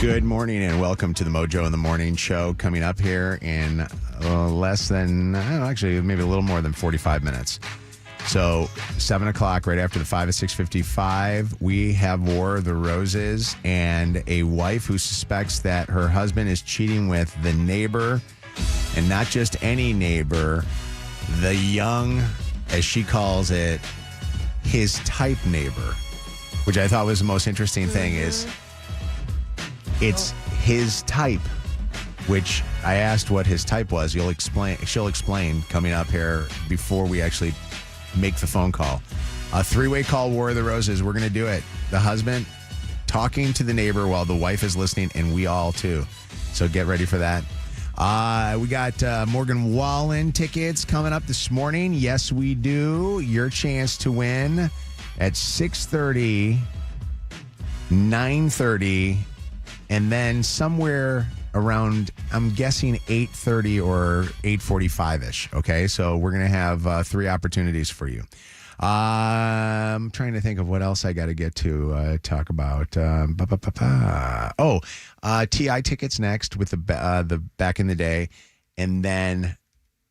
Good morning and welcome to the Mojo in the Morning show. Coming up here in less than, actually maybe a little more than 45 minutes. So 7 o'clock, right after the 5 at 6:55, we have War of the Roses and a wife who suspects that her husband is cheating with the neighbor, and not just any neighbor, the young, as she calls it, his type neighbor, which I thought was the most interesting thing is it's his type, which I asked what his type was. She'll explain coming up here before we actually make the phone call. A three-way call, War of the Roses. We're going to do it. The husband talking to the neighbor while the wife is listening, and we all too. So get ready for that. We got Morgan Wallen tickets coming up this morning. Yes, we do. Your chance to win at 6:30, 9:30, and then somewhere around, I'm guessing 8:30 or 8:45-ish. Okay, so we're going to have three opportunities for you. I'm trying to think of what else I got to get to talk about. TI tickets next with the back in the day, and then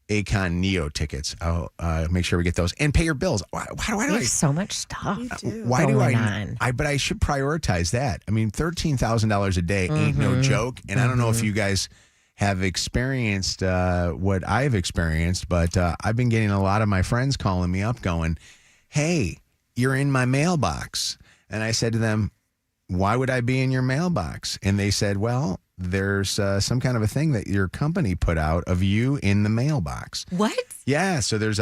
Akon Neo tickets. I'll make sure we get those and pay your bills. Why do We have so much stuff. Why do I? But I should prioritize that. I mean, $13,000 a day ain't no joke. And I don't know if you guys have experienced what I've experienced, but I've been getting a lot of my friends calling me up, going, "Hey, you're in my mailbox." And I said to them, "Why would I be in your mailbox?" And they said, "Well, there's some kind of a thing that your company put out of you in the mailbox." What? Yeah, so there's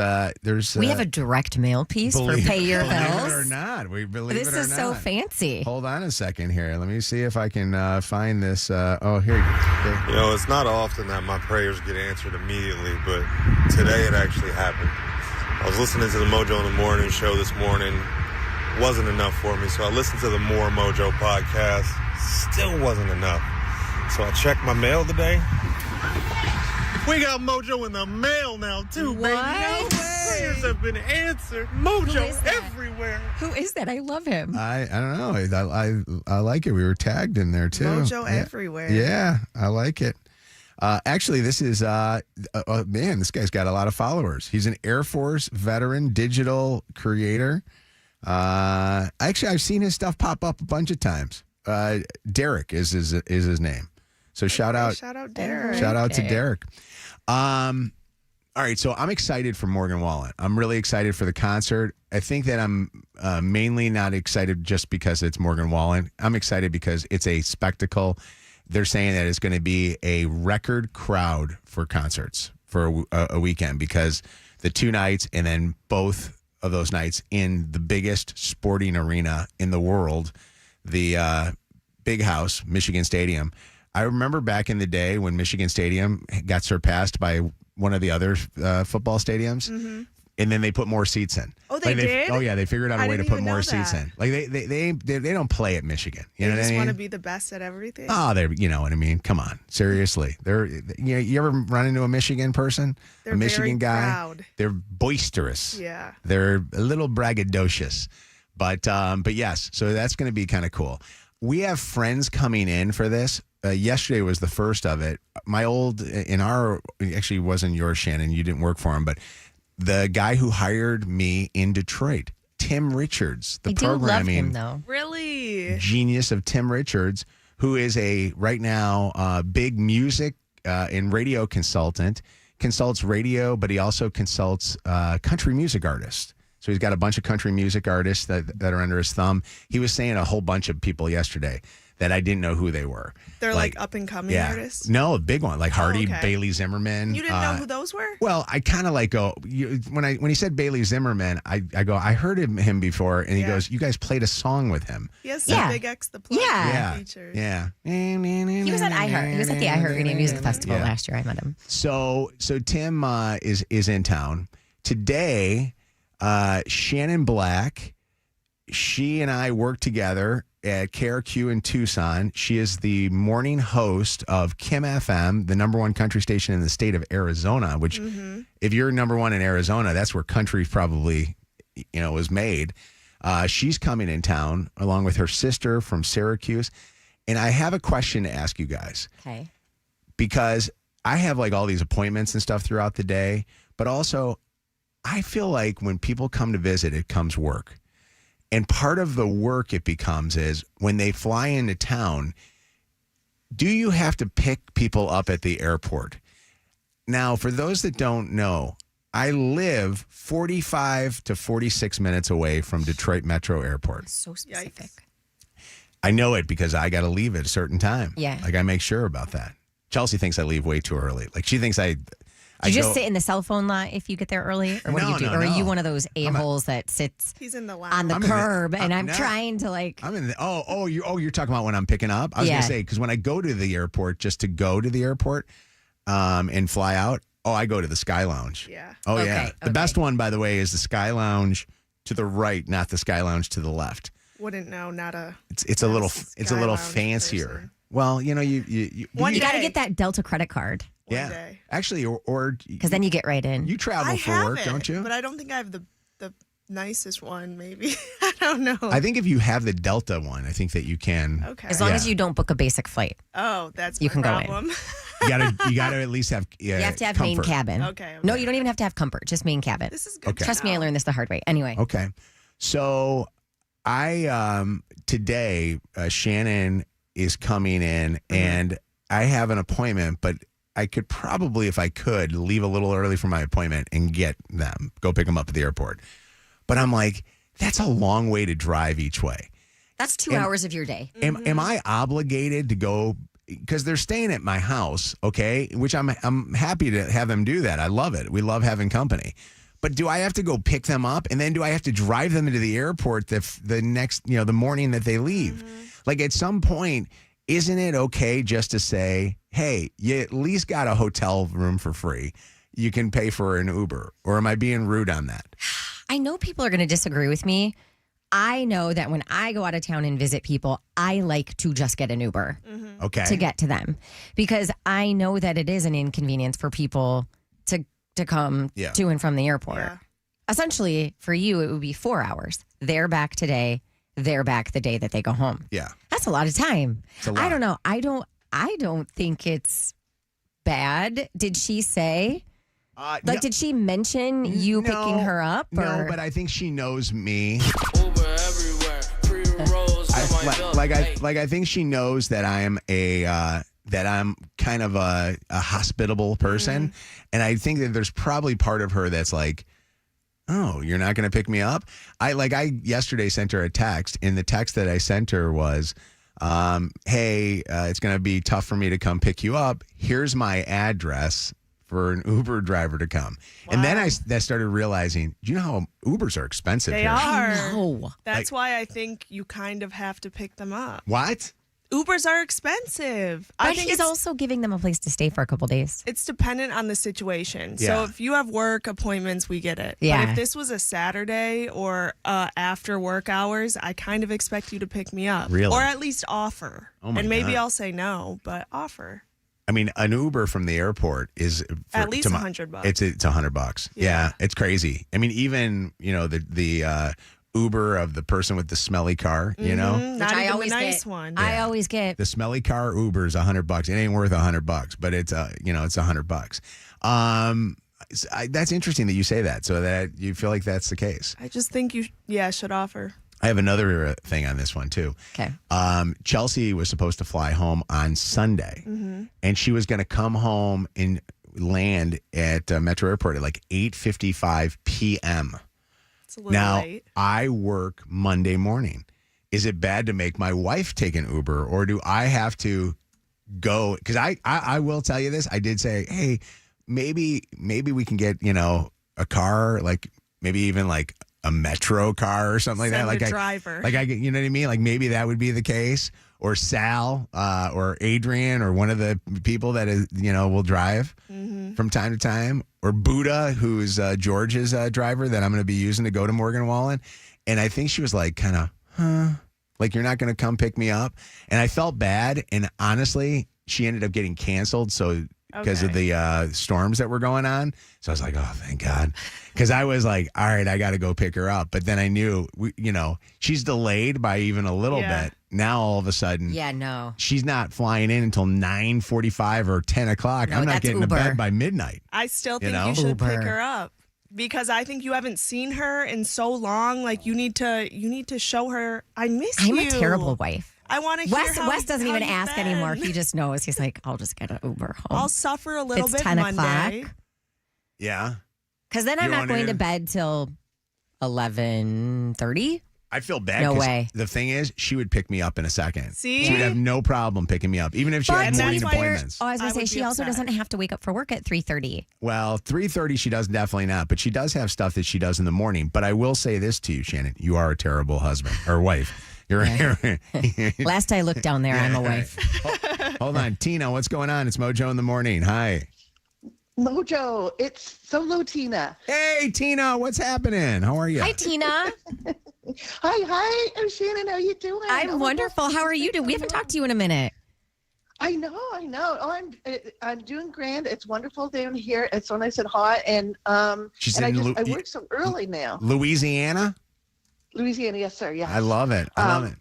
we have a direct mail piece for pay your bills. Believe it or not, This is so fancy. Hold on a second here. Let me see if I can find this. Here you go. You know, it's not often that my prayers get answered immediately, but today it actually happened. I was listening to the Mojo in the Morning show this morning. Wasn't enough for me, so I listened to the More Mojo podcast. Still wasn't enough. So I checked my mail today. We got Mojo in the mail now, too, baby. What? Prayers have been answered. Mojo everywhere. Who is that? I love him. I don't know. I like it. We were tagged in there, too. Mojo everywhere. Yeah, I like it. Actually, this is, man, this guy's got a lot of followers. He's an Air Force veteran, digital creator. Actually, I've seen his stuff pop up a bunch of times. Derek is his name. So shout out Derek. Shout out to Derek. All right, so I'm excited for Morgan Wallen. I'm really excited for the concert. I think that I'm mainly not excited just because it's Morgan Wallen. I'm excited because it's a spectacle. They're saying that it's going to be a record crowd for concerts for a weekend, because the two nights and then both of those nights in the biggest sporting arena in the world, the Big House, Michigan Stadium. I remember back in the day when Michigan Stadium got surpassed by one of the other football stadiums, and then they put more seats in. Oh, they did? Oh, yeah, they figured out a way to put more seats in. Like they don't play at Michigan. You know what I mean? They just want to be the best at everything. Oh, you know what I mean? Come on, seriously. You ever run into a Michigan person, They're a Michigan very guy? proud. They're boisterous. Yeah, they're a little braggadocious, but yes. So that's going to be kind of cool. We have friends coming in for this. Yesterday was the first of it. Actually wasn't yours, Shannon. You didn't work for him, but the guy who hired me in Detroit, Tim Richards, the programming love him, though. really genius of Tim Richards, who is right now big music and radio consultant, consults radio, but he also consults country music artists. So he's got a bunch of country music artists that are under his thumb. He was saying a whole bunch of people yesterday that I didn't know who they were. They're like up and coming artists? No, a big one, like Hardy, okay. Bailey Zimmerman. You didn't know who those were? Well, I kind of when he said Bailey Zimmerman, I go, I heard him before, and he goes, "You guys played a song with him." Yes, Big X the Plug features. Yeah. He was at iHeart. He was at the iHeart Radio Music Festival last year. I met him. So Tim is in town today. Shannon Black, she and I work together at KRQ in Tucson. She is the morning host of Kim FM, the number one country station in the state of Arizona, which if you're number one in Arizona, that's where country probably, was made. She's coming in town along with her sister from Syracuse. And I have a question to ask you guys. Okay. Because I have like all these appointments and stuff throughout the day, but also I feel like when people come to visit, it comes work. And part of the work it becomes is when they fly into town, do you have to pick people up at the airport? Now, for those that don't know, I live 45 to 46 minutes away from Detroit Metro Airport. So specific. I know it because I got to leave at a certain time. Yeah. Like I make sure about that. Chelsea thinks I leave way too early. Like she thinks I Do you just sit in the cell phone lot if you get there early? Or what do you do? No, or are you one of those a-holes that sits He's in the on the curb and I'm trying to like... I'm in the, you're talking about when I'm picking up? I was going to say, because when I go to the airport, just to go to the airport and fly out, I go to the Sky Lounge. Yeah. Oh, Okay, yeah. The best one, by the way, is the Sky Lounge to the right, not the Sky Lounge to the left. Wouldn't know, not a... It's a little Lounge fancier. person. Well, you got to get that Delta credit card. One day. Actually, or because then you get right in. You travel for work, don't you? But I don't think I have the nicest one, maybe. I don't know. I think if you have the Delta one, I think that you can. Okay. As long as you don't book a basic flight. Oh, that's you my can problem. go in. You gotta at least have. You have to have comfort. main cabin. Okay. No, you don't even have to have comfort. Just main cabin. This is good. Okay. Trust me, I learned this the hard way. Anyway. Okay. So I today Shannon is coming in and I have an appointment, but I could probably, if I could, leave a little early for my appointment and go pick them up at the airport. But I'm like, that's a long way to drive each way. That's 2 hours of your day. Am I obligated to go? Because they're staying at my house, okay? Which I'm happy to have them do that. I love it. We love having company. But do I have to go pick them up, and then do I have to drive them into the airport the next, the morning that they leave? Like at some point, isn't it okay just to say, hey, you at least got a hotel room for free. You can pay for an Uber. Or am I being rude on that? I know people are going to disagree with me. I know that when I go out of town and visit people, I like to just get an Uber Okay. to get to them because I know that it is an inconvenience for people to come to and from the airport. Yeah. Essentially, for you, it would be 4 hours. They're back today. They're back the day that they go home. Yeah. That's a lot of time. It's a lot. I don't know. I don't think it's bad. Did she say? Did she mention you picking her up? Or? No, but I think she knows me. Uber everywhere, pre-rolls in my building. I think she knows that I'm that I'm kind of a hospitable person, and I think that there's probably part of her that's like, oh, you're not going to pick me up? I yesterday sent her a text, and the text that I sent her was, hey, it's going to be tough for me to come pick you up. Here's my address for an Uber driver to come. Wow. And then I started realizing, do you know how Ubers are expensive They here? are. No. That's why I think you kind of have to pick them up. What? Ubers are expensive. But I think he's also giving them a place to stay for a couple days. it's dependent on the situation. Yeah. So if you have work appointments, we get it. Yeah. But if this was a Saturday or after work hours, I kind of expect you to pick me up. Really? Or at least offer. Oh my and maybe God. I'll say no, but offer. I mean, an Uber from the airport is At least $100. It's $100. Yeah, it's crazy. I mean, even the Uber of the person with the smelly car, Mm-hmm. Not I even always the nice get. one. I always get. the smelly car Uber is $100. It ain't worth $100, but it's it's $100. That's interesting that you say that, so that you feel like that's the case. I just think you should offer. I have another thing on this one too. Okay. Chelsea was supposed to fly home on Sunday, and she was going to come home and land at Metro Airport at like 8:55 p.m. It's a little Now, late. I work Monday morning. Is it bad to make my wife take an Uber, or do I have to go? Because I will tell you this. I did say, hey, maybe we can get a car, like maybe even like a Metro car or something like that. Send Like a driver. you know what I mean? Like maybe that would be the case, or Sal, or Adrian, or one of the people that is will drive from time to time, or Buddha, who's George's driver that I'm going to be using to go to Morgan Wallen. And I think she was like, kind of, like you're not going to come pick me up. And I felt bad. And honestly, she ended up getting canceled. So because of the storms that were going on. So I was like, oh, thank God. Because I was like, all right, I got to go pick her up. But then I knew, she's delayed by even a little bit. Now all of a sudden, she's not flying in until 9:45 or 10 o'clock. No, I'm not getting Uber. to bed by midnight. I still think you should pick her up because I think you haven't seen her in so long. Like you need to show her. I miss you. I'm a terrible wife. I want to hear Wes doesn't even you've ask been. anymore. He just knows. He's like, I'll just get an Uber home. I'll suffer a little It's bit 10 Monday. o'clock. Yeah. Because then I'm not going to bed till 11:30. I feel bad. No way. The thing is, she would pick me up in a second. See? She would have no problem picking me up, even if she had morning appointments. Oh, I was going I to say, would she be also upset. doesn't have to wake up for work at 3:30. Well, 3:30 she does definitely not, but she does have stuff that she does in the morning. But I will say this to you, Shannon. You are a terrible husband or wife. You're Last I looked down there, I'm a wife. Hold on. Tina, what's going on? It's Mojo in the morning. Hi. Mojo, it's Solo Tina. Hey, Tina, what's happening? How are you? Hi, Tina. Hi. I'm Shannon. How you doing? I'm wonderful. How are you doing? We haven't talked to you in a minute. I know. Oh, I'm doing grand. It's wonderful down here. It's so nice and hot, and She's and in I work so early now. Louisiana? Louisiana, yes, sir. Yes. I love it. I love it.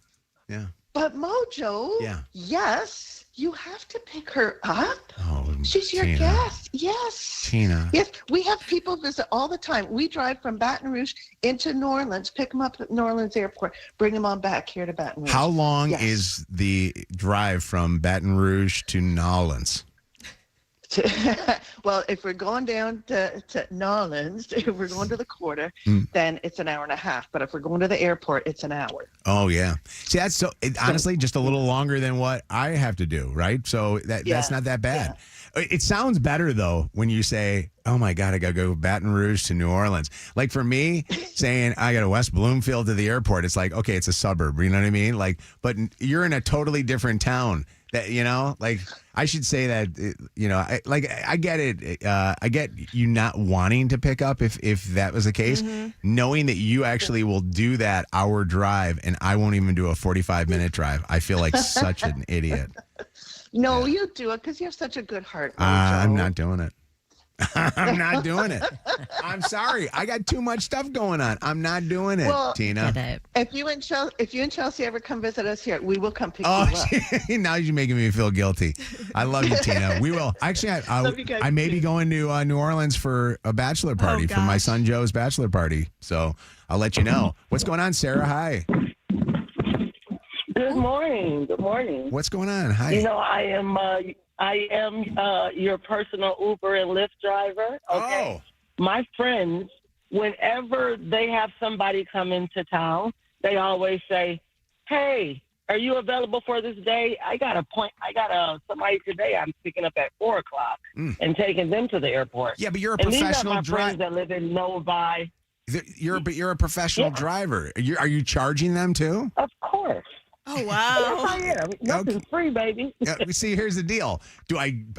Yeah. But Mojo, yes, you have to pick her up. Oh, She's your Tina. guest. Yes. Tina. Yes, we have people visit all the time. We drive from Baton Rouge into New Orleans, pick them up at New Orleans Airport, bring them on back here to Baton Rouge. How long is the drive from Baton Rouge to New Orleans? Well, if we're going down to New Orleans, if we're going to the quarter, then it's an hour and a half. But if we're going to the airport, it's an hour. Oh, yeah. See, that's honestly just a little longer than what I have to do, right? So that's not that bad. Yeah. It sounds better, though, when you say, oh, my God, I got to go Baton Rouge to New Orleans. Like for me, saying I got to West Bloomfield to the airport, it's like, okay, it's a suburb. You know what I mean? Like, but you're in a totally different town. That like I should say that I get it. I get you not wanting to pick up if that was the case, knowing that you actually will do that hour drive and I won't even do a 45-minute drive. I feel like such an idiot. No, you do it because you have such a good heart. I'm not doing it. I'm not doing it. I'm sorry. I got too much stuff going on. I'm not doing it, Tina. If you and Chelsea ever come visit us here, we will come pick you up. Now you're making me feel guilty. I love you, Tina. We will. Actually, I may be going to New Orleans for a bachelor party for my son Joe's bachelor party. So I'll let you know. What's going on, Sarah? Hi. Good morning. Good morning. What's going on? Hi. You know, I am your personal Uber and Lyft driver. Okay. Oh. My friends, whenever they have somebody come into town, they always say, "Hey, are you available for this day? I got somebody today I'm picking up at 4:00 and taking them to the airport." Yeah, but you're a professional driver. These are my friends that live in Novi. You're a professional driver. Are you charging them too? Of course. Oh, wow. Yes, I am. Nothing's free, baby. See, here's the deal.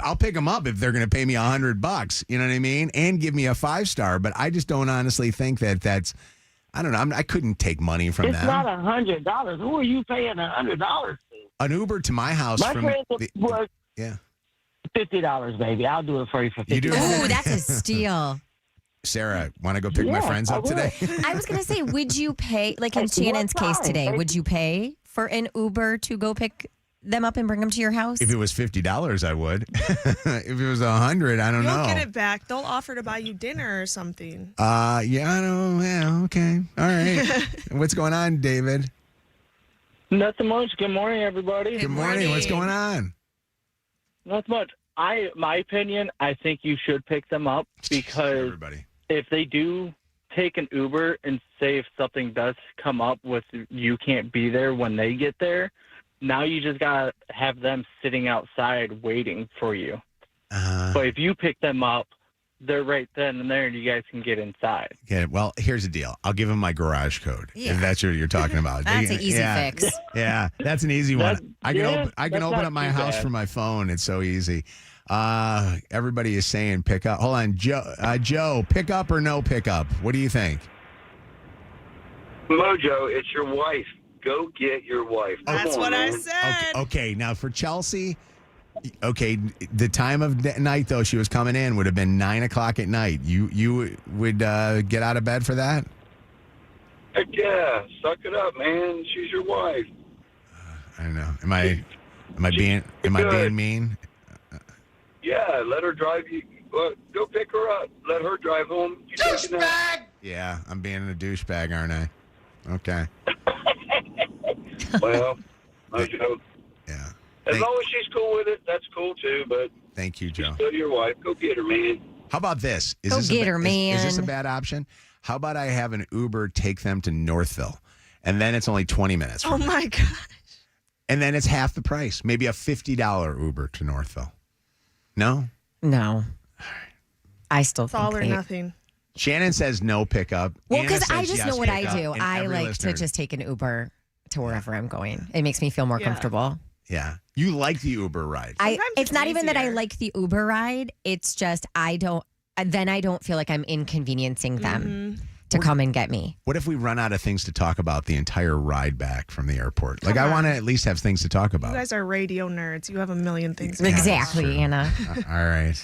I'll pick them up if they're going to pay me $100, you know what I mean? And give me a 5-star, but I just don't honestly think that's, I don't know. I couldn't take money from them. It's not $100. Who are you paying $100 to? An Uber to my house. My friend was $50, baby. I'll do it for you for $50. You do? Oh, that's a steal. Sarah, want to go pick my friends up today? I was going to say, would you pay, like in Shannon's case today, would you pay for an Uber to go pick them up and bring them to your house? If it was $50, I would. If it was $100, I don't know. You'll get it back. They'll offer to buy you dinner or something. I know. Yeah, okay. All right. What's going on, David? Nothing much. Good morning, everybody. Good morning. What's going on? Not much. My opinion, I think you should pick them up because if they do take an Uber and say if something does come up with you can't be there when they get there, now you just got to have them sitting outside waiting for you. But if you pick them up, they're right then and there and you guys can get inside. Yeah, well, here's the deal. I'll give them my garage code if that's what you're talking about. That's an easy fix. Yeah, that's an easy one. I can open up my house from my phone. It's so easy. Everybody is saying pick up. Hold on, Joe, pick up or no pick up? What do you think? Mojo, it's your wife. Go get your wife. That's what I said. Okay, now for Chelsea, Okay, the time of night, though, she was coming in would have been 9 o'clock at night. You would get out of bed for that? Heck yeah. Suck it up, man. She's your wife. I don't know. Am I being mean? Yeah, let her drive you. Go pick her up. Let her drive home. Douchebag! Yeah, I'm being a douchebag, aren't I? Okay. Well, Mojo. Yeah. As long as she's cool with it, that's cool too. But thank you, Joe. She's still your wife. Go get her, man. How about this? Go get her, man. Is this a bad option? How about I have an Uber take them to Northville, and then it's only 20 minutes. Oh my gosh. And then it's half the price. Maybe a $50 Uber to Northville. No? No. I still It's think all or nothing. Shannon says no pickup. Well, Anna because I says just yes know what I pickup, do. and I every like listener- to just take an Uber to wherever I'm going. It makes me feel more comfortable. Yeah. You like the Uber ride. It's not even that I easier. like the Uber ride. It's just I don't feel like I'm inconveniencing them to come and get me. What if we run out of things to talk about the entire ride back from the airport? Like, I want to at least have things to talk about. You guys are radio nerds. You have a million things. Exactly, Anna. All right.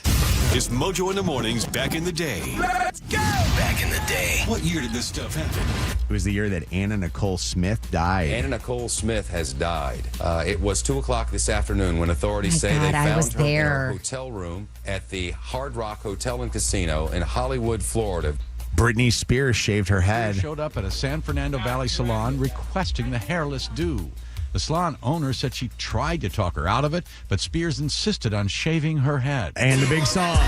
It's Mojo in the Mornings back in the day. Let's go! Back in the day. What year did this stuff happen? It was the year that Anna Nicole Smith died. Anna Nicole Smith has died. It was 2 o'clock this afternoon when authorities say God, they I found was her in there. a hotel room at the Hard Rock Hotel and Casino in Hollywood, Florida. Britney Spears shaved her head. Showed up at a San Fernando Valley salon requesting the hairless do. The salon owner said she tried to talk her out of it, but Spears insisted on shaving her head. And the big song,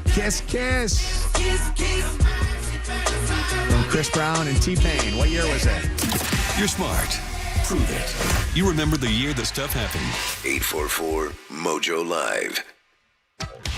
Kiss Kiss, from Chris Brown and T-Pain. What year was it? You're smart. Prove it. You remember the year this stuff happened. 844 Mojo Live.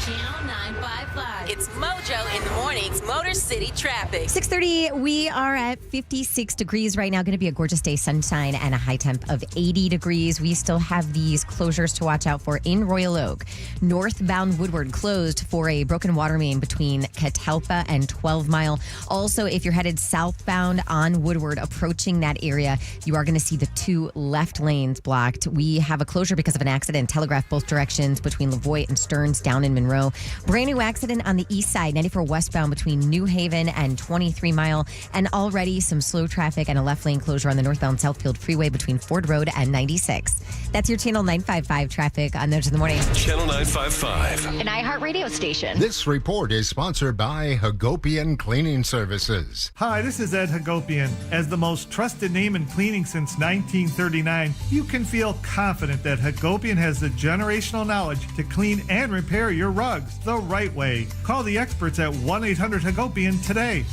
Channel 955. It's Mojo in the Mornings, Motor City Traffic. 6:30, we are at 56 degrees right now. Going to be a gorgeous day, sunshine, and a high temp of 80 degrees. We still have these closures to watch out for in Royal Oak. Northbound Woodward closed for a broken water main between Catalpa and 12 Mile. Also, if you're headed southbound on Woodward, approaching that area, you are going to see the two left lanes blocked. We have a closure because of an accident. Telegraph both directions between Lavoie and Stearns down in Monroe. Brand new accident on the east side, 94 westbound between New Haven and 23 Mile. And already some slow traffic and a left lane closure on the northbound Southfield Freeway between Ford Road and 96. That's your Channel 955 traffic on Mojo in the Morning. Channel 955. An iHeart radio station. This report is sponsored by Hagopian Cleaning Services. Hi, this is Ed Hagopian. As the most trusted name in cleaning since 1939, you can feel confident that Hagopian has the generational knowledge to clean and repair your rugs the right way. Call the experts at 1-800-HAGOPIAN today.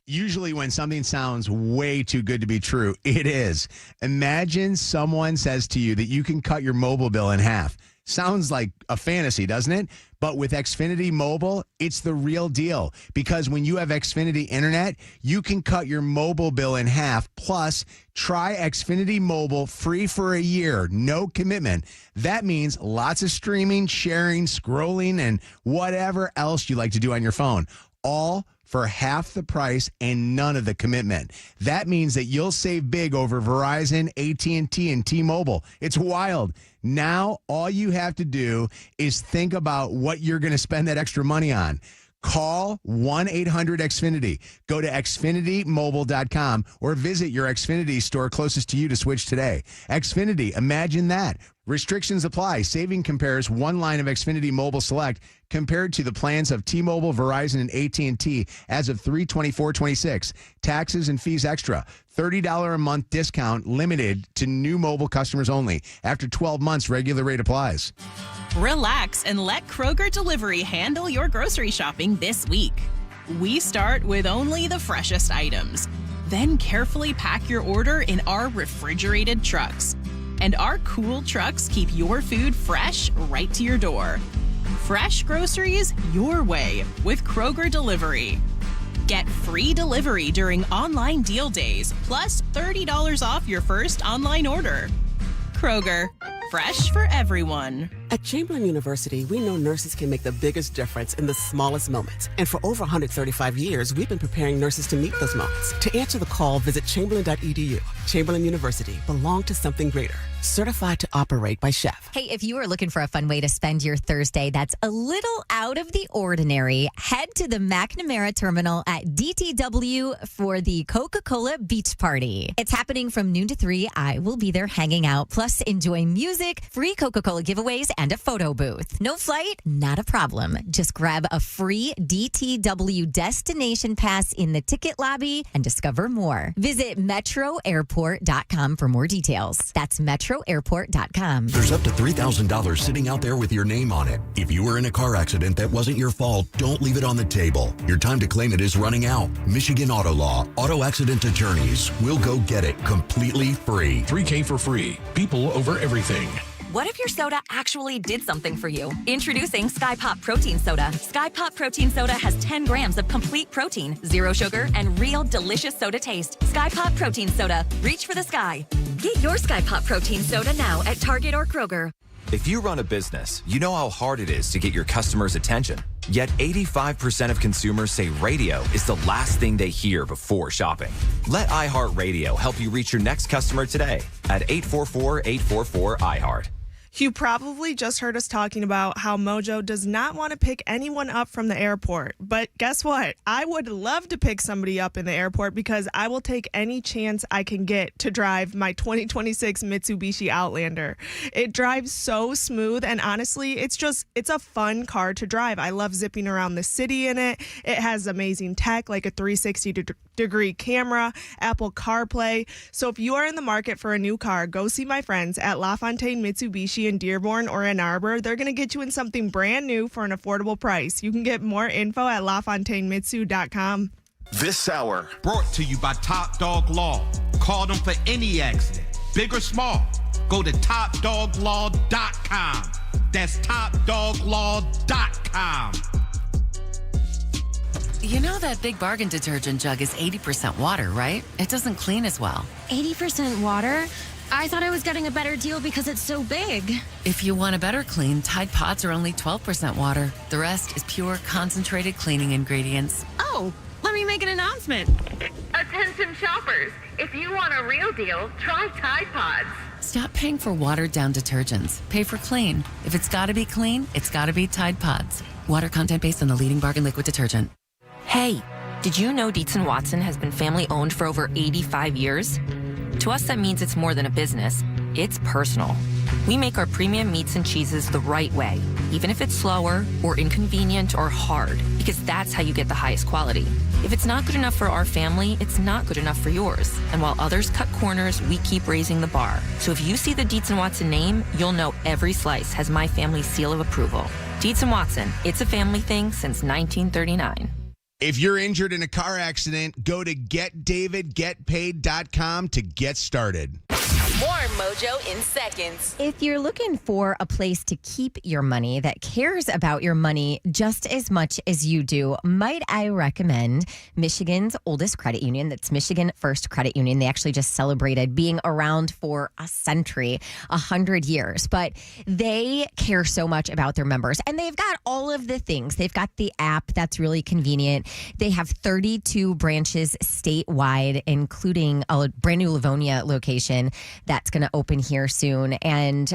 Usually when something sounds way too good to be true, it is. Imagine someone says to you that you can cut your mobile bill in half. Sounds like a fantasy, doesn't it? But with Xfinity Mobile, it's the real deal. Because when you have Xfinity Internet, you can cut your mobile bill in half. Plus, try Xfinity Mobile free for a year. No commitment. That means lots of streaming, sharing, scrolling, and whatever else you like to do on your phone. All for half the price and none of the commitment. That means that you'll save big over Verizon, AT&T, and T-Mobile. It's wild. Now, all you have to do is think about what you're going to spend that extra money on. Call 1-800-XFINITY. Go to xfinitymobile.com or visit your Xfinity store closest to you to switch today. Xfinity, imagine that. Restrictions apply. Saving compares one line of Xfinity Mobile Select compared to the plans of T-Mobile, Verizon, and AT&T as of 3/24/26. Taxes and fees extra. $30 a month discount limited to new mobile customers only. After 12 months, regular rate applies. Relax and let Kroger Delivery handle your grocery shopping this week. We start with only the freshest items. Then carefully pack your order in our refrigerated trucks. And our cool trucks keep your food fresh right to your door. Fresh groceries your way with Kroger Delivery. Get free delivery during online deal days, plus $30 off your first online order. Kroger, fresh for everyone. At Chamberlain University, we know nurses can make the biggest difference in the smallest moments. And for over 135 years, we've been preparing nurses to meet those moments. To answer the call, visit chamberlain.edu. Chamberlain University, belong to something greater. Certified to operate by Chef. Hey, if you are looking for a fun way to spend your Thursday that's a little out of the ordinary, head to the McNamara Terminal at DTW for the Coca-Cola Beach Party. It's happening from noon to 3. I will be there hanging out, plus enjoy music, free Coca-Cola giveaways, and a photo booth. No flight? Not a problem. Just grab a free DTW destination pass in the ticket lobby and discover more. Visit metroairport.com for more details. That's metroairport.com. There's up to $3,000 sitting out there with your name on it. If you were in a car accident that wasn't your fault, don't leave it on the table. Your time to claim it is running out. Michigan Auto Law, auto accident attorneys will go get it completely free. $3K for free. People over everything. What if your soda actually did something for you? Introducing Sky Pop Protein Soda. Sky Pop Protein Soda has 10 grams of complete protein, 0 sugar, and real delicious soda taste. Sky Pop Protein Soda. Reach for the sky. Get your Sky Pop Protein Soda now at Target or Kroger. If you run a business, you know how hard it is to get your customers' attention. Yet 85% of consumers say radio is the last thing they hear before shopping. Let iHeartRadio help you reach your next customer today at 844-844-iHeart. You probably just heard us talking about how Mojo does not want to pick anyone up from the airport. But guess what? I would love to pick somebody up in the airport because I will take any chance I can get to drive my 2026 Mitsubishi Outlander. It drives so smooth, and honestly, it's a fun car to drive. I love zipping around the city in it. It has amazing tech like a 360-degree camera, Apple CarPlay. So if you are in the market for a new car, go see my friends at LaFontaine Mitsubishi in Dearborn or Ann Arbor. They're going to get you in something brand new for an affordable price. You can get more info at LaFontaineMitsu.com. This hour brought to you by Top Dog Law. Call them for any accident, big or small. Go to TopDogLaw.com. That's TopDogLaw.com. You know that Big Bargain detergent jug is 80% water, right? It doesn't clean as well. 80% water? I thought I was getting a better deal because it's so big. If you want a better clean, Tide Pods are only 12% water. The rest is pure, concentrated cleaning ingredients. Oh, let me make an announcement. Attention shoppers, if you want a real deal, try Tide Pods. Stop paying for watered-down detergents. Pay for clean. If it's got to be clean, it's got to be Tide Pods. Water content based on the leading bargain liquid detergent. Hey, did you know Dietz & Watson has been family-owned for over 85 years? To us, that means it's more than a business. It's personal. We make our premium meats and cheeses the right way, even if it's slower or inconvenient or hard, because that's how you get the highest quality. If it's not good enough for our family, it's not good enough for yours. And while others cut corners, we keep raising the bar. So if you see the Dietz & Watson name, you'll know every slice has my family's seal of approval. Dietz & Watson, it's a family thing since 1939. If you're injured in a car accident, go to getdavidgetpaid.com to get started. More Mojo in seconds. If you're looking for a place to keep your money that cares about your money just as much as you do, might I recommend Michigan's oldest credit union. That's Michigan First Credit Union. They actually just celebrated being around for a century, 100 years. But they care so much about their members. And they've got all of the things. They've got the app that's really convenient. They have 32 branches statewide, including a brand new Livonia location that's going to open here soon. And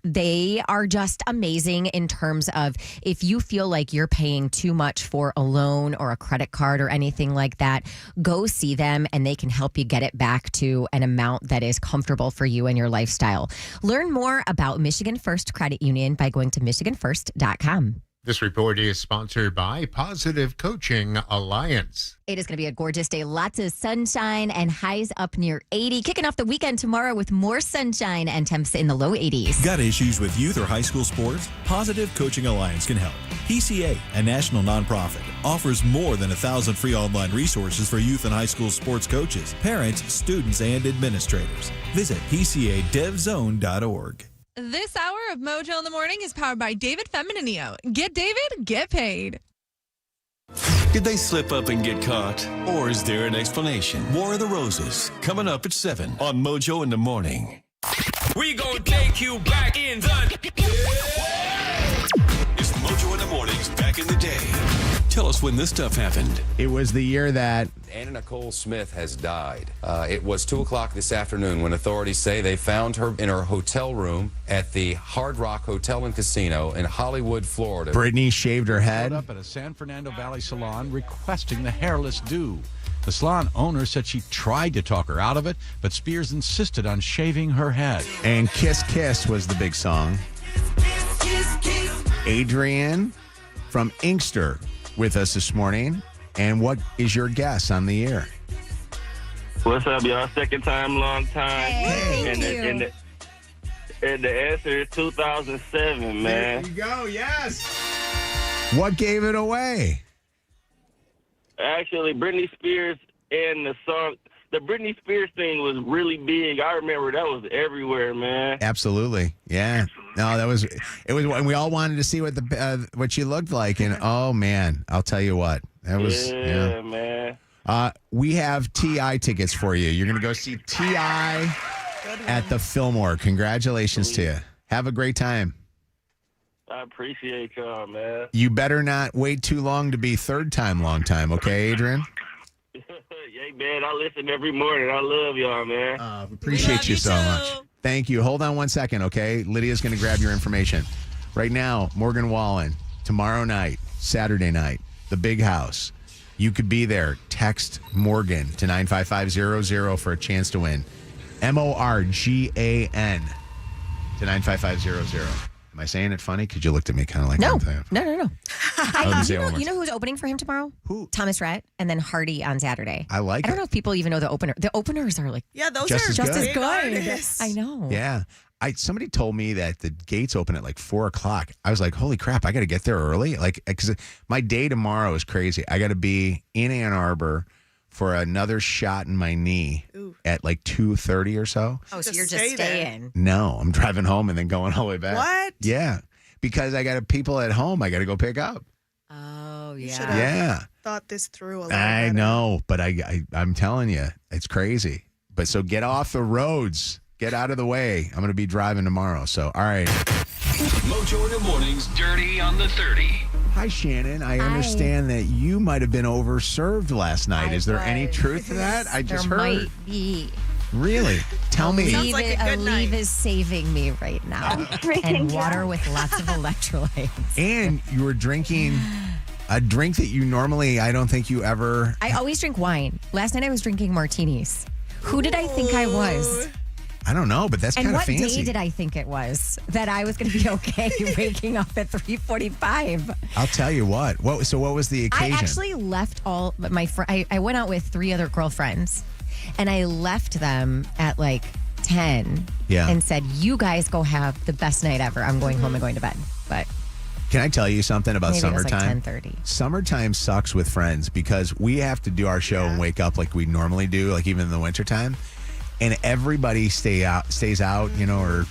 they are just amazing in terms of if you feel like you're paying too much for a loan or a credit card or anything like that, go see them and they can help you get it back to an amount that is comfortable for you and your lifestyle. Learn more about Michigan First Credit Union by going to michiganfirst.com. This report is sponsored by Positive Coaching Alliance. It is going to be a gorgeous day. Lots of sunshine and highs up near 80. Kicking off the weekend tomorrow with more sunshine and temps in the low 80s. Got issues with youth or high school sports? Positive Coaching Alliance can help. PCA, a national nonprofit, offers more than 1,000 free online resources for youth and high school sports coaches, parents, students, and administrators. Visit PCADevZone.org. This hour of Mojo in the Morning is powered by David Femininio. Get David, get paid. Did they slip up and get caught? Or is there an explanation? War of the Roses, coming up at 7 on Mojo in the Morning. We gonna take you back in the... It's Mojo in the Mornings back in the day. Tell us when this stuff happened. It was the year that Anna Nicole Smith has died. It was 2 o'clock this afternoon when authorities say they found her in her hotel room at the Hard Rock Hotel and Casino in Hollywood, Florida. Brittany shaved her head. Showed up at a San Fernando Valley salon requesting the hairless do. The salon owner said she tried to talk her out of it, but Spears insisted on shaving her head. And Kiss Kiss was the big song. Adrian from Inkster with us this morning. And what is your guess on the year? What's up, y'all? Second time, long time. Hey, thank you. And the answer is 2007, man. There you go, yes. What gave it away? Actually, Britney Spears and the song, the Britney Spears thing was really big. I remember that was everywhere, man. Absolutely, yeah. No, it was, and we all wanted to see what she looked like, and oh man, I'll tell you what, that was yeah. Man. We have T.I. tickets for you. You're gonna go see T.I. at the Fillmore. Congratulations to you. Have a great time. I appreciate y'all, man. You better not wait too long to be third time, long time. Okay, Adrian. Yeah, man, I listen every morning. I love y'all, man. Appreciate you so much. Thank you. Hold on one second, okay? Lydia's going to grab your information. Right now, Morgan Wallen, tomorrow night, Saturday night, the Big House. You could be there. Text Morgan to 95500 for a chance to win. MORGAN to 95500. Am I saying it funny? Because you looked at me kind of like No. that. No. You You know who's opening for him tomorrow? Who? Thomas Rhett, and then Hardy on Saturday. I like I don't it. know if people even know the opener. The openers are like those Just are as just good. as good. artists. I know. Yeah. Somebody told me that the gates open at like 4 o'clock. I was like, holy crap, I got to get there early. Like, because my day tomorrow is crazy. I got to be in Ann Arbor for another shot in my knee at like 2:30 or so. Oh, so you're just staying. No, I'm driving home and then going all the way back. What? Yeah. Because I got people at home I got to go pick up. Oh, You yeah. should have Yeah. thought this through a little I better. know, but I'm telling you, it's crazy. But so get off the roads. Get out of the way. I'm going to be driving tomorrow. So, all right. Mojo in the Mornings, Dirty on the 30. Hi, Shannon. I understand that you might have been overserved last night. Is there any truth to that? I just there heard. might be. Really? Tell me. Sounds like a good Aleve night. is saving me right now. And water with lots of electrolytes. And you were drinking a drink that you normally, I don't think you ever. I always drink wine. Last night I was drinking martinis. Who did I think I was? I don't know, but that's And kind of what fancy. day did I think it was that I was going to be okay waking up at 3:45? I'll tell you what. So what was the occasion? I actually left all my I went out with 3 other girlfriends, and I left them at like 10 and said, you guys go have the best night ever. I'm going home and going to bed. But Can I tell you something about maybe summertime? It was like 10:30. Summertime sucks with friends because we have to do our show and wake up like we normally do, like even in the wintertime. And everybody stays out, or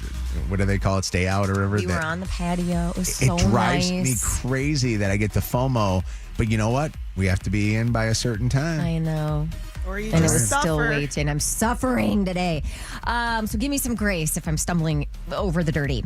what do they call it? Stay out or whatever. We were on the patio. It was so It drives nice. me crazy that I get the FOMO. But you know what? We have to be in by a certain time. I know. Or you And it just was still suffer. waiting. I'm suffering today. So give me some grace if I'm stumbling over the dirty.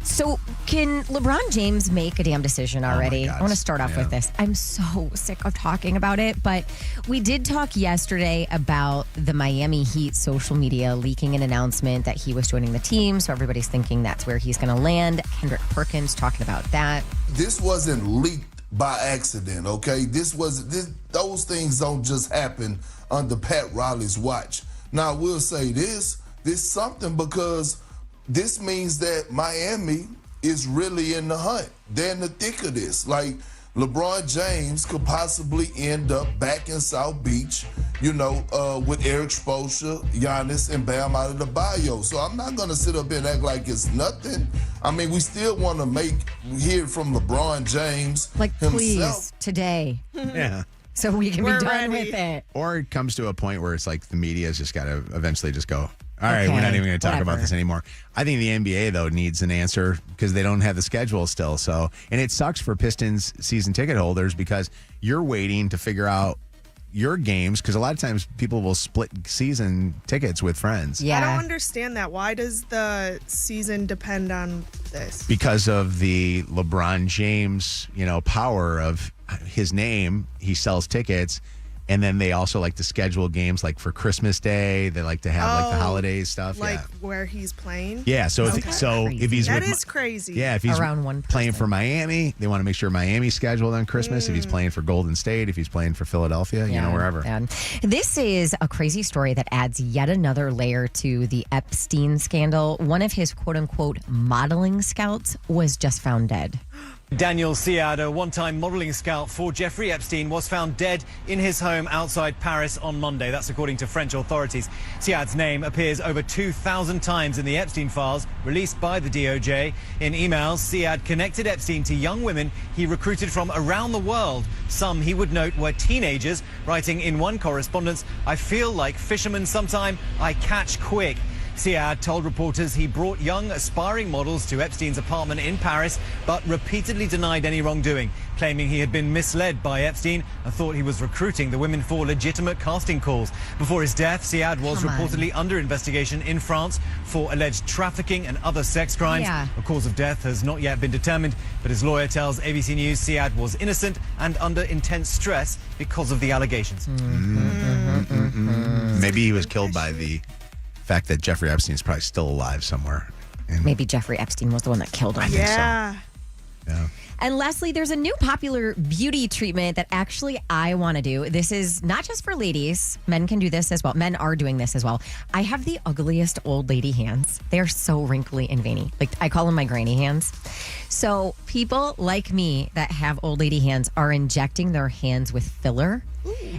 So can LeBron James make a damn decision already? I want to start off with this. I'm so sick of talking about it, but we did talk yesterday about the Miami Heat social media leaking an announcement that he was joining the team. So everybody's thinking that's where he's going to land. Kendrick Perkins talking about that. This wasn't leaked by accident, okay? Those things don't just happen under Pat Riley's watch. Now, I will say this something because this means that Miami is really in the hunt. They're in the thick of this. Like, LeBron James could possibly end up back in South Beach, with Eric Spoelstra, Giannis, and Bam out of the bio. So I'm not going to sit up here and act like it's nothing. I mean, we still want to hear from LeBron James himself. Please, today. Yeah. So we can We're be done ready. with it. Or it comes to a point where it's like the media's just got to eventually just go, all right, Okay, we're not even going to talk about whatever. this anymore. I think the NBA, though, needs an answer because they don't have the schedule still. So, and it sucks for Pistons season ticket holders because you're waiting to figure out, your games, because a lot of times people will split season tickets with friends. I don't understand that. Why does the season depend on this? Because of the LeBron James, power of his name. He sells tickets. And then they also like to schedule games like for Christmas Day. They like to have like the holidays stuff. Like where he's playing? Yeah. So if he's that is crazy. Yeah. If he's playing for Miami, they want to make sure Miami's scheduled on Christmas. If he's playing for Golden State, if he's playing for Philadelphia, wherever. And this is a crazy story that adds yet another layer to the Epstein scandal. One of his quote unquote modeling scouts was just found dead. Daniel Siad, a one-time modeling scout for Jeffrey Epstein, was found dead in his home outside Paris on Monday. That's according to French authorities. Siad's name appears over 2,000 times in the Epstein files released by the DOJ. In emails, Siad connected Epstein to young women he recruited from around the world. Some, he would note, were teenagers, writing in one correspondence, "I feel like fishermen sometime, I catch quick." Siad told reporters he brought young, aspiring models to Epstein's apartment in Paris, but repeatedly denied any wrongdoing, claiming he had been misled by Epstein and thought he was recruiting the women for legitimate casting calls. Before his death, Siad was reportedly under investigation in France for alleged trafficking and other sex crimes. A cause of death has not yet been determined, but his lawyer tells ABC News Siad was innocent and under intense stress because of the allegations. Maybe he was killed by the fact that Jeffrey Epstein is probably still alive somewhere. And maybe Jeffrey Epstein was the one that killed him. I think so. Yeah. And lastly, there's a new popular beauty treatment that actually I want to do. This is not just for ladies. Men can do this as well. Men are doing this as well. I have the ugliest old lady hands. They're so wrinkly and veiny. Like, I call them my granny hands. So people like me that have old lady hands are injecting their hands with filler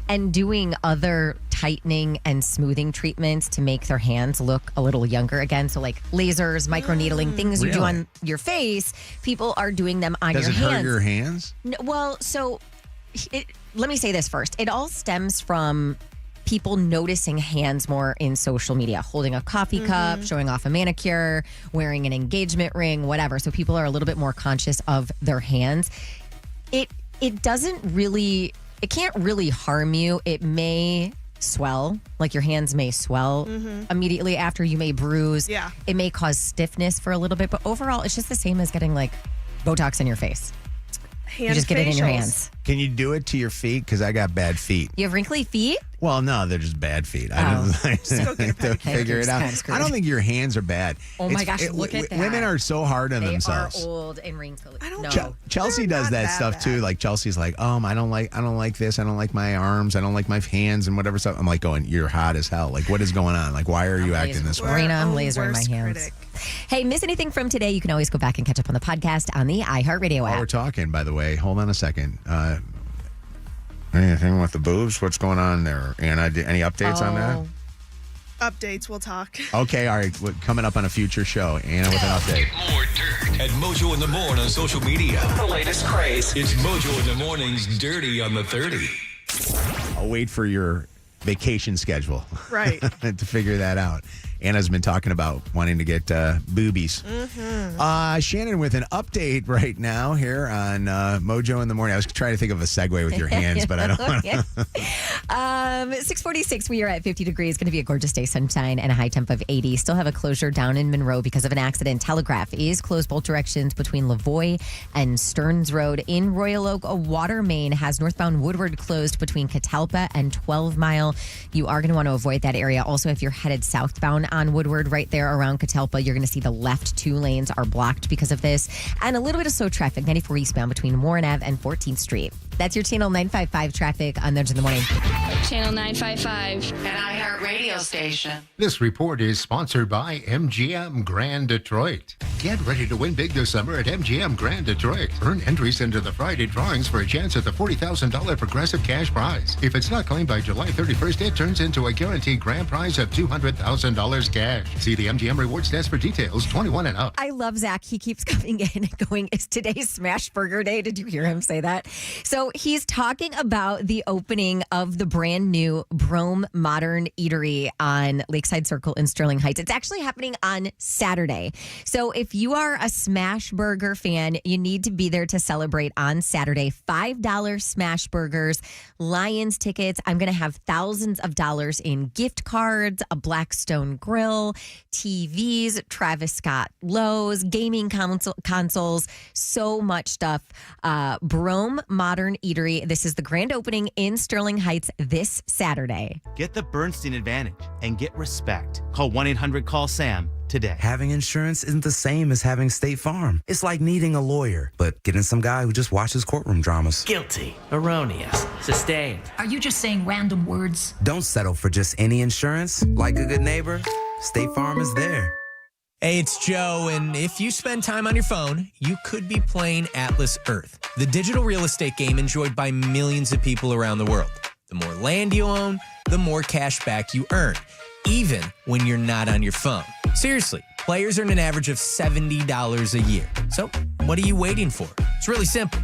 and doing other tightening and smoothing treatments to make their hands look a little younger again. So like lasers, microneedling, things you do on your face, people are doing them on your hands. Does it hurt your hands? No, well, so let me say this first. It all stems from people noticing hands more in social media, holding a coffee cup, showing off a manicure, wearing an engagement ring, whatever. So people are a little bit more conscious of their hands. It can't really harm you. It may swell, like your hands may swell immediately after. You may bruise. Yeah. It may cause stiffness for a little bit, but overall, it's just the same as getting like Botox in your face. You just get it in your hands. Can you do it to your feet? Because I got bad feet. You have wrinkly feet? Well, no, they're just bad feet. I don't to figure it out. I don't think your hands are bad. Oh my gosh, look at that. Women are so hard on themselves. They are old and wrinkly. I don't know. Chelsea does that stuff too. Like Chelsea's like, I don't like this. I don't like my arms. I don't like my hands and whatever stuff. I'm like going, you're hot as hell. Like, what is going on? Like, why are you acting this way? Marina, I'm lasering my hands. Hey, miss anything from today? You can always go back and catch up on the podcast on the iHeartRadio app. While we're talking, by the way, hold on a second. Anything with the boobs? What's going on there? Anna, any updates on that? Updates, we'll talk. Okay, all right. Coming up on a future show. Anna with an update. Get more dirt at Mojo in the Morning on social media. The latest craze. It's Mojo in the Morning's Dirty on the 30. I'll wait for your vacation schedule. Right. to figure that out. Anna's been talking about wanting to get boobies. Shannon with an update right now here on Mojo in the Morning. I was trying to think of a segue with your hands, but I don't want to. 6:46, we are at 50 degrees. Going to be a gorgeous day, sunshine, and a high temp of 80. Still have a closure down in Monroe because of an accident. Telegraph is closed both directions between Lavoie and Stearns Road. In Royal Oak, a water main has northbound Woodward closed between Catalpa and 12 Mile. You are going to want to avoid that area. Also, if you're headed southbound on Woodward, right there around Catalpa, you're going to see the left 2 lanes are blocked because of this. And a little bit of slow traffic, 94 eastbound between Warren Ave and 14th Street. That's your Channel 955 traffic on Mojo in the Morning. Channel 955. An iHeart radio station. This report is sponsored by MGM Grand Detroit. Get ready to win big this summer at MGM Grand Detroit. Earn entries into the Friday drawings for a chance at the $40,000 progressive cash prize. If it's not claimed by July 31st, it turns into a guaranteed grand prize of $200,000 cash. See the MGM Rewards desk for details, 21 and up. I love Zach. He keeps coming in and going, is today Smash Burger Day? Did you hear him say that? So So he's talking about the opening of the brand new Brome Modern Eatery on Lakeside Circle in Sterling Heights. It's actually happening on Saturday. So if you are a Smash Burger fan, you need to be there to celebrate on Saturday. $5 Smash Burgers, Lions tickets. I'm going to have thousands of dollars in gift cards, a Blackstone grill, TVs, Travis Scott Lowe's, gaming consoles, so much stuff. Brome Modern Eatery. This is the grand opening in Sterling Heights this Saturday. Get the Bernstein advantage and get respect. Call 1-800-CALL-SAM today. Having insurance isn't the same as having State Farm. It's like needing a lawyer, but getting some guy who just watches courtroom dramas. Guilty, erroneous, sustained. Are you just saying random words? Don't settle for just any insurance. Like a good neighbor, State Farm is there. Hey, it's Joe, and if you spend time on your phone, you could be playing Atlas Earth, the digital real estate game enjoyed by millions of people around the world. The more land you own, the more cash back you earn, even when you're not on your phone. Seriously, players earn an average of $70 a year. So what are you waiting for? It's really simple.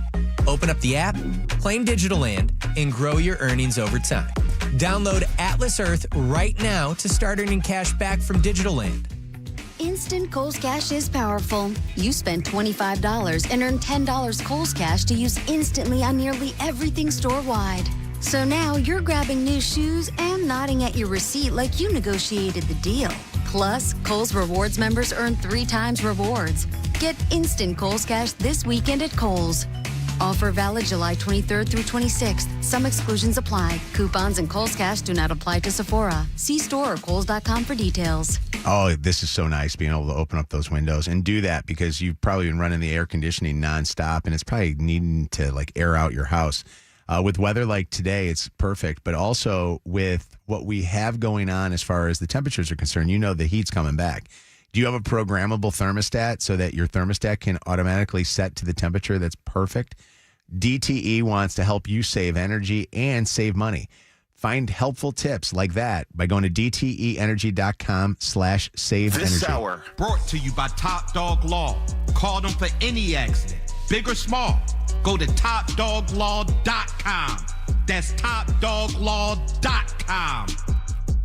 Open up the app, claim digital land, and grow your earnings over time. Download Atlas Earth right now to start earning cash back from digital land. Instant Kohl's Cash is powerful. You spend $25 and earn $10 Kohl's Cash to use instantly on nearly everything store-wide. So now you're grabbing new shoes and nodding at your receipt like you negotiated the deal. Plus, Kohl's Rewards members earn 3 times rewards. Get instant Kohl's Cash this weekend at Kohl's. Offer valid July 23rd through 26th. Some exclusions apply. Coupons and Kohl's Cash do not apply to Sephora. See store or Kohls.com for details. Oh, this is so nice being able to open up those windows and do that because you've probably been running the air conditioning nonstop and it's probably needing to like air out your house. With weather like today, it's perfect. But also with what we have going on as far as the temperatures are concerned, you know the heat's coming back. Do you have a programmable thermostat so that your thermostat can automatically set to the temperature that's perfect? DTE wants to help you save energy and save money. Find helpful tips like that by going to DTEenergy.com/save energy. This hour brought to you by Top Dog Law. Call them for any accident, big or small. Go to TopDogLaw.com. That's TopDogLaw.com.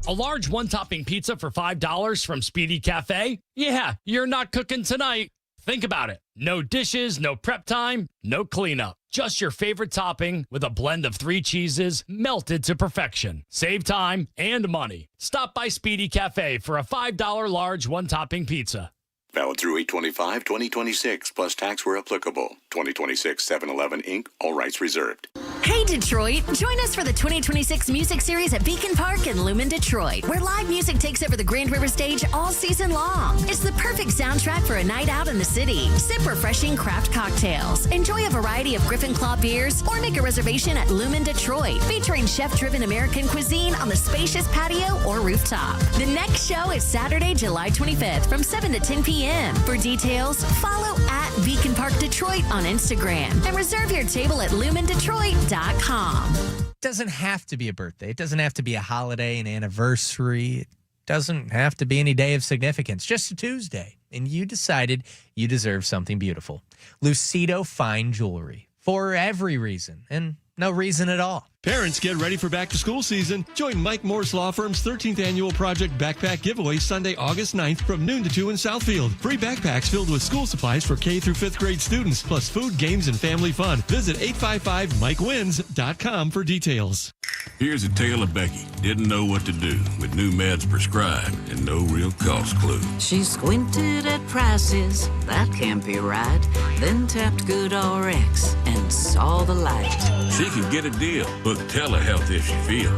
A large one-topping pizza for $5 from Speedy Cafe? Yeah, you're not cooking tonight. Think about it. No dishes, no prep time, no cleanup. Just your favorite topping with a blend of 3 cheeses melted to perfection. Save time and money. Stop by Speedy Cafe for a $5 large one-topping pizza. Valid through 8/25/2026, plus tax where applicable. 2026 7-Eleven, Inc., all rights reserved. Hey, Detroit. Join us for the 2026 music series at Beacon Park in Lumen, Detroit, where live music takes over the Grand River stage all season long. It's the perfect soundtrack for a night out in the city. Sip refreshing craft cocktails, enjoy a variety of Griffin Claw beers, or make a reservation at Lumen, Detroit, featuring chef-driven American cuisine on the spacious patio or rooftop. The next show is Saturday, July 25th from 7 to 10 p.m. For details, follow at Beacon Park Detroit on Instagram and reserve your table at lumendetroit.com. It doesn't have to be a birthday. It doesn't have to be a holiday, an anniversary. It doesn't have to be any day of significance. Just a Tuesday. And you decided you deserve something beautiful. Lucido Fine Jewelry. For every reason and no reason at all. Parents, get ready for back-to-school season. Join Mike Morse Law Firm's 13th Annual Project Backpack Giveaway Sunday, August 9th from noon to 2 in Southfield. Free backpacks filled with school supplies for K through 5th grade students, plus food, games, and family fun. Visit 855mikewins.com for details. Here's a tale of Becky. Didn't know what to do with new meds prescribed and no real cost clue. She squinted at prices, that can't be right. Then tapped GoodRx and saw the light. She can get a deal. Book telehealth if she feels.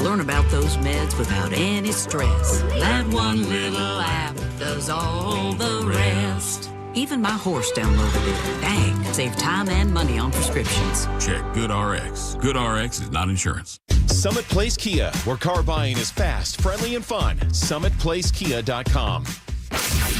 Learn about those meds without any stress. That one little app does all the rest. Even my horse downloaded it. Dang, save time and money on prescriptions. Check GoodRx. GoodRx is not insurance. Summit Place Kia, where car buying is fast, friendly, and fun. SummitPlaceKia.com.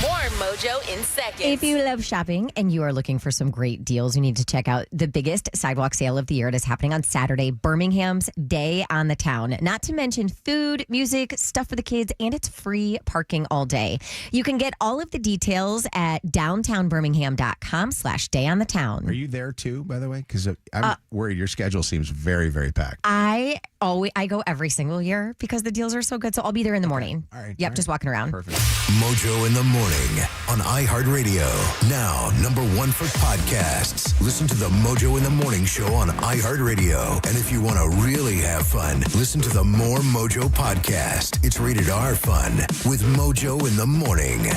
More Mojo in seconds. If you love shopping and you are looking for some great deals, you need to check out the biggest sidewalk sale of the year. It is happening on Saturday, Birmingham's Day on the Town. Not to mention food, music, stuff for the kids, and it's free parking all day. You can get all of the details at downtownbirmingham.com/day on the town. Are you there too, by the way? Because I'm worried your schedule seems very, very packed. I go every single year because the deals are so good. So I'll be there in the morning. All right. Yep, just walking around. Perfect. Mojo in the morning on iHeartRadio. Now, #1 for podcasts. Listen to the Mojo in the Morning show on iHeartRadio. And if you want to really have fun, listen to the More Mojo podcast. It's rated R fun with Mojo in the Morning.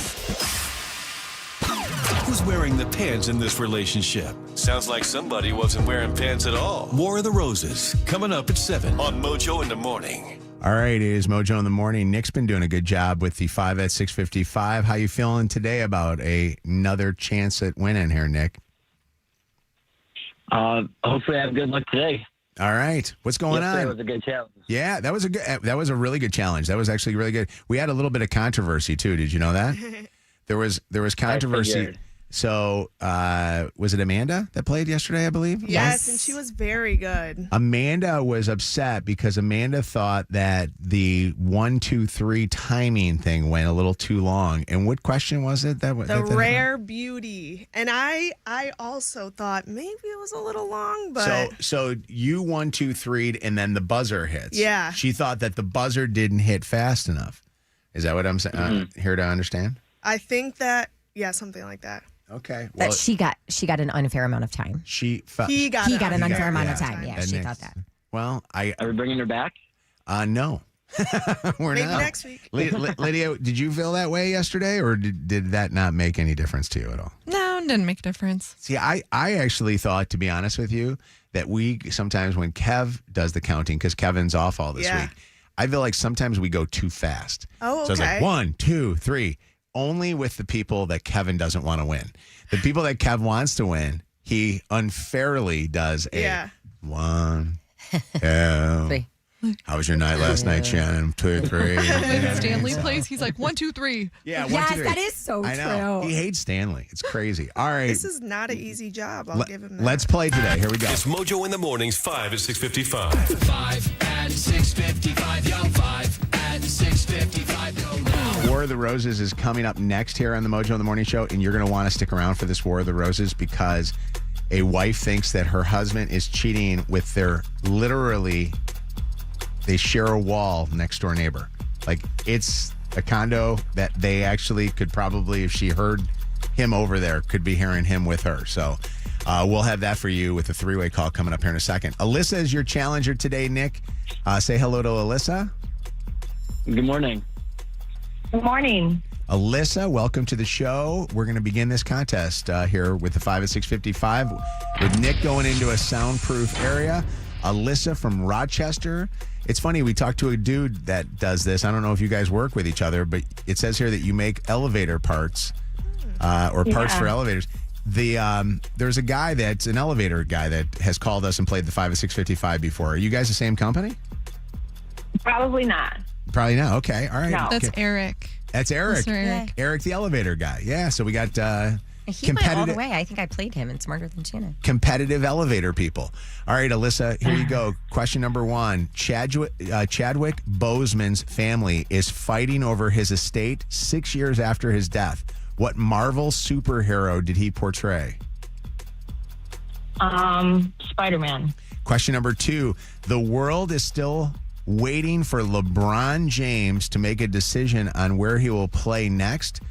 Who's wearing the pants in this relationship? Sounds like somebody wasn't wearing pants at all. War of the Roses, coming up at 7 on Mojo in the Morning. All right, it is Mojo in the Morning. Nick's been doing a good job with the 5 at 6:55. How you feeling today about another chance at winning here, Nick? Hopefully I have good luck today. All right. What's going on? That was a good challenge. Yeah, that was a really good challenge. That was actually really good. We had a little bit of controversy too. Did you know that? There was controversy. So, was it Amanda that played yesterday, I believe? Yes, and she was very good. Amanda was upset because Amanda thought that the 1, 2, 3 timing thing went a little too long. And what question was it? The rare beauty. And I also thought maybe it was a little long, but so you 1, 2, 3'd and then the buzzer hits. Yeah. She thought that the buzzer didn't hit fast enough. Is that what I'm saying? Here to understand? I think that something like that. Okay. Well, that she got an unfair amount of time. He got an unfair amount of time. Yeah, she thought that. Well, Are we bringing her back? No. We're Maybe not. next week. Lydia, did you feel that way yesterday, or did that not make any difference to you at all? No, it didn't make a difference. See, I actually thought, to be honest with you, that we sometimes when Kev does the counting, because Kevin's off all this week, I feel like sometimes we go too fast. Oh, okay. So it's like 1, 2, 3. Only with the people that Kevin doesn't want to win. The people that Kev wants to win, he unfairly does a 1, 2. 3. How was your night last night, Shannon? 2, 3. When Stanley plays, he's like 1, 2, 3. Yeah, 1, 2, 3. That is so I know. true. He hates Stanley. It's crazy. All right. This is not an easy job. I'll give him that. Let's play today. Here we go. It's Mojo in the Morning's 5 at 6:55. 5 at 6:55, yo. 5 at 6:55, yo. War of the Roses is coming up next here on the Mojo in the Morning Show, and you're going to want to stick around for this War of the Roses because a wife thinks that her husband is cheating with their they share a wall next door neighbor. Like, it's a condo that they actually could probably, if she heard him over there, could be hearing him with her. So we'll have that for you with a 3-way call coming up here in a second. Alyssa is your challenger today, Nick. Say hello to Alyssa. Good morning. Good morning. Alyssa, welcome to the show. We're going to begin this contest here with the 5 at 6:55 with Nick going into a soundproof area. Alyssa from Rochester. It's funny, we talked to a dude that does this. I don't know if you guys work with each other, but it says here that you make elevator parts or parts for elevators. There's a guy that's an elevator guy that has called us and played the 5 at 6:55 before. Are you guys the same company? Probably not. Probably not. Okay. All right. No. That's Okay. Eric. That's Eric. Mr. Eric. Eric, the elevator guy. Yeah. So we got He went all the way. I think I played him in Smarter Than Shannon. competitive elevator people. All right, Alyssa, here you go. Question number 1. Chadwick Boseman's family is fighting over his estate 6 years after his death. What Marvel superhero did he portray? Spider-Man. Question number 2. The world is still waiting for LeBron James to make a decision on where he will play next.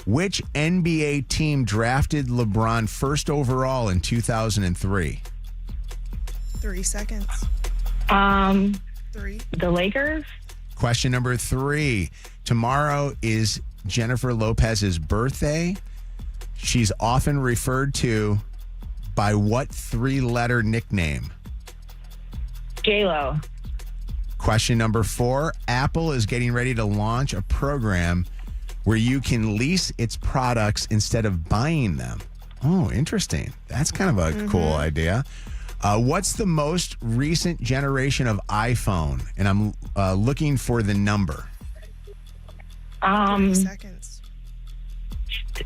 Which NBA team drafted LeBron first overall in 2003? 3 seconds. 3. The Lakers. Question number 3. Tomorrow is Jennifer Lopez's birthday. She's often referred to by what 3-letter nickname? J-Lo. Question number 4. Apple is getting ready to launch a program where you can lease its products instead of buying them. Oh, interesting. That's kind of a cool idea. What's the most recent generation of iPhone? And I'm looking for the number. 30 seconds.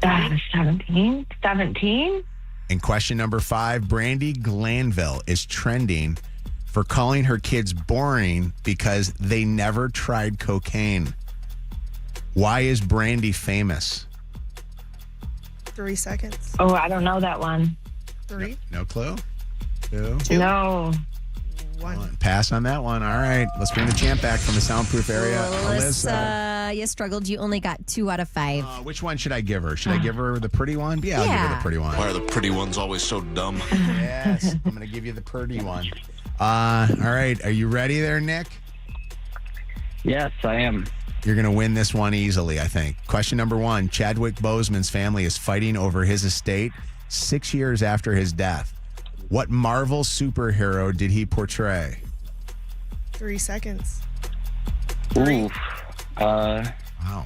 17? 17? And question number 5, Brandy Glanville is trending for calling her kids boring because they never tried cocaine. Why is Brandy famous? 3 seconds. Oh, I don't know that one. 3. No clue? 2. No. 1. Pass on that one. All right. Let's bring the champ back from the soundproof area. Alyssa, you struggled. You only got 2 out of 5. Which one should I give her? Should I give her the pretty one? Yeah, I'll give her the pretty one. Why are the pretty ones always so dumb? Yes, I'm going to give you the pretty one. All right. Are you ready there, Nick? Yes, I am. You're going to win this one easily, I think. Question number 1. Chadwick Boseman's family is fighting over his estate 6 years after his death. What Marvel superhero did he portray? 3 seconds. 3. Ooh. Wow.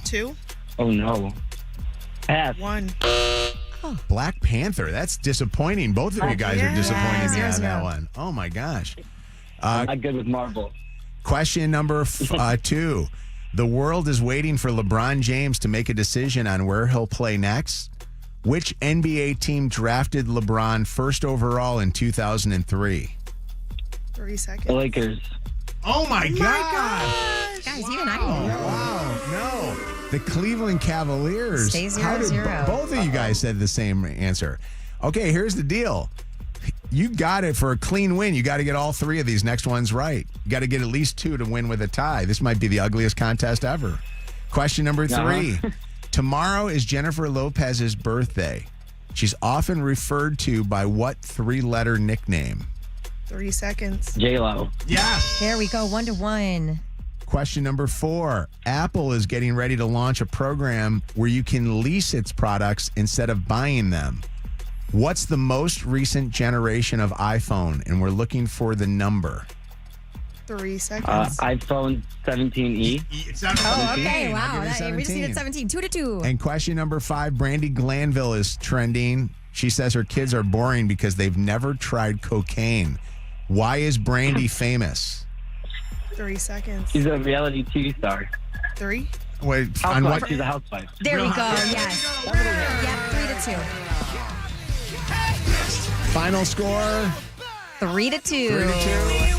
2. Oh, no. Pass. 1. Black Panther. That's disappointing. Both of you guys are disappointing me on that 0-0. one. Oh, my gosh. I'm not good with Marvel. Question number 2. The world is waiting for LeBron James to make a decision on where he'll play next. Which NBA team drafted LeBron first overall in 2003? 3 seconds. The Lakers. Oh, my God. Guys, even I know. Wow. No. The Cleveland Cavaliers. Stay How did 0-0. both of you guys said the same answer. Okay, here's the deal. You got it for a clean win. You got to get all 3 of these next ones right. You got to get at least 2 to win with a tie. This might be the ugliest contest ever. Question number 3. Tomorrow is Jennifer Lopez's birthday. She's often referred to by what 3-letter nickname? 3 seconds. J-Lo. Yes. There we go. 1-1. Question number 4. Apple is getting ready to launch a program where you can lease its products instead of buying them. What's the most recent generation of iPhone? And we're looking for the number. 3 seconds. iPhone 17e. It's not Okay, wow. I'll give you We just needed 17. 2-2. And question number 5, Brandy Glanville is trending. She says her kids are boring because they've never tried cocaine. Why is Brandy famous? 3 seconds. She's a reality TV star. 3. Wait, on Housewife. what? She's a housewife. There we go. Yes. Yep, 3-2. Final score? 3-2.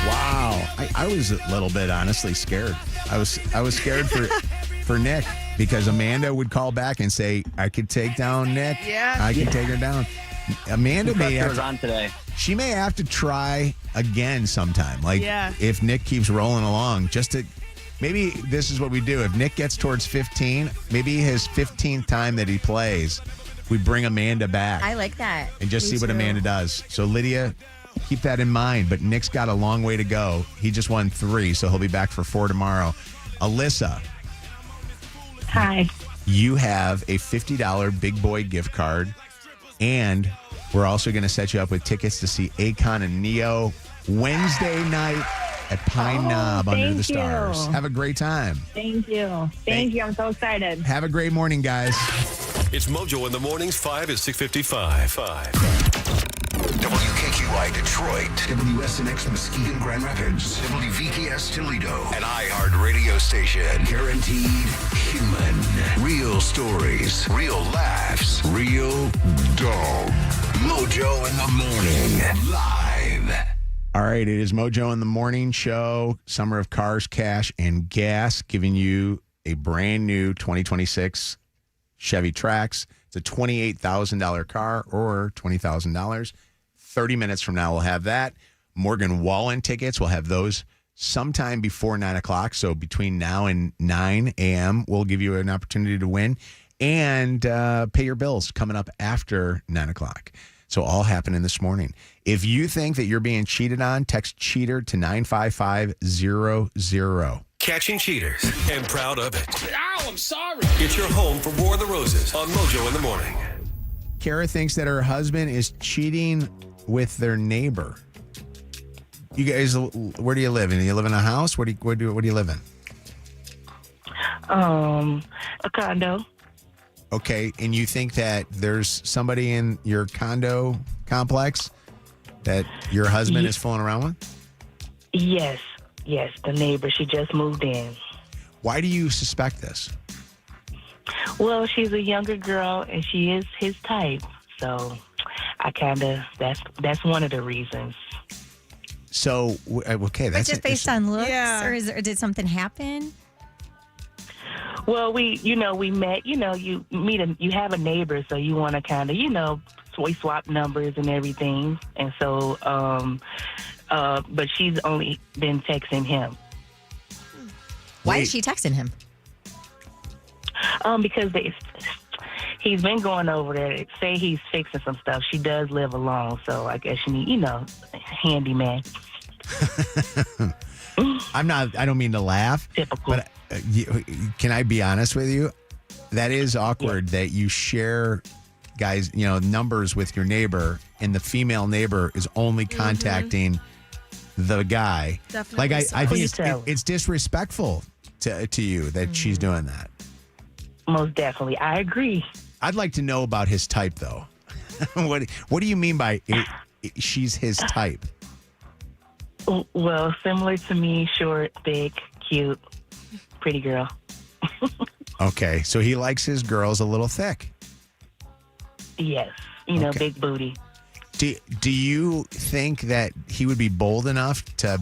Wow. I was a little bit honestly scared. I was scared for Nick because Amanda would call back and say, I could take down Nick. Yeah. I could take her down. Amanda may have on today. She may have to try again sometime. Like Yeah. if Nick keeps rolling along, just to maybe this is what we do. If Nick gets towards 15, maybe his 15th time that he plays, we bring Amanda back. I like that. And just Me see what too. Amanda does. So Lydia, keep that in mind. But Nick's got a long way to go. He just won 3, so he'll be back for 4 tomorrow. Alyssa, Hi. you have a $50 Big Boy gift card, and we're also going to set you up with tickets to see Akon and Neo Wednesday night at Pine Knob under thank the stars. you. Have a great time. Thank you. Thank you. I'm so excited. Have a great morning, guys. It's Mojo in the mornings, 5 at 6:55. WKQI Detroit, WSNX Muskegon Grand Rapids, WVKS Toledo, an iHeart radio station. Guaranteed human. Real stories, real laughs, real dog. Mojo in the morning. Live. All right, it is Mojo in the Morning Show, Summer of Cars, Cash, and Gas, giving you a brand new 2026 Chevy Trax. It's a $28,000 car or $20,000. 30 minutes from now, we'll have that. Morgan Wallen tickets, we'll have those sometime before 9 o'clock. So between now and 9 a.m., we'll give you an opportunity to win and pay your bills coming up after 9 o'clock. So all happening this morning. If you think that you're being cheated on, text cheater to 95500. Catching cheaters and proud of it. Ow, I'm sorry. It's your home for War of the Roses on Mojo in the morning. Kara thinks that her husband is cheating with their neighbor. You guys, where do you live? Do you live in a house? Where do you live in? A condo. Okay, and you think that there's somebody in your condo complex that your husband is fooling around with? Yes. Yes, the neighbor. She just moved in. Why do you suspect this? Well, she's a younger girl, and she is his type. So I kind of, that's one of the reasons. So, okay, But that's just based on looks, Yeah. or did something happen? Well, we met, you have a neighbor, so you want to kind of, we swap numbers and everything. And so, but she's only been texting him. Why is she texting him? Because he's been going over there. Say he's fixing some stuff. She does live alone, so I guess she need, handyman. I don't mean to laugh. Typical. But can I be honest with you? That is awkward that you share, guys, numbers with your neighbor, and the female neighbor is only contacting the guy. Definitely Like so. I think it's disrespectful to you that she's doing that. Most definitely, I agree. I'd like to know about his type, though. What do you mean by she's his type? Well, similar to me, short, thick, cute, pretty girl. Okay, so he likes his girls a little thick. Yes, Okay. big booty. Do you think that he would be bold enough to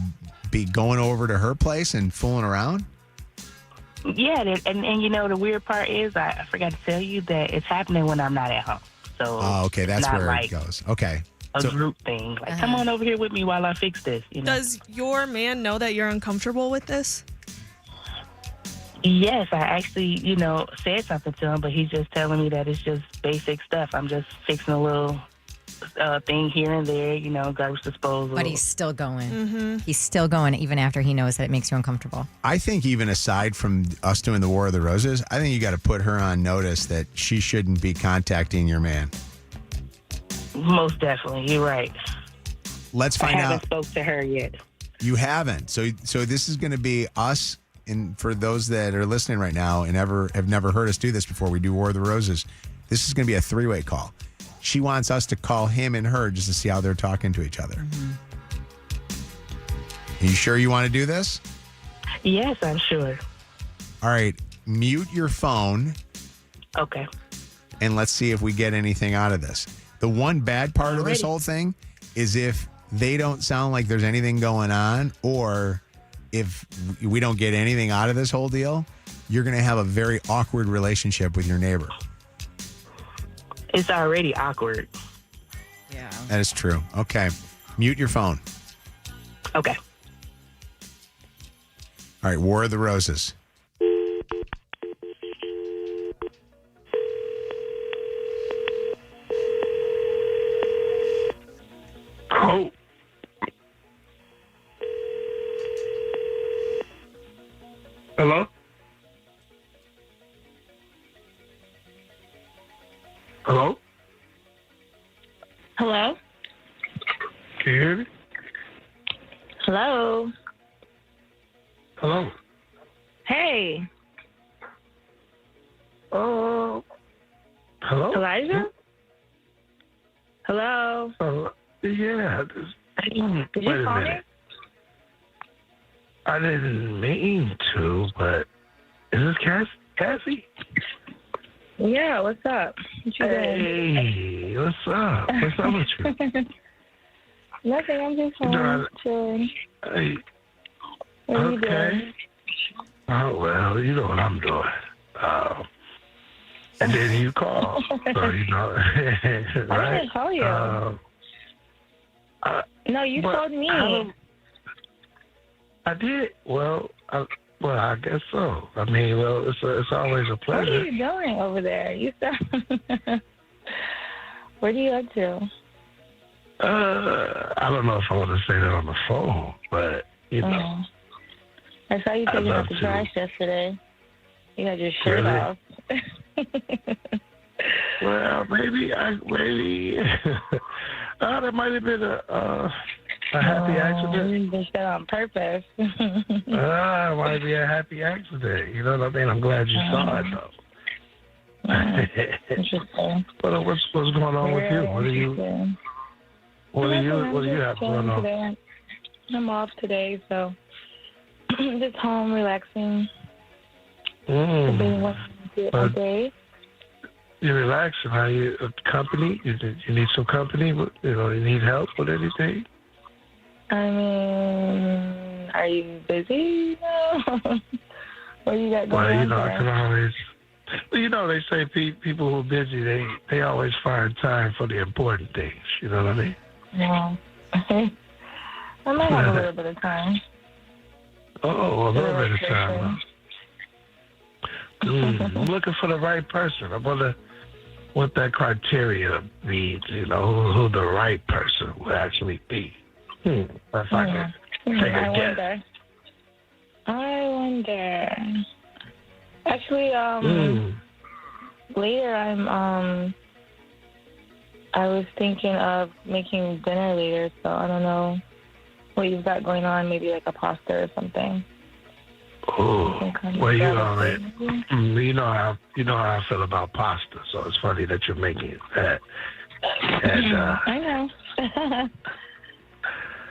be going over to her place and fooling around? Yeah, and the weird part is I forgot to tell you that it's happening when I'm not at home. So Okay, that's not where like it goes. Okay. a group thing. Like, come on over here with me while I fix this. Does your man know that you're uncomfortable with this? Yes, I actually, said something to him, but he's just telling me that it's just basic stuff. I'm just fixing a little thing here and there, garbage disposal. But he's still going. He's still going even after he knows that it makes you uncomfortable. I think even aside from us doing the War of the Roses, I think you got to put her on notice that she shouldn't be contacting your man. Most definitely, you're right. Let's find I haven't out. spoke to her yet. You haven't. So this is going to be us, and for those that are listening right now and have never heard us do this before, we do War of the Roses. This is going to be a three-way call. She wants us to call him and her just to see how they're talking to each other. Mm-hmm. Are you sure you want to do this? Yes, I'm sure. All right. Mute your phone. Okay. And let's see if we get anything out of this. The one bad part of this Alrighty. whole thing is if they don't sound like there's anything going on, or if we don't get anything out of this whole deal, you're going to have a very awkward relationship with your neighbor. It's already awkward. Yeah. That is true. Okay. Mute your phone. Okay. All right. War of the Roses. Oh. Hello? Hello? Hello? Can you hear me? Hello? Hello? Hey. Hello? Elijah? Hello? Yeah. Did you Wait a call me? minute. I didn't mean to, but is this Cassie? Yeah, what's up? What you doing? Hey, what's up? What's up with you? Nothing, I'm just You home know, chilling. Hey, What are you okay. doing? Oh, well, you know what I'm doing. And then you call. So, right? I didn't call you. No, you but told me. I did. Well, I guess so. I mean, well, it's always a What pleasure. are you doing over there? You sound... What are you up to? I don't know if I want to say that on the phone, but, I saw you I'd taking love out the to. trash yesterday. You got your shirt Really? off. Well, maybe, that might have been a happy accident. You did that on purpose. It might be a happy accident. You know what I mean? I'm glad you saw it, though. Interesting. But what's going on with you? What do you have going on? Today. I'm off today, so just home relaxing. Been working all day. You relaxing? Are you company? You need some company? You need help with anything? I mean, are you busy? What do you got going on I can always. They say people who are busy, they always find time for the important things. You know what I mean? Yeah. I might have a little bit of time. Oh, a little bit of time. I'm looking for the right person. I wonder what that criteria means, who the right person would actually be. If I can take a guess. I wonder. Actually, later I was thinking of making dinner later, so I don't know what you've got going on, maybe like a pasta or something. Oh, well, you know how I feel about pasta, so it's funny that you're making that. And, I know.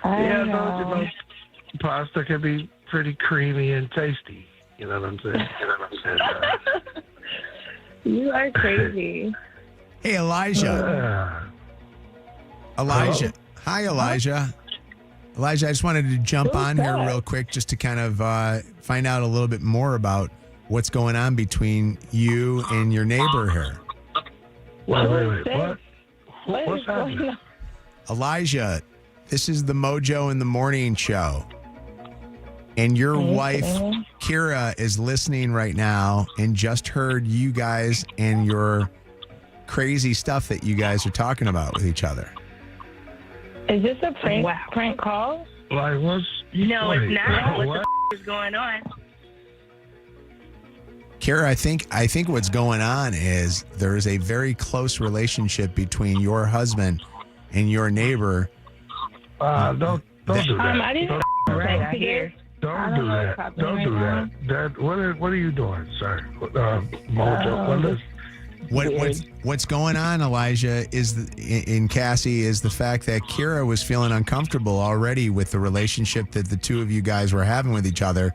I know. Pasta can be pretty creamy and tasty. You know what I'm saying? You are crazy. Hey, Elijah. Elijah. Hi, Elijah. Elijah, I just wanted to jump on here real quick just to kind of find out a little bit more about what's going on between you and your neighbor here. Wait. What's happening? Elijah, this is the Mojo in the Morning show. And your wife, Kira, is listening right now and just heard you guys and your crazy stuff that you guys are talking about with each other. Is this a prank call? Like, what's... No, wait, it's not. what is going on? Kara, I think what's going on is there is a very close relationship between your husband and your neighbor. Don't do that. I didn't Don't do that. Don't do right that. What are you doing, sir? Mojo, What's going on, Elijah, in Cassie is the fact that Kira was feeling uncomfortable already with the relationship that the two of you guys were having with each other,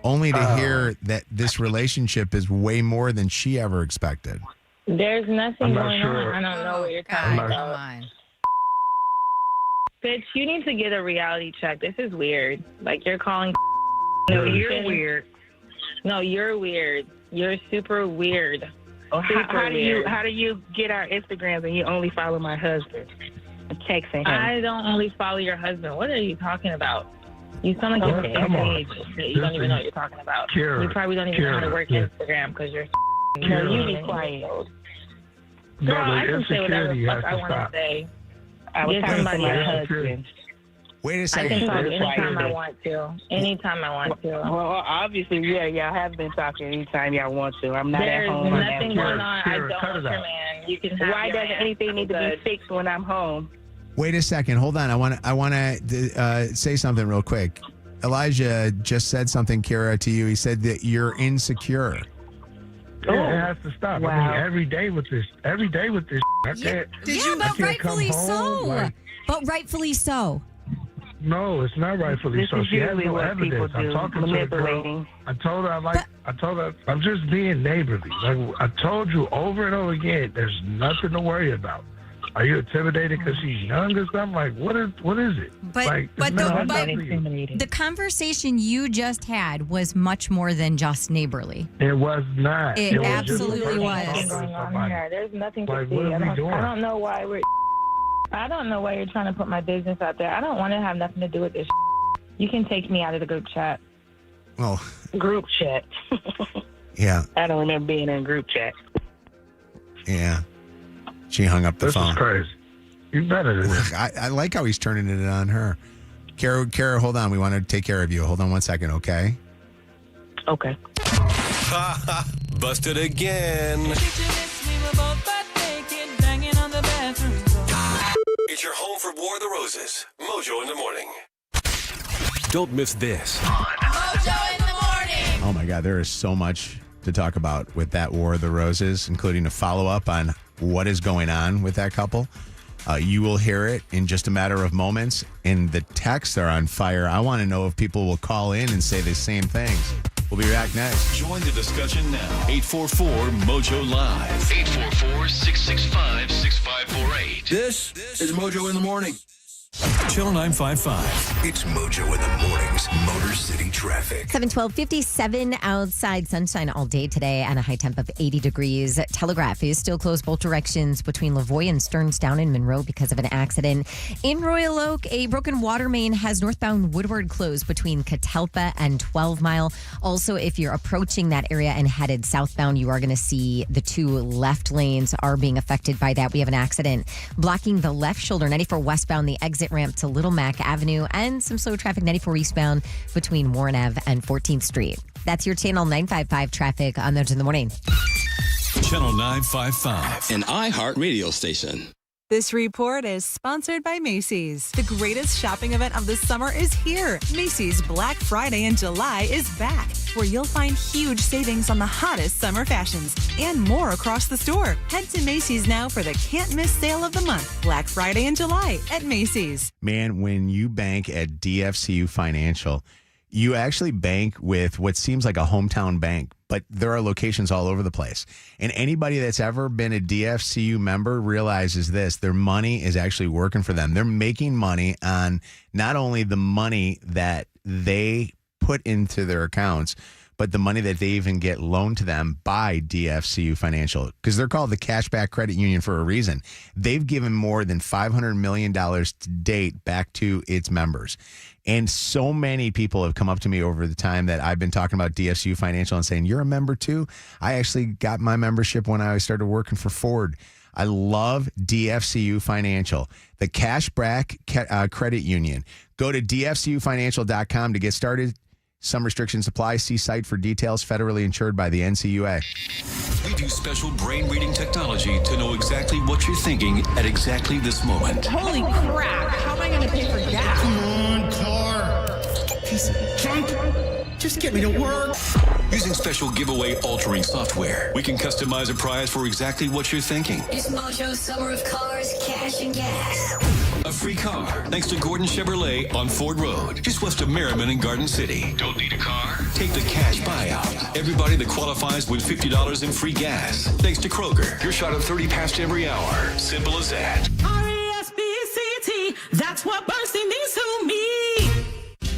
only to hear that this relationship is way more than she ever expected. There's nothing going on. I don't know what you're talking about. Come on. Bitch, you need to get a reality check. This is weird. Like, you're calling. No, you're weird. No, you're weird. You're super weird. Oh, how do you get our Instagrams and you only follow my husband? I'm texting him. I don't only follow your husband. What are you talking about? You sound like you're You don't even know what you're talking about. Kira, you probably don't even know how to work Instagram because you're. No, you be quiet. Girl, I can say whatever the fuck I want to say. I was talking about my husband. Wait a second. I can talk anytime I want to. Anytime I want to. Well, obviously, yeah, y'all have been talking anytime y'all want to. I'm not There's at home. There's nothing going on. I don't want your man. You can have Why doesn't anything need to be fixed when I'm home? Wait a second. Hold on. I want to say something real quick. Elijah just said something, Kira, to you. He said that you're insecure. Yeah, it has to stop. Wow. I mean, every day with this. I can't. But rightfully so. But rightfully so. No, it's not rightfully This so. is She has usually no what evidence. people I'm do, talking to the girl. manipulating. I told her I'm just being neighborly. Like I told you over and over again, there's nothing to worry about. Are you intimidated because she's young or something? Like what is it? But the conversation you just had was much more than just neighborly. It was not. It was absolutely just was. There's nothing to Like, see. what are we doing? I don't know why you're trying to put my business out there. I don't want to have nothing to do with this. You can take me out of the group chat. Well, Group chat. yeah, I don't remember being in group chat. yeah. She hung up the This phone. is crazy. You better than this. I like how he's turning it on her. Kara, hold on. We want to take care of you. Hold on 1 second, okay? Okay. Busted again. It's your home for War of the Roses. Mojo in the morning. Don't miss this. Mojo in the morning. Oh my God, there is so much to talk about with that War of the Roses, including a follow-up on what is going on with that couple. You will hear it in just a matter of moments, and the texts are on fire. I want to know if people will call in and say the same things. We'll be back next. Join the discussion now. 844-MOJO Live. 844-665-6548. This is Mojo in the Morning. Channel 955. It's Mojo in the Morning's Motor City Traffic. 7:12, 57 outside, sunshine all day today, and a high temp of 80 degrees. Telegraph is still closed both directions between Lavoie and Stearns down in Monroe because of an accident. In Royal Oak, a broken water main has northbound Woodward closed between Catalpa and 12 Mile. Also, if you're approaching that area and headed southbound, you are going to see the two left lanes are being affected by that. We have an accident blocking the left shoulder, 94 westbound, the exit ramp to Little Mac Avenue, and some slow traffic 94 eastbound between Warren Ave and 14th Street. That's your Channel 955 traffic on Mojo in the Morning. Channel 955. An iHeart radio station. This report is sponsored by Macy's. The greatest shopping event of the summer is here. Macy's Black Friday in July is back, where you'll find huge savings on the hottest summer fashions and more across the store. Head to Macy's now for the can't-miss sale of the month. Black Friday in July at Macy's. Man, when you bank at DFCU Financial, you actually bank with what seems like a hometown bank, but there are locations all over the place. And anybody that's ever been a DFCU member realizes this: their money is actually working for them. They're making money on not only the money that they put into their accounts, but the money that they even get loaned to them by DFCU Financial, because they're called the Cashback Credit Union for a reason. They've given more than $500 million to date back to its members. And so many people have come up to me over the time that I've been talking about DFCU Financial and saying, you're a member too? I actually got my membership when I started working for Ford. I love DFCU Financial, the Cashback Credit Union. Go to dfcufinancial.com to get started. Some restrictions apply. See site for details. Federally insured by the NCUA. We do special brain reading technology to know exactly what you're thinking at exactly this moment. Holy crap! How am I going to pay for gas? Come on, car. Piece of junk. Just get me to work. Using special giveaway altering software, we can customize a prize for exactly what you're thinking. It's Mojo's Summer of Cars, Cash and Gas. A free car, thanks to Gordon Chevrolet on Ford Road, just west of Merriman and Garden City. Don't need a car? Take the cash buyout. Everybody that qualifies wins $50 in free gas. Thanks to Kroger, you're shot at 30 past every hour. Simple as that. R-E-S-P-C-T, that's what bursting means to me.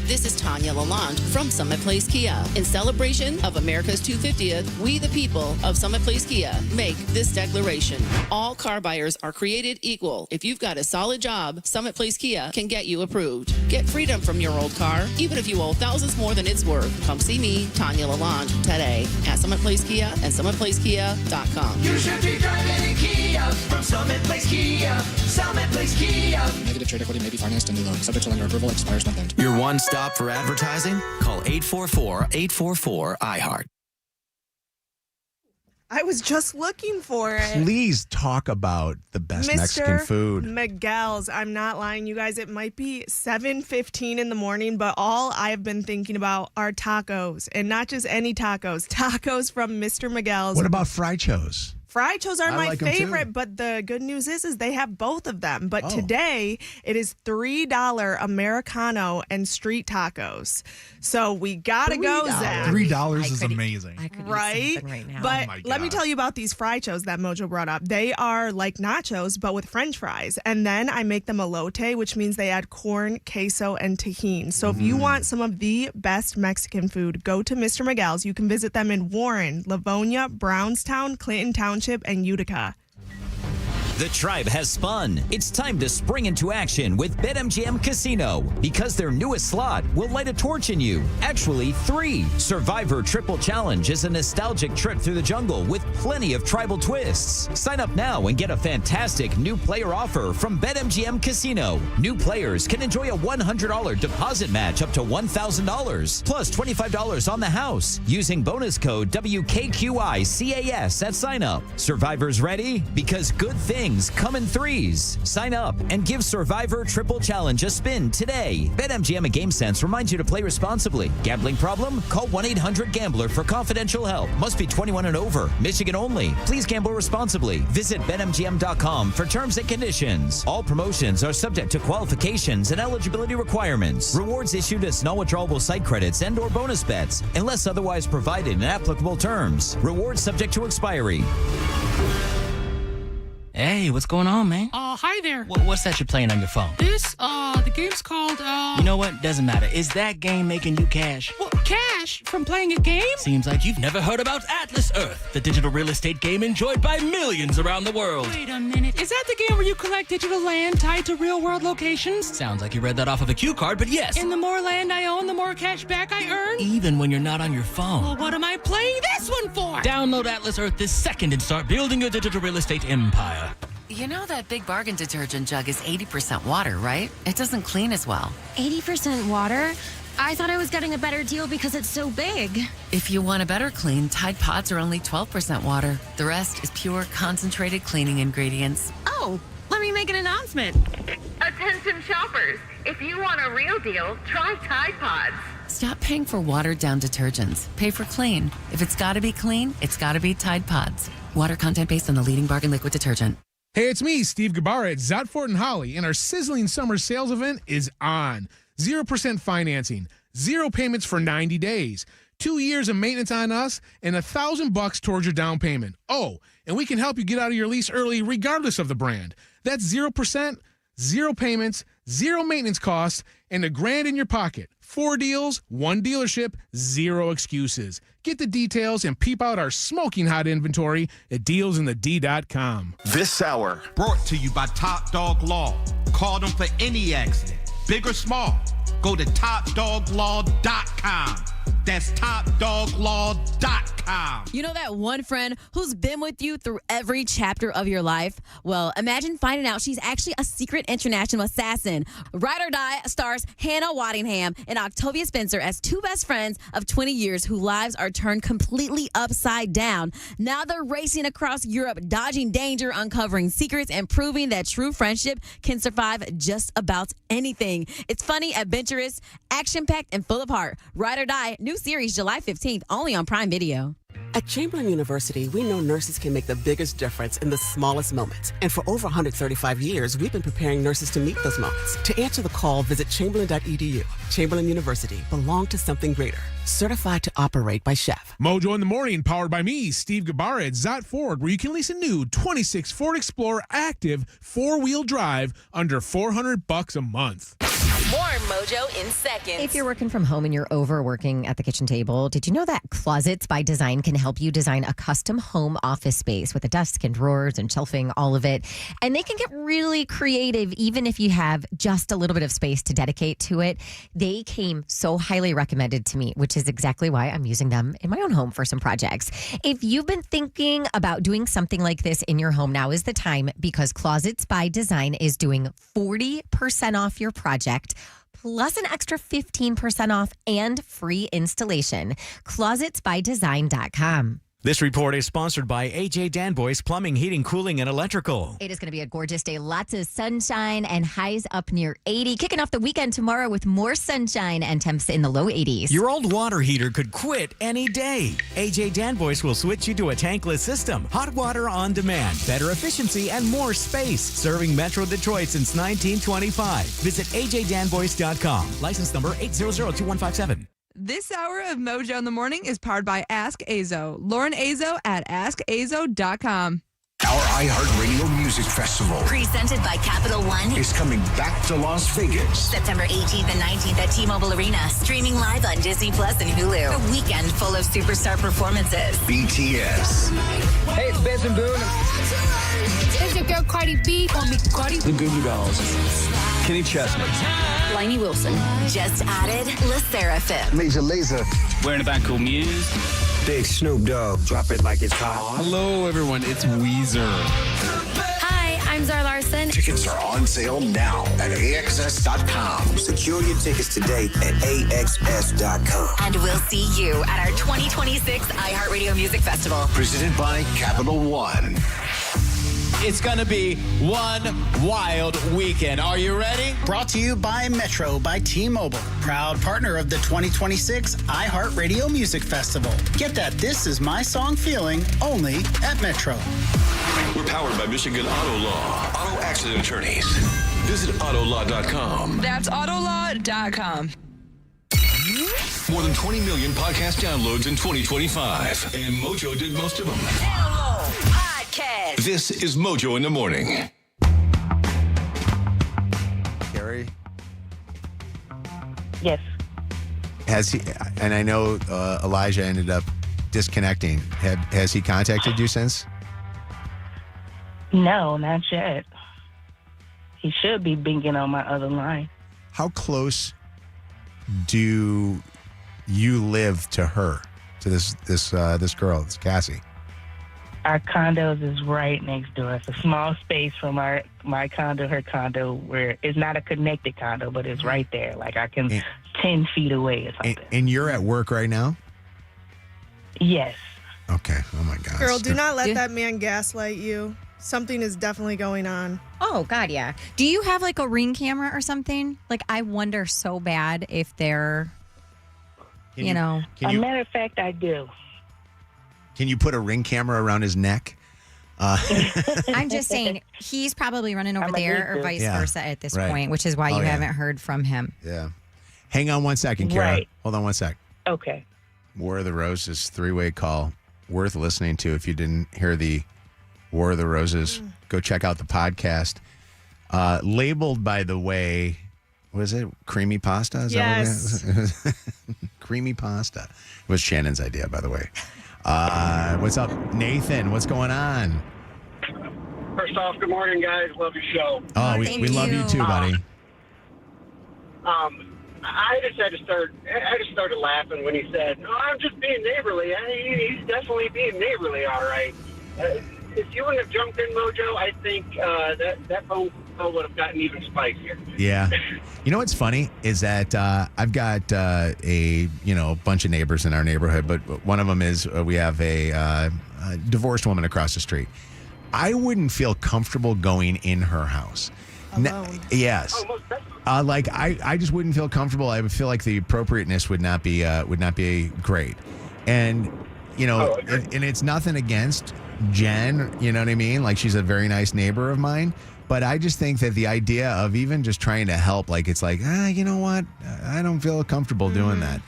This is Tanya Lalonde from Summit Place Kia. In celebration of America's 250th, we the people of Summit Place Kia make this declaration. All car buyers are created equal. If you've got a solid job, Summit Place Kia can get you approved. Get freedom from your old car, even if you owe thousands more than it's worth. Come see me, Tanya Lalonde, today at Summit Place Kia and SummitPlaceKia.com. You should be driving a Kia from Summit Place Kia. Summit Place Kia. Negative trade equity may be financed in new loan. Subject to lender approval. Expires month end. Your one stop for advertising? Call 844-844-iHeart. I was just looking for it. Please talk about the best Mr. Mexican food. Miguel's. I'm not lying, you guys. It might be 7:15 in the morning, but all I've been thinking about are tacos, and not just any tacos. Tacos from Mr. Miguel's. What about frichos? Frichos are my like 'em too. favorite, but the good news is they have both of them. But today, it is $3 Americano and street tacos. So we got to go, Zach. $3 is amazing. Right? now. But Oh my let me God. tell you about these frichos that Mojo brought up. They are like nachos, but with French fries. And then I make them elote, which means they add corn, queso, and tahini. So if you want some of the best Mexican food, go to Mr. Miguel's. You can visit them in Warren, Livonia, Brownstown, Clinton Township, and Utica. The tribe has spun. It's time to spring into action with BetMGM Casino because their newest slot will light a torch in you. Actually, 3. Survivor Triple Challenge is a nostalgic trip through the jungle with plenty of tribal twists. Sign up now and get a fantastic new player offer from BetMGM Casino. New players can enjoy a $100 deposit match up to $1,000 plus $25 on the house using bonus code WKQICAS at sign up. Survivors ready? Because good things things come in threes. Sign up and give Survivor Triple Challenge a spin today. BetMGM and GameSense reminds you to play responsibly. Gambling problem? Call 1-800-GAMBLER for confidential help. Must be 21 and over. Michigan only. Please gamble responsibly. Visit BetMGM.com for terms and conditions. All promotions are subject to qualifications and eligibility requirements. Rewards issued as non-withdrawable site credits and or bonus bets unless otherwise provided in applicable terms. Rewards subject to expiry. Hey, what's going on, man? Hi there. What's that you're playing on your phone? The game's called, You know what? Doesn't matter. Is that game making you cash? Well, cash from playing a game? Seems like you've never heard about Atlas Earth, the digital real estate game enjoyed by millions around the world. Wait a minute. Is that the game where you collect digital land tied to real-world locations? Sounds like you read that off of a cue card, but yes. And the more land I own, the more cash back I earn? Even when you're not on your phone. Well, what am I playing this one for? Download Atlas Earth this second and start building your digital real estate empire. You know that Big Bargain detergent jug is 80% water, right? It doesn't clean as well. 80% water? I thought I was getting a better deal because it's so big. If you want a better clean, Tide Pods are only 12% water. The rest is pure, concentrated cleaning ingredients. Oh, let me make an announcement. Attention shoppers, if you want a real deal, try Tide Pods. Stop paying for watered-down detergents. Pay for clean. If it's got to be clean, it's got to be Tide Pods. Water content based on the leading bargain liquid detergent. Hey, it's me, Steve Gabarra at Zotfort and Holly, and our sizzling summer sales event is on. 0% financing, 0 payments for 90 days, 2 years of maintenance on us, and $1,000 towards your down payment. Oh, and we can help you get out of your lease early regardless of the brand. That's 0%, 0 payments, 0 maintenance costs, and $1,000 in your pocket. 4 deals, 1 dealership, 0 excuses. Get the details and peep out our smoking hot inventory at dealsinthed.com. This hour brought to you by Top Dog Law. Call them for any accident, big or small. Go to topdoglaw.com. That's topdoglaw.com. You know that one friend who's been with you through every chapter of your life? Well, imagine finding out she's actually a secret international assassin. Ride or Die stars Hannah Waddingham and Octavia Spencer as two best friends of 20 years whose lives are turned completely upside down. Now they're racing across Europe, dodging danger, uncovering secrets, and proving that true friendship can survive just about anything. It's funny, adventurous, action-packed, and full of heart. Ride or Die, new series July 15th, only on Prime Video. At Chamberlain University, we know nurses can make the biggest difference in the smallest moments. And for over 135 years, we've been preparing nurses to meet those moments. To answer the call, visit chamberlain.edu. Chamberlain University, belong to something greater. Certified to operate by Chef. Mojo in the Morning, powered by me, Steve Gabarra at Zott Ford, where you can lease a new 26 Ford Explorer Active 4-wheel drive under $400 a month. More Mojo in seconds. If you're working from home and you're overworking at the kitchen table, did you know that Closets by Design can help you design a custom home office space with a desk and drawers and shelving, all of it? And they can get really creative even if you have just a little bit of space to dedicate to it. They came so highly recommended to me, which is exactly why I'm using them in my own home for some projects. If you've been thinking about doing something like this in your home, now is the time, because Closets by Design is doing 40% off your project, plus an extra 15% off and free installation. ClosetsByDesign.com. This report is sponsored by AJ Danboy's Plumbing, Heating, Cooling, and Electrical. It is going to be a gorgeous day. Lots of sunshine and highs up near 80. Kicking off the weekend tomorrow with more sunshine and temps in the low 80s. Your old water heater could quit any day. AJ Danboy's will switch you to a tankless system. Hot water on demand. Better efficiency and more space. Serving Metro Detroit since 1925. Visit ajdanboys.com. License number 8002157. This hour of Mojo in the Morning is powered by Ask Azo. Lauren Azo at AskAzo.com. Our iHeartRadio Music Festival Presented by Capital One is coming back to Las Vegas. September 18th and 19th at T-Mobile Arena. Streaming live on Disney Plus and Hulu. A weekend full of superstar performances. BTS. Hey, it's Benson Boone. It's your girl Cardi B. Call me Cardi. The Goo Goo Dolls. Kenny Chesney. Lainey Wilson. Just added La Seraphim. Major Lazer. We're in a band called Muse. Big Snoop Dogg. Drop it like it's hot. Hello, everyone. It's Weezer. Hi, I'm Zara Larson. Tickets are on sale now at AXS.com. Secure your tickets today at AXS.com. And we'll see you at our 2026 iHeartRadio Music Festival. Presented by Capital One. It's going to be one wild weekend. Are you ready? Brought to you by Metro by T-Mobile, proud partner of the 2026 iHeartRadio Music Festival. Get that This Is My Song feeling only at Metro. We're powered by Michigan Auto Law. Auto accident attorneys. Visit autolaw.com. That's autolaw.com. More than 20 million podcast downloads in 2025. And Mojo did most of them. Download podcast. This is Mojo in the Morning. Carrie? Yes. Has he, and I know Elijah ended up disconnecting. Has he contacted you since? No, not yet. He should be binging on my other line. How close do you live to her, to this girl, this Cassie? Our condos is right next door. It's a small space from my condo, her condo, where it's not a connected condo, but it's right there. Like I can 10 feet away or something. And you're at work right now? Yes. Okay. Oh my gosh. Girl, do not let that man gaslight you. Something is definitely going on. Oh, God, yeah. Do you have like a Ring camera or something? Like, I wonder so bad if they're, you know. As a matter of fact, I do. Can you put a Ring camera around his neck? I'm just saying, he's probably running over there or vice versa at this point, which is why you haven't heard from him. Yeah. Hang on one second, Kara. Right. Hold on one sec. Okay. War of the Roses three-way call. Worth listening to. If you didn't hear the War of the Roses, go check out the podcast. Labeled, by the way, was it creamy pasta? Is yes. That what it is? Creamy pasta. It was Shannon's idea, by the way. What's up, Nathan? What's going on? First off, good morning, guys. Love your show. Oh, we love you too, buddy. I just started laughing when he said, "No, I'm just being neighborly." He's definitely being neighborly, all right. If you wouldn't have jumped in, Mojo, I think that phone call would have gotten even spicier. Yeah. You know what's funny is that I've got a bunch of neighbors in our neighborhood, but one of them is we have a divorced woman across the street. I wouldn't feel comfortable going in her house. Alone. Yes. Oh, most definitely. Like I just wouldn't feel comfortable. I would feel like the appropriateness would not be great. And and it's nothing against Jen, you know what I mean? Like she's a very nice neighbor of mine. But I just think that the idea of even just trying to help, like it's like, you know what? I don't feel comfortable doing that.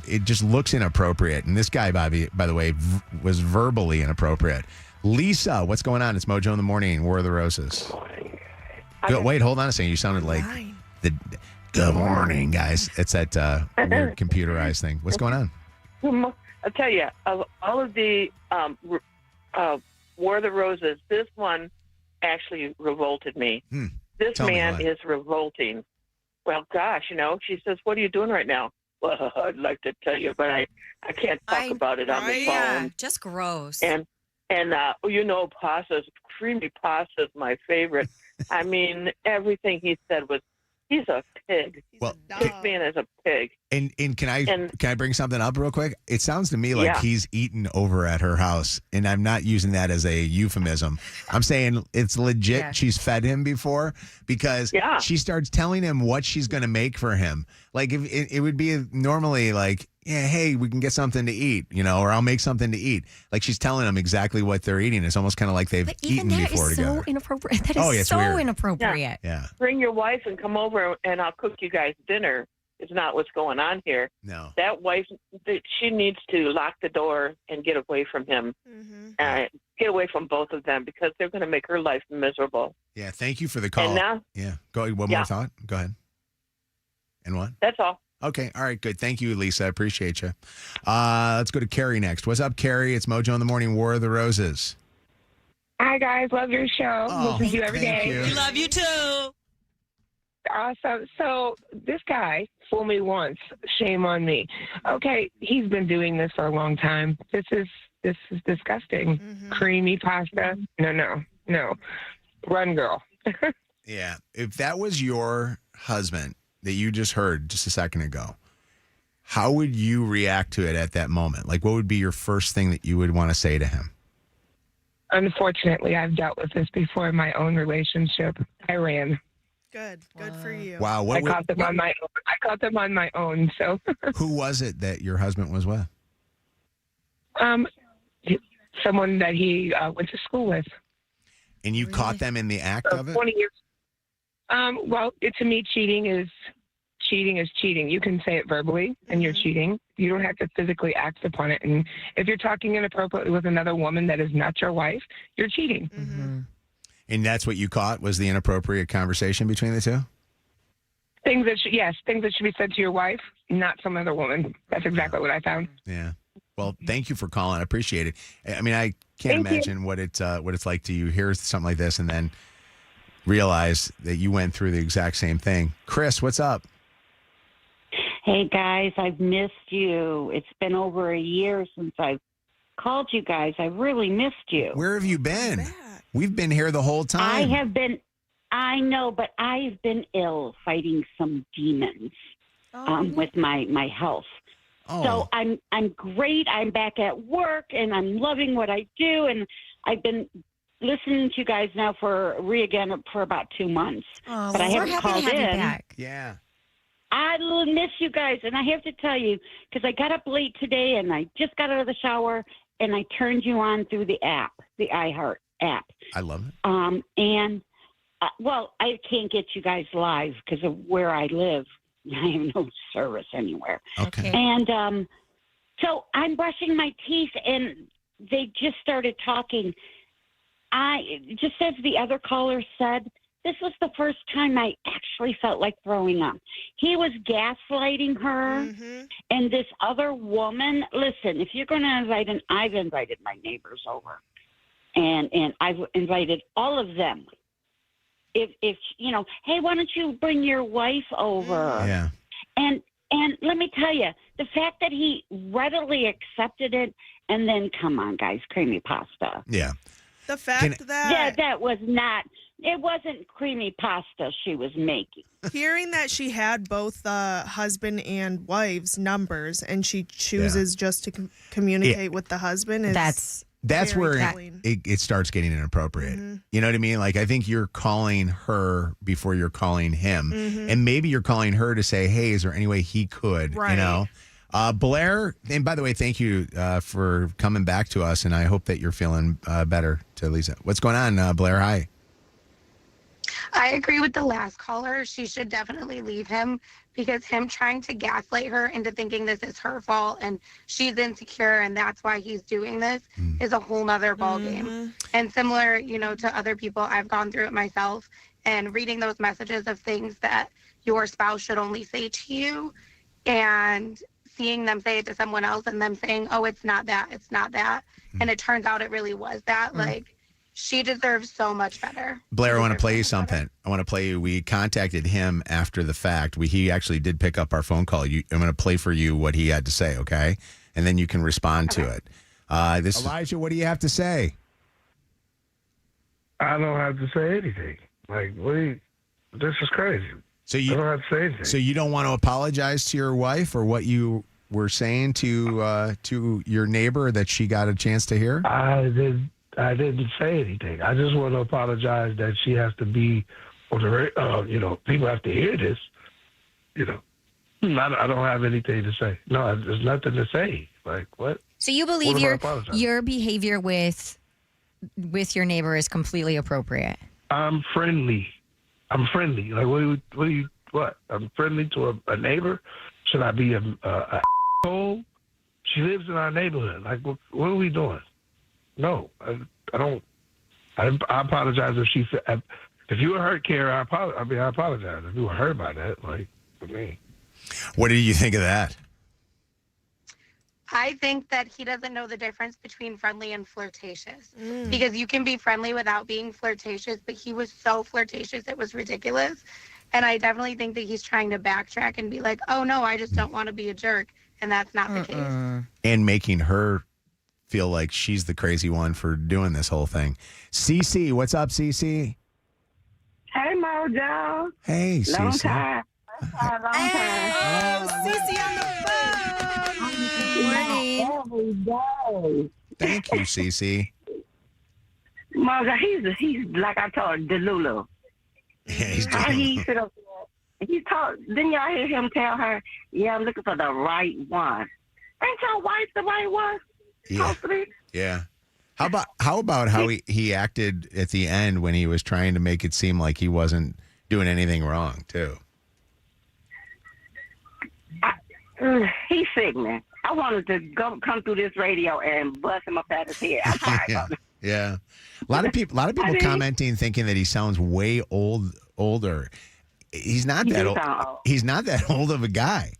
It just looks inappropriate. And this guy, Bobby, by the way, was verbally inappropriate. Lisa, what's going on? It's Mojo in the Morning, War of the Roses. Wait, hold on a second. You sounded like the good morning, guys. It's that weird computerized thing. What's going on? I'll tell you, of all of the War of the Roses, this one actually revolted me. This man is revolting. Well, gosh, she says, "What are you doing right now?" Well, I'd like to tell you, but I can't talk about it on the phone. Yeah, just gross. And creamy pasta is my favorite. I mean, everything he said was, he's a pig. This man is a pig. And can I bring something up real quick? It sounds to me like he's eaten over at her house, and I'm not using that as a euphemism. I'm saying it's legit. Yeah. She's fed him before because she starts telling him what she's going to make for him. Like if it would be normally like, yeah, hey, we can get something to eat, or I'll make something to eat. Like she's telling them exactly what they're eating. It's almost kind of like they've eaten before together. So inappropriate. That is so weird. Inappropriate. Yeah. Bring your wife and come over and I'll cook you guys dinner. It's not what's going on here. No. That wife, she needs to lock the door and get away from him. Get away from both of them because they're going to make her life miserable. Yeah, thank you for the call. And now, go. One more thought. Go ahead. And what? That's all. Okay. All right. Good. Thank you, Lisa. I appreciate you. Let's go to Carrie next. What's up, Carrie? It's Mojo in the Morning, War of the Roses. Hi, guys. Love your show. Listen to you every day. You. We love you, too. Awesome. So this guy, fool me once, shame on me. Okay, he's been doing this for a long time. This is disgusting. Creamy pasta. No. Run, girl. Yeah. If that was your husband that you just heard just a second ago, how would you react to it at that moment? Like, what would be your first thing that you would want to say to him? Unfortunately, I've dealt with this before in my own relationship. I ran. Good for you. Wow. I caught them on my own. I caught them on my own. So, who was it that your husband was with? Someone that he went to school with. And you caught them in the act of it? 20 years. Well, to me, cheating is cheating. You can say it verbally, and you're cheating. You don't have to physically act upon it. And if you're talking inappropriately with another woman that is not your wife, you're cheating. Mm-hmm. And that's what you caught was the inappropriate conversation between the two? Things that should be said to your wife, not some other woman. That's exactly what I found. Yeah. Well, thank you for calling. I appreciate it. I mean, I can't imagine what it's like to you hear something like this and then realize that you went through the exact same thing. Chris, what's up? Hey, guys, I've missed you. It's been over a year since I've called you guys. I really missed you. Where have you been? We've been here the whole time. I know, but I've been ill fighting some demons with my health. Oh. So I'm great. I'm back at work, and I'm loving what I do, and I've been listening to you guys now for about 2 months. Oh, but I we're haven't happy called to have in. you back. Yeah. I miss you guys, and I have to tell you, because I got up late today, and I just got out of the shower, and I turned you on through the app, the iHeart app. I love it. Well, I can't get you guys live because of where I live. I have no service anywhere. Okay. And so I'm brushing my teeth, and they just started talking. Just as the other caller said, this was the first time I actually felt like throwing up. He was gaslighting her, and this other woman. Listen, if you're going to invite, I've invited my neighbors over, and I've invited all of them. If hey, why don't you bring your wife over? Yeah. And let me tell you, the fact that he readily accepted it, and then come on, guys, creamy pasta. Yeah. The fact that was not. It wasn't creamy pasta she was making. Hearing that she had both the husband and wife's numbers, and she chooses just to communicate with the husband. That's where telling. it starts getting inappropriate. Mm-hmm. You know what I mean? Like, I think you're calling her before you're calling him. Mm-hmm. And maybe you're calling her to say, hey, is there any way he could, you know? Blair, and by the way, thank you for coming back to us, and I hope that you're feeling better, to Lisa. What's going on, Blair? Hi. I agree with the last caller. She should definitely leave him because him trying to gaslight her into thinking this is her fault and she's insecure and that's why he's doing this is a whole nother ballgame. And similar, to other people, I've gone through it myself and reading those messages of things that your spouse should only say to you and seeing them say it to someone else and them saying, oh, it's not that. And it turns out it really was that. Like, she deserves so much better. Blair, I want to play you something. We contacted him after the fact. He actually did pick up our phone call. I'm going to play for you what he had to say, okay? And then you can respond to it. Elijah, what do you have to say? I don't have to say anything. Like, this is crazy. So I don't have to say anything. So you don't want to apologize to your wife or what you were saying to your neighbor that she got a chance to hear? I didn't say anything. I just want to apologize that she has to be on the people have to hear this. I don't have anything to say. No, there's nothing to say. Like, what? So you believe your behavior with your neighbor is completely appropriate? I'm friendly. Like, what? I'm friendly to a neighbor? Should I be a asshole? She lives in our neighborhood. Like, what are we doing? No, I don't. I apologize if you were hurt, Kara. I apologize if you were hurt by that. Like, for me. What did you think of that? I think that he doesn't know the difference between friendly and flirtatious. Because you can be friendly without being flirtatious, but he was so flirtatious, it was ridiculous. And I definitely think that he's trying to backtrack and be like, oh, no, I just don't want to be a jerk. And that's not the case. And making her feel like she's the crazy one for doing this whole thing. Cece, what's up, Cece? Hey, Mojo. Hey, Cece. Long time. Oh, Cece on the phone. Morning. Every day. Thank you, Cece. Mojo, he's like I told Delulu. Yeah, he's How he sit up there. He told. Didn't y'all hear him tell her, "Yeah, I'm looking for the right one." Ain't your wife the right one? Yeah. Yeah. How about how he acted at the end when he was trying to make it seem like he wasn't doing anything wrong too? He's sickening. I wanted to come through this radio and bust him up at his head. I'm sorry. Yeah. A lot of people commenting thinking that he sounds way older. He's not that old. He's not that old of a guy.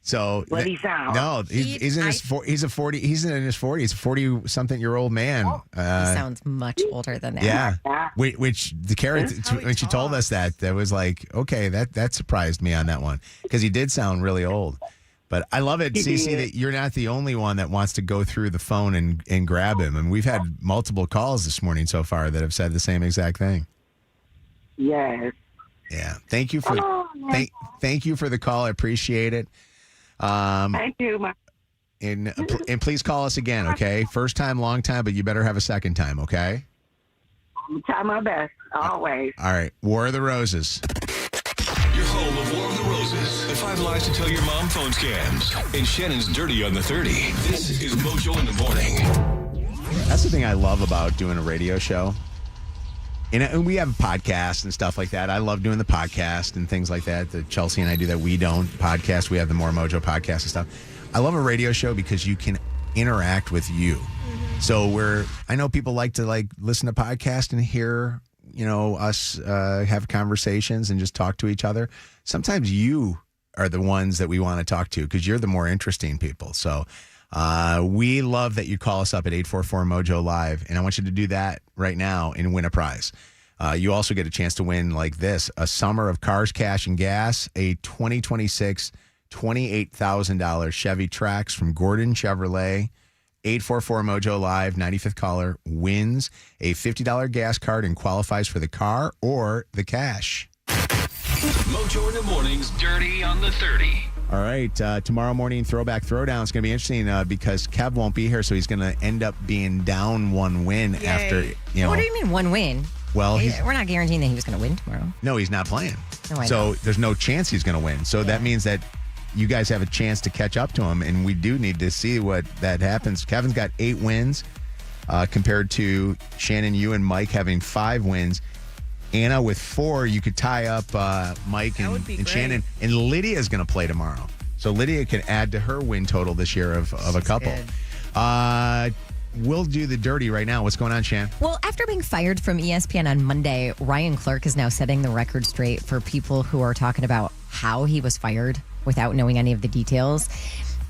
So he sounds. No, he's in his 40s. He's in his 40s, 40-something-year-old man. He sounds much older than that. Yeah. Which the Karen, when she told us that was like, okay, that surprised me on that one because he did sound really old. But I love it, Cece, that you're not the only one that wants to go through the phone and grab him. And we've had multiple calls this morning so far that have said the same exact thing. Yes. Yeah. Thank you for thank you for the call. I appreciate it. Thank you. And please call us again, okay? First time, long time, but you better have a second time, okay? I'm trying my best, always. All right. War of the Roses. Your home of War of the Roses. The 5 lies to tell your mom phone scams. And Shannon's Dirty on the 30. This is Mojo in the Morning. That's the thing I love about doing a radio show. And we have podcasts and stuff like that. I love doing the podcast and things like that. The Chelsea and I do that. We don't podcast. We have the More Mojo podcast and stuff. I love a radio show because you can interact with you. So I know people like to listen to podcasts and hear, us have conversations and just talk to each other. Sometimes you are the ones that we want to talk to because you're the more interesting people. So we love that you call us up at 844-MOJO Live, and I want you to do that right now and win a prize. You also get a chance to win like this, a summer of cars, cash, and gas, a 2026 $28,000 Chevy Trax from Gordon Chevrolet. 844-MOJO Live, 95th caller, wins a $50 gas card and qualifies for the car or the cash. Mojo in the Morning's Dirty on the 30. All right, tomorrow morning, Throwback Throwdown is going to be interesting because Kev won't be here, so he's going to end up being down one win after, What do you mean one win? Well, we're not guaranteeing that he was going to win tomorrow. No, he's not playing. No, I so know. there's no chance he's going to win. So that means that you guys have a chance to catch up to him, and we do need to see what that happens. Kevin's got 8 wins compared to Shannon, you, and Mike having 5 wins. Anna with 4. You could tie up Mike and Shannon. And Lydia is going to play tomorrow. So Lydia can add to her win total this year of a couple. We'll do the dirty right now. What's going on, Shan? Well, after being fired from ESPN on Monday, Ryan Clark is now setting the record straight for people who are talking about how he was fired without knowing any of the details.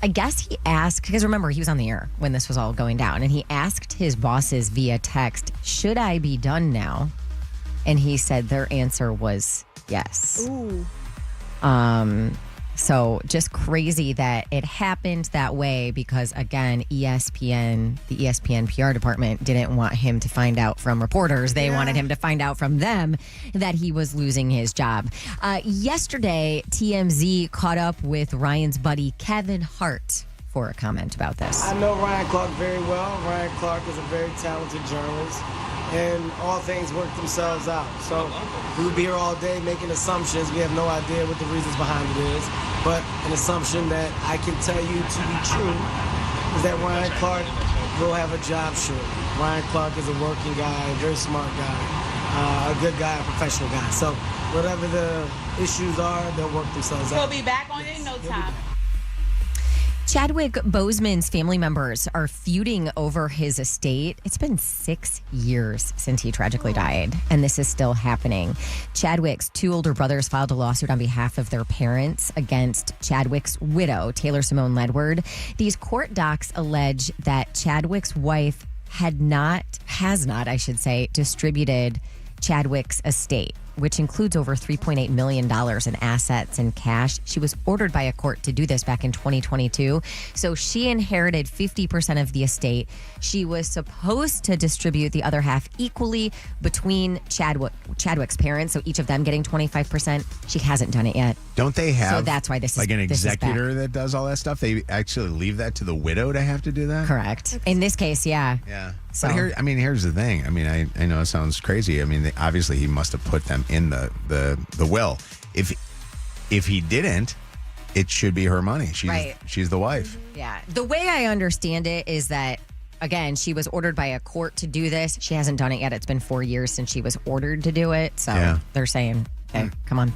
I guess he asked, because remember, he was on the air when this was all going down, and he asked his bosses via text, should I be done now? And he said their answer was yes. Ooh. So just crazy that it happened that way because, again, the ESPN PR department didn't want him to find out from reporters. They wanted him to find out from them that he was losing his job. Yesterday, TMZ caught up with Ryan's buddy, Kevin Hart, for a comment about this. I know Ryan Clark very well. Ryan Clark is a very talented journalist, and all things work themselves out. So we would be here all day making assumptions. We have no idea what the reasons behind it is, but an assumption that I can tell you to be true is that Ryan Clark will have a job shortly. Ryan Clark is a working guy, a very smart guy, a good guy, a professional guy. So whatever the issues are, they'll work themselves out. He'll be back on it in no time. Chadwick Boseman's family members are feuding over his estate. It's been 6 years since he tragically died, and this is still happening. Chadwick's 2 older brothers filed a lawsuit on behalf of their parents against Chadwick's widow, Taylor Simone Ledward. These court docs allege that Chadwick's wife has not, distributed Chadwick's estate. which includes over $3.8 million in assets and cash. She was ordered by a court to do this back in 2022. So she inherited 50% of the estate. She was supposed to distribute the other half equally between Chadwick's parents, so each of them getting 25%. She hasn't done it yet. Don't they have So that's why this like is an this is back. executor that does all that stuff? They actually leave that to the widow to have to do that? Correct. In this case, yeah. Yeah. So But here's the thing. I mean, I know it sounds crazy. I mean, obviously he must have put them in the will. If he didn't, it should be her money. She's the wife. Yeah. The way I understand it is that, again, she was ordered by a court to do this. She hasn't done it yet. It's been 4 years since she was ordered to do it. So they're saying, okay, come on.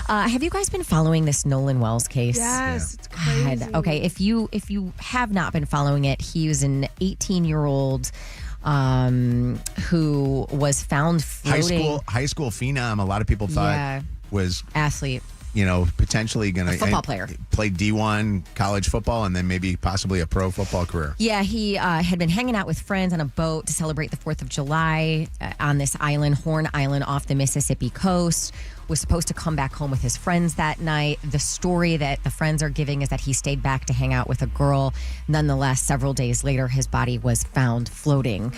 Have you guys been following this Nolan Wells case? Yes, it's crazy. God. Okay, if you have not been following it, he was an 18-year-old who was found floating. High school phenom. A lot of people thought was athlete. Potentially going to football player, play D1 college football, and then maybe possibly a pro football career. Yeah, he had been hanging out with friends on a boat to celebrate the 4th of July on this island, Horn Island, off the Mississippi coast. Was supposed to come back home with his friends that night. The story that the friends are giving is that he stayed back to hang out with a girl. Nonetheless, several days later, his body was found floating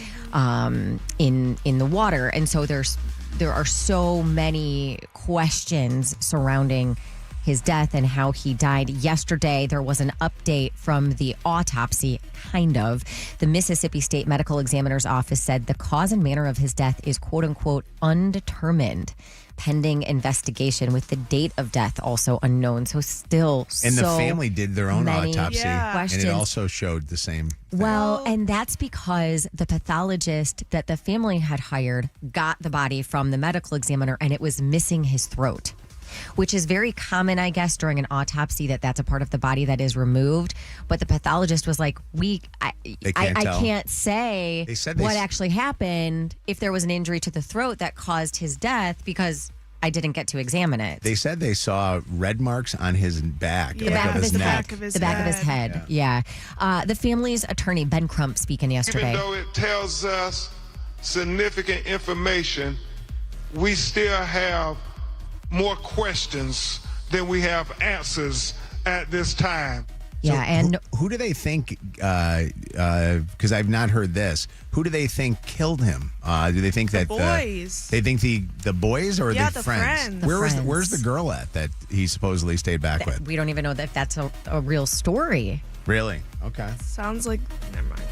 in the water, and so there are so many questions surrounding his death and how he died. Yesterday, there was an update from the autopsy, kind of. The Mississippi State Medical Examiner's Office said the cause and manner of his death is, quote unquote, undetermined, pending investigation, with the date of death also unknown. So still And the family did their own autopsy, questions. and it also showed the same thing. Well, and that's because the pathologist that the family had hired got the body from the medical examiner, and it was missing his throat, which is very common, I guess, during an autopsy, that's a part of the body that is removed. But the pathologist was like, I can't say what actually happened if there was an injury to the throat that caused his death because I didn't get to examine it. They said they saw red marks on his back, The back of his head. Yeah. The family's attorney, Ben Crump, speaking yesterday. Even though it tells us significant information, we still have more questions than we have answers at this time. Yeah, and who do they think, because I've not heard this, who do they think killed him? Do they think that boys? They think the boys or the the friends? friends. Where's the girl at that he supposedly stayed back with? We don't even know that that's a real story. Really? Okay. Sounds like, never mind.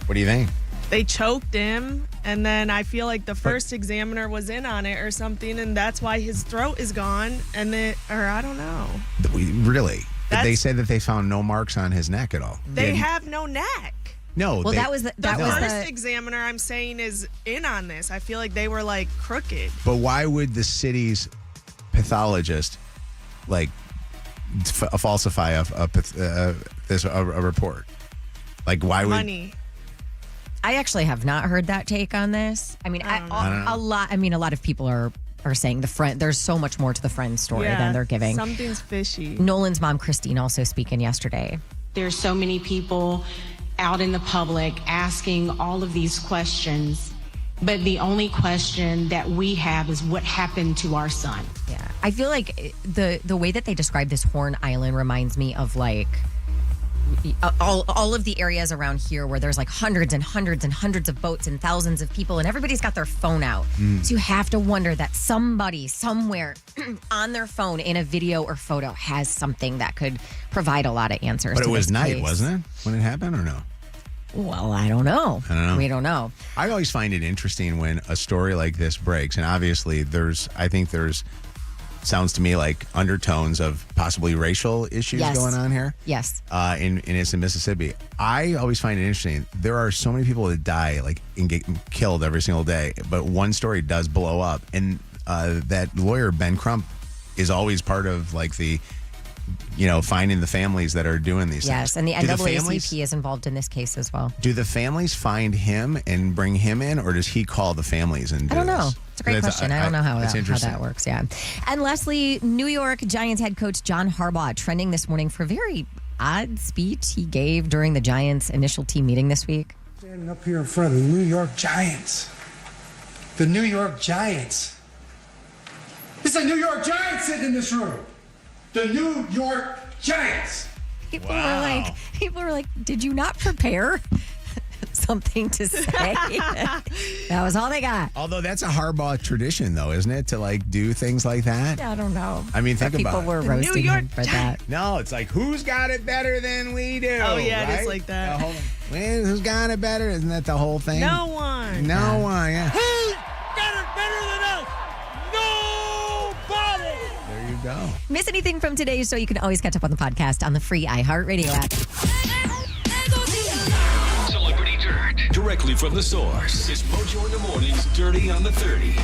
What do you think? They choked him, and then I feel like the first examiner was in on it or something, and that's why his throat is gone. And I don't know. Really? They said that they found no marks on his neck at all. They have no neck. No. Well, that was the first examiner I'm saying is in on this. I feel like they were like crooked. But why would the city's pathologist falsify a report? Like, why would money? I actually have not heard that take on this. I mean, a lot of people are saying there's so much more to the friend story than they're giving. Something's fishy. Nolan's mom, Christine, also speaking yesterday. There's so many people out in the public asking all of these questions, but the only question that we have is what happened to our son. Yeah. I feel like the way that they describe this Horn Island reminds me of like all of the areas around here where there's like hundreds and hundreds and hundreds of boats and thousands of people, and everybody's got their phone out. So you have to wonder that somebody somewhere on their phone in a video or photo has something that could provide a lot of answers. But to it was this night, case. wasn't it, when it happened, or no? Well, I don't know. We don't know. I always find it interesting when a story like this breaks, and obviously I think there's sounds to me like undertones of possibly racial issues going on here. Yes. In Mississippi. I always find it interesting. There are so many people that die and get killed every single day, but one story does blow up, and that lawyer Ben Crump is always part of the finding the families that are doing these things. Yes, and the NAACP is involved in this case as well. Do the families find him and bring him in, or does he call the families and do I don't know. this? It's a great question. I don't know how that works. Yeah. And Leslie, New York Giants head coach John Harbaugh trending this morning for a very odd speech he gave during the Giants' initial team meeting this week. Standing up here in front of the New York Giants. The New York Giants. the New York Giants sitting in this room. The New York Giants. People were like, did you not prepare something to say? That was all they got. Although that's a Harbaugh tradition, though, isn't it? To like do things like that. I don't know. I mean, think about it. People were roasting him for that. No, it's like, who's got it better than we do? Oh, yeah, right? it is like that. Who's got it better? Isn't that the whole thing? No one. No one, yeah. Who's got it better than us? Nobody. There you go. Miss anything from today's show, you can always catch up on the podcast on the free iHeartRadio app. Celebrity Dirt. Directly from the source. It's Mojo in the Morning's Dirty on the 30.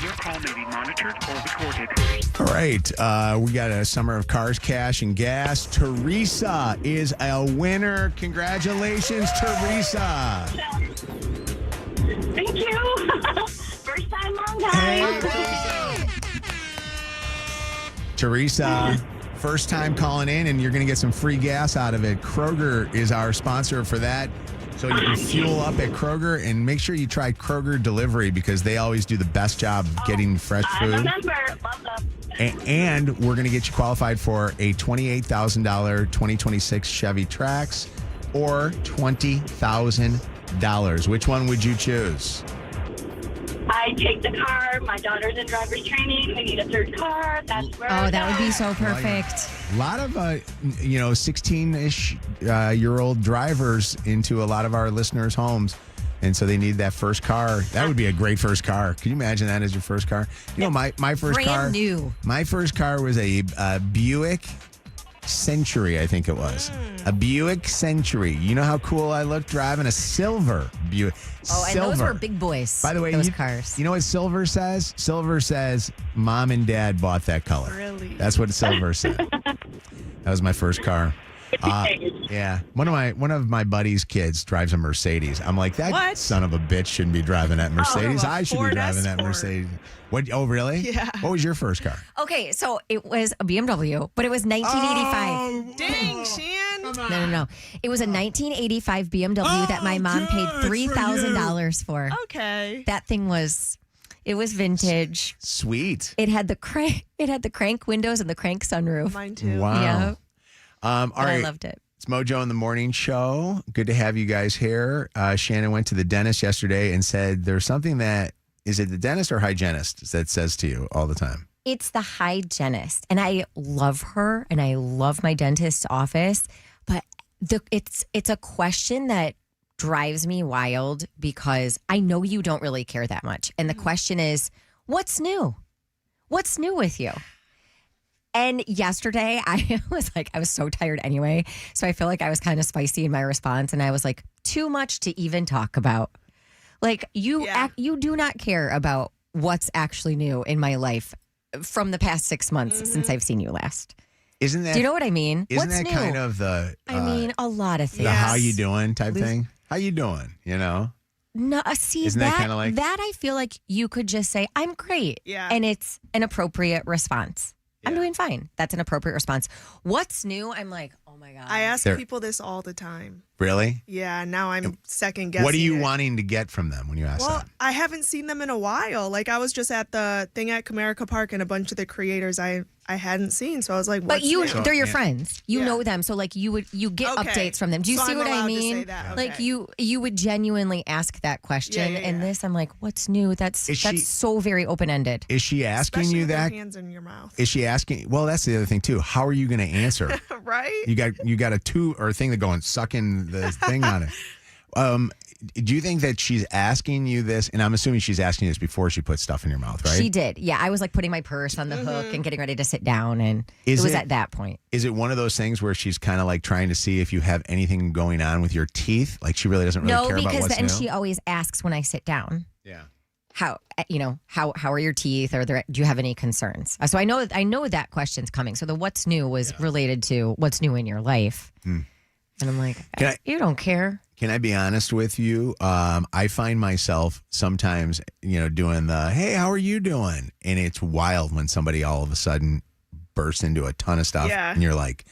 Your call may be monitored or recorded. All right. We got a summer of cars, cash, and gas. Teresa is a winner. Congratulations, Teresa. Thank you. First time, long time. Teresa, first time calling in, and you're going to get some free gas out of it. Kroger is our sponsor for that. So you can fuel up at Kroger, and make sure you try Kroger Delivery because they always do the best job of getting fresh food. I remember. Love them. And we're going to get you qualified for a $28,000 2026 Chevy Trax or $20,000. Which one would you choose? I take the car. My daughter's in driver's training. We need a third car. That's where I that would be go. so perfect. A lot of, 16-ish year old drivers into a lot of our listeners' homes. And so they need that first car. That would be a great first car. Can you imagine that as your first car? You know, my first Brand car. new. My first car was a Buick Century, I think it was. A Buick Century. You know how cool I looked driving a silver Buick. Oh, and those were big boys. By the way, those cars. You know what silver says? Silver says mom and dad bought that color. Really? That's what silver said. That was my first car. Yeah. One of my buddy's kids drives a Mercedes. I'm like, that son of a bitch shouldn't be driving that Mercedes. I should be driving that Mercedes. What? Oh, really? Yeah. What was your first car? Okay, so it was a BMW, but it was 1985. Dang, Shan. No. It was a 1985 BMW that my mom paid $3,000 for. Okay. That thing was vintage. Sweet. It had the crank windows and the crank sunroof. Mine too. Wow. Yeah. All right. I loved it. It's Mojo in the Morning Show. Good to have you guys here. Shannon went to the dentist yesterday and said there's something that, is it the dentist or hygienist that says to you all the time? It's the hygienist. And I love her and I love my dentist's office. But it's a question that drives me wild because I know you don't really care that much. And the question is, what's new? What's new with you? And yesterday, I was so tired anyway. So I feel like I was kind of spicy in my response. And I was like, too much to even talk about. Like, you do not care about what's actually new in my life from the past 6 months since I've seen you last. Isn't that? Do you know what I mean? Isn't what's that new? kind of the? I mean, a lot of things. The how you doing type thing. How you doing? You know. No, see, Isn't that kind of like that? I feel like you could just say, "I'm great," and it's an appropriate response. I'm doing fine. That's an appropriate response. What's new? I'm like, oh my God. I ask people this all the time. Really? Yeah, now I'm second guessing. What are you it. wanting to get from them when you ask Well, them? I haven't seen them in a while. Like, I was just at the thing at Comerica Park and a bunch of the creators I hadn't seen. So I was like, what's but new? they're your friends. You know them. So like you get updates from them. Do you So see I'm what I allowed to mean? say that. Like Okay. you would genuinely ask that question. Yeah. And this, I'm like, what's new? That's Is she- so very open ended. Is she asking Especially you with that? your hands in your mouth. Is she asking? Well, that's the other thing too. How are you going to answer? Right? You got a thing that going sucking the thing on it. Do you think that she's asking you this? And I'm assuming she's asking you this before she puts stuff in your mouth, right? She did. Yeah, I was like putting my purse on the hook and getting ready to sit down, and Is it was it- at that point. Is it one of those things where she's kind of like trying to see if you have anything going on with your teeth? Like she really doesn't really No, care about because what's then new? she always asks when I sit down. Yeah. How are your teeth? Do you have any concerns? So I know that question's coming. So the what's new was related to what's new in your life, and I'm like, you don't care. Can I be honest with you? I find myself sometimes, doing the, hey, how are you doing? And it's wild when somebody all of a sudden bursts into a ton of stuff. Yeah. And you're like,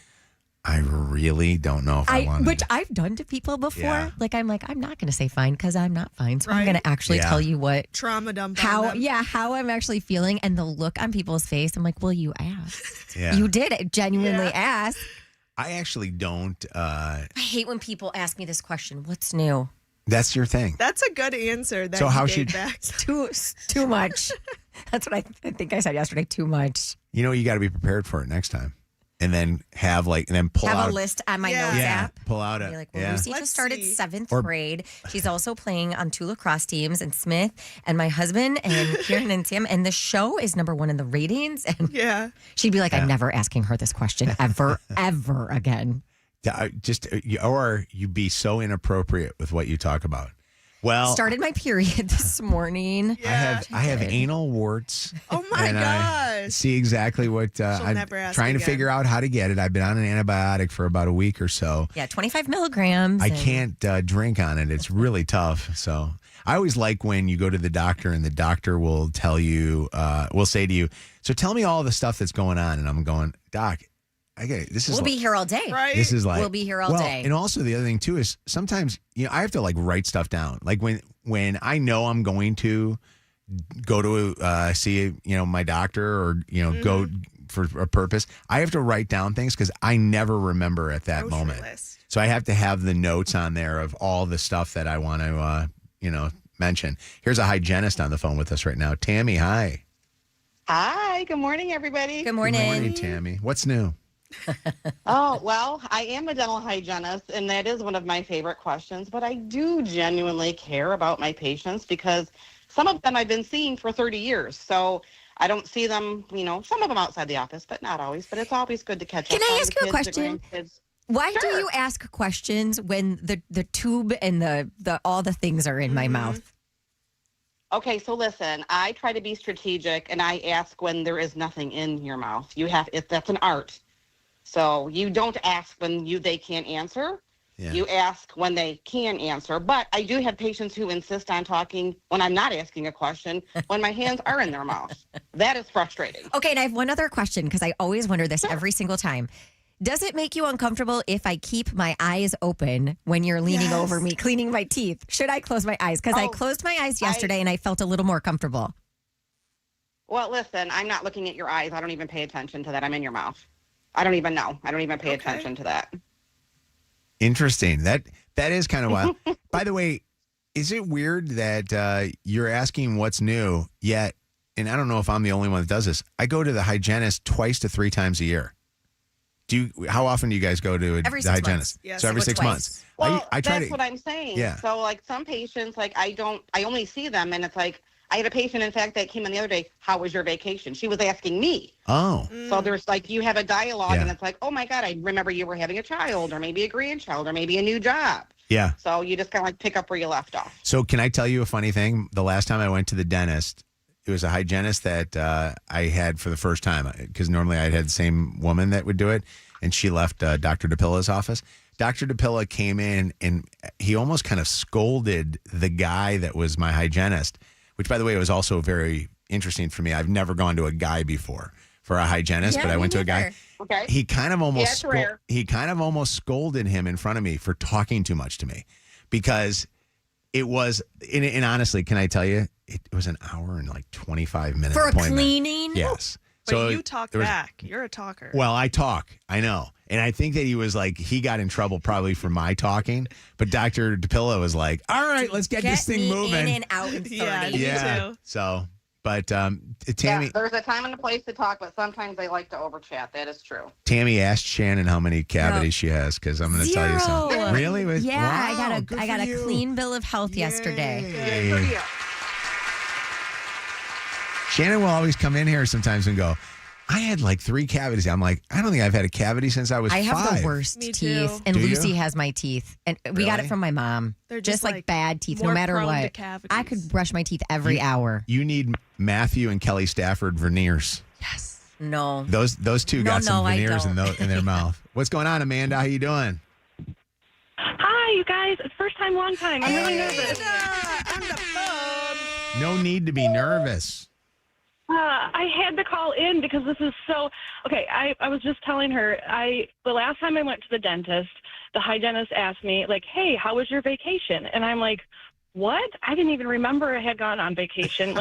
I really don't know if I want Which I've done to people before. Yeah. Like, I'm not going to say fine because I'm not fine. So I'm going to actually tell you what. Trauma dump. How I'm actually feeling. And the look on people's face, I'm like, well, you asked. Yeah. You did genuinely ask. I actually don't. I hate when people ask me this question. What's new? That's your thing. That's a good answer. That So how you gave should- back. Too much. That's what I think I said yesterday. Too much. You know, you got to be prepared for it next time. And then pull Have out a list on my notes app. Pull out Be a like, well, Lucy just started 7th Or- grade. She's also playing on 2 lacrosse teams, and Smith and my husband and Kieran and Tim. And the show is #1 in the ratings. And she'd be like, I'm never asking her this question ever again. Or you be so inappropriate with what you talk about. Well, Started my period this morning. I have anal warts. Oh my and I gosh. see exactly what I'm never ask trying to again. figure out how to get it. I've been on an antibiotic for about a week or so. Yeah, 25 milligrams. I and- can't drink on it. It's really tough. So I always like when you go to the doctor and the doctor will tell you, will say to you, so tell me all the stuff that's going on. And I'm going, Doc, I get it. This is We'll be here all day. Right? This is like We'll be here all day. And also the other thing too is sometimes I have to like write stuff down. Like when I know I'm going to go to see my doctor or go for a purpose, I have to write down things because I never remember at that moment. So I have to have the notes on there of all the stuff that I want to mention. Here's a hygienist on the phone with us right now. Tammy, hi. Hi, good morning, everybody. Good morning. Good morning, Tammy. What's new? Oh, well, I am a dental hygienist, and that is one of my favorite questions, but I do genuinely care about my patients because some of them I've been seeing for 30 years. So I don't see them, some of them outside the office, but not always. But it's always good to catch up. Can I on ask the you a kids, the question? grandkids. Why do Sure. you ask questions when the tube and the all the things are in my mouth? Okay, so listen, I try to be strategic, and I ask when there is nothing in your mouth. That's an art. So you don't ask when they can't answer. Yeah. You ask when they can answer. But I do have patients who insist on talking when I'm not asking a question, when my hands are in their mouth. That is frustrating. Okay, and I have one other question because I always wonder this every single time. Does it make you uncomfortable if I keep my eyes open when you're leaning over me, cleaning my teeth? Should I close my eyes? Because I closed my eyes yesterday and I felt a little more comfortable. Well, listen, I'm not looking at your eyes. I don't even pay attention to that. I'm in your mouth. I don't even know. I don't even pay attention to that. Interesting. That is kind of wild. By the way, is it weird that you're asking what's new yet? And I don't know if I'm the only one that does this. I go to the hygienist 2 to 3 times a year. How often do you guys go to Every the 6 hygienist? months. Yes. So every Or 6 twice. months. Well, I try that's to. what I'm saying. Yeah. So, like, some patients, like, I only see them, and it's like, I had a patient, in fact, that came in the other day, how was your vacation? She was asking me. Oh. So there's like, you have a dialogue, Yeah. and it's like, oh my God, I remember you were having a child, or maybe a grandchild, or maybe a new job. Yeah. So you just kind of like pick up where you left off. So can I tell you a funny thing? The last time I went to the dentist, it was a hygienist that I had for the first time because normally I'd had the same woman that would do it, and she left Dr. DePilla's office. Dr. DePilla came in and he almost kind of scolded the guy that was my hygienist, which, by the way, was also very interesting for me. I've never gone to a guy before for a hygienist, but I went to a guy. Okay. He kind of almost Yeah, it's rare. he kind of almost scolded him in front of me for talking too much to me because it was and honestly, can I tell you, it was an hour and like 25 minute For a appointment. cleaning? Yes. But you talk there was- back. You're a talker. Well, I talk. I know. And I think that he got in trouble probably for my talking. But Dr. DePilla was like, all right, let's get this thing me moving. in and out in 30. Yeah. So, but Tammy, Yeah, there's a time and a place to talk, but sometimes they like to overchat. That is true. Tammy asked Shannon how many cavities she has because I'm going to tell you something. Zero. Really? Yeah, Wow, good I got for a you. clean bill of health yesterday. Yay. Shannon will always come in here sometimes and go, I had like 3 cavities. I'm like, I don't think I've had a cavity since I was 5. I have the worst Me teeth, too. and Do you? Lucy has my teeth, and we got it Really? from my mom. They're just just, like like, bad teeth, no more matter prone to what. cavities. I could brush my teeth every hour. You need Matthew and Kelly Stafford veneers. No, Those two got some I veneers in, don't. in their mouth. What's going on, Amanda? How you doing? Hi, you guys. It's first time, long time. I'm really nervous. No need to be nervous. I had to call in because this is so okay. I was just telling her the last time I went to the dentist, the hygienist asked me like, "Hey, how was your vacation?" And I'm like, "What? I didn't even remember I had gone on vacation."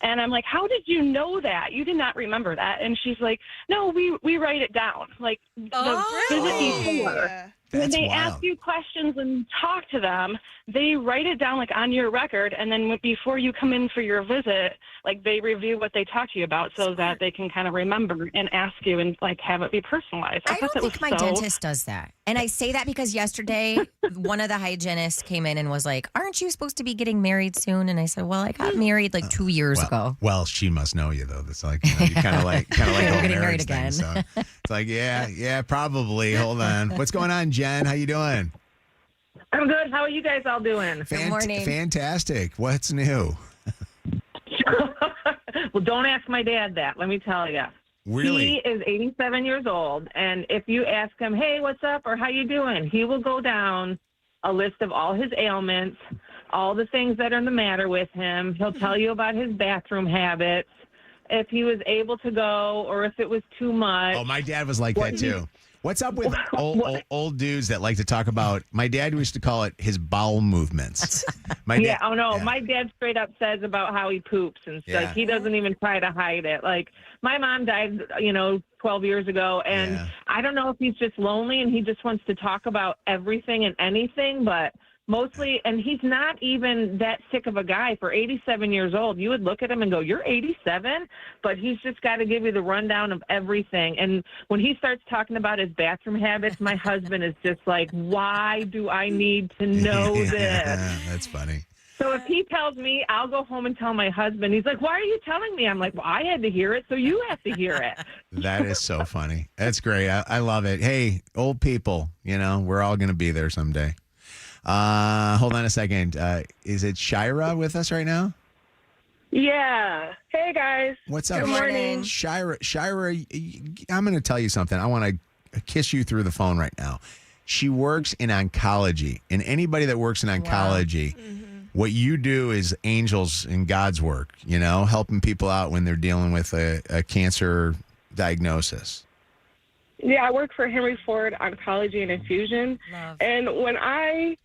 And I'm like, "How did you know that? You did not remember that?" And she's like, "No, we write it down. Like the visit before." When they ask you questions and talk to them, they write it down like on your record, and then before you come in for your visit, like they review what they talk to you about so that they can kind of remember and ask you and like have it be personalized. I don't think my dentist does that. And I say that because yesterday one of the hygienists came in and was like, "Aren't you supposed to be getting married soon?" And I said, "Well, I got married like 2 years ago." Well, she must know you though. That's like, you kind of like We're the getting married thing, again. so it's like, yeah, probably. Hold on. What's going on, Jen? How you doing? I'm good. How are you guys all doing? Good morning. Fantastic. What's new? Well, don't ask my dad that. Let me tell you. Really? He is 87 years old, and if you ask him, "Hey, what's up?" or "How you doing?" he will go down a list of all his ailments, all the things that are the matter with him. He'll tell you about his bathroom habits, if he was able to go or if it was too much. Oh, my dad was like that too. What's up with old dudes that like to talk about? My dad used to call it his bowel movements. My dad straight up says about how he poops and stuff. Yeah. He doesn't even try to hide it. Like my mom died, 12 years ago, and I don't know if he's just lonely and he just wants to talk about everything and anything, but mostly, and he's not even that sick of a guy for 87 years old. You would look at him and go, "You're 87?" But he's just got to give you the rundown of everything. And when he starts talking about his bathroom habits, my husband is just like, "Why do I need to know this?" That's funny. So if he tells me, I'll go home and tell my husband. He's like, "Why are you telling me?" I'm like, "Well, I had to hear it, so you have to hear it." That is so funny. That's great. I love it. Hey, old people, we're all going to be there someday. Hold on a second. Is it Shira with us right now? Yeah. Hey, guys. What's up? Good morning. Shira, I'm going to tell you something. I want to kiss you through the phone right now. She works in oncology, and anybody that works in oncology, what you do is angels in God's work, helping people out when they're dealing with a cancer diagnosis. Yeah, I work for Henry Ford Oncology and Infusion. And when I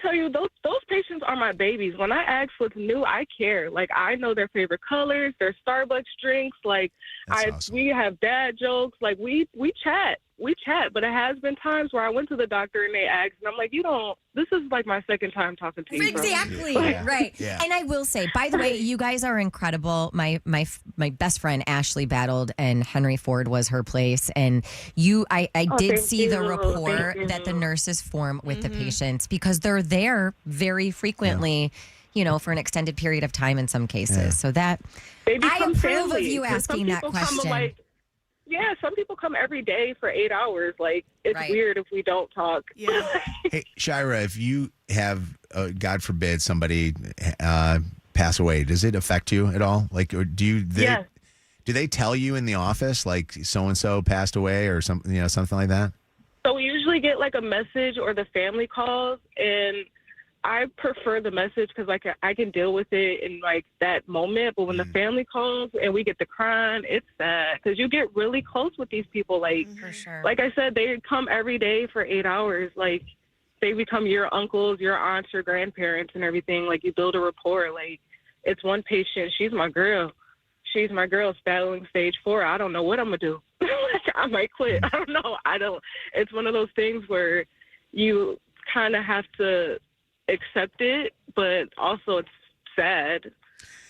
tell you those patients are my babies. When I ask what's new, I care. Like I know their favorite colors, their Starbucks drinks. Like awesome. We have dad jokes. Like we chat. But it has been times where I went to the doctor and they asked, and I'm like, this is like my second time talking to you. Exactly. Right. Yeah. And I will say, by the way, you guys are incredible. My best friend Ashley battled, and Henry Ford was her place. And I did see the rapport that the nurses form with the patients because they're there very frequently. For an extended period of time in some cases. Yeah. So that I approve of you asking that question. Yeah, some people come every day for 8 hours. Like, it's weird if we don't talk. Yeah. Hey, Shira, if you have, God forbid, somebody pass away, does it affect you at all? Like, or do they tell you in the office, like, so-and-so passed away or something like that? So we usually get, like, a message or the family calls, and I prefer the message because I can deal with it in like that moment. But when the family calls and we get the crying, it's sad because you get really close with these people. Like, for sure. Like I said, they come every day for 8 hours. Like they become your uncles, your aunts, your grandparents, and everything. Like you build a rapport. Like it's one patient. She's my girl. She's battling stage 4. I don't know what I'm gonna do. I might quit. I don't know. It's one of those things where you kind of have to accept it, but also it's sad.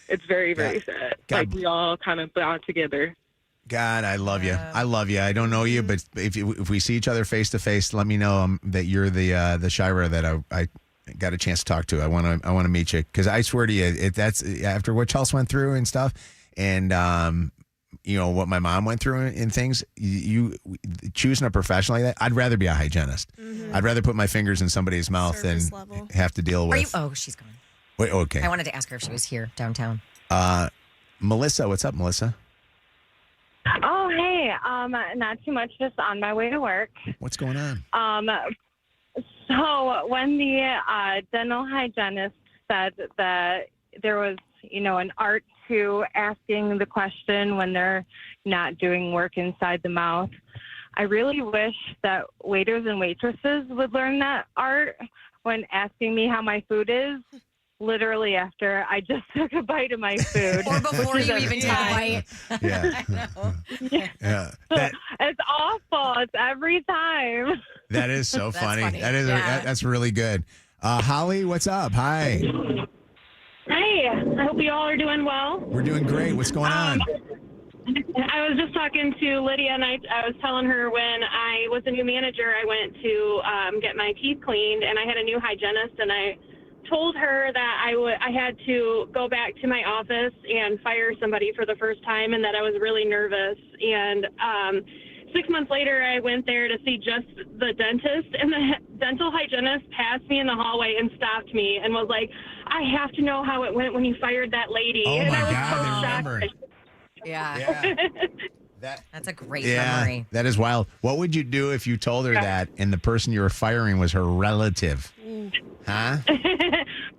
It's very, very sad. Like we all kind of bond together. God, I love you. I love you. I don't know you, but if we see each other face to face, let me know that you're the Shira that I got a chance to talk to. I want to meet you because I swear to you, that's after what Chelsea went through and stuff, and what my mom went through and things. You choosing a profession like that, I'd rather be a hygienist. Mm-hmm. I'd rather put my fingers in somebody's mouth Service than level. have to deal with. She's gone. Wait, okay. I wanted to ask her if she was here downtown. Melissa, what's up, Melissa? Oh, hey. Not too much. Just on my way to work. What's going on? So when the dental hygienist said that there was an art to asking the question when they're not doing work inside the mouth. I really wish that waiters and waitresses would learn that art when asking me how my food is, literally after I just took a bite of my food. Or before you even take a bite. Yeah. Yeah. It's awful. It's every time. That is so funny. funny. That is that's really good. Holly, what's up? Hi. Hey, I hope you all are doing well. We're doing great. What's going on? I was just talking to Lydia, and I was telling her when I was a new manager, I went to get my teeth cleaned, and I had a new hygienist, and I told her that I had to go back to my office and fire somebody for the first time, and that I was really nervous. And 6 months later, I went there to see just the dentist, and the dental hygienist passed me in the hallway and stopped me and was like, "I have to know how it went when you fired that lady." Oh, and my I was God, so I shocked. remember. Yeah. That's a great memory. That is wild. What would you do if you told her that and the person you were firing was her relative? Huh?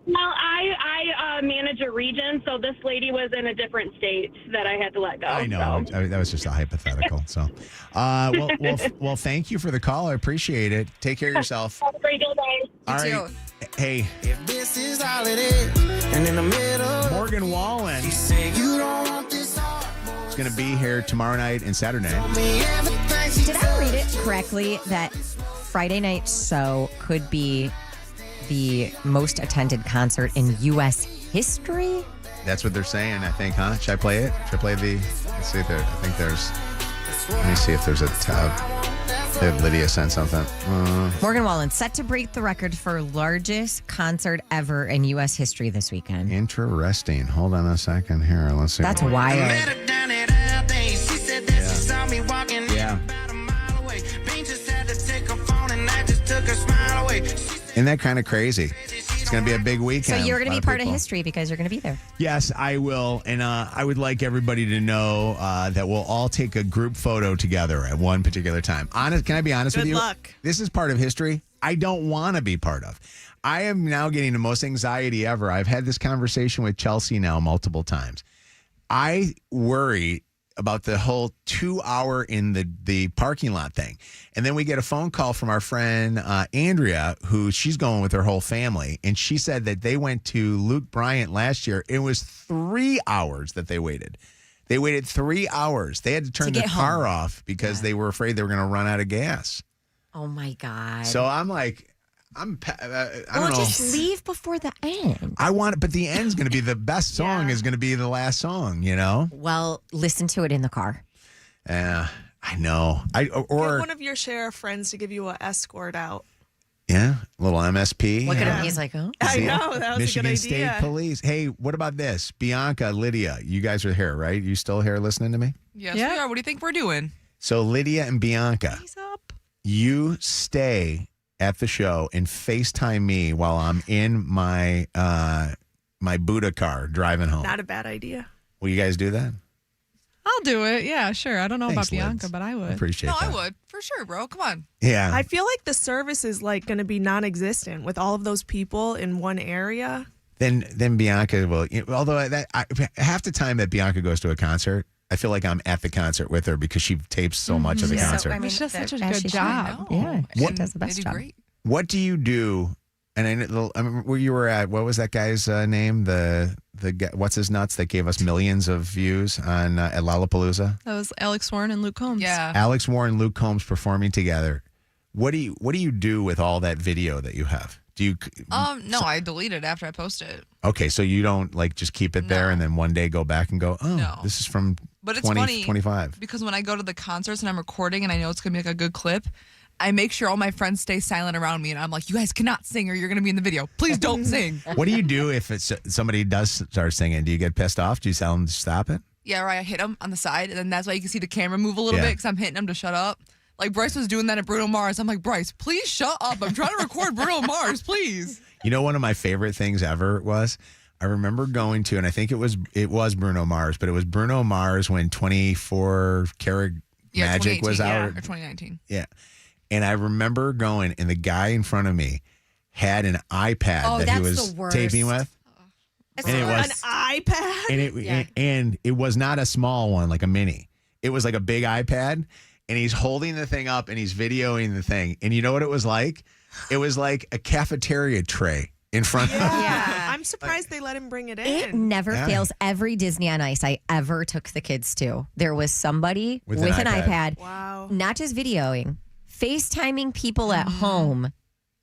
Well, I manage a region, so this lady was in a different state that I had to let go. I know. So. I mean, that was just a hypothetical. So, well, thank you for the call. I appreciate it. Take care of yourself. Have a great day. All right. Hey. If this is all it is, and in the middle, Morgan Wallen you you don't want this heart. is going to be here tomorrow night and Saturday. Did I read it correctly that Friday Night Show could be the most attended concert in U.S. history? That's what they're saying, I think, huh? Should I play it? Should I play let's see if there, I think there's, let me see if there's a tab. Lydia sent something. Morgan Wallen set to break the record for largest concert ever in U.S. history this weekend. Interesting. Hold on a second here. Let's see. That's wild. Yeah. Isn't that kind of crazy? It's going to be a big weekend. So you're going to A be lot part of people. history because you're going to be there. Yes, I will. And I would like everybody to know that we'll all take a group photo together at one particular time. Can I be honest with you? Good luck. This is part of history I don't want to be part of. I am now getting the most anxiety ever. I've had this conversation with Chelsea now multiple times. I worry about the whole 2 hour in the parking lot thing. And then we get a phone call from our friend Andrea, who she's going with her whole family. And she said that they went to Luke Bryant last year. It was 3 hours that they waited. They waited 3 hours. They had to turn the car off because they were afraid they were going to run out of gas. Oh, my God. So I'm like, I don't know. Just leave before the end. I want it, but the end's going to be the best song is going to be the last song, you know? Well, listen to it in the car. I know. Get one of your share of friends to give you an escort out. Yeah, a little MSP. Look at him. He's like, oh. I know. That was Michigan a good State idea. Police. Hey, what about this? Bianca, Lydia, you guys are here, right? You still here listening to me? Yes, we are. What do you think we're doing? So Lydia and Bianca, you stay at the show and FaceTime me while I'm in my my Buddha car driving home. Not a bad idea. Will you guys do that? I'll do it. Yeah, sure. I don't know Thanks, about Bianca, Lids. but I would. I appreciate no, that. I would. For sure, bro. Come on. Yeah. I feel like the service is like going to be non-existent with all of those people in one area. Then Bianca will. Although half the time that Bianca goes to a concert, I feel like I'm at the concert with her because she tapes so much of the concert. So, I mean, she does such a as good she job. should. Yeah, she What- does the best They do job. great. What do you do? And I remember where you were at. What was that guy's name? The guy, what's his nuts that gave us millions of views on at Lollapalooza? That was Alex Warren and Luke Combs. Yeah. Alex Warren, Luke Combs performing together. What do you do with all that video that you have? Do you? No, I delete it after I post it. Okay, so you don't like just keep it there and then one day go back and go, oh, No. this is from But it's 2025. because when I go to the concerts and I'm recording and I know it's going to be like a good clip, I make sure all my friends stay silent around me and I'm like, you guys cannot sing or you're going to be in the video. Please don't sing. What do you do if somebody does start singing? Do you get pissed off? Do you tell them to stop it? Yeah, right. I hit them on the side and then that's why you can see the camera move a little Yeah. bit because I'm hitting them to shut up. Like Bryce was doing that at Bruno Mars. I'm like, Bryce, please shut up. I'm trying to record Bruno Mars, please. You know, one of my favorite things ever was I remember going to, and I think it was Bruno Mars, but it was Bruno Mars when 24 Karat Magic was out. Or 2019. Yeah. And I remember going, and the guy in front of me had an iPad that he was taping with. And it was an iPad. and it was not a small one like a mini. It was like a big iPad, and he's holding the thing up and he's videoing the thing. And you know what it was like? It was like a cafeteria tray in front of him. Yeah. I'm surprised they let him bring it in. It never fails. Every Disney on Ice I ever took the kids to, there was somebody with an iPad. Wow. Not just videoing, FaceTiming people at home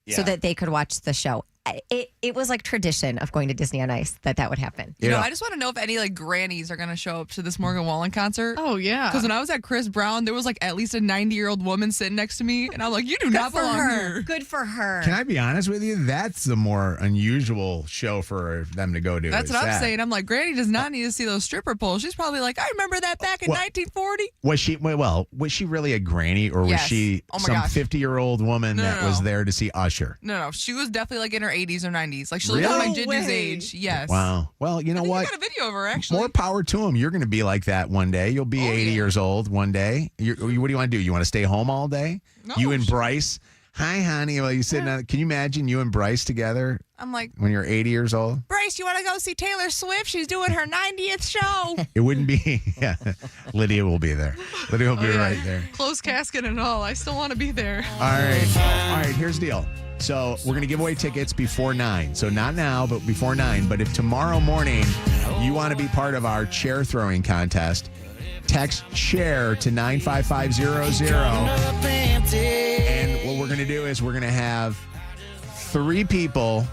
so that they could watch the show. It was like tradition of going to Disney on Ice that would happen. You know, I just want to know if any like grannies are going to show up to this Morgan Wallen concert. Oh, yeah. Because when I was at Chris Brown, there was like at least a 90-year-old woman sitting next to me. And I'm like, you do not belong here. Good for her. Can I be honest with you? That's the more unusual show for them to go to. That's what I'm saying. I'm like, Granny does not need to see those stripper poles. She's probably like, I remember that back in 1940. Was she really a granny, or was she some 50-year-old woman that was there to see Usher? No. She was definitely like in her 80s or 90s. Like she looked like my Ginger's age. Yes. Wow. Well, you know what? I got a video of her actually. More power to him. You're going to be like that one day. You'll be 80 years old one day. What do you want to do? You want to stay home all day? No, you and Bryce. Hi, honey. Well, you sitting on. Can you imagine you and Bryce together? I'm like, when you're 80 years old. Bryce, you want to go see Taylor Swift? She's doing her 90th show. It wouldn't be. Yeah. Lydia will be there. Lydia will be right there. Closed casket and all. I still want to be there. All right. Here's the deal. So we're going to give away tickets before 9. So not now, but before 9. But if tomorrow morning you want to be part of our chair throwing contest, text chair to 95500. And what we're going to do is we're going to have 3 people,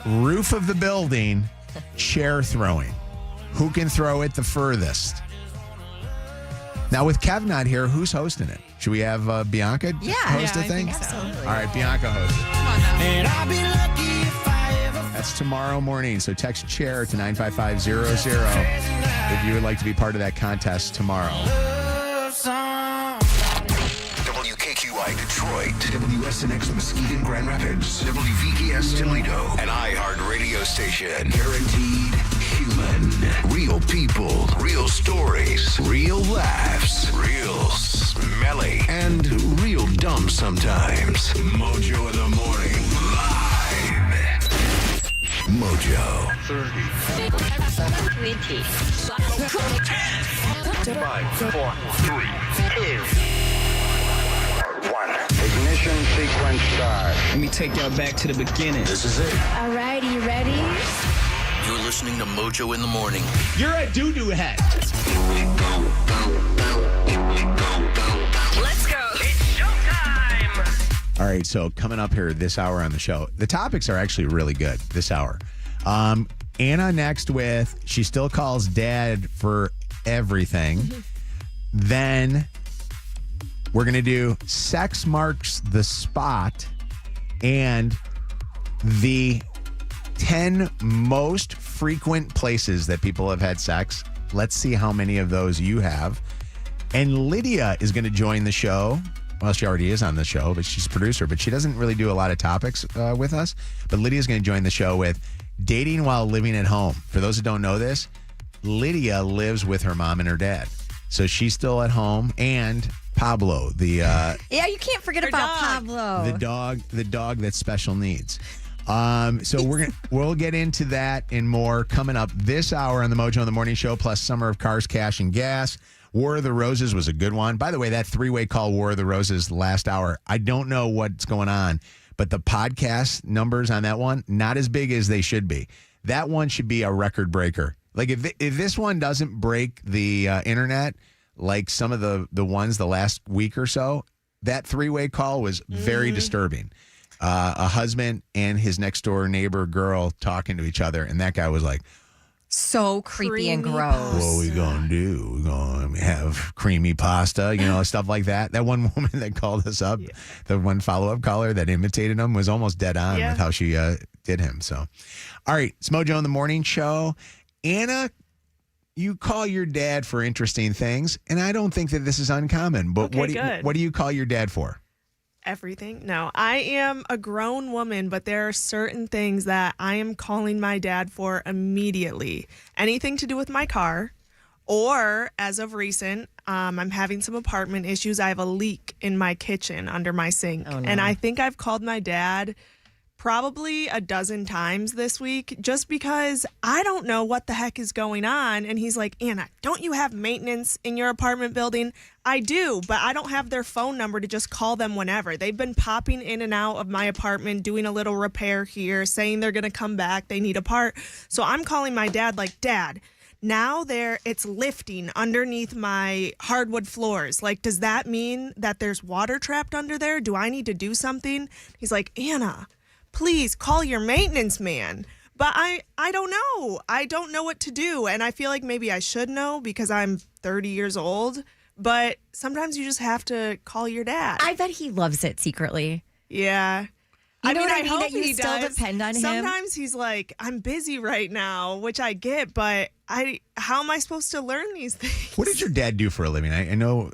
roof of the building, chair throwing. Who can throw it the furthest? Now, with Kev not here, who's hosting it? Should we have Bianca host the thing? Absolutely. All right, Bianca host it. That's tomorrow morning. So text chair to 95500 if you would like to be part of that contest tomorrow. WKQI Detroit, WSNX Mesquite and Grand Rapids, WVKS Toledo, an iHeart radio station. Guaranteed human. Real people, real stories, real laughs, real smelly, and real dumb sometimes. Mojo in the morning, live. Mojo. 30. 20. 5, 4, 3, 2. 1. Ignition sequence start. Let me take y'all back to the beginning. This is it. All right, you ready? You're listening to Mojo in the morning. You're a doo-doo head. Let's go. It's showtime. All right, so coming up here this hour on the show, the topics are actually really good this hour. Anna next with, she still calls dad for everything. Then we're going to do sex marks the spot and the 10 most frequent places that people have had sex. Let's see how many of those you have. And Lydia is going to join the show. Well, she already is on the show, but she's a producer, but she doesn't really do a lot of topics with us. But Lydia's going to join the show with dating while living at home. For those who don't know this, Lydia lives with her mom and her dad. So she's still at home, and Pablo, you can't forget about Pablo. The dog that's special needs. So we'll get into that and more coming up this hour on the Mojo in the Morning Show, plus Summer of Cars, Cash, and Gas. War of the Roses was a good one. By the way, that 3-way call War of the Roses last hour, I don't know what's going on, but the podcast numbers on that one, not as big as they should be. That one should be a record breaker. Like if this one doesn't break the internet, like some of the ones the last week or so, that 3-way call was very disturbing. A husband and his next door neighbor girl talking to each other, and that guy was like, so creepy and gross. What we gonna do? We're gonna have creamy pasta, stuff like that. That one woman that called us up, the one follow-up caller that imitated him was almost dead on with how she did him. So, all right, it's Mojo in the Morning Show. Anna, you call your dad for interesting things, and I don't think that this is uncommon. But Okay, what do you call your dad for? Everything. No, I am a grown woman, but there are certain things that I am calling my dad for immediately. Anything to do with my car, or as of recent, I'm having some apartment issues. I have a leak in my kitchen under my sink. Oh, no. And I think I've called my dad probably a dozen times this week just because I don't know what the heck is going on. And he's like, Anna, don't you have maintenance in your apartment building? I do, but I don't have their phone number to just call them whenever. They've been popping in and out of my apartment, doing a little repair here, saying they're going to come back. They need a part. So I'm calling my dad like, Dad, now it's lifting underneath my hardwood floors. Like, does that mean that there's water trapped under there? Do I need to do something? He's like, Anna, please call your maintenance man. But I don't know. I don't know what to do. And I feel like maybe I should know because I'm 30 years old. But sometimes you just have to call your dad. I bet he loves it secretly. Yeah. You know what I mean? hope That you he still does. depend on him? Sometimes he's like, I'm busy right now, which I get, but how am I supposed to learn these things? What did your dad do for a living? I know.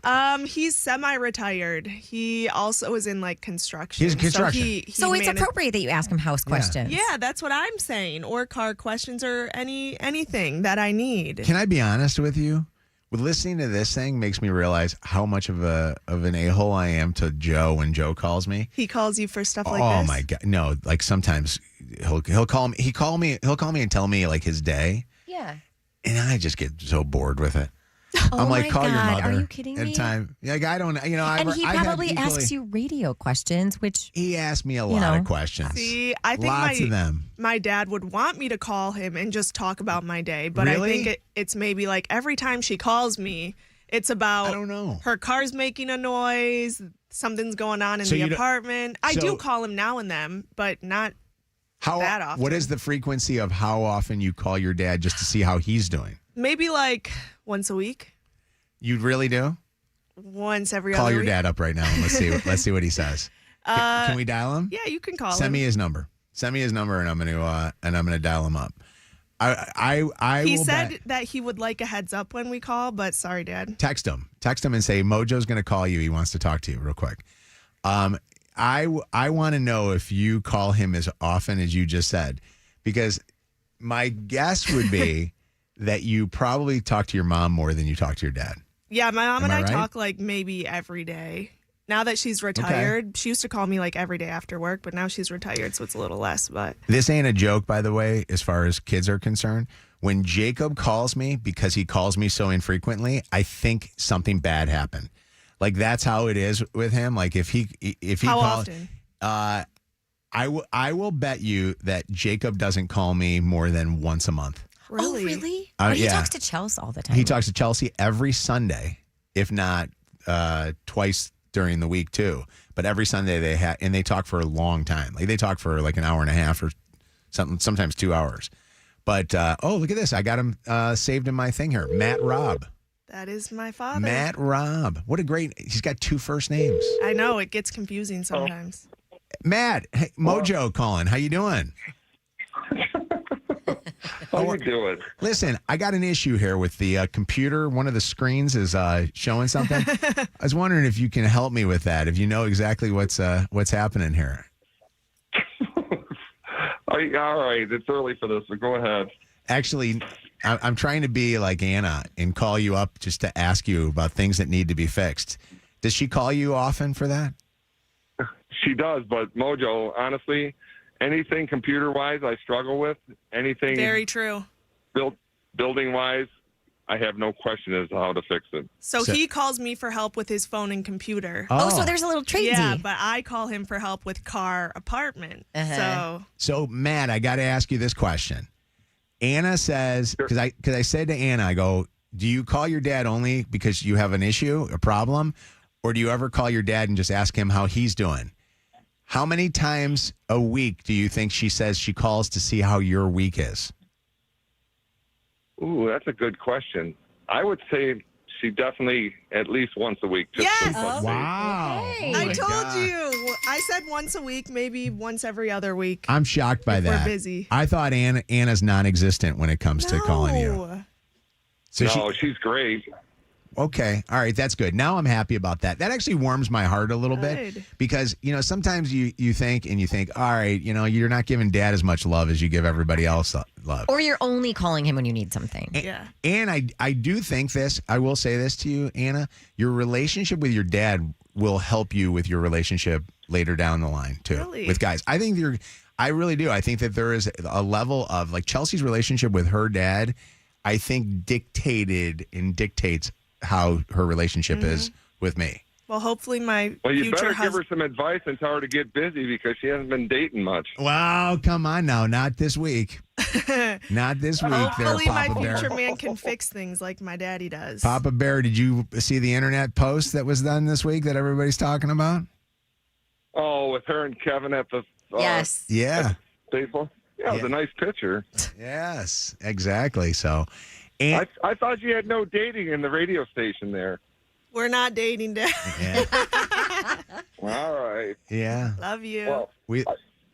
He's semi-retired. He also is in like construction. He's in construction. So it's appropriate that you ask him house questions. Yeah, that's what I'm saying. Or car questions or anything that I need. Can I be honest with you? With listening to this thing makes me realize how much of an a-hole I am to Joe when Joe calls me. He calls you for stuff like Oh this? my God. No, like sometimes he'll call me. He'll call me and tell me like his day. Yeah. And I just get so bored with it. Oh I'm like, my call your God, mother. are you kidding at me? Time. Like, I don't, And he probably asks you radio questions, which he asked me a lot of questions. See, I think Lots of them. my dad would want me to call him and just talk about my day, but Really? I think it's maybe like every time she calls me, it's about I don't know. Her car's making a noise, something's going on in So the you don't- apartment. I so- do call him now and then, but not that often. What is the frequency of how often you call your dad just to see how he's doing? Maybe like once a week, You really do? once every Call other your week. dad up right now and let's see what he says. Can we dial him? Yeah, you can call Send him. me his number. Send me his number, and I'm gonna dial him up. I He will said bet. that he would like a heads up when we call, but sorry, Dad. Text him and say Mojo's gonna call you. He wants to talk to you real quick. I want to know if you call him as often as you just said, because my guess would be that you probably talk to your mom more than you talk to your dad. Yeah, my mom Am and I I right? talk like maybe every day. Now that she's retired, she used to call me like every day after work, but now she's retired, so it's a little less. But This ain't a joke, by the way, as far as kids are concerned. When Jacob calls me, because he calls me so infrequently, I think something bad happened. Like, that's how it is with him. Like, if he how calls, often? I will bet you that Jacob doesn't call me more than once a month. Really? Oh, really? He Yeah. talks to Chelsea all the time. He talks to Chelsea every Sunday, if not twice during the week too. But every Sunday they talk for a long time. Like, they talk for like an hour and a half or something, sometimes 2 hours. But look at this! I got him saved in my thing here. Matt Robb. That is my father. Matt Robb. What a great! He's got two first names. I know it gets confusing sometimes. Matt, hey, Mojo calling. How you doing? How you doing? Listen, I got an issue here with the computer. One of the screens is showing something. I was wondering if you can help me with that. If you know exactly what's happening here. All right, it's early for this, so go ahead. Actually, I'm trying to be like Anna and call you up just to ask you about things that need to be fixed. Does she call you often for that? She does, but Mojo, honestly, anything computer-wise I struggle with, anything Very true. building-wise, I have no question as to how to fix it. So he calls me for help with his phone and computer. Oh, so there's a little tradesy. Yeah, but I call him for help with car, apartment. So Matt, I got to ask you this question. Anna says, because I said to Anna, I go, do you call your dad only because you have an issue, a problem, or do you ever call your dad and just ask him how he's doing? How many times a week do you think she says she calls to see how your week is? Ooh, that's a good question. I would say she definitely at least once a week. Just Yes! to touch base. Wow. I told you. I said once a week, maybe once every other week. I'm shocked by If that. we're busy. I thought Anna's non-existent when it comes to calling you. So No, she's great. Okay. All right. That's good. Now I'm happy about that. That actually warms my heart a little bit Good. because, sometimes you think, all right, you're not giving dad as much love as you give everybody else love. Or you're only calling him when you need something. Yeah. And I do think this, I will say this to you, Anna, your relationship with your dad will help you with your relationship later down the line too Really? with guys. I think I really do. I think that there is a level of like Chelsea's relationship with her dad, I think dictates how her relationship is with me. Well, hopefully my Well, you future better give her some advice and tell her to get busy because she hasn't been dating much. Wow, come on now. Not this week. Not this week there, Hopefully my Papa Bear. future man can fix things like my daddy does. Papa Bear, did you see the internet post that was done this week that everybody's talking about? Oh, with her and Kevin at the Yes. Yeah. baseball. Yeah, it was a nice picture. Yes, exactly. So, and I thought you had no dating in the radio station there. We're not dating, Dad. All right. Yeah. Love you. Well,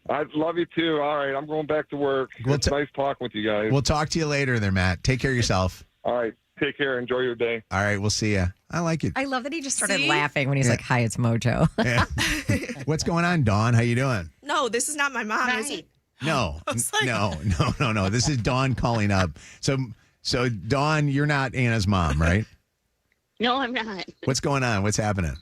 I love you too. All right, I'm going back to work. It's nice talking with you guys. We'll talk to you later there, Matt. Take care of yourself. All right. Take care. Enjoy your day. All right, we'll see you. I like it. I love that he just started See? laughing when he's like, "Hi, it's Mojo." Yeah. What's going on, Dawn? How you doing? No, this is not my mom, is it? No, was like- no. This is Dawn calling up. So Dawn, you're not Anna's mom, right? No, I'm not. What's going on? What's happening?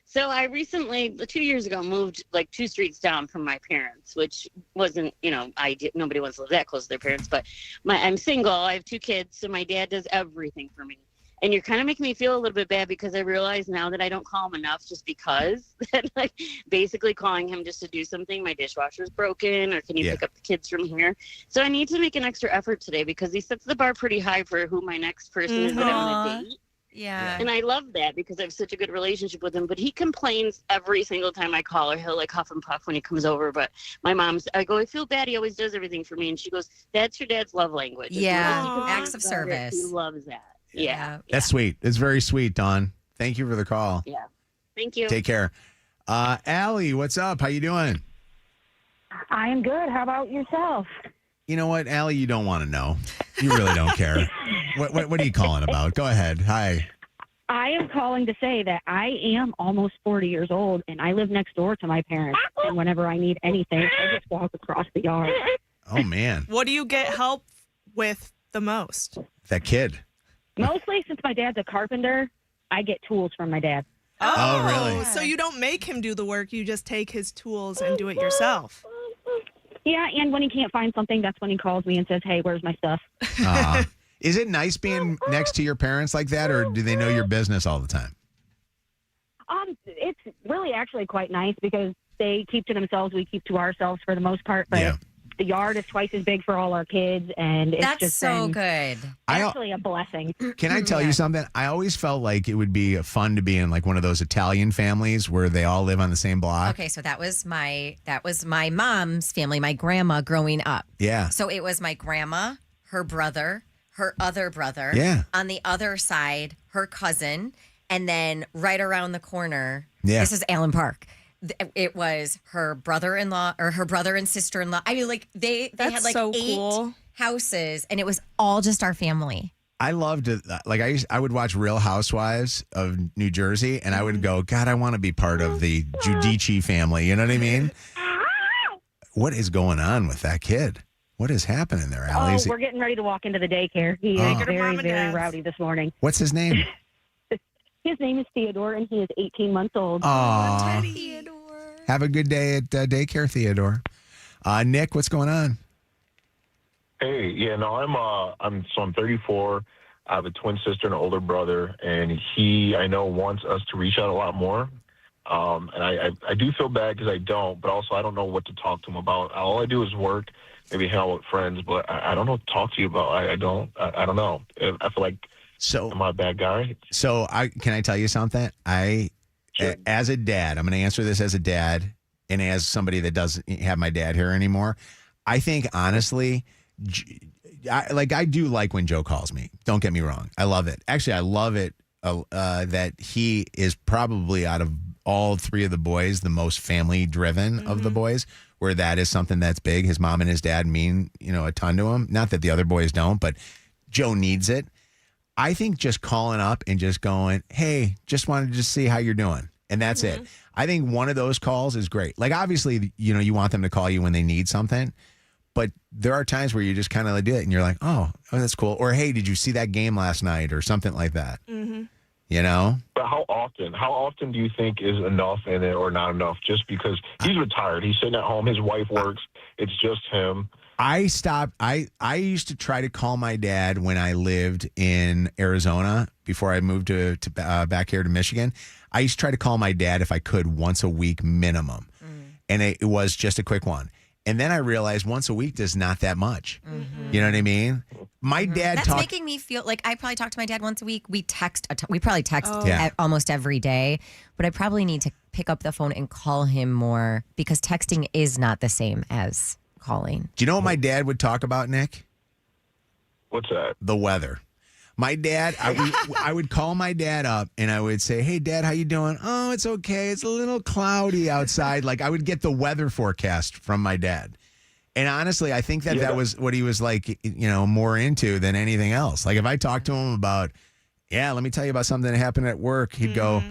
So I recently, 2 years ago, moved like 2 streets down from my parents, which wasn't, nobody wants to live that close to their parents. But I'm single. I have 2 kids, so my dad does everything for me. And you're kind of making me feel a little bit bad because I realize now that I don't call him enough just because that, like, basically calling him just to do something. My dishwasher's broken, or can you pick up the kids from here? So I need to make an extra effort today because he sets the bar pretty high for who my next person is that I'm going to date. Yeah. And I love that because I have such a good relationship with him. But he complains every single time I call her. He'll like huff and puff when he comes over. But my mom's, I go, I feel bad. He always does everything for me. And she goes, that's your dad's love language. Yeah. Acts of He service. loves that. Yeah. That's sweet. It's very sweet, Dawn. Thank you for the call. Yeah. Thank you. Take care. Allie, what's up? How you doing? I am good. How about yourself? You know what, Allie? You don't want to know. You really don't care. What are you calling about? Go ahead. Hi. I am calling to say that I am almost 40 years old, and I live next door to my parents. And whenever I need anything, I just walk across the yard. Oh, man. What do you get help with the most? That kid. Mostly since my dad's a carpenter, I get tools from my dad. Oh, really? So you don't make him do the work. You just take his tools and do it yourself. Yeah, and when he can't find something, that's when he calls me and says, hey, where's my stuff? Is it nice being next to your parents like that, or do they know your business all the time? It's really actually quite nice because they keep to themselves. We keep to ourselves for the most part. But the yard is twice as big for all our kids, and it's That's just so been good. actually a blessing. Can I tell you something? I always felt like it would be fun to be in like one of those Italian families where they all live on the same block. Okay, so that was my mom's family, my grandma growing up. Yeah. So it was my grandma, her brother, her other brother. Yeah. On the other side, her cousin, and then right around the corner. Yeah. This is Allen Park. It was her brother-in-law or her brother and sister-in-law. I mean, like they That's had like so 8 cool. houses, and it was all just our family. I loved it. Like I would watch Real Housewives of New Jersey, and I would go, God, I want to be part of the Giudice family. You know what I mean? What is going on with that kid? What is happening there, Allie? Oh, we're getting ready to walk into the daycare. He is very, very rowdy this morning. What's his name? His name is Theodore, and he is 18 months old. Aw. Have a good day at daycare, Theodore. Nick, what's going on? Hey, yeah, no, I'm 34. I have a twin sister and an older brother, and he, I know, wants us to reach out a lot more. And I do feel bad because I don't, but also I don't know what to talk to him about. All I do is work, maybe hang out with friends, but I don't know what to talk to you about. I don't know. I feel like, am I a bad guy? So can I tell you something? As a dad, I'm going to answer this as a dad and as somebody that doesn't have my dad here anymore. I think, honestly, I do like when Joe calls me. Don't get me wrong. I love it. Actually, I love it that he is probably out of all 3 of the boys, the most family driven of the boys, where that is something that's big. His mom and his dad mean, a ton to him. Not that the other boys don't, but Joe needs it. I think just calling up and just going, hey, just wanted to see how you're doing. And that's it. I think one of those calls is great. Like, obviously, you want them to call you when they need something. But there are times where you just kind of do it and you're like, oh, that's cool. Or, hey, did you see that game last night or something like that? You know? But how often? How often do you think is enough in it or not enough? Just because he's retired, he's sitting at home, his wife works, it's just him. I stopped. I used to try to call my dad when I lived in Arizona before I moved to back here to Michigan. I used to try to call my dad if I could once a week minimum, and it was just a quick one. And then I realized once a week is not that much. You know what I mean? My dad That's making me feel like I probably talk to my dad once a week. We probably text almost every day, but I probably need to pick up the phone and call him more because texting is not the same as calling. Do you know what my dad would talk about, Nick? What's that? The weather. My dad, I would call my dad up and I would say, "Hey, Dad, how you doing?" "Oh, it's okay. It's a little cloudy outside." Like I would get the weather forecast from my dad. And honestly, I think that was what he was like, more into than anything else. Like if I talked to him about, let me tell you about something that happened at work, he'd go,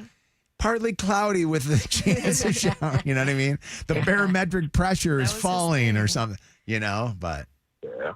"Partly cloudy with the chance of shower." You know what I mean? The barometric pressure is falling or something, but. Yeah.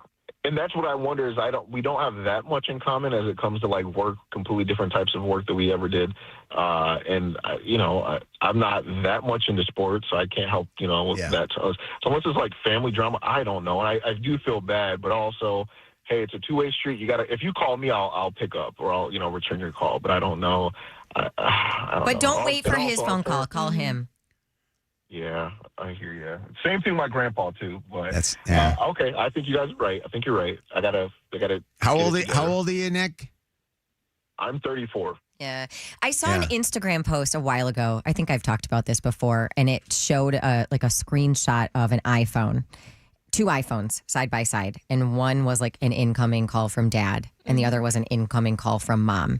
And that's what I wonder is we don't have that much in common as it comes to like work, completely different types of work that we ever did. And I'm not that much into sports, so I can't help, that. So unless it's like family drama, I don't know. And I do feel bad, but also, hey, it's a two-way street. If you call me, I'll pick up or I'll, return your call, but I don't know. But don't wait for his phone call. Call him. Yeah, I hear you. Same thing with my grandpa too. But that's okay. I think you guys are right. I think you're right. I gotta. How old are you, Nick? I'm 34. Yeah, I saw an Instagram post a while ago. I think I've talked about this before, and it showed like a screenshot of an iPhone, 2 iPhones side by side, and one was like an incoming call from dad, and the other was an incoming call from mom.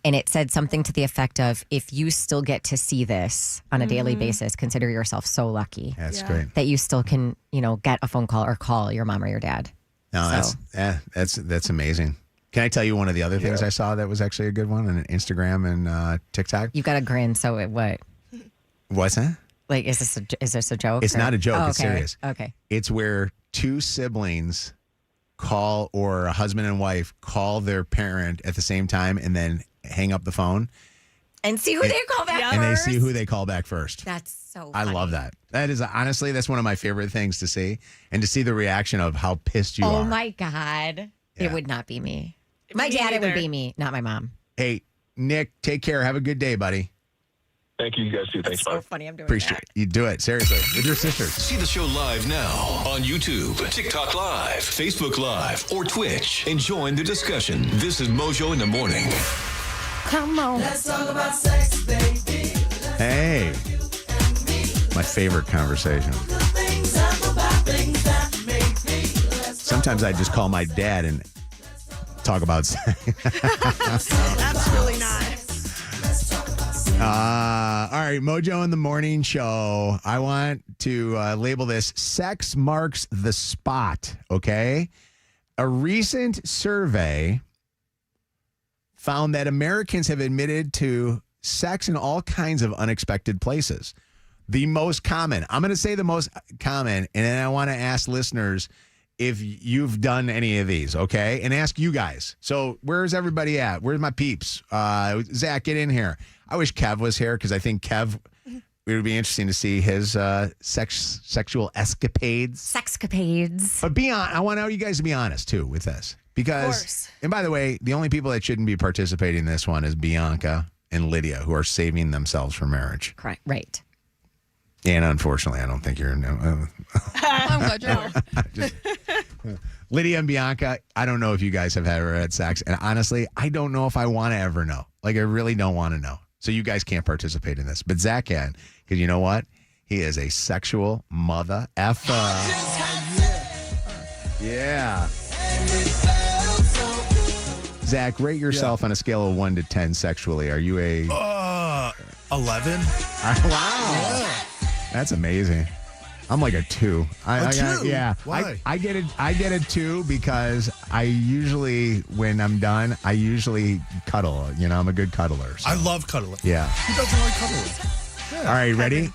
And it said something to the effect of, if you still get to see this on a daily basis, consider yourself so lucky. That's great. That you still can, get a phone call or call your mom or your dad. No, that's amazing. Can I tell you one of the other things I saw that was actually a good one on Instagram and TikTok? You've got a grin, so what? What's that? Like, is this a joke? It's not a joke. It's serious. Okay. It's where 2 siblings call, or a husband and wife call their parent at the same time and then hang up the phone and see who they call back first. And they see who they call back first. That's so funny. I love that. That is honestly, that's one of my favorite things to see, and to see the reaction of how pissed you are. Oh my God. It would not be me. My dad, it would be me, not my mom. Hey, Nick, take care. Have a good day, buddy. Thank you, you guys too. Thanks, so funny. I'm doing Appreciate it. You do it, seriously, with your sister. See the show live now on YouTube, TikTok Live, Facebook Live, or Twitch, and join the discussion. This is Mojo in the Morning. Come on. Let's talk about sex, baby. Hey, my favorite conversation. Sometimes I just call my dad and talk about sex. Absolutely not. All right, Mojo in the Morning Show. I want to label this Sex Marks the Spot, okay? A recent survey found that Americans have admitted to sex in all kinds of unexpected places. The most common, I'm going to say the most common, and then I want to ask listeners if you've done any of these, okay? And ask you guys. So where's everybody at? Where's my peeps? Zach, get in here. I wish Kev was here because I think Kev, it would be interesting to see his sexual escapades. Sexcapades. But I want you guys to be honest, too, with this. Because, and by the way, the only people that shouldn't be participating in this one is Bianca and Lydia, who are saving themselves for marriage. Correct. Right. And unfortunately, I don't think you're... I'm glad you're here. Lydia and Bianca, I don't know if you guys have ever had sex. And honestly, I don't know if I want to ever know. Like, I really don't want to know. So you guys can't participate in this. But Zach can. Because you know what? He is a sexual mother effer. Yeah. Zach, rate yourself on a scale of 1 to 10 sexually. Are you a... 11. Wow. That's amazing. I'm like a 2. A 2? Yeah. Why? I get a 2 because I usually, when I'm done, I usually cuddle. I'm a good cuddler. So. I love cuddling. Yeah. Who doesn't like cuddling? Yeah. All right,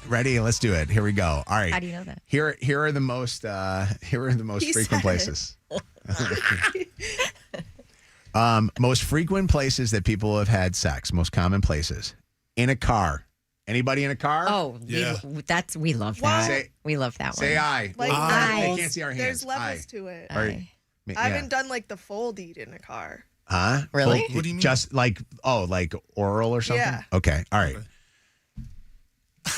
ready? Let's do it. Here we go. All right. How do you know that? Here are the most frequent places. Most frequent places that people have had sex, most common places. In a car. Anybody in a car? Oh, Yeah. we love that. Say- we love that one. Say aye. Like, They can't see our hands. there's levels Aye. to it. Or- Aye. yeah. I haven't done like the fold eat in a car. Huh? Really? Well, What do you mean? Just like oral or something? Yeah. Okay. All right.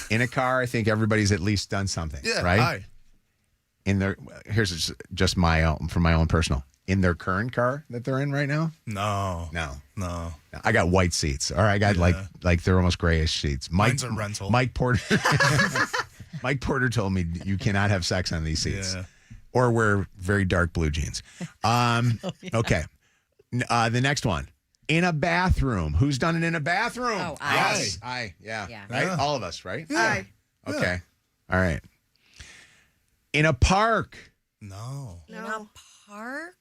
In a car, I think everybody's at least done something. Yeah. Right? Aye. In their here's just from my own personal. In their current car that they're in right now? No. No. I got white seats. Or I got like they're almost grayish seats. Mine's a rental. Mike Porter Mike Porter told me you cannot have sex on these seats. Yeah. Or wear very dark blue jeans. Okay. The next one. In a bathroom. Who's done it in a bathroom? Oh, aye. Yes. Aye. Yeah. Yeah. Right? Yeah. All of us, right? Aye. Okay. All right. In a park. No. In a park?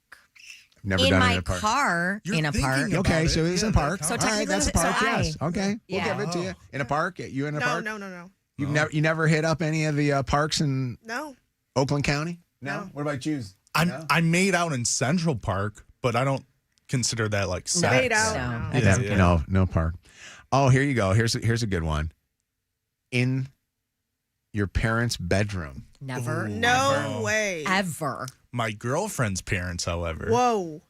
Never in done my it in a park. car, You're in a thinking park. about Okay, it. so it's in a Yeah, park. that So All right, technically, that's a so park, aye. yes. Okay, Yeah. we'll give it to you. In a park? You in a No, park? no. You never hit up any of the parks in No. Oakland County? No. What about you? I made out in Central Park, but I don't consider that like sex. Made out. No. No. Yeah. No park. Oh, here you go. Here's a good one. In your parents' bedroom. Never. No way. Ever. My girlfriend's parents, however, Whoa.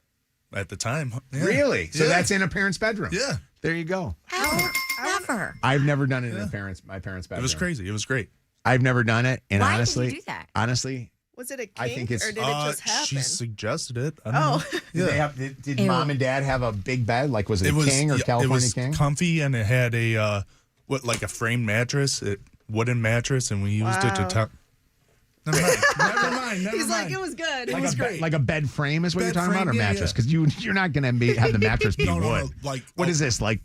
at the time. Yeah. Really? So Yeah. that's in a parent's bedroom. Yeah. There you go. Never. I've never done it in my parents' bedroom. It was crazy. It was great. I've never done it, and Why honestly, did you do that? honestly, Was it a kink I think it's- or did it just happen? She suggested it. I don't know. did Ew. mom and dad have a big bed? Like was it a king or yeah, California it was king? comfy, and it had a like a framed mattress, wooden mattress, and we used it to Wow. top. Never mind. Never mind. He's like, it was good. It was great. Like a bed frame is what Bed you're talking about, or frame, yeah, mattress? yeah. Because you're not going to have the mattress be No, wood. like What is this? Like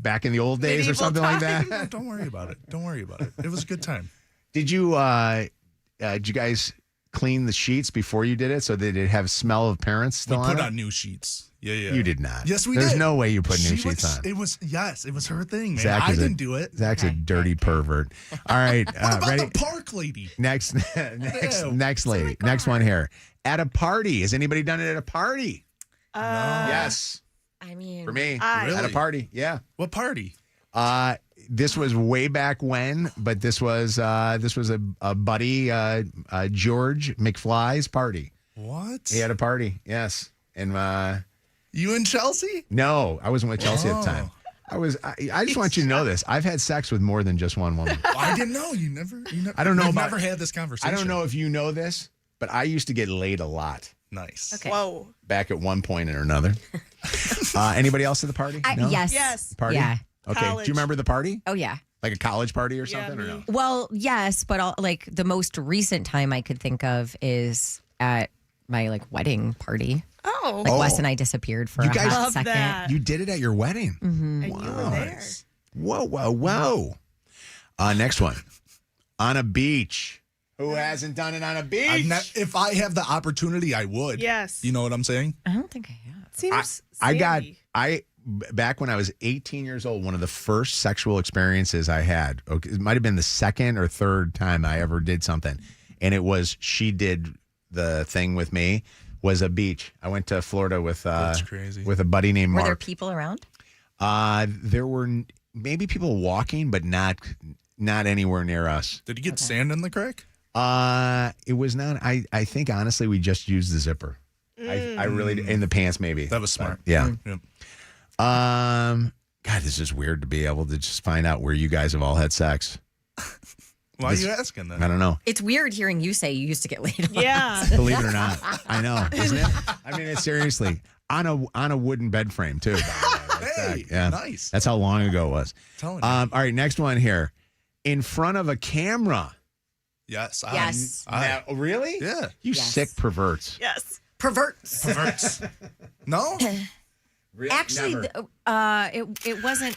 back in the old days or Medieval something like that? No, don't worry about it. Don't worry about it. It was a good time. Did you guys clean the sheets before you did it so that it have smell of parents still We on put it? on new sheets. Yeah, yeah. You did not. Yes, we There's did. no way you put new She sheets was- on. It was her thing, man. Zach I is didn't do it. Zach's a dirty pervert. All right, What about ready? the park lady? Next lady. Next one here. At a party. Has anybody done it at a party? Yes. I mean, For me. Aye. At a party. Yeah. What party? This was way back when, but this was a buddy, George McFly's party. What? He had a party. Yes. And You and Chelsea? no, I wasn't with Chelsea at the time. I just want you to know this. I've had sex with more than just one woman. I didn't know. You never. I don't know We've about- never had this conversation. I don't know if you know this, but I used to get laid a lot Nice. Okay. Whoa. back at one point or another. Anybody else at the party? No? Yes. Yes. Party? Yeah. Okay. College. Do you remember the party? Oh, yeah. Like a college party or Yeah, something or me. no? Well, yes, but like the most recent time I could think of is at my like wedding party. Oh. Like Wes and I disappeared for You a guys- hot Love second. that. You did it at your wedding. Mm-hmm. And you were there. Whoa. Next one. On a beach. Who hasn't done it on a beach? If I have the opportunity, I would. Yes. You know what I'm saying? I don't think I have. Seems Back when I was 18 years old, one of the first sexual experiences I had, it might have been the second or third time I ever did something. And it was, she did the thing with me, was a beach. I went to Florida with That's crazy. with a buddy named Were Mark. there people around? There were maybe people walking, but not anywhere near us. Did you get sand in the crack? It was not. I think honestly, we just used the zipper. I really in the pants maybe. That was smart. Yeah. Yep. God, this is weird to be able to just find out where you guys have all had sex. Why are you asking that? I don't know. It's weird hearing you say you used to get laid a lot. Yeah. Believe it or not, I know, isn't it? I mean, it's seriously on a wooden bed frame too. by the way. Hey, Yeah, nice. That's how long ago it was. Telling you. All right, next one here. In front of a camera. Yes. Yes. Now, really? Yeah. You Yes. sick perverts. Yes. Perverts. Perverts. No? Actually, Never. it wasn't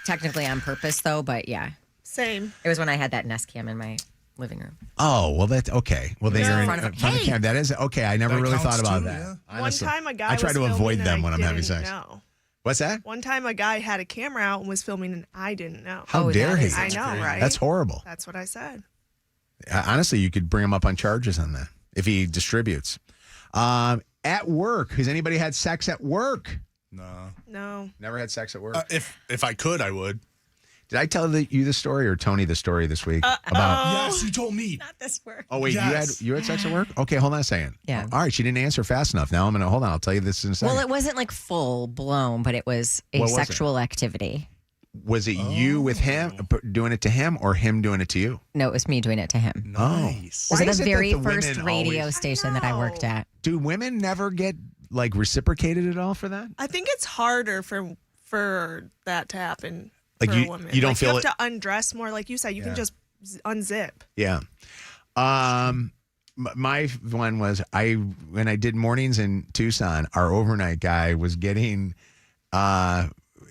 technically on purpose though, but yeah, Same. it was when I had that Nest Cam in my living room. Oh, well, that's okay. Well, then Yeah. you're in Front of a- front of Hey! camera. That is okay. I never That really counts thought about too, that. yeah. Honestly. One time a guy I try was to filming avoid and them I when I'm having didn't sex. know. What's that? One time a guy had a camera out and was filming and I didn't know. How dare that he? is- I know, crazy. right? That's horrible. That's what I said. Honestly, you could bring him up on charges on that if he distributes. At work. Has anybody had sex at work? No. Never had sex at work? If I could, I would. Did I tell you the story or Tony the story this week? About Yes, you told me. Not this work. Oh, wait, Yes. you had sex at work? Okay, hold on a second. Yeah. All right, she didn't answer fast enough. Now I'm going to, hold on, I'll tell you this in a second. Well, it wasn't like full blown, but it was a What was it? sexual activity. Was it you with him doing it to him or him doing it to you? No, it was me doing it to him. Nice. It was Why at is the it that very the women first radio always- station that I worked at. Do women never get like reciprocated at all for that? I think it's harder for that to happen Like for you- a woman. you don't like feel you it- have to undress more. Like you said, you can just unzip. Yeah. My one was when I did mornings in Tucson, our overnight guy was getting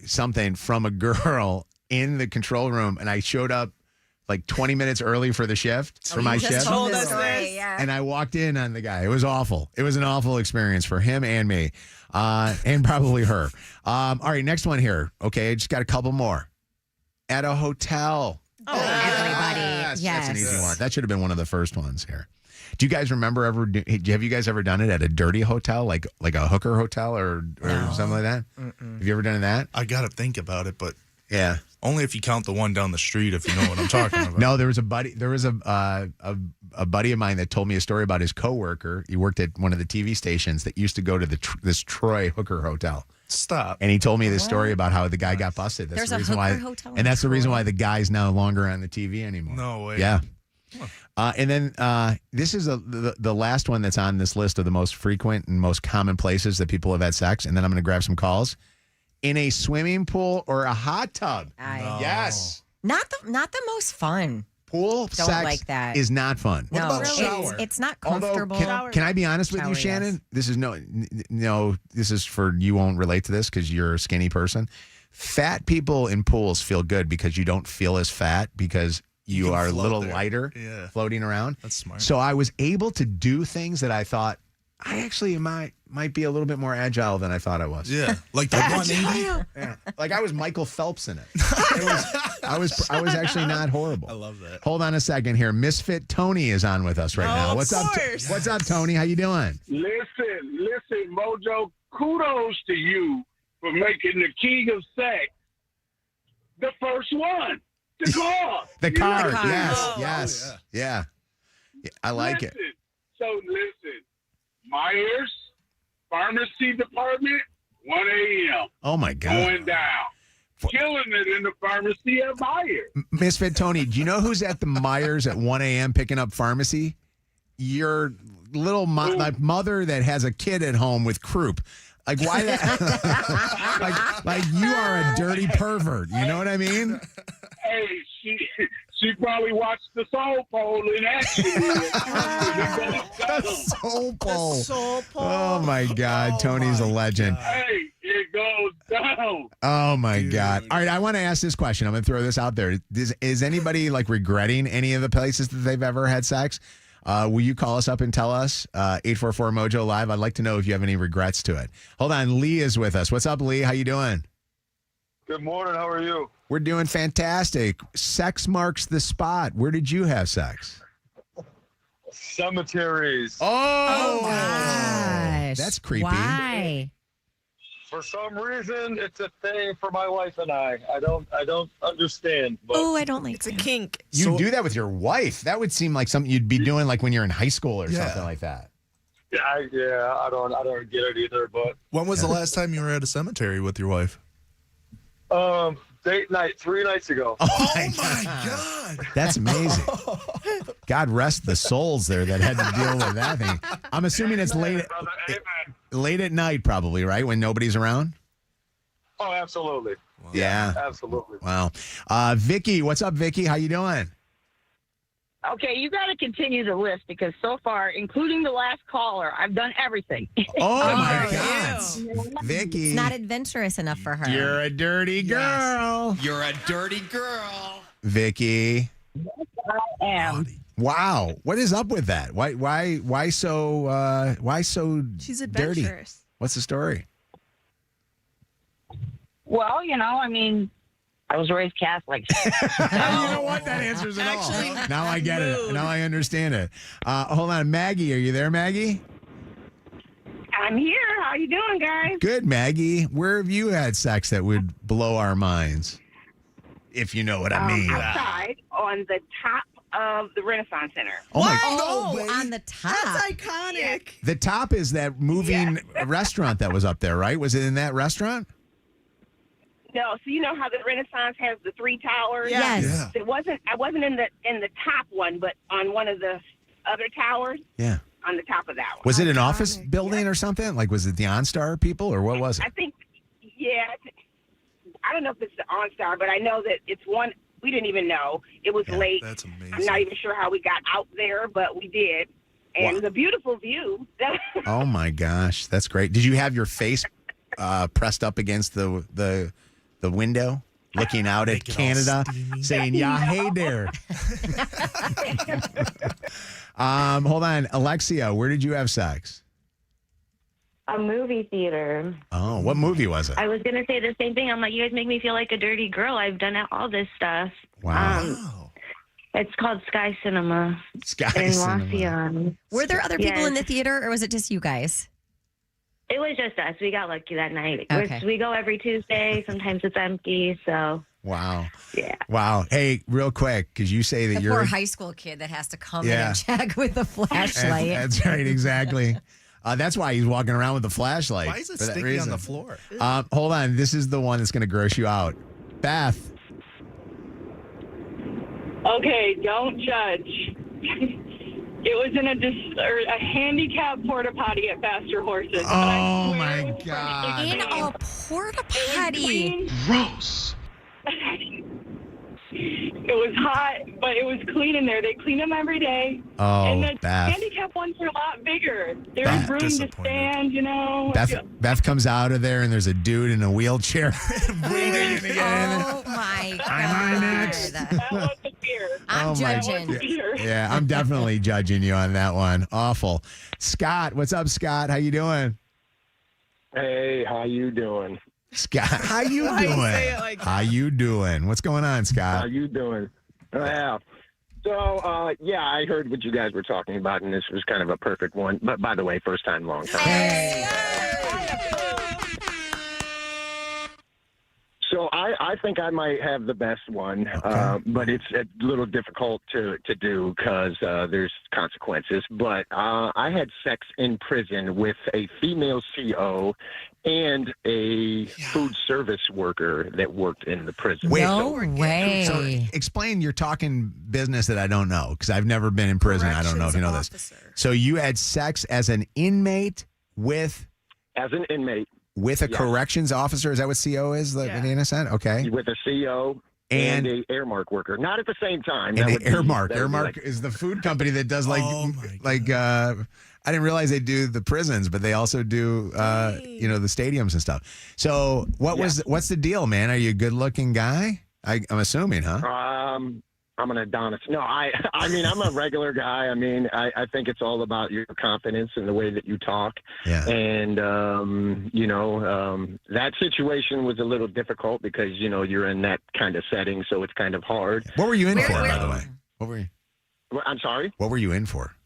something from a girl in the control room, and I showed up like 20 minutes early for the shift, for my shift. Told us this. And I walked in on the guy. It was awful. It was an awful experience for him and me, and probably her. All right, next one here. Okay, I just got a couple more. At a hotel. Oh, everybody. Yes. Yes. That's an easy one. That should have been one of the first ones here. Do you guys remember have you guys ever done it at a dirty hotel, like a hooker hotel or something like that? Have you ever done that? I got to think about it, but yeah, only if you count the one down the street, if you know what I'm talking about. No, there was a buddy. There was a buddy of mine that told me a story about his coworker. He worked at one of the TV stations that used to go to this Troy hooker hotel. Stop. And he told me this story about how the guy got busted. That's There's the a reason hooker why, hotel in and that's the reason Troy? why the guy's no longer on the TV anymore. No way. Yeah. And then this is the last one that's on this list of the most frequent and most common places that people have had sex. And then I'm going to grab some calls. In a swimming pool or a hot tub. Yes. Not the most fun. Pool Don't sex like that. is not fun. No, about a shower? it's not Although, comfortable. can I be honest with you, Shower, Shannon? yes. This is no. This is for you. Won't relate to this because you're a skinny person. Fat people in pools feel good because you don't feel as fat because you can are a float little there. lighter, Yeah. floating around. That's smart. So I was able to do things that I thought I actually might be a little bit more agile than I thought I was. Yeah, like the 180. Yeah. Like I was Michael Phelps in it. I was actually not horrible. I love that. Hold on a second here. Misfit Tony is on with us right now. of What's up? course. What's up, Tony? How you doing? Listen, Mojo, kudos to you for making the king of sex the first one. The car. The car. car. Yes. Oh. Yes. Yeah. I like it. Listen, Myers, pharmacy department, 1 a.m. Oh my God. Going down. Killing it in the pharmacy at Myers. Misfit Tony, do you know who's at the Myers at 1 a.m. picking up pharmacy? Your little like mother that has a kid at home with croup. Like why that? like you are a dirty pervert. You know what I mean? Hey, she probably watched the Soul Pole in action. Soul pole. Soul pole. Oh my God, Tony's a legend. Hey, it goes down. Oh my God. All right, I want to ask this question. I'm going to throw this out there. Is anybody like regretting any of the places that they've ever had sex? Will you call us up and tell us? 844 Mojo Live. I'd like to know if you have any regrets to it. Hold on, Lee is with us. What's up, Lee? How you doing? Good morning. How are you? We're doing fantastic. Sex marks the spot. Where did you have sex? Cemeteries. Oh, Gosh. that's creepy. Why? For some reason, it's a thing for my wife and I. I don't understand. But Oh, I don't like It's a that. kink. You do that with your wife. That would seem like something you'd be doing like when you're in high school or something like that. I don't get it either. But When was the last time you were at a cemetery with your wife? date night 3 nights ago. Oh my God. That's amazing. God rest the souls there that had to deal with that thing. I'm assuming it's late at night probably, right? When nobody's around? Oh, absolutely. Yeah. Absolutely. Wow. Vicky, what's up, Vicky? How you doing? Okay, you got to continue the list because so far, including the last caller, I've done everything. Oh, my God. Vicky. It's not adventurous enough for her. You're a dirty girl. You're a dirty girl. Vicky. I am. Wow. What is up with that? Why so She's dirty? adventurous. What's the story? Well, I mean, I was raised Catholic. You know what? That answers it all. Now I get it. Now I understand it. Hold on. Maggie, are you there, Maggie? I'm here. How you doing, guys? Good, Maggie. Where have you had sex that would blow our minds? If you know what I mean. Outside on the top of the Renaissance Center. Oh, my Oh, on the top. That's iconic. The top is that moving restaurant that was up there, right? Was it in that restaurant? No, so you know how the Renaissance has the 3 towers? Yes. Yeah. I wasn't in the top one, but on one of the other towers. Yeah. On the top of that one. Was it an office building or something? Like, was it the OnStar people or what was it? I think, I don't know if it's the OnStar, but I know that it's one. We didn't even know. It was late. That's amazing. I'm not even sure how we got out there, but we did. And it was a beautiful view. Oh my gosh, that's great. Did you have your face pressed up against the window, looking out at Canada, saying, "Yeah, hey there"? Hold on, Alexia, where did you have sex? A movie theater. Oh, what movie was it? I was going to say the same thing. I'm like, you guys make me feel like a dirty girl. I've done all this stuff. Wow. It's called Sky Cinema. Sky in Cinema. Waukegan. Were there other people in the theater, or was it just you guys? It was just us. We got lucky that night. Okay. We go every Tuesday. Sometimes it's empty. So, Wow. yeah. Wow. Hey, real quick, because you say that The you're poor high school kid that has to come in Yeah. and check with a flashlight. That's right, exactly. That's why he's walking around with a flashlight. Why is it for that sticky reason. on the floor? Hold on. This is the one that's going to gross you out. Beth. Okay, don't judge. It was in a handicap porta potty at Faster Horses. but I Oh, swear my it was God. In a porta potty. Gross. It was hot, but it was clean in there. They clean them every day. Oh, and the Beth. handicap ones are a lot bigger. There's Beth. room to stand, you know. Beth comes out of there and there's a dude in a wheelchair waiting to get in. Oh my God. I'm next. That was the fear. I'm Oh, my- judging. Yeah, I'm definitely judging you on that one. Awful. Scott, what's up, Scott? How you doing? Hey, how you doing? Scott, how you Why you doing? say it like How you doing? What's going on, Scott? How you doing? Yeah. So, I heard what you guys were talking about, and this was kind of a perfect one. But by the way, first time, long time. So I think I might have the best one, but it's a little difficult to do because there's consequences. But I had sex in prison with a female CO and a food service worker that worked in the prison. Wait, No way. So explain, you're talking business that I don't know because I've never been in prison. I don't know if you know this. So you had sex as an inmate with? As an inmate. With a Yes. corrections officer? Is that what CO is? The innocent? Okay. With a CO and a Airmark worker. Not at the same time. And That the would be- Airmark. that would be Airmark like- is the food company that does I didn't realize they do the prisons, but they also do the stadiums and stuff. So what's the deal, man? Are you a good looking guy? I'm assuming, huh? I'm an Adonis. No, I mean, I'm a regular guy. I mean, I think it's all about your confidence and the way that you talk. Yeah. And, that situation was a little difficult because, you're in that kind of setting, so it's kind of hard. What were you in for, by the way? What were you? I'm sorry? What were you in for?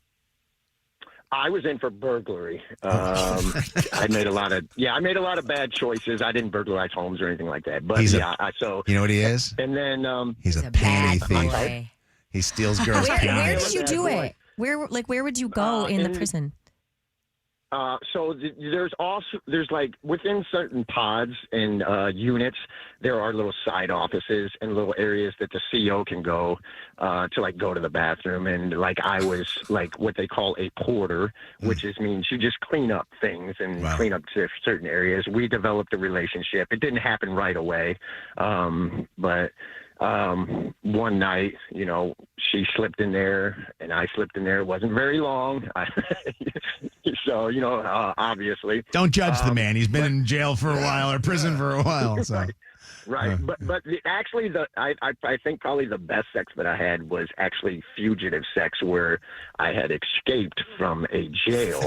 I was in for burglary. I made a lot of bad choices. I didn't burglarize homes or anything like that. But You know what he is? And then He's a panty thief. He steals girls' Where panties. did you do it? Where would you go in the prison? So there's like within certain pods and units, there are little side offices and little areas that the CO can go to go to the bathroom. And I was like what they call a porter, which means you just clean up things and clean up certain areas. We developed a relationship. It didn't happen right away, but one night, she slipped in there and I slipped in there. It wasn't very long. So, obviously. Don't judge the man. He's been in jail for a while or prison for a while. So. Right. But actually, I think probably the best sex that I had was actually fugitive sex where I had escaped from a jail.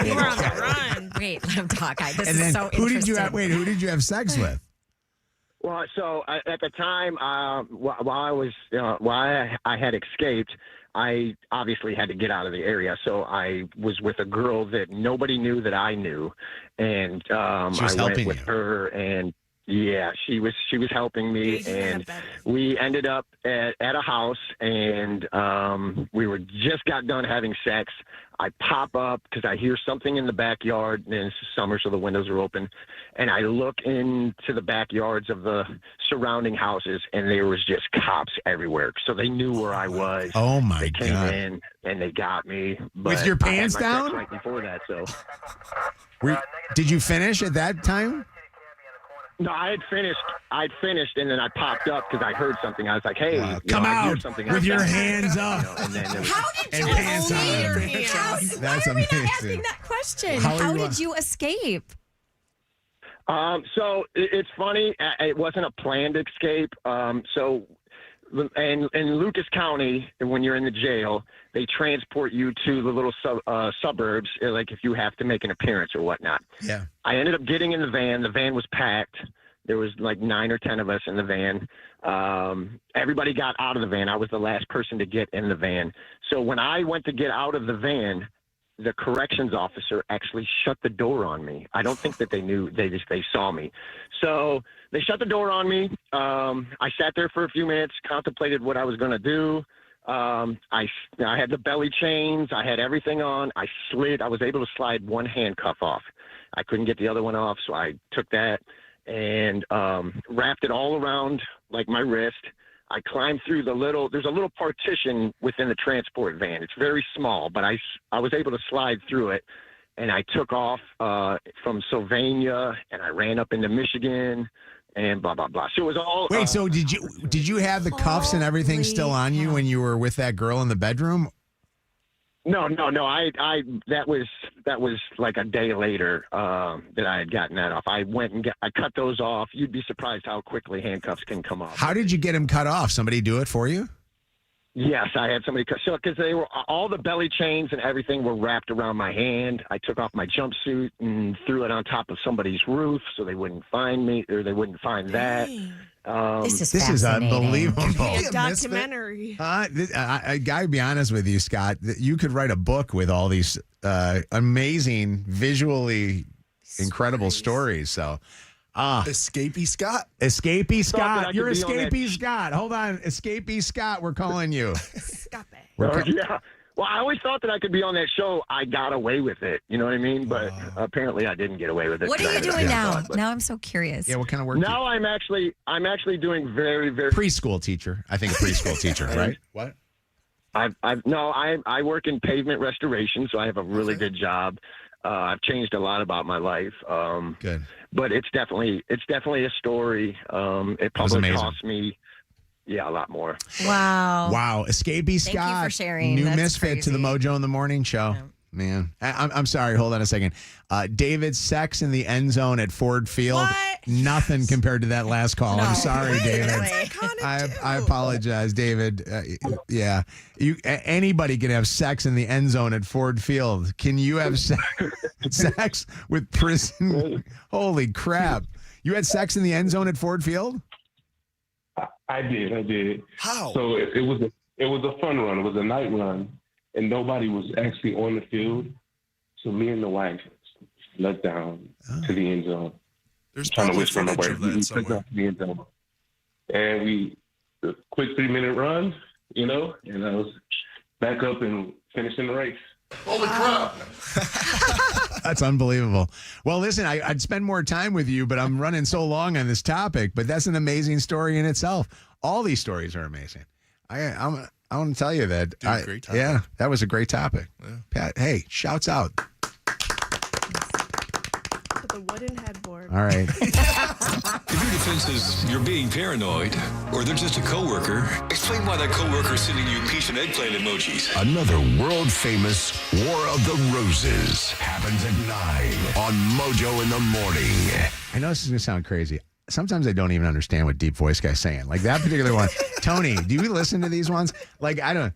You were on the run. Wait, let him talk. This And is then so who did you interesting. have? Wait, who did you have sex with? Well, so at the time, while I had escaped, I obviously had to get out of the area. So I was with a girl that nobody knew that I knew, and She was I helping went with you. her, and yeah, she was helping me, and we ended up at a house, and we were just got done having sex. I pop up because I hear something in the backyard, and it's summer, so the windows are open. And I look into the backyards of the surrounding houses, and there was just cops everywhere. So they knew where I was. Oh, my They came God. in, and they got me. With But your I had pants my sex down? right before that, so. Did you finish at that time? No, I'd finished, and then I popped up because I heard something. I was like, "Hey, Come I hear out something with your outside." hands up. And then there was, How did you pants escape? on. That's Why are we not amazing. asking that question? How How are you- did you escape? So it's funny. It wasn't a planned escape. So, in Lucas County, when you're in the jail, they transport you to the little suburbs, like if you have to make an appearance or whatnot. Yeah. I ended up getting in the van. The van was packed. There was like 9 or 10 of us in the van. Everybody got out of the van. I was the last person to get in the van. So when I went to get out of the van, the corrections officer actually shut the door on me. I don't think that they knew. They saw me. So they shut the door on me. I sat there for a few minutes, contemplated what I was going to do. I had the belly chains. I had everything on. I was able to slide one handcuff off. I couldn't get the other one off, so I took that and wrapped it all around like my wrist. I climbed through there's a little partition within the transport van. It's very small, but I was able to slide through it, and I took off from Sylvania, and I ran up into Michigan, and blah, blah, blah. So it was all... Wait, so did you have the cuffs and everything still on you when you were with that girl in the bedroom? No. That was like a day later that I had gotten that off. I went and I cut those off. You'd be surprised how quickly handcuffs can come off. How did you get him cut off? Somebody do it for you? Yes, I had somebody cut. So because they were all the belly chains and everything were wrapped around my hand. I took off my jumpsuit and threw it on top of somebody's roof so they wouldn't find me or they wouldn't find that. This is unbelievable. A documentary. I gotta be honest with you, Scott. That you could write a book with all these amazing, visually incredible stories. So, Escapee Scott. Escapee Thought that I Scott. could You're be on that Escapee Scott. Hold on, Escapee Scott. We're calling you. Yeah. Well, I always thought that I could be on that show. I got away with it. You know what I mean? But apparently I didn't get away with it. What are you doing now? Now I'm so curious. Yeah, what kind of work? Now I'm actually doing very, very preschool teacher. I think a preschool teacher, right? What? I work in pavement restoration, so I have a really good job. I've changed a lot about my life. Good. But it's definitely a story. It was probably amazing. cost me, a lot more. Wow. Escapee Scott. Thank you for sharing. New That's misfit to the crazy. Mojo in the Morning Show. Man, I'm sorry. Hold on a second. David, sex in the end zone at Ford Field. Nothing compared to that last call. I'm sorry, David. I apologize, David. Yeah, anybody can have sex in the end zone at Ford Field. Can you have sex with prison? Holy crap! You had sex in the end zone at Ford Field? I did. How? So it was a fun run. It was a night run, and nobody was actually on the field. So me and the wife let down to the end zone. There's trying to probably whisper in my footage wife. of that We somewhere. took off to the end zone, and a quick 3-minute run, and I was back up and finishing the race. Holy crap. That's unbelievable. Well, listen, I'd spend more time with you, but I'm running so long on this topic. But that's an amazing story in itself. All these stories are amazing. I want to tell you that. Great topic. Yeah, that was a great topic. Pat, hey, shouts out. To the wooden headboard. All right. If your defense is you're being paranoid or they're just a coworker, explain why that coworker's sending you peach and eggplant emojis. Another world-famous War of the Roses happens at 9 on Mojo in the Morning. I know this is going to sound crazy. Sometimes I don't even understand what deep voice guy's saying. Like that particular one. Tony, do you listen to these ones? Like, I don't.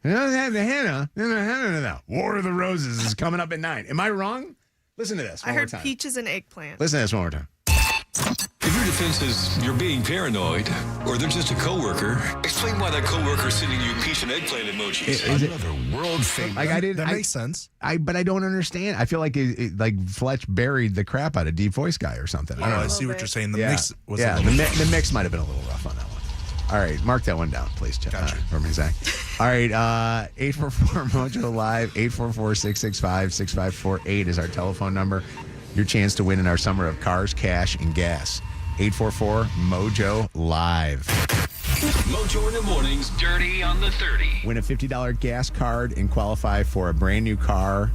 War of the Roses is coming up at 9. Am I wrong? Listen to this I one more heard time. peaches and eggplant. Listen to this one more time. If your your defense is you're being paranoid, or they're just a coworker, explain why that coworker's sending you peach and eggplant emojis. Another world famous. Like That makes sense. But I don't understand. I feel like like Fletch buried the crap out of Deep Voice Guy or something. Oh, I see what you're saying. The mix was a the little mix might have been a little rough on that one. All right, mark that one down, please. Gotcha. For me, Zach. All right, 844-MOJO Live, 844-665-6548 is our telephone number. Your chance to win in our summer of cars, cash, and gas. 844-MOJO Live. Mojo in the mornings, dirty on the 30. Win a $50 gas card and qualify for a brand new car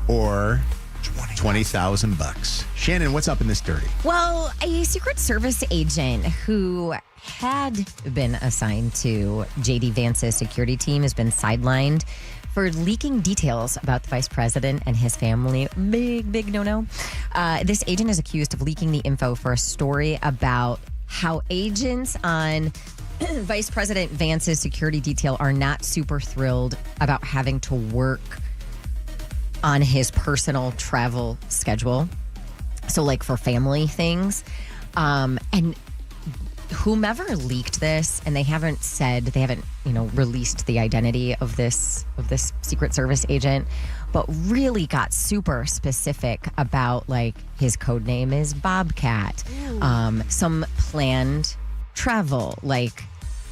or $20,000. Shannon, what's up in this dirty? Well, a Secret Service agent who had been assigned to J.D. Vance's security team has been sidelined for leaking details about the vice president and his family. Big no-no. This agent is accused of leaking the info for a story about how agents on Vice President Vance's security detail are not super thrilled about having to work on his personal travel schedule. So like for family things. And whomever leaked this, and they haven't released the identity of this Secret Service agent, but really got super specific about like his code name is Bobcat. Some planned travel, like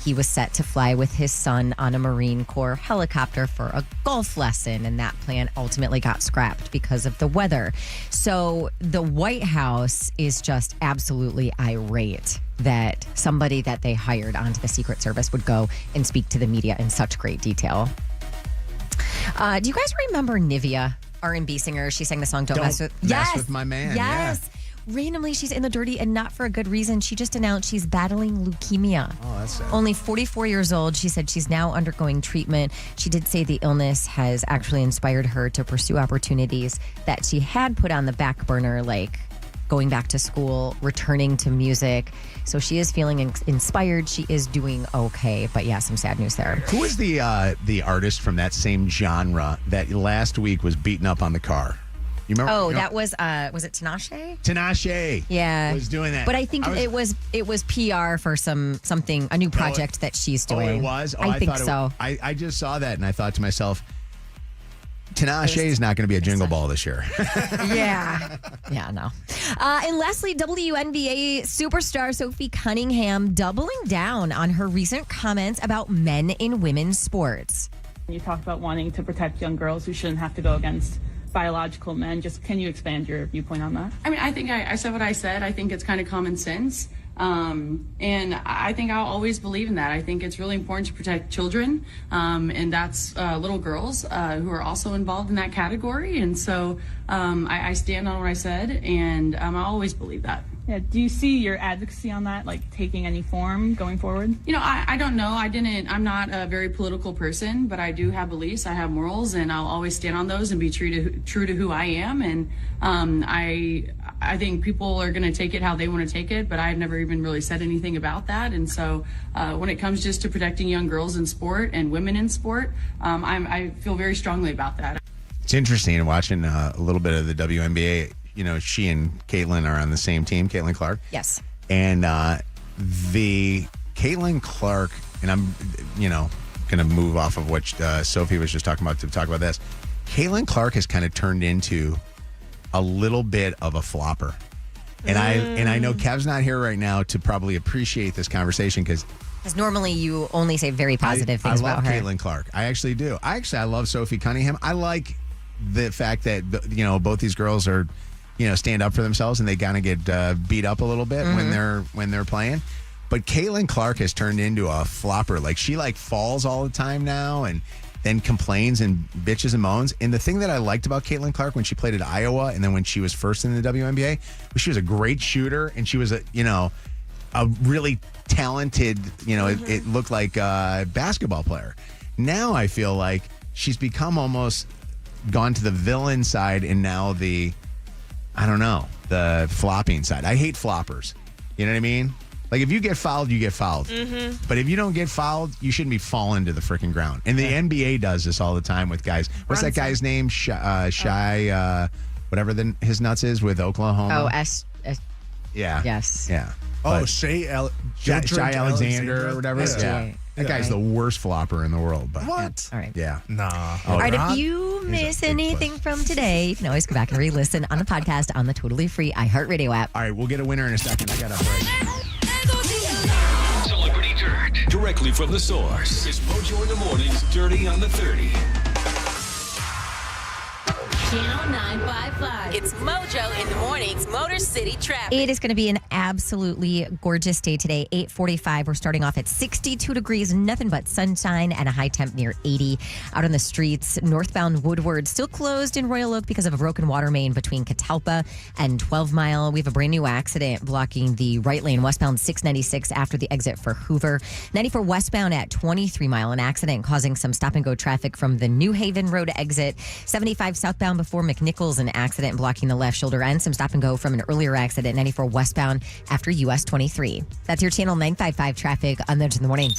he was set to fly with his son on a Marine Corps helicopter for a golf lesson, and that plan ultimately got scrapped because of the weather. So the White House is just absolutely irate that somebody that they hired onto the Secret Service would go and speak to the media in such great detail. Do you guys remember Nivea, R&B singer? She sang the song Don't Mess With... Mess With My Man. Yes. Yeah. Randomly, she's in the dirty and not for a good reason. She just announced she's battling leukemia. Oh, that's sad. Only 44 years old. She said she's now undergoing treatment. She did say the illness has actually inspired her to pursue opportunities that she had put on the back burner, like going back to school, returning to music. So she is feeling inspired. She is doing okay. But yeah, some sad news there. Who is the artist from that same genre that last week was beaten up on the car? You remember? Oh, that was it Tinashe? Tinashe. Yeah. Was doing that. But I think it was PR for a new project that she's doing. Oh, it was? Oh, I think thought so. I just saw that and I thought to myself, Tinashe is not going to be a jingle ball this year. Yeah. Yeah, no. And lastly, WNBA superstar Sophie Cunningham doubling down on her recent comments about men in women's sports. You talked about wanting to protect young girls who shouldn't have to go against biological men. Just can you expand your viewpoint on that? I mean, I think I said what I said. I think it's kind of common sense. And I think I'll always believe in that. I think it's really important to protect children. And that's little girls who are also involved in that category. And so I stand on what I said, and I always believe that. Yeah. Do you see your advocacy on that, like taking any form going forward? You know, I don't know. I'm not a very political person, but I do have beliefs. I have morals, and I'll always stand on those and be true to who I am. And I think people are going to take it how they want to take it, but I've never even really said anything about that. And so when it comes just to protecting young girls in sport and women in sport, I feel very strongly about that. It's interesting watching a little bit of the WNBA. You know, she and Caitlin are on the same team, Caitlin Clark. Yes. And the Caitlin Clark, and I'm, going to move off of what Sophie was just talking about to talk about this. Caitlin Clark has kind of turned into a little bit of a flopper. And I know Kev's not here right now to probably appreciate this conversation because normally you only say very positive things about her. I love Caitlin Clark. I actually do. I love Sophie Cunningham. I like the fact that, both these girls are, stand up for themselves and they kind of get beat up a little bit when they're playing. But Caitlin Clark has turned into a flopper. Like she falls all the time now and then complains and bitches and moans. And the thing that I liked about Caitlin Clark when she played at Iowa and then when she was first in the WNBA was she was a great shooter and she was a really talented, it looked like a basketball player. Now I feel like she's become almost gone to the villain side and now the flopping side. I hate floppers. You know what I mean? Like if you get fouled, you get fouled. Mm-hmm. But if you don't get fouled, you shouldn't be falling to the freaking ground. And the NBA does this all the time with guys. What's that guy's name? Shy, whatever his nuts is with Oklahoma. Oh, Yeah. Yes. Yeah. Oh, But Shai Alexander or whatever. Yeah. That guy's the worst flopper in the world. But What? All right. yeah. Nah. All right, if you miss anything from today, you can always go back and re-listen on the podcast on the totally free iHeartRadio app. All right, we'll get a winner in a second. I got a break. Celebrity Dirt. Directly from the source. It's Mojo in the Morning's Dirty on the 30. Channel 955. It's Mojo in the Morning's Motor City Traffic. It is going to be an absolutely gorgeous day today. 8:45. We're starting off at 62 degrees, nothing but sunshine and a high temp near 80. Out on the streets, northbound Woodward still closed in Royal Oak because of a broken water main between Catalpa and 12 Mile. We have a brand new accident blocking the right lane westbound 696 after the exit for Hoover. 94 westbound at 23 Mile, an accident causing some stop and go traffic from the New Haven Road exit. 75 southbound before McNichols, an accident blocking the left shoulder and some stop and go from an earlier accident 94 westbound after US 23. That's your Channel 955 traffic on the Morning.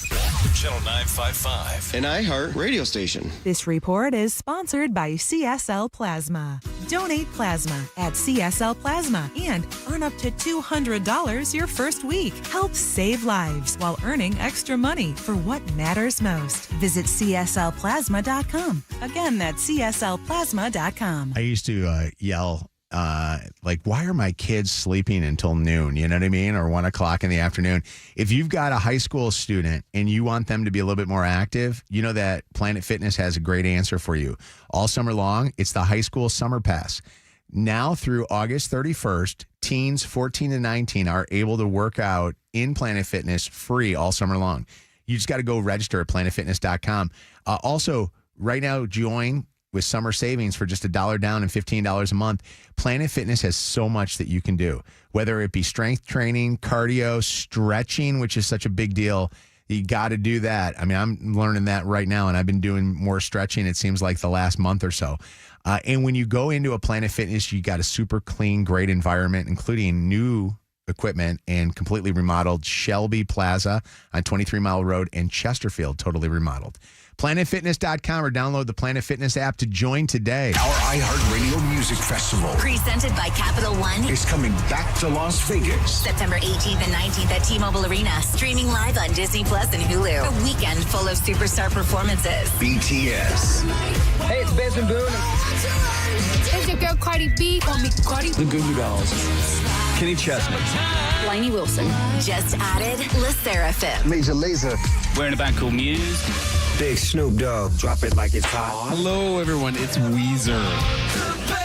Channel 955. An iHeart radio station. This report is sponsored by CSL Plasma. Donate plasma at CSL Plasma and earn up to $200 your first week. Help save lives while earning extra money for what matters most. Visit CSLPlasma.com. Again, that's CSLPlasma.com. I used to yell, why are my kids sleeping until noon? You know what I mean? Or 1 o'clock in the afternoon. If you've got a high school student and you want them to be a little bit more active, you know that Planet Fitness has a great answer for you. All summer long, it's the high school summer pass. Now through August 31st, teens 14 to 19 are able to work out in Planet Fitness free all summer long. You just got to go register at planetfitness.com. Also, right now, join with summer savings for just $1 down and $15 a month. Planet Fitness has so much that you can do, whether it be strength training, cardio, stretching, which is such a big deal. You got to do that. I mean, I'm learning that right now, and I've been doing more stretching, it seems like the last month or so. And when you go into a Planet Fitness, you got a super clean, great environment, including new equipment and completely remodeled Shelby Plaza on 23 Mile Road and Chesterfield, totally remodeled. PlanetFitness.com or download the Planet Fitness app to join today. Our iHeartRadio Music Festival Presented by Capital One. is coming back to Las Vegas. September 18th and 19th at T-Mobile Arena. Streaming live on Disney Plus and Hulu. A weekend full of superstar performances. BTS. Hey, it's Benson Boone. It's your girl Cardi B. Call me Cardi. The Goo Goo Dolls. Kenny Chesney. Lainey Wilson. Just added La Seraphim. Major Lazer. We're in a band called Muse. Big Snoop Dogg. Drop it like it's hot. Hello, everyone. It's Weezer.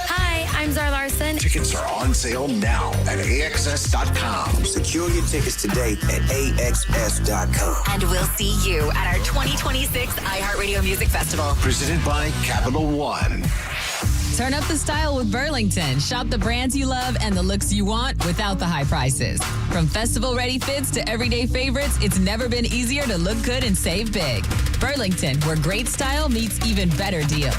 Hi, I'm Zara Larson. Tickets are on sale now at AXS.com. Secure your tickets today at AXS.com. And we'll see you at our 2026 iHeartRadio Music Festival. Presented by Capital One. Turn up the style with Burlington. Shop the brands you love and the looks you want without the high prices. From festival-ready fits to everyday favorites, it's never been easier to look good and save big. Burlington, where great style meets even better deals.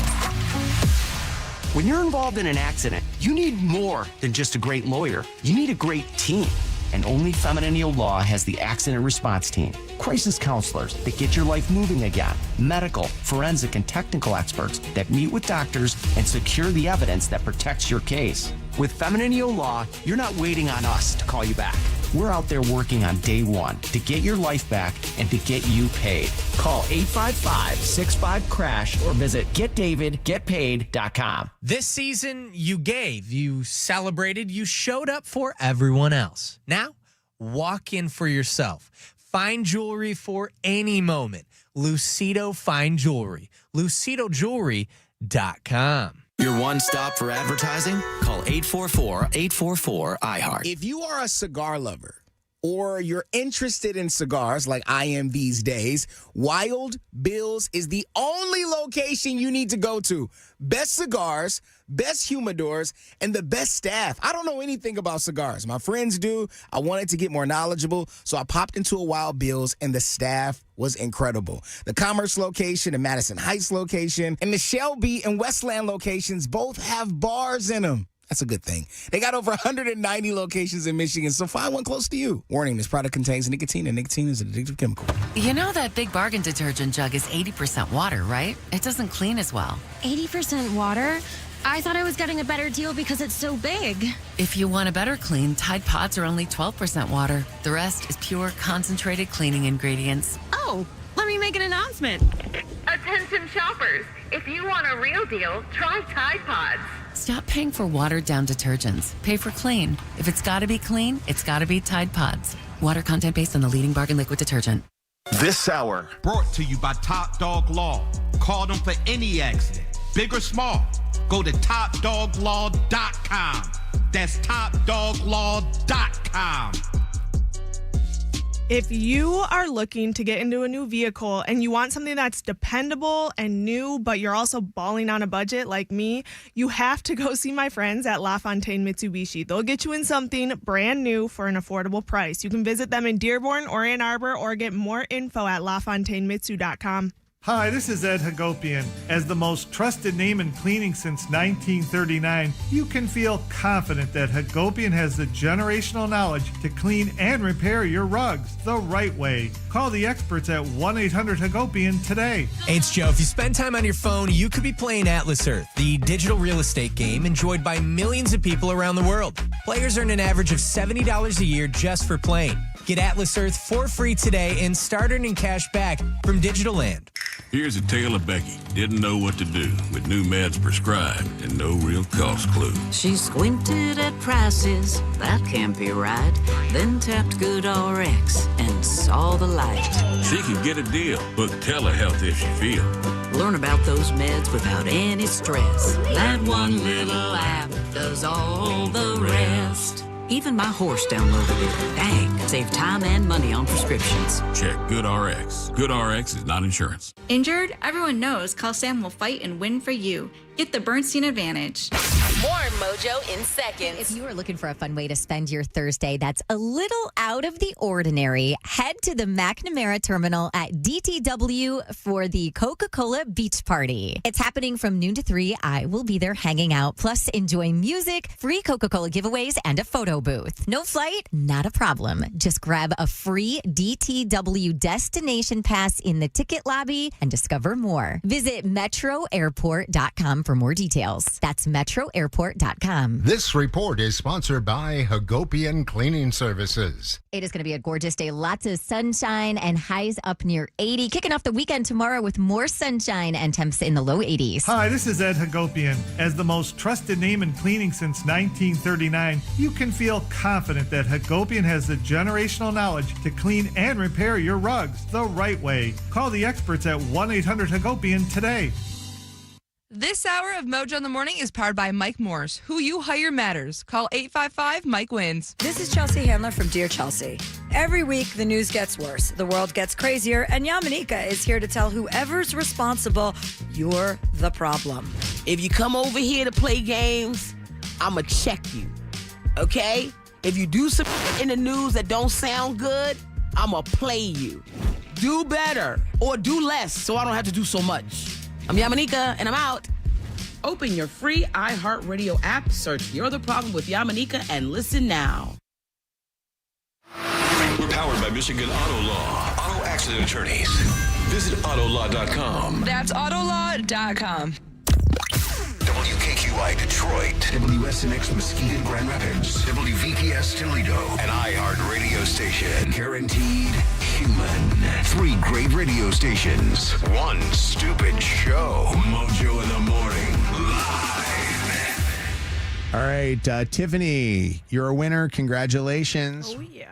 When you're involved in an accident, you need more than just a great lawyer. You need a great team. And only Feminine Law has the accident response team. Crisis counselors that get your life moving again. Medical, forensic, and technical experts that meet with doctors and secure the evidence that protects your case. With Feminine Law, you're not waiting on us to call you back. We're out there working on day one to get your life back and to get you paid. Call 855-65-CRASH or visit getdavidgetpaid.com. This season, you gave, you celebrated, you showed up for everyone else. Now, walk in for yourself. Fine jewelry for any moment. Lucido Fine Jewelry. LucidoJewelry.com. Your one stop for advertising? Call 844-844-iHeart. If you are a cigar lover or you're interested in cigars like I am these days, Wild Bill's is the only location you need to go to. Best cigars, best humidors, and the best staff. I don't know anything about cigars. My friends do. I wanted to get more knowledgeable, so I popped into a Wild Bill's, and the staff was incredible. The Commerce location, the Madison Heights location, and the Shelby and Westland locations both have bars in them. That's a good thing. They got over 190 locations in Michigan, so find one close to you. Warning, this product contains nicotine, and nicotine is an addictive chemical. You know that Big Bargain detergent jug is 80% water, right? It doesn't clean as well. 80% water? I thought I was getting a better deal because it's so big. If you want a better clean, Tide Pods are only 12% water. The rest is pure, concentrated cleaning ingredients. Oh, let me make an announcement. Attention shoppers, if you want a real deal, try Tide Pods. Stop paying for watered-down detergents. Pay for clean. If it's got to be clean, it's got to be Tide Pods. Water content based on the leading bargain liquid detergent. This hour brought to you by Top Dog Law. Call them for any accident, big or small. Go to topdoglaw.com. That's topdoglaw.com. If you are looking to get into a new vehicle and you want something that's dependable and new, but you're also balling on a budget like me, you have to go see my friends at LaFontaine Mitsubishi. They'll get you in something brand new for an affordable price. You can visit them in Dearborn or Ann Arbor or get more info at LaFontaineMitsu.com. Hi, this is Ed Hagopian. As the most trusted name in cleaning since 1939, you can feel confident that Hagopian has the generational knowledge to clean and repair your rugs the right way. Call the experts at 1-800-HAGOPIAN today. Hey, it's Joe. If you spend time on your phone, you could be playing Atlas Earth, the digital real estate game enjoyed by millions of people around the world. Players earn an average of $70 a year just for playing. Get Atlas Earth for free today and start earning cash back from Digital Land. Here's a tale of Becky. Didn't know what to do with new meds prescribed and no real cost clue. She squinted at prices, that can't be right. Then tapped GoodRx and saw the light. She could get a deal. Book telehealth if she feel. Learn about those meds without any stress. That one little app does all the rest. Even my horse downloaded it. Dang, save time and money on prescriptions. Check GoodRx. GoodRx is not insurance. Injured? Everyone knows Call Sam will fight and win for you. Get the Bernstein advantage. More Mojo in seconds. If you are looking for a fun way to spend your Thursday that's a little out of the ordinary, head to the McNamara Terminal at DTW for the Coca-Cola Beach Party. It's happening from noon to 3. I will be there hanging out, plus enjoy music, free Coca-Cola giveaways, and a photo booth. No flight? Not a problem. Just grab a free DTW destination pass in the ticket lobby and discover more. Visit metroairport.com for more details. That's metroairport.com. This report is sponsored by Hagopian Cleaning Services. It is going to be a gorgeous day. Lots of sunshine and highs up near 80. Kicking off the weekend tomorrow with more sunshine and temps in the low 80s. Hi, this is Ed Hagopian. As the most trusted name in cleaning since 1939, you can feel confident that Hagopian has the generational knowledge to clean and repair your rugs the right way. Call the experts at 1-800-HAGOPIAN today. This hour of Mojo in the Morning is powered by Mike Morse. Who you hire matters. Call 855-MIKE-WINS. This is Chelsea Handler from Dear Chelsea. Every week, the news gets worse. The world gets crazier, and Yamanika is here to tell whoever's responsible, you're the problem. If you come over here to play games, I'ma check you, okay? If you do something in the news that don't sound good, I'ma play you. Do better or do less so I don't have to do so much. I'm Yamanika, and I'm out. Open your free iHeartRadio app, search You're the Problem with Yamanika, and listen now. We're powered by Michigan Auto Law. Auto accident attorneys. Visit autolaw.com. That's autolaw.com. WKQI Detroit, WSNX Muskegon Grand Rapids, WVPS Toledo, an iHeart radio station. Guaranteed human. 3 great radio stations. 1 stupid show. Mojo in the Morning. Live. All right, Tiffany, you're a winner. Congratulations. Oh, yeah.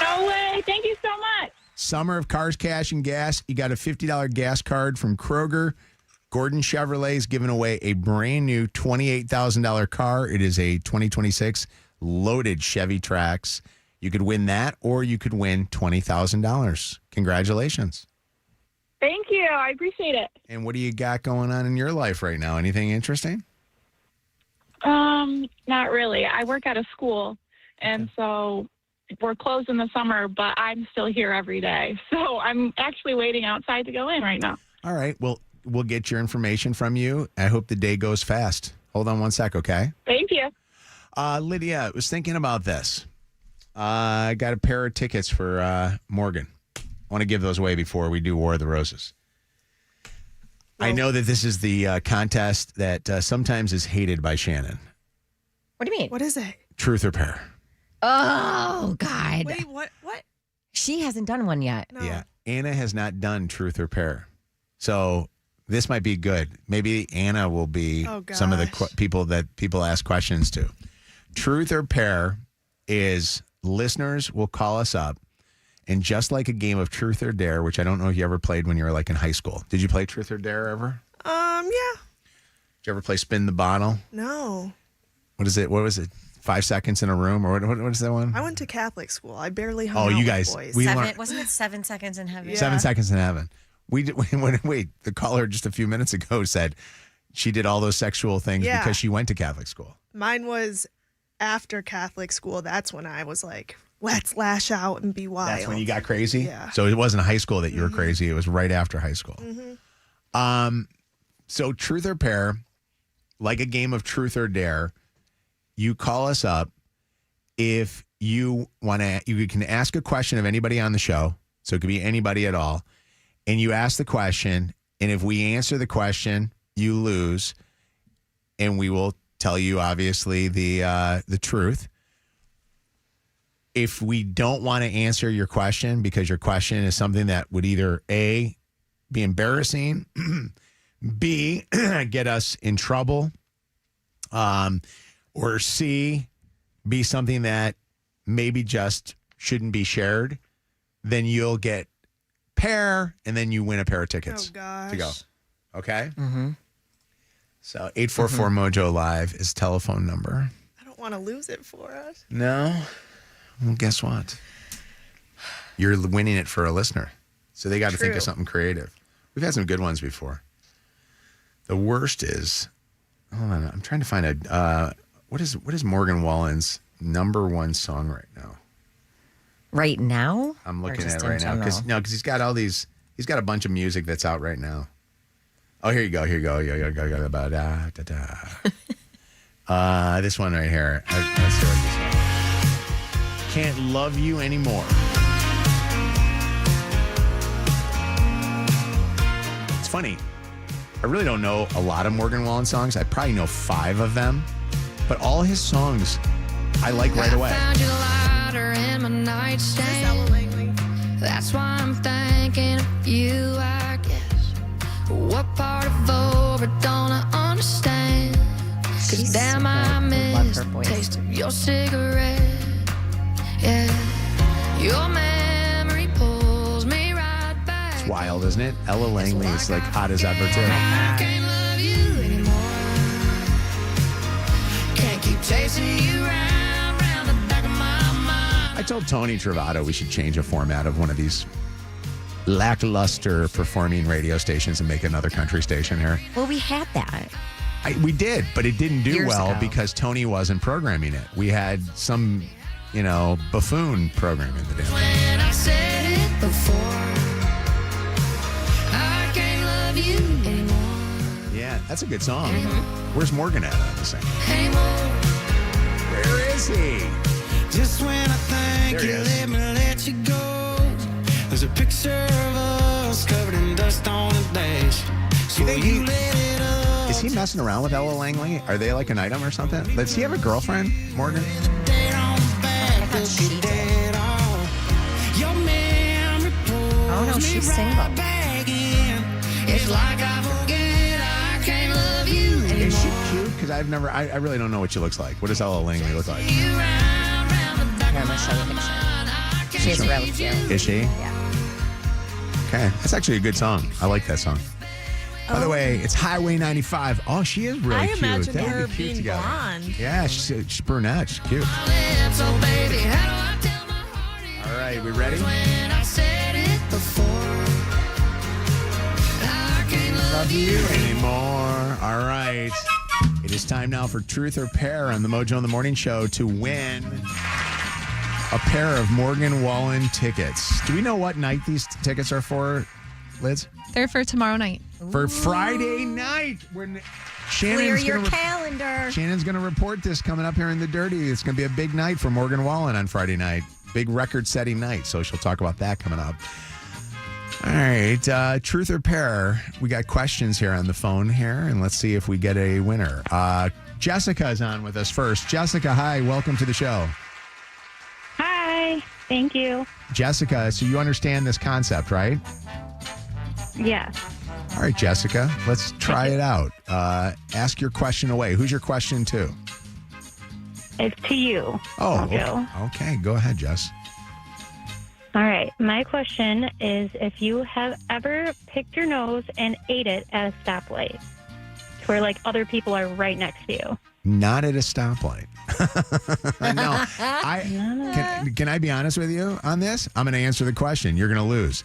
No way. Thank you so much. Summer of Cars, Cash, and Gas. You got a $50 gas card from Kroger. Gordon Chevrolet is giving away a brand new $28,000 car. It is a 2026 loaded Chevy Trax. You could win that, or you could win $20,000. Congratulations. Thank you. I appreciate it. And what do you got going on in your life right now? Anything interesting? Not really. I work at a school, and so we're closed in the summer, but I'm still here every day. So I'm actually waiting outside to go in right now. All right. Well, we'll get your information from you. I hope the day goes fast. Hold on one sec, okay? Thank you. Lydia, I was thinking about this. I got a pair of tickets for Morgan. I want to give those away before we do War of the Roses. I know that this is the contest that sometimes is hated by Shannon. What do you mean? What is it? Truth or Pair. Oh, God. Wait, what? She hasn't done one yet. No. Yeah. Anna has not done Truth or Pair. So this might be good. Maybe Anna will be some of the people that people ask questions to. Truth or Pair is listeners will call us up, and just like a game of Truth or Dare, which I don't know if you ever played when you were like in high school. Did you play Truth or Dare ever? Yeah. Did you ever play Spin the Bottle? No. What is it? What was it? 5 seconds in a room, or what is that one? I went to Catholic school. I barely hung out you guys, with boys. Wasn't it 7 Seconds in Heaven? Yeah. 7 Seconds in Heaven. Wait, the caller just a few minutes ago said she did all those sexual things because she went to Catholic school. Mine was after Catholic school. That's when I was like, let's lash out and be wild. That's when you got crazy? Yeah. So it wasn't high school that you were crazy. It was right after high school. So Truth or Pair, like a game of Truth or Dare, you call us up if you want to. You can ask a question of anybody on the show, so it could be anybody at all, and you ask the question, and if we answer the question, you lose, and we will tell you obviously the truth. If we don't want to answer your question because your question is something that would either A, be embarrassing, B, get us in trouble, or C, be something that maybe just shouldn't be shared, then you'll get Pair, and then you win a pair of tickets to go. Okay? Mm-hmm. So 844 Mojo Live is telephone number. I don't want to lose it for us. No? Well, guess what? You're winning it for a listener. So they got to think of something creative. We've had some good ones before. The worst is, hold on, I'm trying to find a, what is Morgan Wallen's number one song right now? Right now? I'm looking at it right now. Because he's got he's got a bunch of music that's out right now. Oh, here you go. This one right here. Let's see what this is. Can't Love You Anymore. It's funny. I really don't know a lot of Morgan Wallen songs. I probably know 5 of them. But all his songs I like right away. Found your lighter in my nightstand. That's why I'm thinking of you, I guess. What part of over don't I understand? Cause damn, I miss the taste of your cigarette. Yeah, your memory pulls me right back. It's wild, isn't it? Ella Langley is like hot as ever, too. I can't love you anymore. Can't keep chasing you round the back of my mind. I told Tony Travato we should change a format of one of these lackluster performing radio stations and make another country station here. Well, we had that. We did, but it didn't do Years well ago. because Tony wasn't programming it. We had some, buffoon programming the damn thing. When I said it before, I can't love you anymore. Yeah, that's a good song. Where's Morgan at on this thing? Anymore. Where is he? Just when I think There he you is. let me let you go, there's a picture of us covered in dust on the dash. So you let it up. Is he messing around with Ella Langley? Are they like an item or something? Does he have a girlfriend, Morgan? Oh, no, she's single. It's like I forget I can't love you anymore. Is she cute? Because I really don't know what she looks like. What does Ella Langley look like? Here, I'm going to show you a picture. She's really cute. Is she? Yeah. Okay, that's actually a good song. I like that song. By the way, it's Highway 95. Oh, she is really I cute. imagine They would her be cute being together. blonde. Yeah, she's brunette. She's cute. So baby, how do I tell my heart All right, we ready? when I said it before? I can't love you Anymore. All right. It is time now for Truth or Pair on the Mojo in the Morning Show to win a pair of Morgan Wallen tickets. Do we know what night these tickets are for, Liz? They're for tomorrow night. For Friday night. When Clear your calendar. Shannon's going to report this coming up here in the Dirty. It's going to be a big night for Morgan Wallen on Friday night. Big record-setting night. So she'll talk about that coming up. All right, truth or pair? We got questions here on the phone here, and let's see if we get a winner. Jessica is on with us first. Jessica, hi, welcome to the show. Hi, thank you. Jessica, so you understand this concept, right? Yes. All right, Jessica, let's try it out. Ask your question away. Who's your question to? It's to you. Oh, okay. Go ahead, Jess. All right. My question is if you have ever picked your nose and ate it at a stoplight where like other people are right next to you. Not at a stoplight. No. Can I be honest with you on this? I'm going to answer the question. You're going to lose.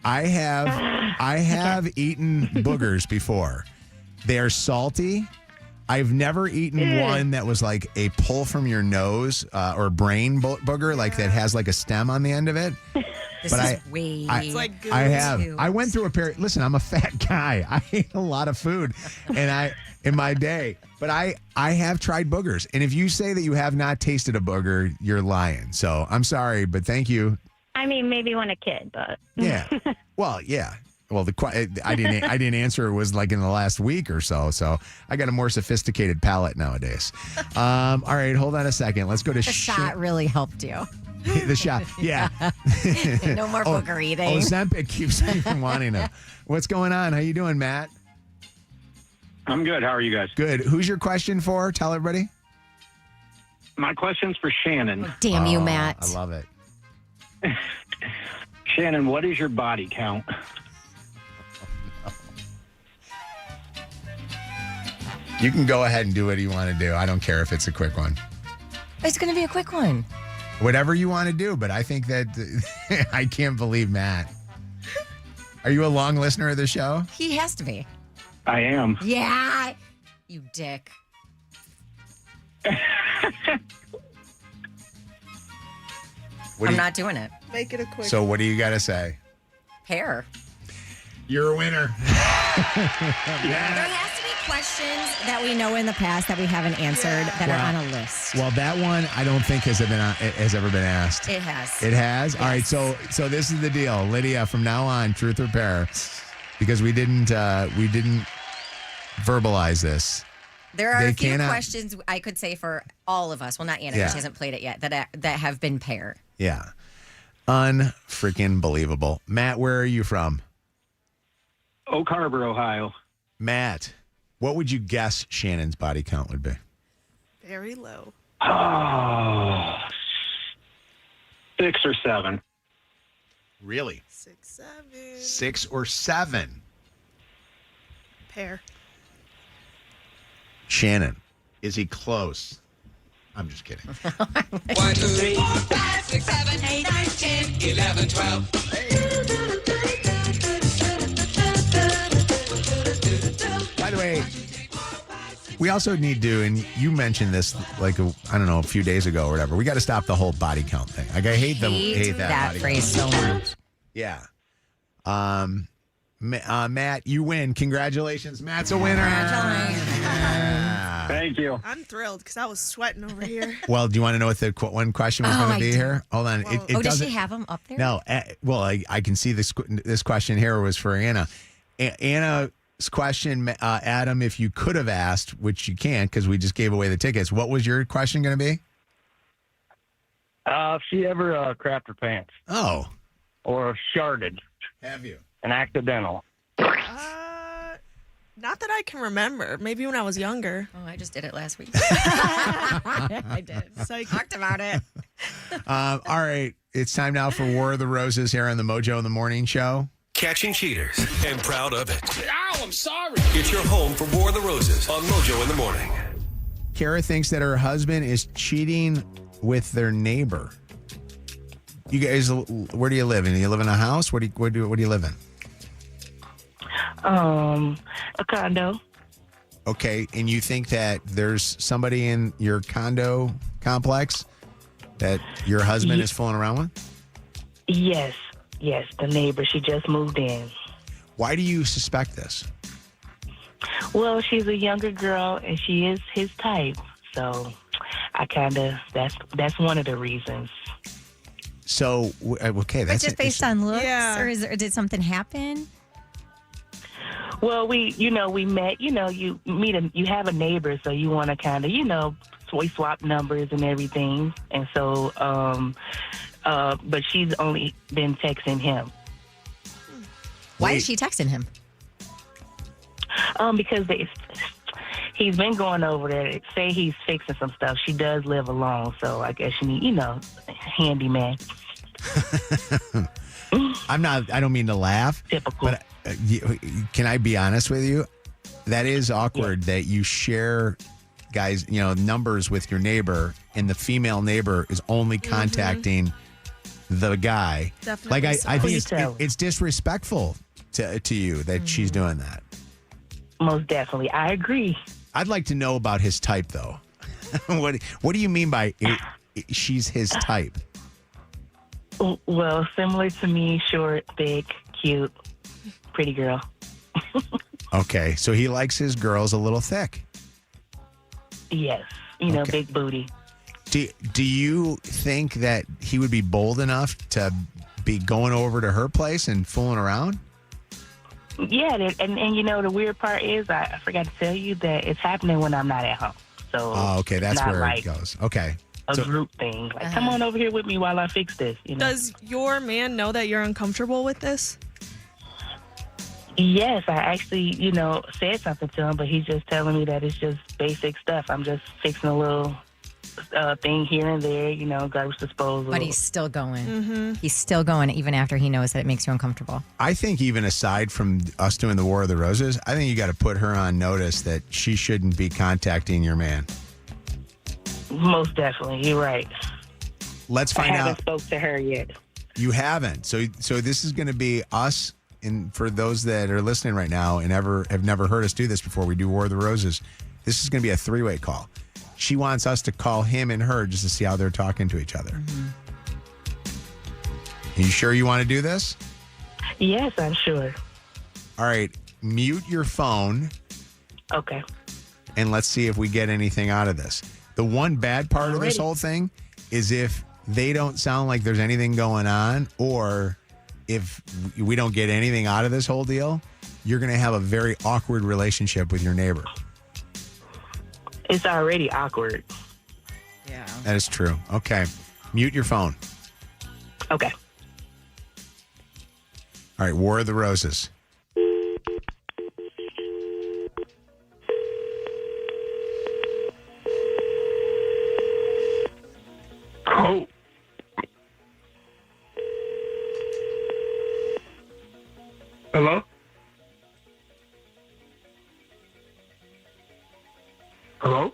I have eaten boogers before. They're salty. I've never eaten one that was like a pull from your nose or brain booger, like that has like a stem on the end of it. It's like I have. I went through a period. Listen, I'm a fat guy. I ate a lot of food, and in my day. But I have tried boogers, and if you say that you have not tasted a booger, you're lying. So I'm sorry, but thank you. I mean, maybe when a kid, but yeah. Well, yeah. Well, I didn't answer. It was like in the last week or so. So I got a more sophisticated palate nowadays. All right, hold on a second. Let's go to the shot. Really helped you. The shot, yeah. No more booger eating. Ozempic keeps me from wanting to. What's going on? How you doing, Matt? I'm good. How are you guys? Good. Who's your question for? Tell everybody. My question's for Shannon. Oh, damn you, Matt. I love it. Shannon, what is your body count? You can go ahead and do what you want to do. I don't care if it's a quick one. It's going to be a quick one. Whatever you want to do, but I think that I can't believe Matt. Are you a long listener of the show? He has to be. I am. Yeah, you dick. I'm not doing it. Make it a quick. So what do you got to say? Pair. You're a winner. There has to be questions that we know in the past that we haven't answered that are on a list. Well, that one I don't think has ever been asked. It has. It has? Yes. All right, so this is the deal. Lydia, from now on, truth or pair, because we didn't verbalize this. There are a few questions I could say for all of us. Well, not Anna, because she hasn't played it yet, that have been pair. Yeah. Unfreaking believable. Matt, where are you from? Oak Harbor, Ohio. Matt, what would you guess Shannon's body count would be? Very low. Oh, 6 or 7. Really? 6, 7. 6 or 7. Pair. Shannon, is he close? I'm just kidding. 1, 2, 3, 4, 5, 6, 7, 8, 9, 10, 11, 12. By the way, we also need to, and you mentioned this like a few days ago or whatever. We got to stop the whole body count thing. Like I hate that body phrase count. so much. Yeah. Matt, you win. Congratulations, Matt's a winner. Thank you. I'm thrilled because I was sweating over here. Well, do you want to know what the one question was going to be here? Hold on. Does she have them up there? No. I can see this question here was for Anna. Anna's question, Adam, if you could have asked, which you can't because we just gave away the tickets, what was your question going to be? If she ever crapped her pants. Oh. Or sharded. Have you? An accidental. Not that I can remember. Maybe when I was younger. Oh, I just did it last week. I did. Talked about it. All right. It's time now for War of the Roses here on the Mojo in the Morning Show. Catching cheaters and proud of it. Ow, I'm sorry. It's your home for War of the Roses on Mojo in the Morning. Kara thinks that her husband is cheating with their neighbor. You guys, where do you live? Do you live in a house? What do you live in? A condo. Okay, and you think that there's somebody in your condo complex that your husband is fooling around with? Yes, the neighbor. She just moved in. Why do you suspect this? Well, she's a younger girl, and she is his type. So, that's one of the reasons. So, okay, But that's just based on looks, Yeah. or did something happen? Well, we met, you meet you have a neighbor, so you want to kind of, we swap numbers and everything. And so, but she's only been texting him. Why is she texting him? Because he's been going over there. Say he's fixing some stuff. She does live alone, so I guess you need, handyman. I don't mean to laugh. Typical. But can I be honest with you? That is awkward that you share, guys, numbers with your neighbor, and the female neighbor is only contacting the guy. Definitely Like, I think so. it's disrespectful to you that she's doing that. Most definitely. I agree. I'd like to know about his type, though. What do you mean by she's his type? Well, similar to me, short, thick, cute, pretty girl. Okay, so he likes his girls a little thick. Yes, Okay. big booty. Do you think that he would be bold enough to be going over to her place and fooling around? Yeah, and the weird part is I forgot to tell you that it's happening when I'm not at home. So Okay, that's not where like it goes. Okay. a group thing. Like, come on over here with me while I fix this. Does your man know that you're uncomfortable with this? Yes, I actually, said something to him, but he's just telling me that it's just basic stuff. I'm just fixing a little thing here and there, garbage disposal. But he's still going. Mm-hmm. He's still going even after he knows that it makes you uncomfortable. I think even aside from us doing the War of the Roses, I think you got to put her on notice that she shouldn't be contacting your man. Most definitely. You're right. Let's find I haven't out. spoke to her yet. You haven't. So this is going to be us. And for those that are listening right now and have never heard us do this before, we do War of the Roses. This is going to be a three-way call. She wants us to call him and her just to see how they're talking to each other. Mm-hmm. Are you sure you want to do this? Yes, I'm sure. All right. Mute your phone. Okay. And let's see if we get anything out of this. The one bad part of this whole thing is if they don't sound like there's anything going on, or if we don't get anything out of this whole deal, you're going to have a very awkward relationship with your neighbor. It's already awkward. Yeah. That is true. Okay. Mute your phone. Okay. All right. War of the Roses. Oh. Hello? Hello?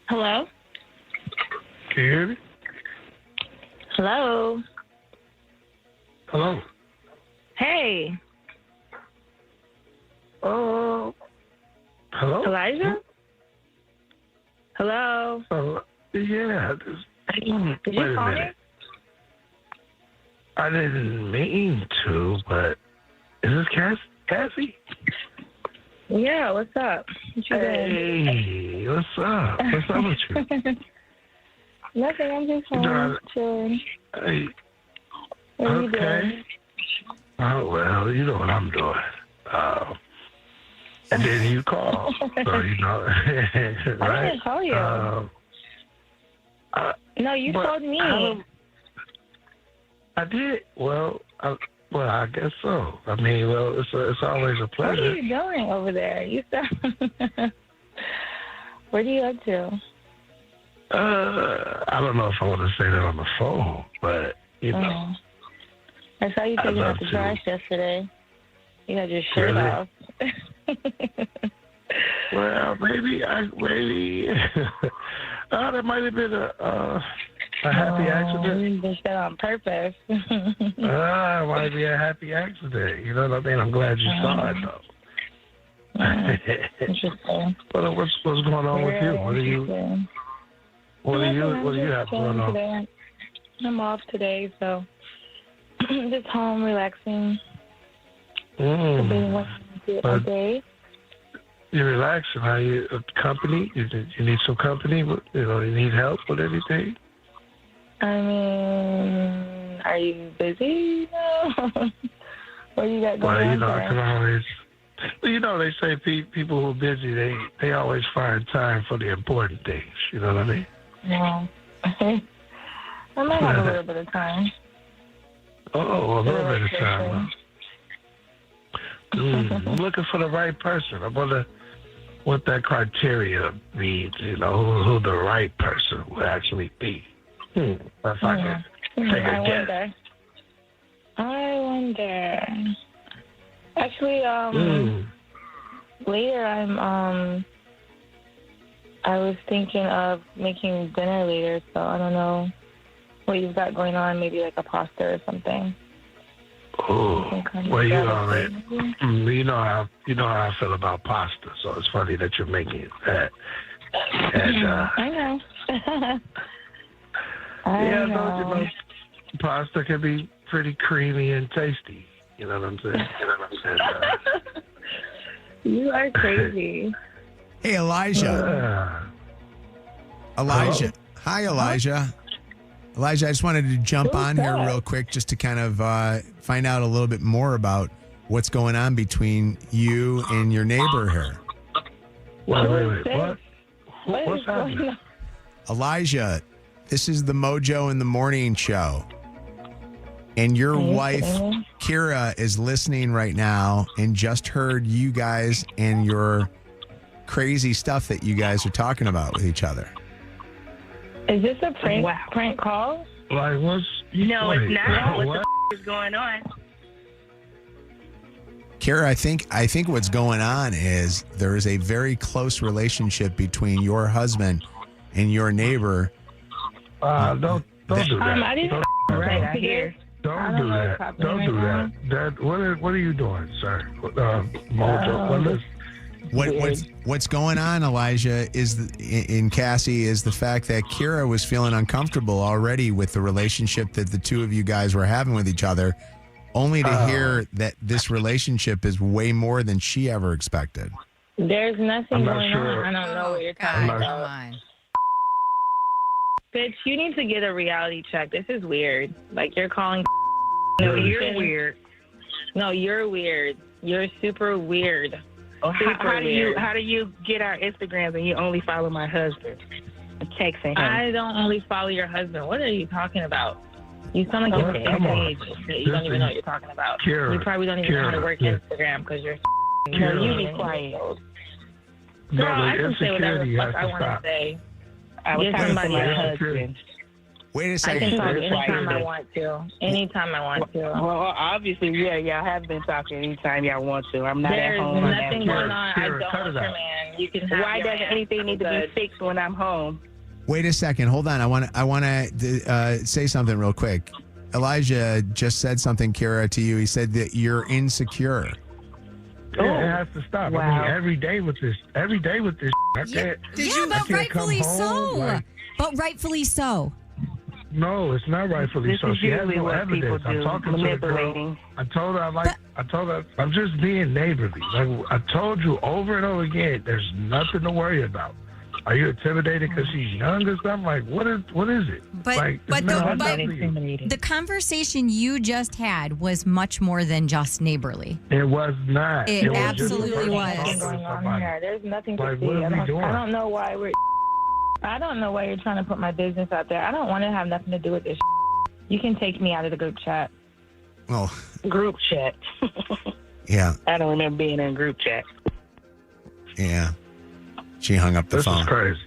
Hello? Can you hear me? Hello? Hello? Hey. Hello? Elijah? Hello? Yeah. Did you call me? I didn't mean to, but is this Cassie? Yeah, what's up? What you doing? Hey, what's up? What's up with you? Nothing, I'm just home chilling. Hey, What are you doing? Oh, well, you know what I'm doing. And then you call. So, right? I didn't call you. No, you called me. I did. Well, I guess so. I mean, well, it's always a pleasure. What are you doing over there? You sound. What are you up to? I don't know if I want to say that on the phone, but you know. I saw you taking out the trash yesterday. You got your shirt off. Well, maybe. That might have been a happy accident. You did that on purpose. It might be a happy accident. You know what I mean? I'm glad you saw it, though. Interesting. What's going on with you? What do you have going on? Today. I'm off today, so just home relaxing. All day. You're relaxing. Are you company? You need some company? You need help with anything? I mean, are you busy now? What do you got going on? I can always. Well, they say people who are busy, they always find time for the important things. You know what I mean? Yeah. I might have a little bit of time. Oh, a little bit of time. I'm looking for the right person. I wonder what that criteria means. Who the right person would actually be. If I can take a guess. I wonder. Actually, later I was thinking of making dinner later, so I don't know what you've got going on. Maybe like a pasta or something. Oh, well, you already. You know how I feel about pasta, so it's funny that you're making that. And, I know. I know. Pasta can be pretty creamy and tasty. You know what I'm saying? You are crazy. Hey, Elijah. Elijah. Hi, Elijah. Elijah, I just wanted to jump on here real quick just to kind of find out a little bit more about what's going on between you and your neighbor here. Wait. What? What's happening? Elijah, this is the Mojo in the Morning show. And your wife, Kira, is listening right now and just heard you guys and your crazy stuff that you guys are talking about with each other. Is this a prank call? Like, what's... No, wait, it's not. What is going on? Kira, I think what's going on is there is a very close relationship between your husband and your neighbor. Don't do that. I didn't right here. Don't do that. Don't do that. What are you doing, sir? Mojo. What's going on, Elijah, in Cassie is the fact that Kira was feeling uncomfortable already with the relationship that the two of you guys were having with each other, only to hear that this relationship is way more than she ever expected. There's nothing going on. I don't know what you're talking about. Come on. Bitch, you need to get a reality check. This is weird. Like, you're calling. No, you're weird. No, you're weird. You're super weird. How do you get our Instagrams and you only follow my husband? I'm texting him. I don't only follow your husband. What are you talking about? You sound like you're an agent. You don't even know what you're talking about. Kira, you probably don't even know how to work Instagram because you're. You be quiet. Girl, I can say whatever the fuck I want to say. I was talking about your husband. Wait a I second. can talk anytime I want to. Anytime I want to. Well, obviously, y'all have been talking anytime y'all want to. I'm not There's at home. There's nothing going on. I don't want your man. You can have Why your doesn't man. anything need to be fixed when I'm home? Wait a second. Hold on. I want to say something real quick. Elijah just said something, Kira, to you. He said that you're insecure. Yeah, it has to stop. Wow. I mean, every day with this. I can't. But rightfully so. But rightfully so. No, it's not rightfully This so. is She has usually no what evidence. people I'm do, talking to the girl. manipulating. I told her I'm just being neighborly. Like I told you over and over again, there's nothing to worry about. Are you intimidated because she's young or something? Like what is it? But the conversation you just had was much more than just neighborly. It was not. It was absolutely was. Going on here. There's nothing to Like, see. what are we doing? I don't know why you're trying to put my business out there. I don't want to have nothing to do with this. You can take me out of the group chat. Well, Group chat. yeah, I don't remember being in group chat. yeah. She hung up the phone. This is crazy.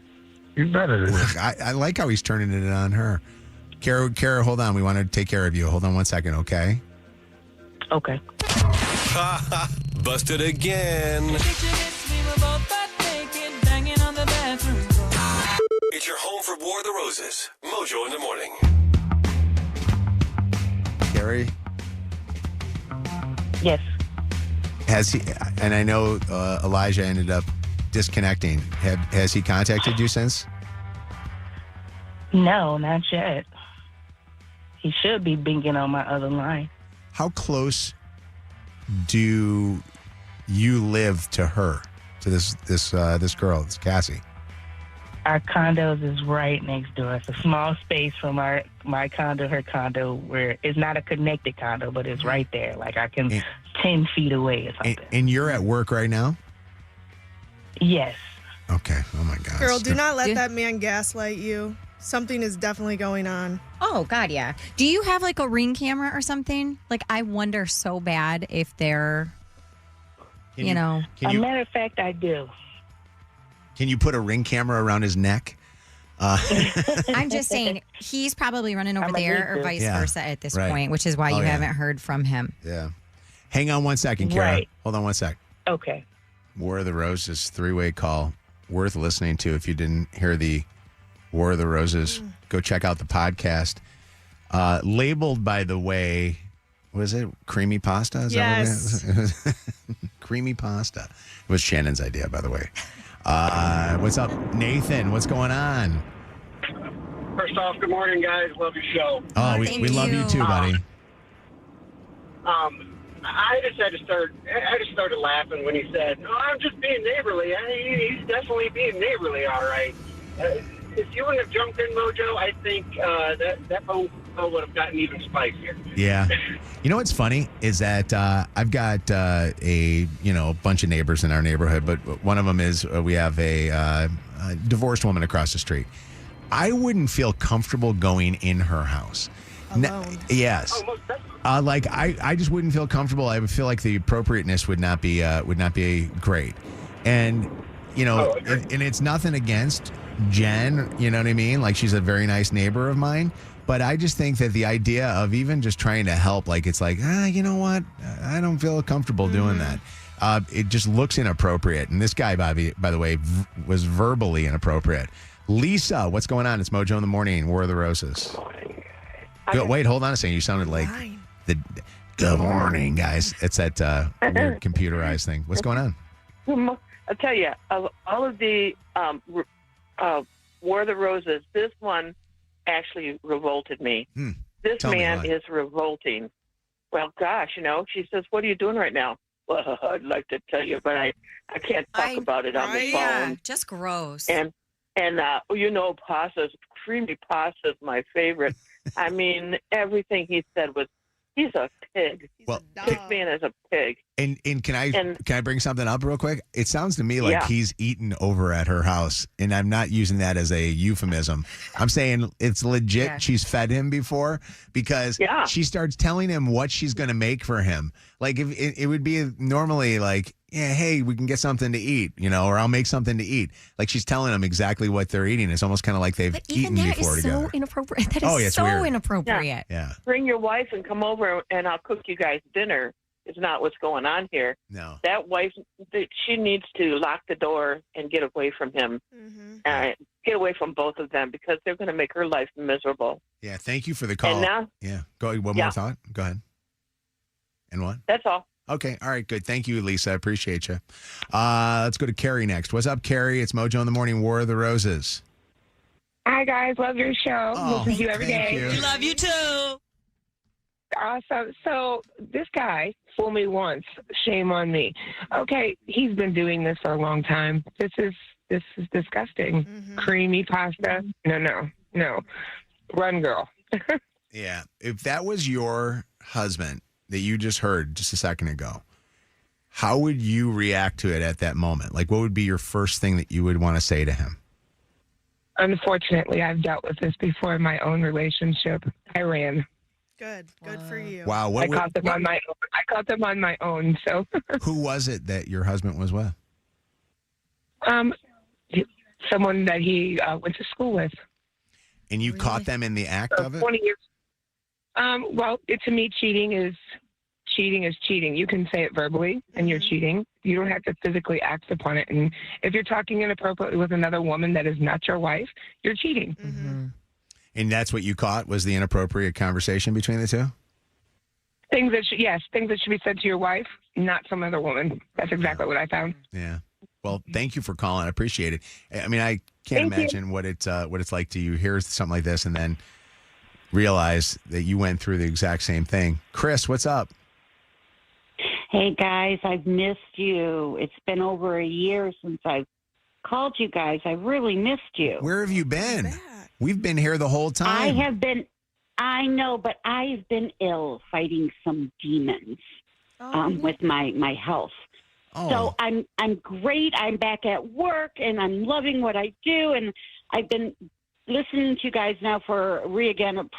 You better than this. I like how he's turning it on her. Kara, hold on. We want to take care of you. Hold on 1 second, okay? Okay. Busted again. It's your home for War of the Roses. Mojo in the morning. Carrie? Yes. Has he, and I know Elijah ended up disconnecting. Has he contacted you since? No, not yet. He should be binging on my other line. How close do you live to her, to this girl, this Cassie? Our condos is right next door. It's a small space from my condo, her condo, where it's not a connected condo, but it's right there. Like I can 10 feet away or something. And you're at work right now? Yes. Okay. Oh, my God. Girl, do not let that man gaslight you. Something is definitely going on. Oh, God, yeah. Do you have like a Ring camera or something? Like, I wonder so bad if they're, you know. As a matter of fact, I do. Can you put a Ring camera around his neck? I'm just saying, he's probably running over there or vice versa at this point, which is why you haven't heard from him. Yeah. Hang on 1 second, Kara. Right. Hold on 1 sec. Okay. War of the Roses 3-way call. Worth listening to. If you didn't hear the War of the Roses, go check out the podcast. Labeled, by the way, was it creamy pasta? Is yes. That what it is? Creamy pasta. It was Shannon's idea, by the way. What's up, Nathan? What's going on? First off, good morning, guys. Love your show. Oh, we love you too, buddy. I just started laughing when he said, "Oh, I'm just being neighborly." He's definitely being neighborly, all right. If you wouldn't have jumped in, Mojo, I think that phone call would have gotten even spicier. Yeah. You know what's funny is that I've got a bunch of neighbors in our neighborhood, but one of them is we have a divorced woman across the street. I wouldn't feel comfortable going in her house. Alone. Yes. Oh, most definitely. Like I just wouldn't feel comfortable. I would feel like the appropriateness would not be great. And and it's nothing against Jen, you know what I mean? Like she's a very nice neighbor of mine. But I just think that the idea of even just trying to help, like it's like, you know what? I don't feel comfortable doing that. It just looks inappropriate. And this guy, Bobby, by the way, was verbally inappropriate. Lisa, what's going on? It's Mojo in the Morning, War of the Roses. Wait, hold on a second. You sounded like the good morning, guys. It's that weird computerized thing. What's going on? I'll tell you, of all of the War of the Roses, this one actually revolted me. This man is revolting. Well, gosh, she says, "What are you doing right now?" Well, I'd like to tell you, but I can't talk about it on the phone. Yeah, just gross. And creamy pasta is my favorite. I mean, everything he said was, he's a pig. This man is a pig. And can I bring something up real quick? It sounds to me like he's eaten over at her house, and I'm not using that as a euphemism. I'm saying it's legit. Yeah. She's fed him before because she starts telling him what she's going to make for him. Like if it would be normally like, yeah, hey, we can get something to eat, or I'll make something to eat. Like she's telling them exactly what they're eating. It's almost kind of like they've eaten before together. So inappropriate. That is so weird. Inappropriate. Yeah. Bring your wife and come over and I'll cook you guys dinner. Is not what's going on here. No. That wife, she needs to lock the door and get away from him. Get away from both of them because they're going to make her life miserable. Yeah, thank you for the call. And now, go one more thought. Go ahead. And what? That's all. Okay, all right, good. Thank you, Lisa. I appreciate you. Let's go to Carrie next. What's up, Carrie? It's Mojo in the Morning, War of the Roses. Hi, guys. Love your show. Listen to you every day. You. We love you, too. Awesome. So this guy, fool me once, shame on me. Okay, he's been doing this for a long time. This is disgusting. Creamy pasta. No. Run, girl. Yeah. If that was your husband that you just heard just a second ago, how would you react to it at that moment? Like, what would be your first thing that you would want to say to him? Unfortunately, I've dealt with this before in my own relationship. I ran. Good for you. Wow. I caught them on my own. I caught them on my own. So. Who was it that your husband was with? Someone that he went to school with. And you caught them in the act of it? 20 years. Well, to me, cheating is cheating. You can say it verbally, and you're cheating. You don't have to physically act upon it. And if you're talking inappropriately with another woman that is not your wife, you're cheating. And that's what you caught was the inappropriate conversation between the two? Things that should be said to your wife, not some other woman. That's exactly what I found. Yeah. Well, thank you for calling. I appreciate it. I mean, I can't imagine what it's like to you hear something like this and then realize that you went through the exact same thing. Chris, what's up? Hey guys, I've missed you. It's been over a year since I've called you guys. I really missed you. Where have you been? We've been here the whole time. I know, but I've been ill fighting some demons with my health. Oh. So I'm great. I'm back at work, and I'm loving what I do. And I've been listening to you guys now for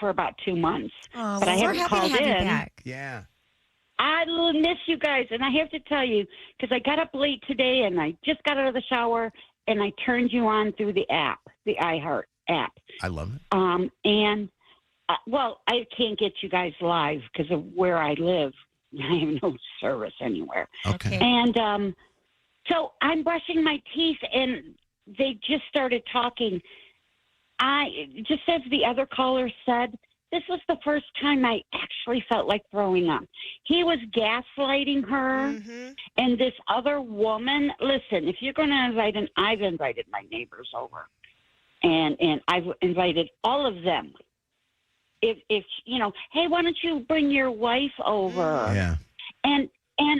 about 2 months. Oh, but I we're haven't happy called to have you in. back. Yeah. I miss you guys, and I have to tell you, because I got up late today, and I just got out of the shower, and I turned you on through the app, the iHeart app. I love it. Well, I can't get you guys live because of where I live. I have no service anywhere. Okay. And so I'm brushing my teeth, and they just started talking. Just as the other caller said, this was the first time I actually felt like throwing up. He was gaslighting her, and this other woman. Listen, if you're going to I've invited my neighbors over, and I've invited all of them. If hey, why don't you bring your wife over? Yeah. And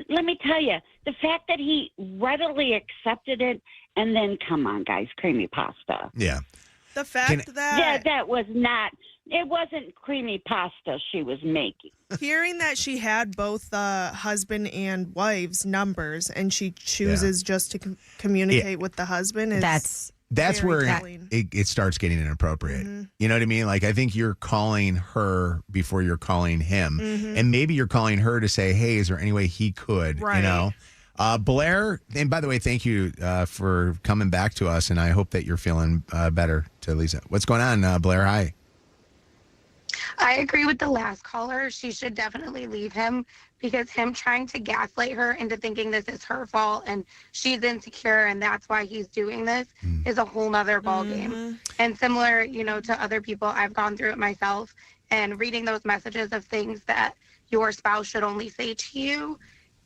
let me tell you, the fact that he readily accepted it, and then come on, guys, creamy pasta. Yeah. The fact that was not. It wasn't creamy pasta she was making. Hearing that she had both husband and wife's numbers, and she chooses just to communicate with the husband is That's very where telling. it starts getting inappropriate. You know what I mean? Like, I think you're calling her before you're calling him. And maybe you're calling her to say, hey, is there any way he could, Right. you know? Blair, and by the way, thank you for coming back to us, and I hope that you're feeling better, to Lisa. What's going on, Blair? Hi. I agree with the last caller. She should definitely leave him because him trying to gaslight her into thinking this is her fault and she's insecure and that's why he's doing this is a whole nother ballgame. And similar, to other people, I've gone through it myself and reading those messages of things that your spouse should only say to you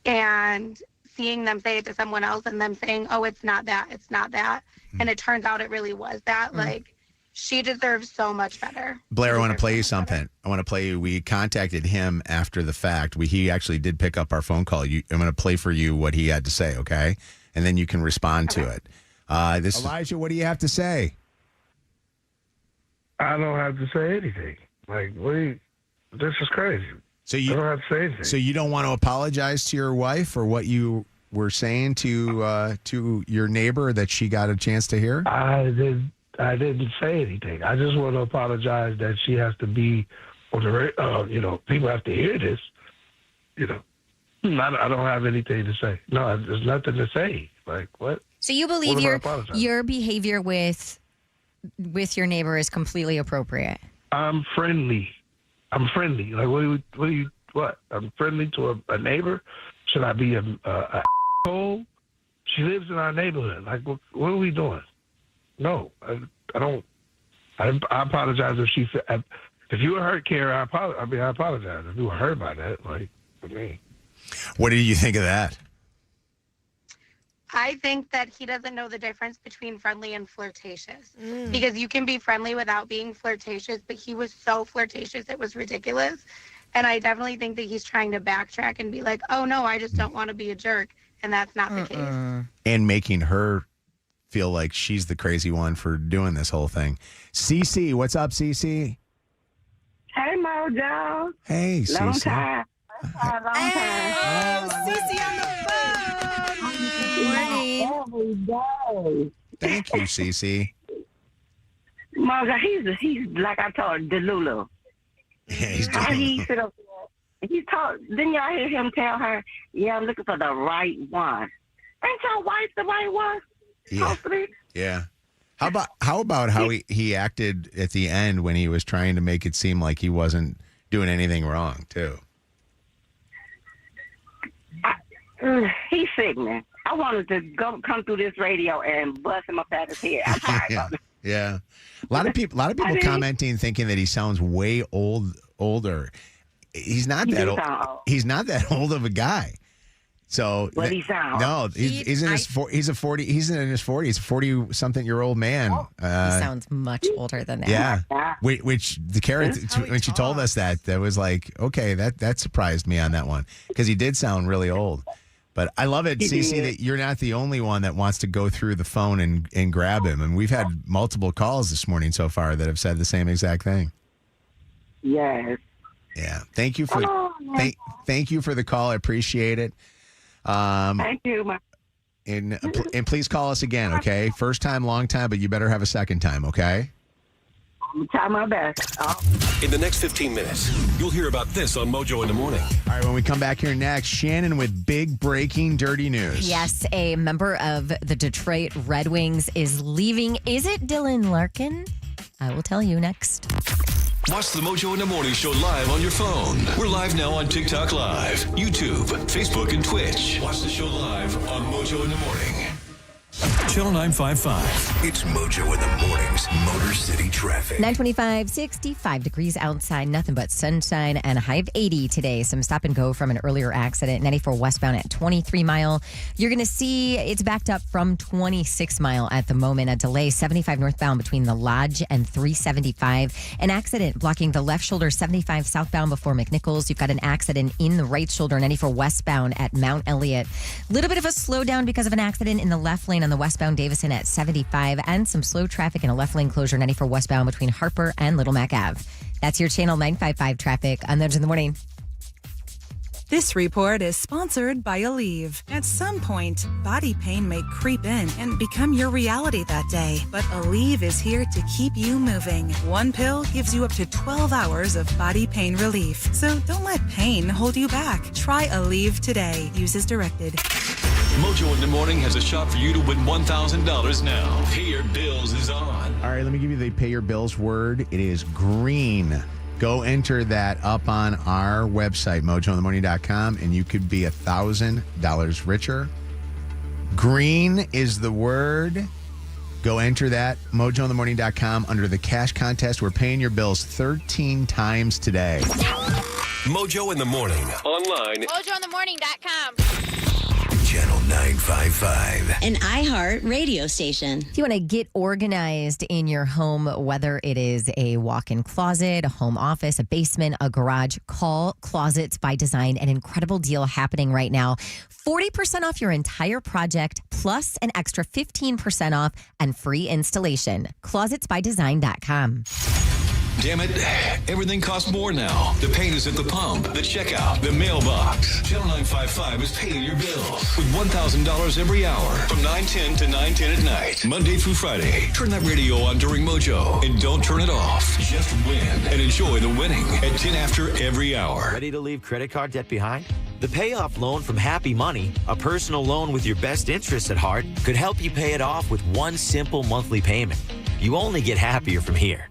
and seeing them say it to someone else and them saying, oh, it's not that. And it turns out it really was that. Like, she deserves so much better. Blair, I want to play you something. We contacted him after the fact. He actually did pick up our phone call. I'm going to play for you what he had to say, okay? And then you can respond to it. Elijah, what do you have to say? I don't have to say anything. Like, this is crazy. So I don't have to say anything. So you don't want to apologize to your wife for what you were saying to your neighbor that she got a chance to hear? I didn't say anything. I just want to apologize that she has to be on the radio. People have to hear this. I don't have anything to say. No, there's nothing to say. Like, what? So you believe your behavior with your neighbor is completely appropriate? I'm friendly. Like, what? I'm friendly to a neighbor? Should I be a asshole? She lives in our neighborhood. Like, what are we doing? No, I don't. I apologize if you were hurt, Kara. I apologize if you were hurt by that. Like, for me. What did you think of that? I think that he doesn't know the difference between friendly and flirtatious because you can be friendly without being flirtatious, but he was so flirtatious it was ridiculous. And I definitely think that he's trying to backtrack and be like, oh no, I just don't want to be a jerk. And that's not the case. And making her feel like she's the crazy one for doing this whole thing. Cece, what's up, Cece? Hey, Mojo. Hey, Cece. Long time. Cece on the phone. Thank you, Cece. Mojo, he's like I told Delulu. Yeah, he's He sit up there. He talked. Didn't y'all hear him tell her, "Yeah, I'm looking for the right one." Ain't your wife the right one? Yeah. How about how he acted at the end when he was trying to make it seem like he wasn't doing anything wrong too? He's sickening. I wanted to come through this radio and bust him up out his head. I'm sorry about it. Yeah. A lot of people commenting thinking that he sounds way older. He's not that old. He's not that old of a guy. So what he sounds? No, he's in his 40s. He's a 40-something-year-old man. He sounds much older than that. Yeah. Which the carrot when she told us that was like, okay, that surprised me on that one because he did sound really old. But I love it, He Cece, did. that you're not the only one that wants to go through the phone and grab him. And we've had multiple calls this morning so far that have said the same exact thing. Yes. Yeah. Thank you for Oh, thank you for the call. I appreciate it. Thank you. And please call us again, okay? First time, long time, but you better have a second time, okay? I'm trying my best. In the next 15 minutes, you'll hear about this on Mojo in the Morning. All right, when we come back here next, Shannon with big breaking dirty news. Yes, a member of the Detroit Red Wings is leaving. Is it Dylan Larkin? I will tell you next. Watch the Mojo in the Morning show live on your phone. We're live now on TikTok Live, YouTube, Facebook, and Twitch. Watch the show live on Mojo in the Morning. Channel 955. It's Mojo in the Morning's Motor City Traffic. 925, 65 degrees outside, nothing but sunshine and a high of 80 today. Some stop and go from an earlier accident, 94 westbound at 23 Mile. You're going to see it's backed up from 26 Mile at the moment. A delay, 75 northbound between the Lodge and 375. An accident blocking the left shoulder, 75 southbound before McNichols. You've got an accident in the right shoulder, 94 westbound at Mount Elliott. Little bit of a slowdown because of an accident in the left lane on the westbound Davison at 75, and some slow traffic in a left lane closure 94 westbound between Harper and Little Mac Ave. That's your Channel 955 traffic on Mojo in the Morning. This report is sponsored by Aleve. At some point, body pain may creep in and become your reality that day. But Aleve is here to keep you moving. One pill gives you up to 12 hours of body pain relief. So don't let pain hold you back. Try Aleve today. Use as directed. Mojo in the Morning has a shot for you to win $1,000 now. Pay Your Bills is on. All right, let me give you the pay your bills word. It is green. Go enter that up on our website, mojointhemorning.com, and you could be $1,000 richer. Green is the word. Go enter that, mojointhemorning.com, under the cash contest. We're paying your bills 13 times today. Mojo in the Morning. Online. MojoInTheMorning.com. Channel 955. An iHeart radio station. If you want to get organized in your home, whether it is a walk-in closet, a home office, a basement, a garage, call Closets by Design. An incredible deal happening right now. 40% off your entire project, plus an extra 15% off and free installation. ClosetsByDesign.com. Damn it, everything costs more now. The pain is at the pump, the checkout, the mailbox. Channel 955 is paying your bills with $1,000 every hour from 9:10 to 9:10 at night, Monday through Friday. Turn that radio on during Mojo and don't turn it off. Just win and enjoy the winning at 10 after every hour. Ready to leave credit card debt behind? The payoff loan from Happy Money, a personal loan with your best interests at heart, could help you pay it off with one simple monthly payment. You only get happier from here.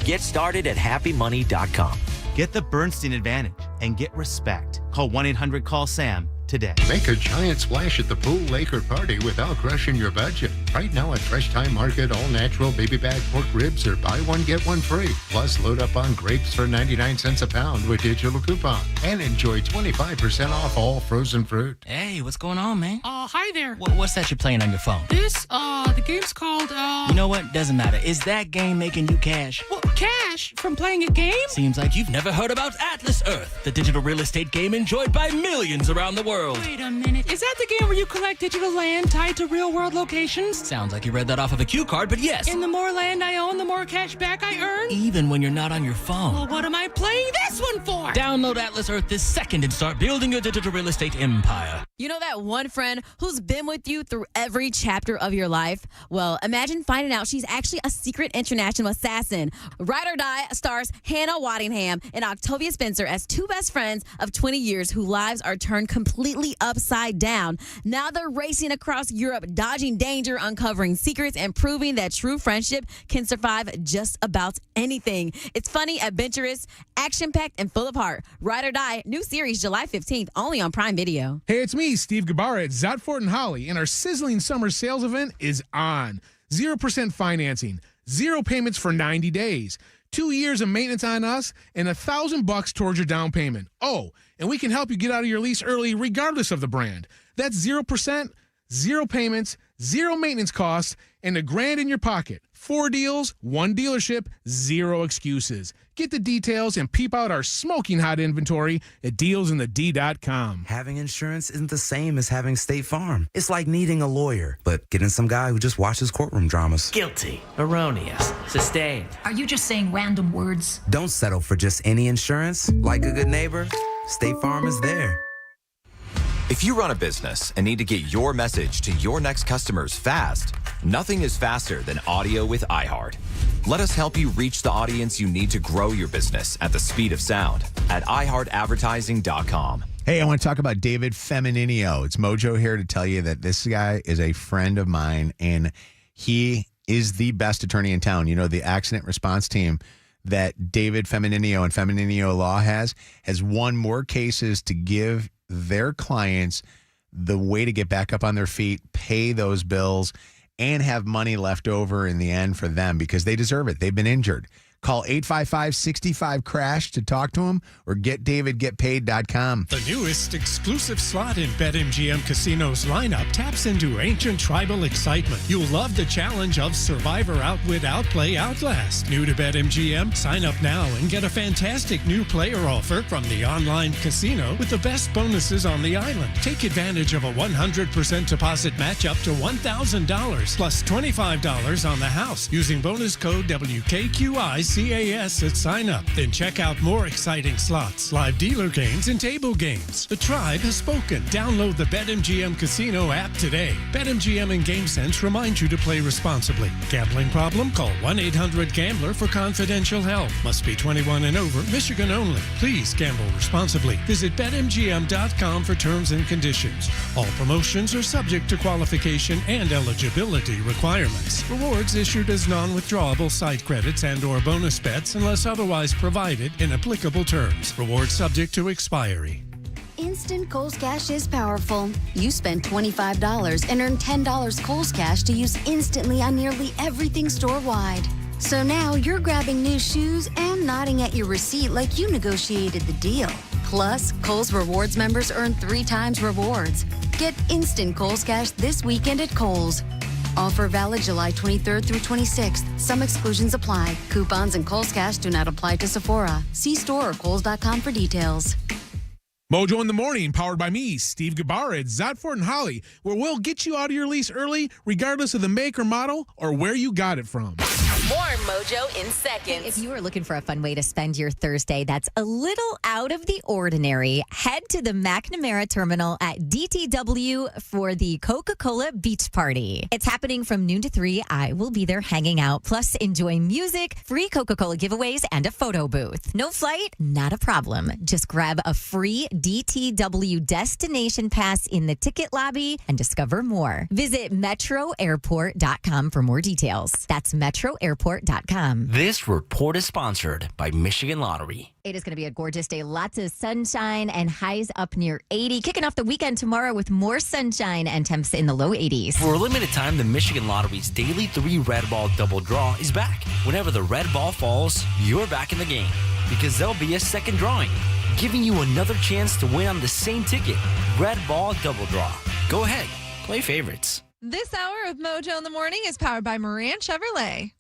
Get started at happymoney.com. Get the Bernstein advantage and get respect. Call 1-800-CALL-SAM today. Make a giant splash at the pool, lake, or party without crushing your budget. Right now at Fresh Time Market, all natural baby back pork ribs are buy one, get one free. Plus, load up on grapes for 99 cents a pound with digital coupon. And enjoy 25% off all frozen fruit. Hey, what's going on, man? Hi there. What's that you're playing on your phone? The game's called, You know what? Doesn't matter. Is that game making you cash? Well, cash from playing a game? Seems like you've never heard about Atlas Earth, the digital real estate game enjoyed by millions around the world. Wait a minute. Is that the game where you collect digital land tied to real-world locations? Sounds like you read that off of a cue card, but yes. And the more land I own, the more cash back I earn? Even when you're not on your phone. Well, what am I playing this one for? Download Atlas Earth this second and start building your digital real estate empire. You know that one friend who's been with you through every chapter of your life? Well, imagine finding out she's actually a secret international assassin. Ride or Die stars Hannah Waddingham and Octavia Spencer as two best friends of 20 years whose lives are turned completely upside down. Now they're racing across Europe, dodging danger, uncovering secrets, and proving that true friendship can survive just about anything. It's funny, adventurous, action-packed, and full of heart. Ride or Die, new series July 15th, only on Prime Video. Hey, it's me, Steve Gabarra at Zotfort and Holly, and our sizzling summer sales event is on. 0% financing, 0 payments for 90 days, 2 years of maintenance on us, and $1,000 towards your down payment. Oh, and we can help you get out of your lease early regardless of the brand. That's 0%, 0 payments, 0 maintenance costs, and $1,000 in your pocket. 4 deals, 1 dealership, 0 excuses. Get the details and peep out our smoking hot inventory at dealsinthed.com. Having insurance isn't the same as having State Farm. It's like needing a lawyer, but getting some guy who just watches courtroom dramas. Guilty, erroneous, sustained. Are you just saying random words? Don't settle for just any insurance. Like a good neighbor, State Farm is there. If you run a business and need to get your message to your next customers fast, nothing is faster than audio with iHeart. Let us help you reach the audience you need to grow your business at the speed of sound at iHeartAdvertising.com. Hey, I want to talk about David Femininio. It's Mojo here to tell you that this guy is a friend of mine, and he is the best attorney in town. You know, the accident response team that David Femininio and Femininio Law has won more cases to give their clients the way to get back up on their feet, pay those bills, and have money left over in the end for them because they deserve it. They've been injured. Call 855-65-CRASH to talk to him or getpaid.com. The newest exclusive slot in BetMGM Casino's lineup taps into ancient tribal excitement. You'll love the challenge of Survivor Outwit, Outplay, Outlast. New to BetMGM? Sign up now and get a fantastic new player offer from the online casino with the best bonuses on the island. Take advantage of a 100% deposit match up to $1,000 plus $25 on the house using bonus code WKQI CAS at sign up. Then check out more exciting slots, live dealer games, and table games. The tribe has spoken. Download the BetMGM Casino app today. BetMGM and GameSense remind you to play responsibly. Gambling problem? Call 1-800-GAMBLER for confidential help. Must be 21 and over. Michigan only. Please gamble responsibly. Visit BetMGM.com for terms and conditions. All promotions are subject to qualification and eligibility requirements. Rewards issued as non-withdrawable site credits and or bonus bets unless otherwise provided in applicable terms. Rewards subject to expiry. Instant Kohl's Cash is powerful. You spend $25 and earn $10 Kohl's Cash to use instantly on nearly everything store-wide. So now you're grabbing new shoes and nodding at your receipt like you negotiated the deal. Plus, Kohl's Rewards members earn 3 times rewards. Get instant Kohl's Cash this weekend at Kohl's. Offer valid July 23rd through 26th. Some exclusions apply. Coupons and Kohl's Cash do not apply to Sephora. See store or Kohl's.com for details. Mojo in the Morning, powered by me, Steve Gabarra at Zotford and Holly, where we'll get you out of your lease early, regardless of the make or model or where you got it from. More Mojo in seconds. If you are looking for a fun way to spend your Thursday that's a little out of the ordinary, head to the McNamara Terminal at DTW for the Coca-Cola Beach Party. It's happening from noon to 3. I will be there hanging out. Plus, enjoy music, free Coca-Cola giveaways, and a photo booth. No flight? Not a problem. Just grab a free DTW destination pass in the ticket lobby and discover more. Visit metroairport.com for more details. That's metroairport.com. This report is sponsored by Michigan Lottery. It is going to be a gorgeous day. Lots of sunshine and highs up near 80. Kicking off the weekend tomorrow with more sunshine and temps in the low 80s. For a limited time, the Michigan Lottery's daily 3 red ball double draw is back. Whenever the red ball falls, you're back in the game because there'll be a second drawing, giving you another chance to win on the same ticket. Red ball double draw. Go ahead, play favorites. This hour of Mojo in the Morning is powered by Moran Chevrolet.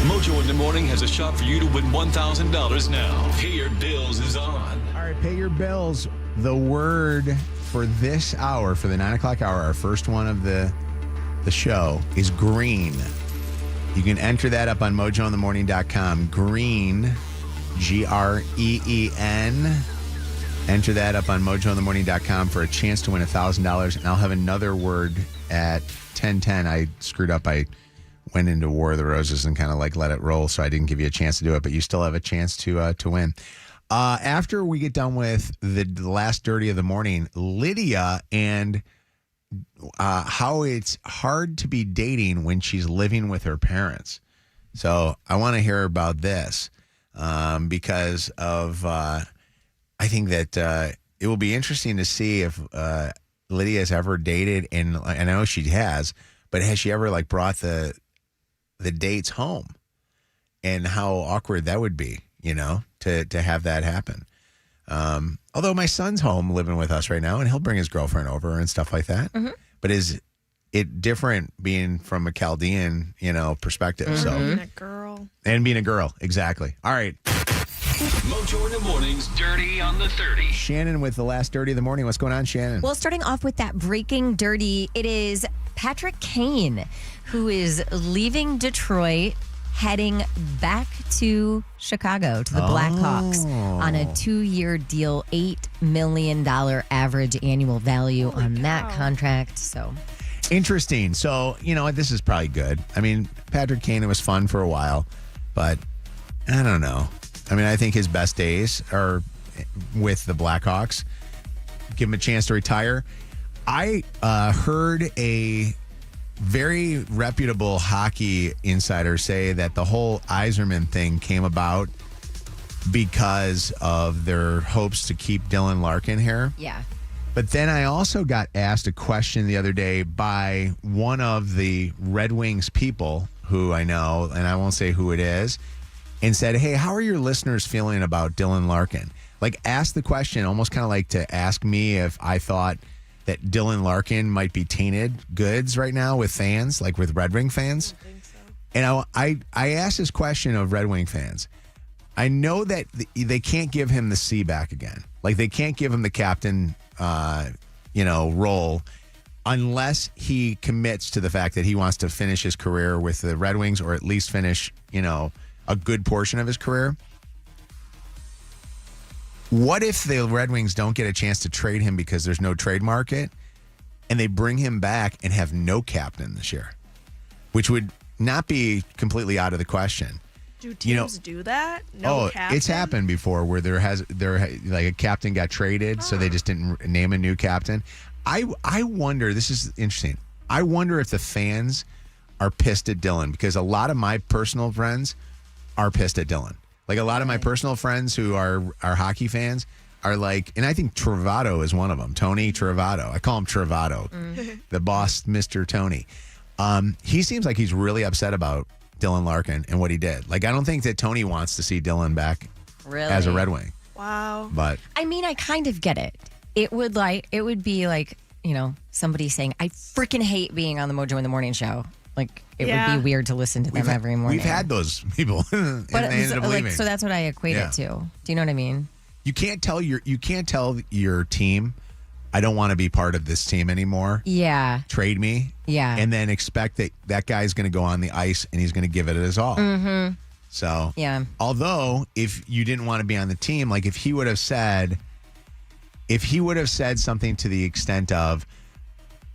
Mojo in the Morning has a shot for you to win $1,000 now. Pay Your Bills is on. All right, pay your bills. The word for this hour, for the 9 o'clock hour, our first one of the show, is green. You can enter that up on mojointhemorning.com. Green, Green. Enter that up on mojointhemorning.com for a chance to win $1,000. And I'll have another word at 10:10. I screwed up. I went into War of the Roses and kind of like let it roll, so I didn't give you a chance to do it, but you still have a chance to win. After we get done with the last dirty of the morning, Lydia and how it's hard to be dating when she's living with her parents. So I want to hear about this because of I think that it will be interesting to see if Lydia has ever dated, and I know she has, but has she ever like brought the dates home, and how awkward that would be, you know, to have that happen. Although my son's home living with us right now, and he'll bring his girlfriend over and stuff like that. Mm-hmm. But it different being from a Chaldean, perspective. Mm-hmm. So Being a girl. and being a girl, exactly. All right, Mojo in the morning's Dirty on the 30. Shannon with the last dirty of the morning. What's going on, Shannon? Well, starting off with that breaking dirty, it is Patrick Kane, who is leaving Detroit, heading back to Chicago, to the Blackhawks, on a 2-year deal, $8 million average annual value on that contract. So Interesting. So, this is probably good. I mean, Patrick Kane, it was fun for a while, but I don't know. I mean, I think his best days are with the Blackhawks. Give him a chance to retire. I heard a very reputable hockey insider say that the whole Yzerman thing came about because of their hopes to keep Dylan Larkin here. yeah. But then I also got asked a question the other day by one of the Red Wings people who I know, and I won't say who it is, and said, hey, how are your listeners feeling about Dylan Larkin? Like, ask the question, almost kind of like to ask me if I thought that Dylan Larkin might be tainted goods right now with fans, like with Red Wing fans. I don't think so. And I asked this question of Red Wing fans. I know that they can't give him the C back again. Like, they can't give him the captain role unless he commits to the fact that he wants to finish his career with the Red Wings, or at least finish, a good portion of his career. What if the Red Wings don't get a chance to trade him because there's no trade market, and they bring him back and have no captain this year, which would not be completely out of the question. Do teams do that? No captain? It's happened before where like a captain got traded, so they just didn't name a new captain. I wonder, this is interesting. I wonder if the fans are pissed at Dylan, because a lot of my personal friends are pissed at Dylan. Like, a lot of my personal friends who are hockey fans are like, and I think Travato is one of them. Tony Travato. I call him Travato, the boss, Mr. Tony. He seems like he's really upset about Dylan Larkin and what he did. Like, I don't think that Tony wants to see Dylan back as a Red Wing. Wow. But I mean, I kind of get it. It would be like, somebody saying, I freaking hate being on the Mojo in the Morning show. Like, it would be weird to listen to them every morning. We've had those people, and but they ended up leaving. So that's what I equate it to. Do you know what I mean? You can't tell your team, I don't want to be part of this team anymore. Yeah. Trade me. Yeah. And then expect that guy's going to go on the ice and he's going to give it his all. Mm-hmm. So, yeah. Although, if you didn't want to be on the team, like if he would have said something to the extent of,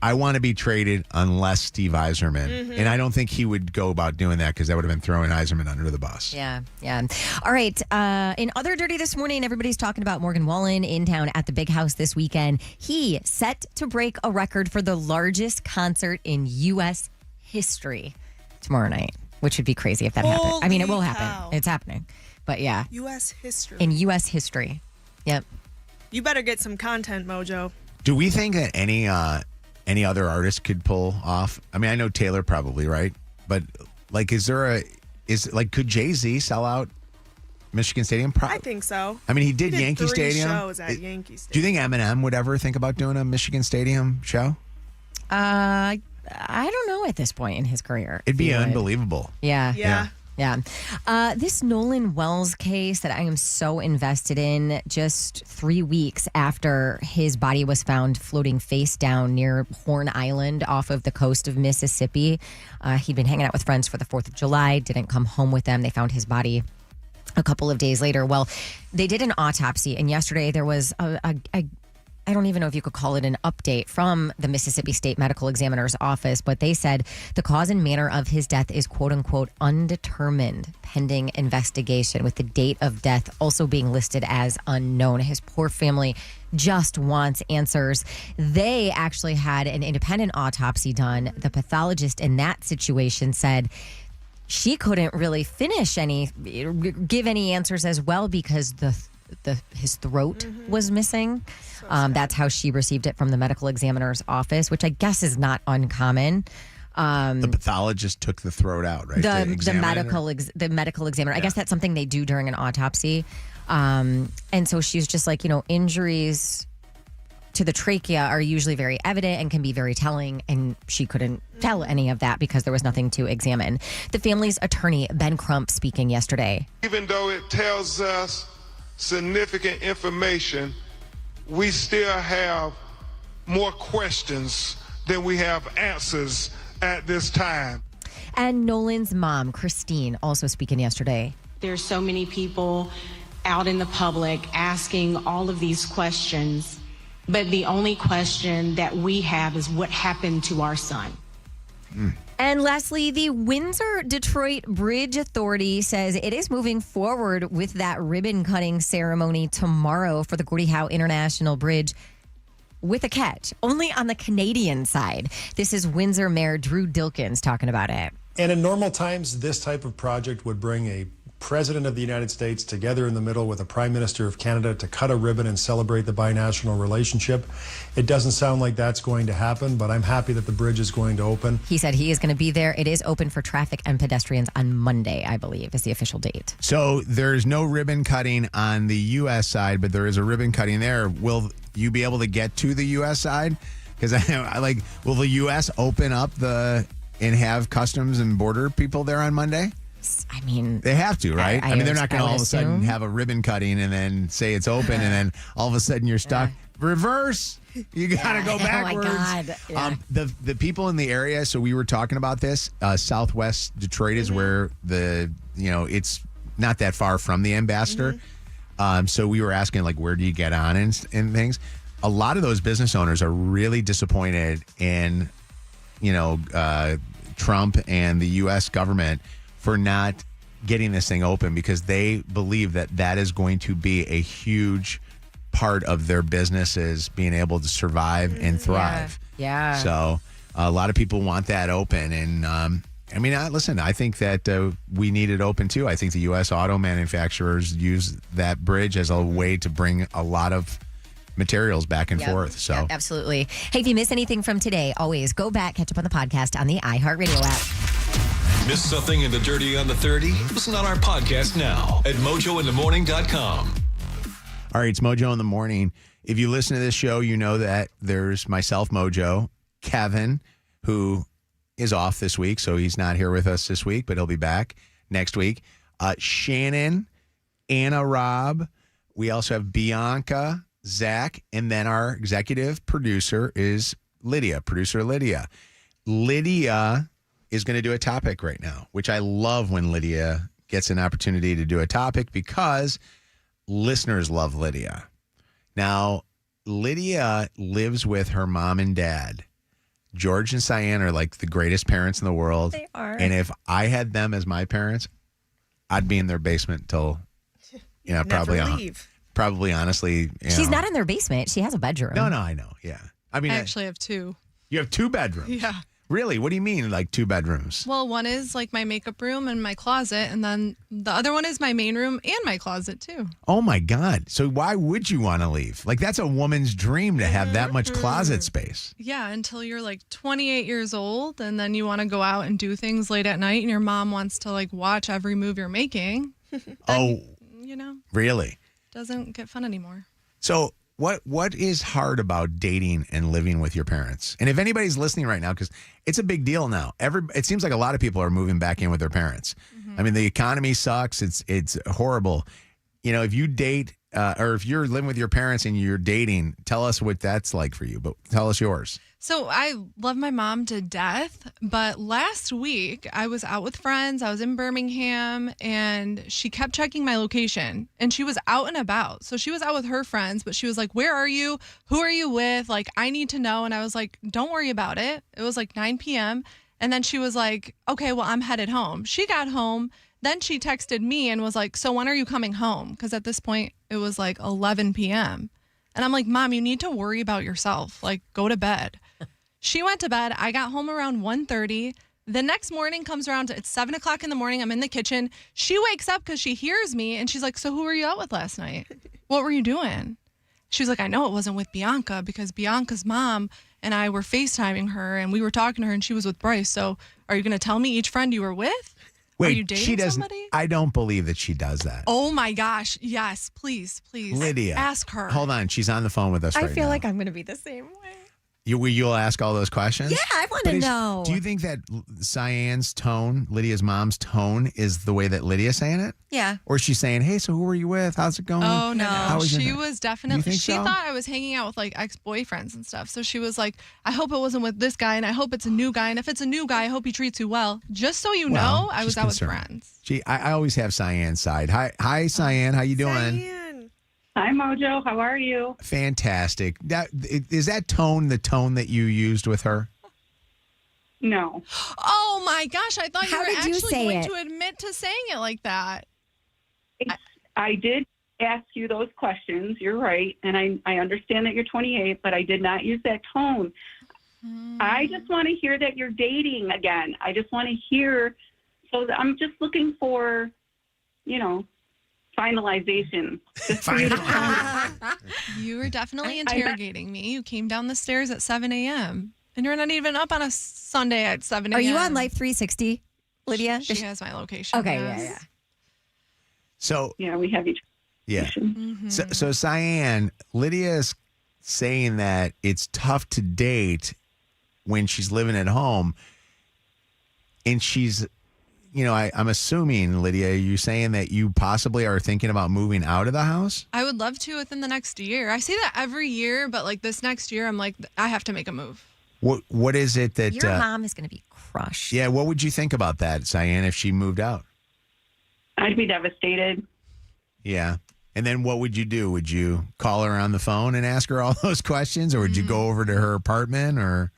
I want to be traded unless Steve Yzerman. Mm-hmm. And I don't think he would go about doing that, because that would have been throwing Yzerman under the bus. Yeah. All right. In other dirty this morning, everybody's talking about Morgan Wallen in town at the Big House this weekend. He set to break a record for the largest concert in U.S. history tomorrow night, which would be crazy if that happened. I mean, it will happen. It's happening. But yeah. U.S. history. In U.S. history. Yep. You better get some content, Mojo. Do we think that any other artist could pull off? I mean, I know Taylor probably, right? But like, could Jay-Z sell out Michigan Stadium? I think so. I mean, he did Yankee 3 Stadium. shows at Yankee Stadium. Do you think Eminem would ever think about doing a Michigan Stadium show? I don't know at this point in his career. It'd be unbelievable. Yeah. This Nolan Wells case that I am so invested in, just 3 weeks after his body was found floating face down near Horn Island off of the coast of Mississippi. He'd been hanging out with friends for the 4th of July, didn't come home with them. They found his body a couple of days later. Well, they did an autopsy, and yesterday there was I don't even know if you could call it an update from the Mississippi State Medical Examiner's office, but they said the cause and manner of his death is quote unquote undetermined pending investigation, with the date of death also being listed as unknown. His poor family just wants answers. They actually had an independent autopsy done. The pathologist in that situation said she couldn't really give any answers as well, because his throat was missing. That's how she received it from the medical examiner's office, which I guess is not uncommon. The pathologist took the throat out, right? The medical examiner. I guess that's something they do during an autopsy. And so she's just like, injuries to the trachea are usually very evident and can be very telling, and she couldn't tell any of that because there was nothing to examine. The family's attorney, Ben Crump, speaking yesterday. Even though it tells us significant information, we still have more questions than we have answers at this time. And Nolan's mom, Christine, also speaking yesterday. There's so many people out in the public asking all of these questions, but the only question that we have is what happened to our son. And lastly, the Windsor-Detroit Bridge Authority says it is moving forward with that ribbon-cutting ceremony tomorrow for the Gordie Howe International Bridge, with a catch, only on the Canadian side. This is Windsor Mayor Drew Dilkins talking about it. And in normal times, this type of project would bring a President of the United States together in the middle with a Prime Minister of Canada to cut a ribbon and celebrate the binational relationship. It doesn't sound like that's going to happen, but I'm happy that the bridge is going to open. He said he is going to be there. It is open for traffic and pedestrians on Monday, I believe, is the official date. So there's no ribbon cutting on the U.S. side, but there is a ribbon cutting there. Will you be able to get to the U.S. side? Because I like, will the U.S. open up and have customs and border people there on Monday? I mean, they have to, right? I mean, they're not going to all of a sudden assume. have a ribbon cutting and then say it's open and then all of a sudden you're stuck. Reverse. You got to go backwards. Oh my God. Yeah. The people in the area. So we were talking about this. Southwest Detroit is where it's not that far from the Ambassador. So we were asking like, where do you get on and things? A lot of those business owners are really disappointed in, Trump and the U.S. government for not getting this thing open because they believe that is going to be a huge part of their businesses being able to survive and thrive. Yeah. So a lot of people want that open. And listen, I think that we need it open too. I think the U.S. auto manufacturers use that bridge as a way to bring a lot of materials back and forth. So absolutely. Hey, if you miss anything from today, always go back, catch up on the podcast on the iHeartRadio app. Miss something in the Dirty on the 30? Listen on our podcast now at mojointhemorning.com. All right, it's Mojo in the Morning. If you listen to this show, you know that there's myself, Mojo, Kevin, who is off this week, so he's not here with us this week, but he'll be back next week. Shannon, Anna, Rob. We also have Bianca, Zach, and then our executive producer is Lydia, producer Lydia. Lydia is going to do a topic right now, which I love when Lydia gets an opportunity to do a topic because listeners love Lydia. Now, Lydia lives with her mom and dad. George and Cyan are like the greatest parents in the world. They are. And if I had them as my parents, I'd be in their basement till, probably leave. Probably, honestly. She's not in their basement. She has a bedroom. No, I know. Yeah. I mean, I actually have two. You have two bedrooms? Yeah. Really? What do you mean, like two bedrooms? Well, one is like my makeup room and my closet, and then the other one is my main room and my closet, too. Oh, my God. So why would you want to leave? Like, that's a woman's dream to have that much closet space. Yeah, until you're like 28 years old, and then you want to go out and do things late at night, and your mom wants to like watch every move you're making. Really? Doesn't get fun anymore. So what is hard about dating and living with your parents? And if anybody's listening right now, because it's a big deal now. It seems like a lot of people are moving back in with their parents. I mean, the economy sucks. It's horrible. If you date or if you're living with your parents and you're dating, tell us what that's like for you. But tell us yours. So I love my mom to death, but last week I was out with friends. I was in Birmingham, and she kept checking my location, and she was out and about. So she was out with her friends, but she was like, "Where are you? Who are you with? Like, I need to know." And I was like, "Don't worry about it." It was like 9 p.m. And then she was like, "Okay, well, I'm headed home." She got home. Then she texted me and was like, "So when are you coming home?" Because at this point it was like 11 p.m. And I'm like, "Mom, you need to worry about yourself. Like, go to bed." She went to bed. I got home around 1:30. The next morning comes around. It's 7 o'clock in the morning. I'm in the kitchen. She wakes up because she hears me, and she's like, "So who were you out with last night? What were you doing?" She was like, "I know it wasn't with Bianca because Bianca's mom and I were FaceTiming her, and we were talking to her, and she was with Bryce. So are you going to tell me each friend you were with?" Are you dating she doesn't. somebody? I don't believe that she does that. Oh my gosh. Yes, please. Lydia, Ask her. Hold on, she's on the phone with us I right feel now. like I'm going to be the same way. You'll ask all those questions? Yeah, I want to know. Do you think that Cyanne's tone, Lydia's mom's tone, is the way that Lydia's saying it? Yeah. Or is she saying, hey, so who are you with? How's it going? Oh, no. How was your She night? was You definitely, think she so? thought I was hanging out with like ex-boyfriends and stuff. So she was like, I hope it wasn't with this guy and I hope it's a new guy. And if it's a new guy, I hope he treats you well. Just so you know, I was out with friends. Gee, I always have Cyanne's side. Hi, Cyanne. How you doing? Hi, Mojo. How are you? Fantastic. Is that tone the tone that you used with her? No. Oh my gosh, I thought How you were did you actually say going it? to admit to saying it like that. I did ask you those questions. You're right. And I understand that you're 28, but I did not use that tone. I just want to hear that you're dating again. I just want to hear. So I'm just looking for, finalization. Just for you to tell me. You were definitely interrogating me. You came down the stairs at 7 a.m. And you're not even up on a Sunday at 7 a.m. Are you on Life 360, Lydia? She has my location. Okay, yes. yeah. So yeah, we have each. Yeah. Mm-hmm. So Cyanne, Lydia's saying that it's tough to date when she's living at home. And she's, I'm assuming, Lydia, you're saying that you possibly are thinking about moving out of the house? I would love to within the next year. I say that every year, but like this next year, I'm like, I have to make a move. What is it that... Your mom is going to be crushed. Yeah, what would you think about that, Cyanne, if she moved out? I'd be devastated. Yeah. And then what would you do? Would you call her on the phone and ask her all those questions, or would you go over to her apartment, or...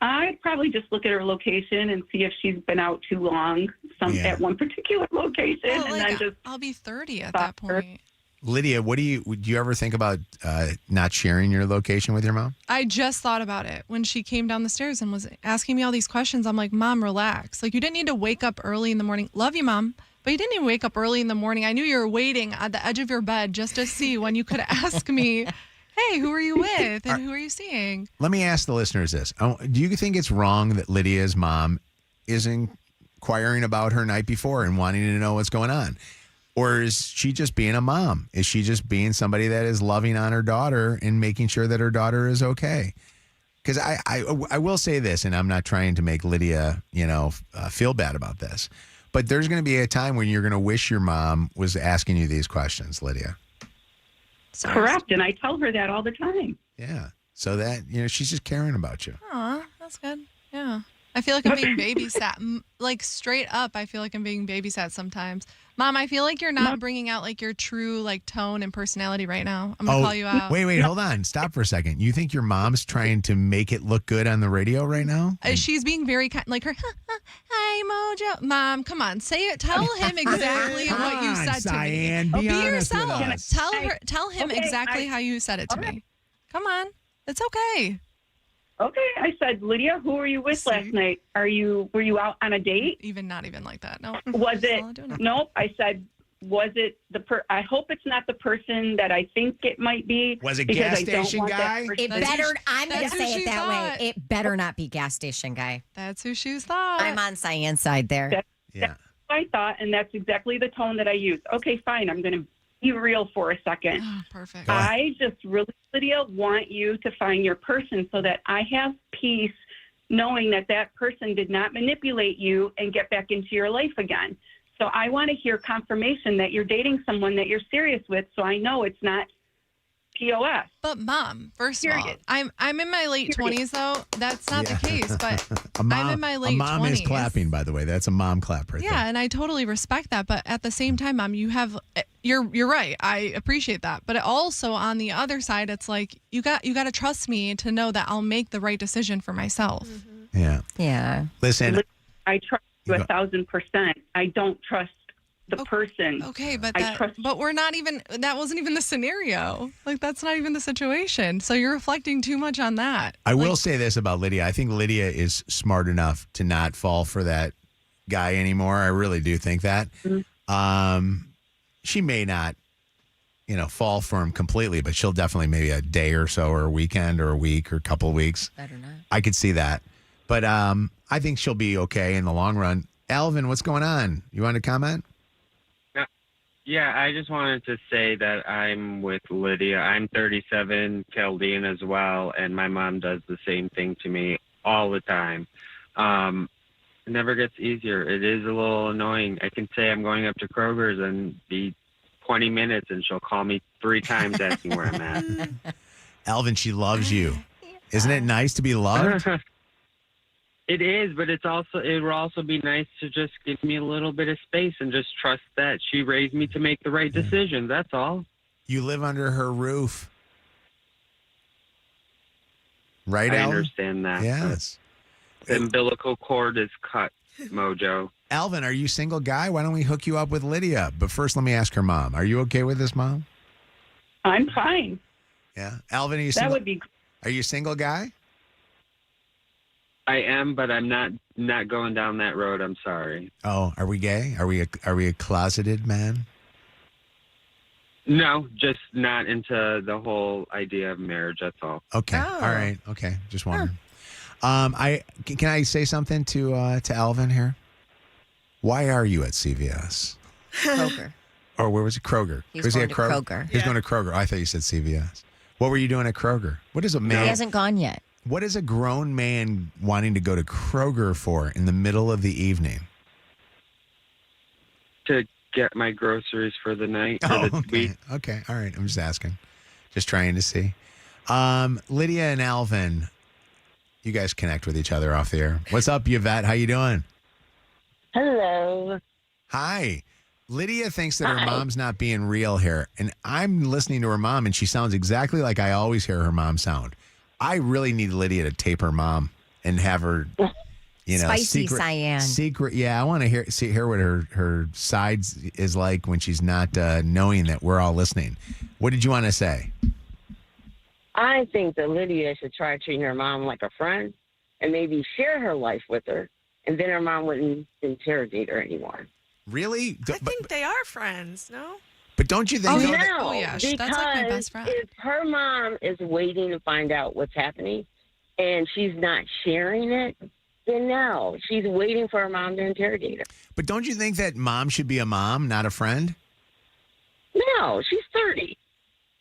I'd probably just look at her location and see if she's been out too long at one particular location. Well, and then just I'll be 30 at that point. Lydia, would you ever think about not sharing your location with your mom? I just thought about it when she came down the stairs and was asking me all these questions. I'm like, Mom, relax. Like, you didn't need to wake up early in the morning. Love you, Mom. But you didn't even wake up early in the morning. I knew you were waiting at the edge of your bed just to see when you could ask me, hey, who are you with and who are you seeing? Let me ask the listeners this. Do you think it's wrong that Lydia's mom is inquiring about her night before and wanting to know what's going on? Or is she just being a mom? Is she just being somebody that is loving on her daughter and making sure that her daughter is okay? Because I will say this, and I'm not trying to make Lydia, feel bad about this, but there's going to be a time when you're going to wish your mom was asking you these questions, Lydia. correct. And I tell her that all the time. Yeah. So that, she's just caring about you. Aw, that's good. Yeah. I feel like I'm being babysat. Like, straight up, I feel like I'm being babysat sometimes. Mom, I feel like you're not bringing out, like, your true, like, tone and personality right now. I'm going to call you out. Wait, hold on. Stop for a second. You think your mom's trying to make it look good on the radio right now? She's being very kind, like her, hi, Mojo. Mom, come on, say it. Tell him exactly what you said Cyanne, to me. be Be honest with yourself. us. Tell him exactly how you said it to me. Come on. It's okay. Okay, I said, Lydia, who were you with last night? Were you out on a date? Not even like that. No. Was it? Nope. I said, was it I hope it's not the person that I think it might be. Was it because gas I don't station want guy? that It person- better, I'm going to That's who say it she that thought. way. It better not be gas station guy. That's who she thought. I'm on Cyanne's side there. Yeah. I thought, and that's exactly the tone that I used. Okay, fine. I'm going to be real for a second. Oh, perfect. I just really, Lydia, want you to find your person so that I have peace knowing that that person did not manipulate you and get back into your life again. So I want to hear confirmation that you're dating someone that you're serious with, so I know it's not POS. But Mom, first of all, I'm in my late 20s though. That's not the case, but I'm in my late 20s. A mom is clapping, by the way. That's a mom clap right there. Yeah, and I totally respect that, but at the same time, Mom, you're right. I appreciate that, but also on the other side, it's like you got to trust me to know that I'll make the right decision for myself. Yeah. Yeah. Listen, I trust you 1,000%. I don't trust the person. Okay, but I trust. but we're not even. That wasn't even the scenario. Like, that's not even the situation. So you're reflecting too much on that. I will say this about Lydia. I think Lydia is smart enough to not fall for that guy anymore. I really do think that. She may not, fall for him completely, but she'll definitely maybe a day or so or a weekend or a week or a couple of weeks. Better not. I could see that. But I think she'll be okay in the long run. Alvin, what's going on? You want to comment? Yeah, I just wanted to say that I'm with Lydia. I'm 37, Chaldean as well, and my mom does the same thing to me all the time. It never gets easier. It is a little annoying. I can say I'm going up to Kroger's and be 20 minutes, and she'll call me 3 times asking where I'm at. Alvin, she loves you. Isn't it nice to be loved? It is, but it will also be nice to just give me a little bit of space and just trust that she raised me to make the right decision. That's all. You live under her roof. Right, I Alvin? understand that. Yes. The umbilical cord is cut, Mojo. Alvin, are you single guy? Why don't we hook you up with Lydia? But first, let me ask her mom. Are you okay with this, Mom? I'm fine. Yeah. Alvin, are you That single? would be. Are you a single guy? I am, but I'm not going down that road. I'm sorry. Oh, are we gay? Are we a closeted man? No, just not into the whole idea of marriage. That's all. Okay. Oh. All right. Okay. Just wondering. Can I say something to Alvin here? Why are you at CVS? Kroger. Or where was it? Kroger. He's was going he to at Kroger. He's going to Kroger. I thought you said CVS. What were you doing at Kroger? What is a man? He hasn't gone yet. What is a grown man wanting to go to Kroger for in the middle of the evening? To get my groceries for the night. Oh, For the okay. week. Okay. All right. I'm just asking. Just trying to see. Lydia and Alvin, you guys connect with each other off the air. What's up, Yvette? How you doing? Hello. Hi. Lydia thinks that her Hi. mom's not being real here. And I'm listening to her mom, and she sounds exactly like I always hear her mom sound. I really need Lydia to tape her mom and have her, Spicy cyan. Secret. Yeah, I want to hear what her sides is like when she's not knowing that we're all listening. What did you want to say? I think that Lydia should try treating her mom like a friend and maybe share her life with her, and then her mom wouldn't interrogate her anymore. Really? I think they are friends, no? But don't you think? No, yeah, because that's like my best friend. if her mom is waiting to find out what's happening and she's not sharing it, then no, she's waiting for her mom to interrogate her. But don't you think that mom should be a mom, not a friend? No, she's 30.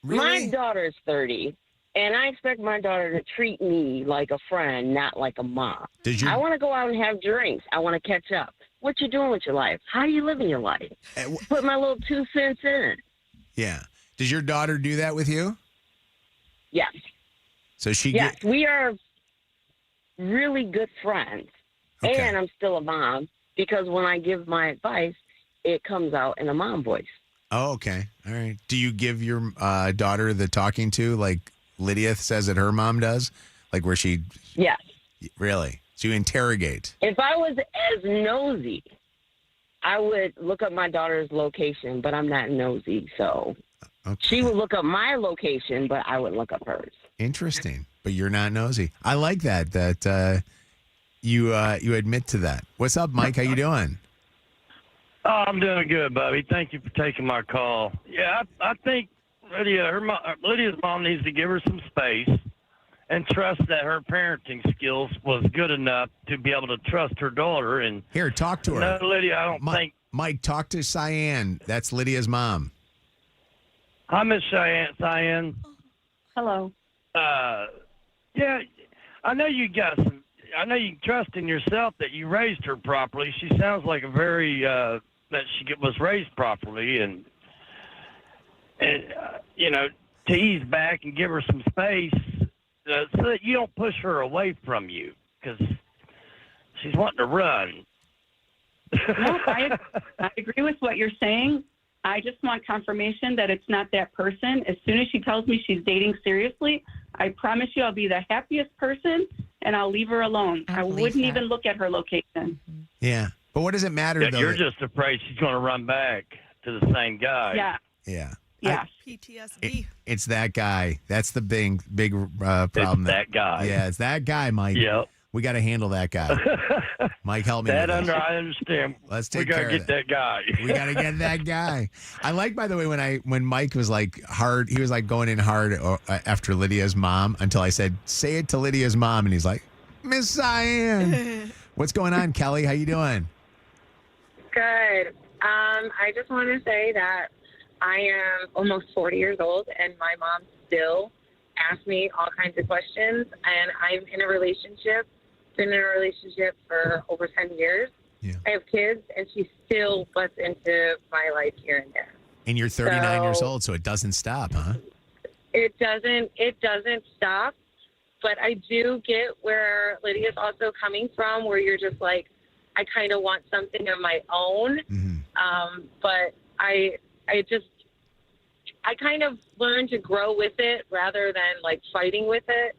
Really? My daughter's 30, and I expect my daughter to treat me like a friend, not like a mom. I want to go out and have drinks. I want to catch up. What you doing with your life? How you living your life? Put my little 2 cents in it. Yeah. Does your daughter do that with you? Yes. So she. Yes, we are really good friends. Okay. And I'm still a mom because when I give my advice, it comes out in a mom voice. Oh, okay. All right. Do you give your daughter the talking to like Lydia says that her mom does? Like where she. Yes. Really? So you interrogate. If I was as nosy, I would look up my daughter's location, but I'm not nosy. So she would look up my location, but I wouldn't look up hers. Interesting. But you're not nosy. I like that you admit to that. What's up, Mike? How you doing? Oh, I'm doing good, Bubby. Thank you for taking my call. Yeah, I think Lydia's mom needs to give her some space and trust that her parenting skills was good enough to be able to trust her daughter. And here, talk to her. No, Lydia, I don't think. Mike, talk to Cyan. That's Lydia's mom. Hi, Miss Cyan. Hello. Yeah, I know you got some. I know you trust in yourself that you raised her properly. She sounds like a very that she was raised properly, and to ease back and give her some space so that you don't push her away from you because she's wanting to run. No, I agree with what you're saying. I just want confirmation that it's not that person. As soon as she tells me she's dating seriously, I promise you I'll be the happiest person and I'll leave her alone. I wouldn't even look at her location. Yeah. But what does it matter, though? You're just afraid she's going to run back to the same guy. Yeah. Yeah. Yeah. PTSD. It's that guy. That's the big problem. It's that guy. Yeah, it's that guy, Mike. Yep. We got to handle that guy. Mike, help me with this. I understand. Let's take we care gotta of get that guy. We got to get that guy. I like, by the way, when Mike was like hard, he was like going in hard after Lydia's mom until I said, say it to Lydia's mom. And he's like, Miss Cyan. What's going on, Kelly? How you doing? Good. I just want to say that I am almost 40 years old, and my mom still asks me all kinds of questions. And I'm in a relationship, been in a relationship for over 10 years. Yeah. I have kids, and she still butts into my life here and there. And you're 39 years So- old, so it doesn't stop, huh? It doesn't stop, but I do get where Lydia's also coming from, where you're just like, I kind of want something of my own. But I kind of learned to grow with it rather than like fighting with it.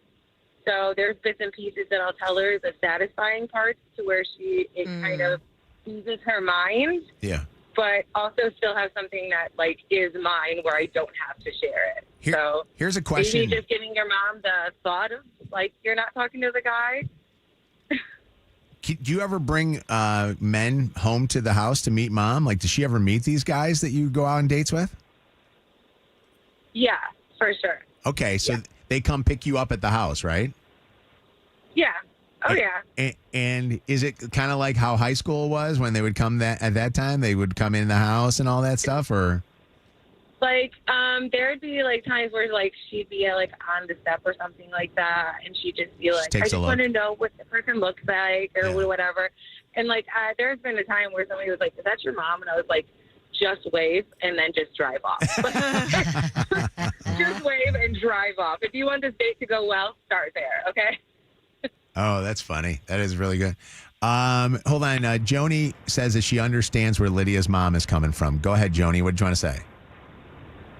So there's bits and pieces that I'll tell her the satisfying parts to where it kind of eases her mind. Yeah. But also still have something that like is mine where I don't have to share it. Here's a question. Maybe just giving your mom the thought of like you're not talking to the guy. Do you ever bring men home to the house to meet mom? Like, does she ever meet these guys that you go out on dates with? Yeah, for sure. Okay, so they come pick you up at the house, right? Yeah. Oh yeah. And is it kind of like how high school was when they would come at that time? They would come in the house and all that stuff, or? Like, there'd be like times where like she'd be like on the step or something like that, and she'd just be like, I takes just a look. want to know what the person looks like or whatever. And like, there's been a time where somebody was like, "Is that your mom?" And I was like, "Just wave and then just drive off." Just wave and drive off. If you want this date to go well, start there, okay? Oh, that's funny. That is really good. Hold on. Joni says that she understands where Lydia's mom is coming from. Go ahead, Joni. What did you want to say?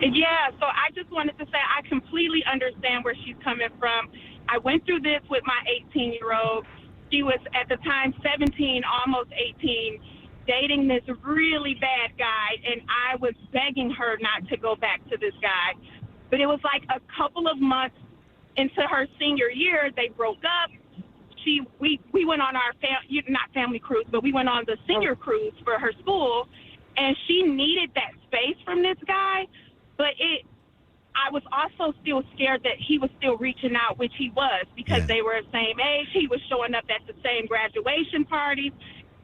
Yeah, so I just wanted to say I completely understand where she's coming from. I went through this with my 18-year-old. She was, at the time, 17, almost 18, dating this really bad guy, and I was begging her not to go back to this guy. But it was like a couple of months into her senior year, they broke up. We went on our, not family cruise, but we went on the senior cruise for her school, and she needed that space from this guy. But I was also still scared that he was still reaching out, which he was, because they were the same age. He was showing up at the same graduation parties.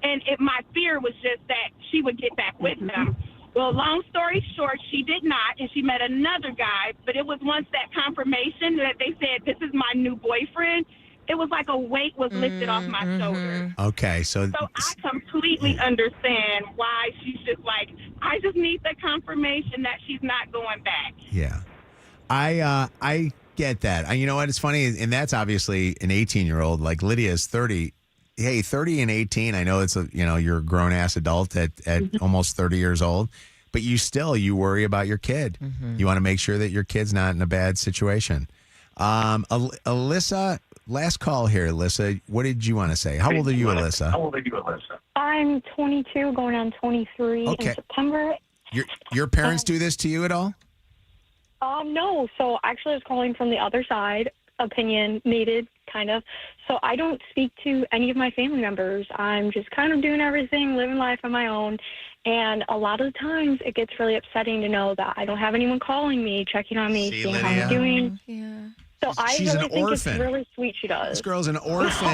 And my fear was just that she would get back with him. Well, long story short, she did not, and she met another guy. But it was once that confirmation that they said, this is my new boyfriend, it was like a weight was lifted off my shoulders. Okay, so I completely understand why she's just like, I just need the confirmation that she's not going back. Yeah. I get that. You know what? It's funny, and that's obviously an 18-year-old. Like Lydia's 30. Hey, 30 and 18, I know you're a grown-ass adult at almost 30 years old, but you worry about your kid. You want to make sure that your kid's not in a bad situation. Alyssa, last call here, Alyssa. What did you want to say? How old are you, Alyssa? I'm 22, going on 23 in September. Your parents do this to you at all? No. So actually I was calling from the other side, opinionated, kind of. So I don't speak to any of my family members. I'm just kind of doing everything, living life on my own. And a lot of the times it gets really upsetting to know that I don't have anyone calling me, checking on me, seeing how I'm doing. Yeah. So I She's really an think orphan. it's really sweet she does. This girl's an orphan,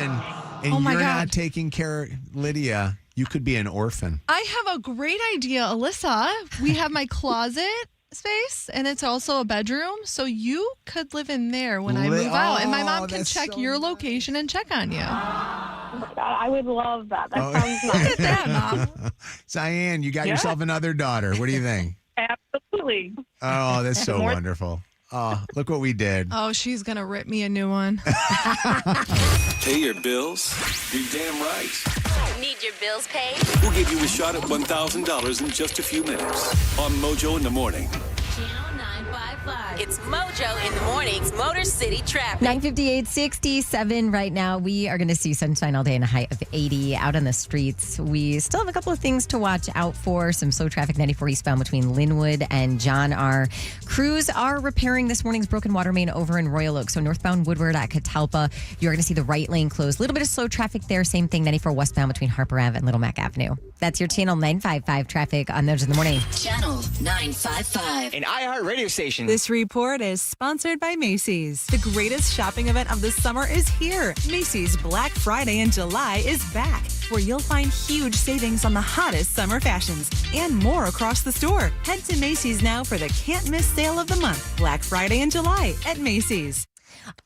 and Oh my you're God. not taking care of Lydia. You could be an orphan. I have a great idea, Alyssa. We have my closet space, and it's also a bedroom, so you could live in there when I move out, and my mom can check your location and check on you. Oh my God, I would love that. That sounds nice. Look at that, Mom. Cyan, you got Yeah. yourself another daughter. What do you think? Absolutely. Oh, that's so wonderful. Oh, look what we did. Oh, she's going to rip me a new one. Pay your bills? You're damn right. Need your bills paid? We'll give you a shot at $1,000 in just a few minutes on Mojo in the Morning. Channel 955. It's Mojo in the morning's Motor City traffic. 9:58:67 right now. We are going to see sunshine all day and a high of 80 out on the streets. We still have a couple of things to watch out for. Some slow traffic 94 eastbound between Linwood and John R. Crews are repairing this morning's broken water main over in Royal Oak. So northbound Woodward at Catalpa, you're going to see the right lane closed. A little bit of slow traffic there. Same thing 94 westbound between Harper Ave and Little Mac Avenue. That's your Channel 955 traffic on Mojo in the Morning. Channel 955. An iHeart radio station. This report report is sponsored by Macy's. The greatest shopping event of the summer is here. Macy's Black Friday in July is back, where you'll find huge savings on the hottest summer fashions and more across the store. Head to Macy's now for the can't-miss sale of the month. Black Friday in July at Macy's.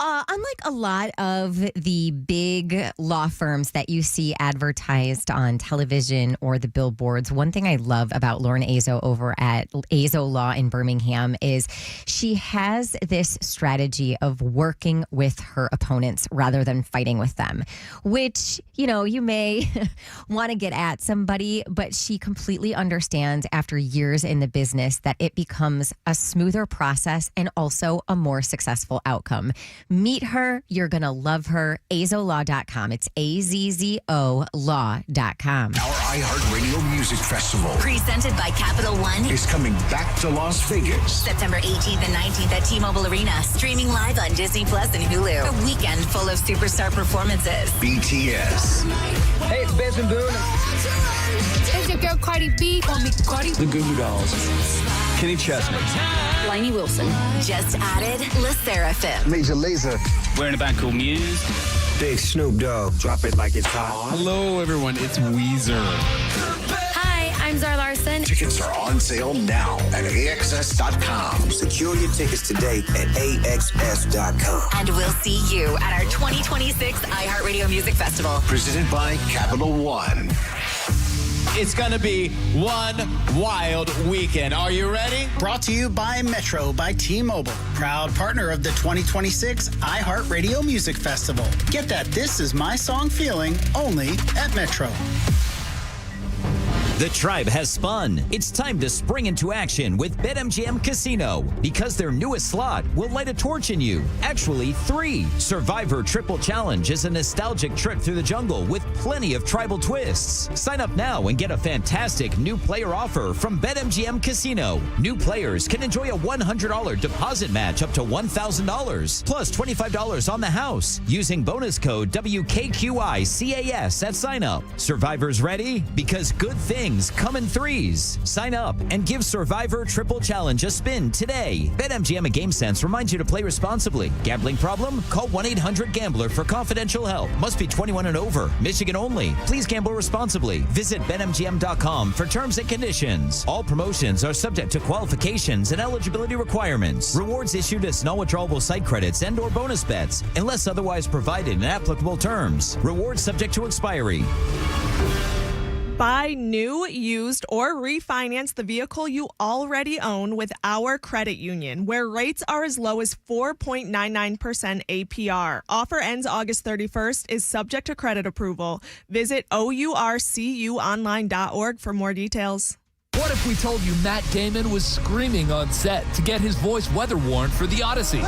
Unlike a lot of the big law firms that you see advertised on television or the billboards, one thing I love about Lauren Azo over at Azo Law in Birmingham is she has this strategy of working with her opponents rather than fighting with them, which, you know, you may want to get at somebody, but she completely understands after years in the business that it becomes a smoother process and also a more successful outcome. Meet her. You're going to love her. AZOLaw.com. It's AZZO Law.com. Our iHeartRadio Music Festival, presented by Capital One, is coming back to Las Vegas. September 18th and 19th at T-Mobile Arena. Streaming live on Disney Plus and Hulu. A weekend full of superstar performances. BTS. Hey, it's Benson Boone. It's your girl Cardi B. Call me Cardi. The Goo Goo Dolls. Kenny Chesney. Lainey Wilson. Just added La Seraphim. Major Lazer. We're in a band called Muse. Big Snoop Dogg. Drop it like it's hot. Hello, everyone. It's Weezer. Hi, I'm Zara Larson. Tickets are on sale now at AXS.com. Secure your tickets today at AXS.com. And we'll see you at our 2026 iHeartRadio Music Festival. Presented by Capital One. It's going to be one wild weekend. Are you ready? Brought to you by Metro by T-Mobile, proud partner of the 2026 iHeartRadio Music Festival. Get that This Is My Song feeling only at Metro. The Tribe has spun. It's time to spring into action with BetMGM Casino, because their newest slot will light a torch in you. Actually, 3. Survivor Triple Challenge is a nostalgic trip through the jungle with plenty of tribal twists. Sign up now and get a fantastic new player offer from BetMGM Casino. New players can enjoy a $100 deposit match up to $1,000, plus $25 on the house using bonus code WKQICAS at sign up. Survivors ready? Because good things come in 3s. Sign up and give Survivor Triple Challenge a spin today. BetMGM and GameSense reminds you to play responsibly. Gambling problem? Call 1-800-GAMBLER for confidential help. Must be 21 and over. Michigan only. Please gamble responsibly. Visit BetMGM.com for terms and conditions. All promotions are subject to qualifications and eligibility requirements. Rewards issued as non-withdrawable site credits and or bonus bets unless otherwise provided in applicable terms. Rewards subject to expiry. Buy new, used, or refinance the vehicle you already own with our credit union, where rates are as low as 4.99% APR. Offer ends August 31st, is subject to credit approval. Visit OURCUonline.org for more details. What if we told you Matt Damon was screaming on set to get his voice weather worn for The Odyssey?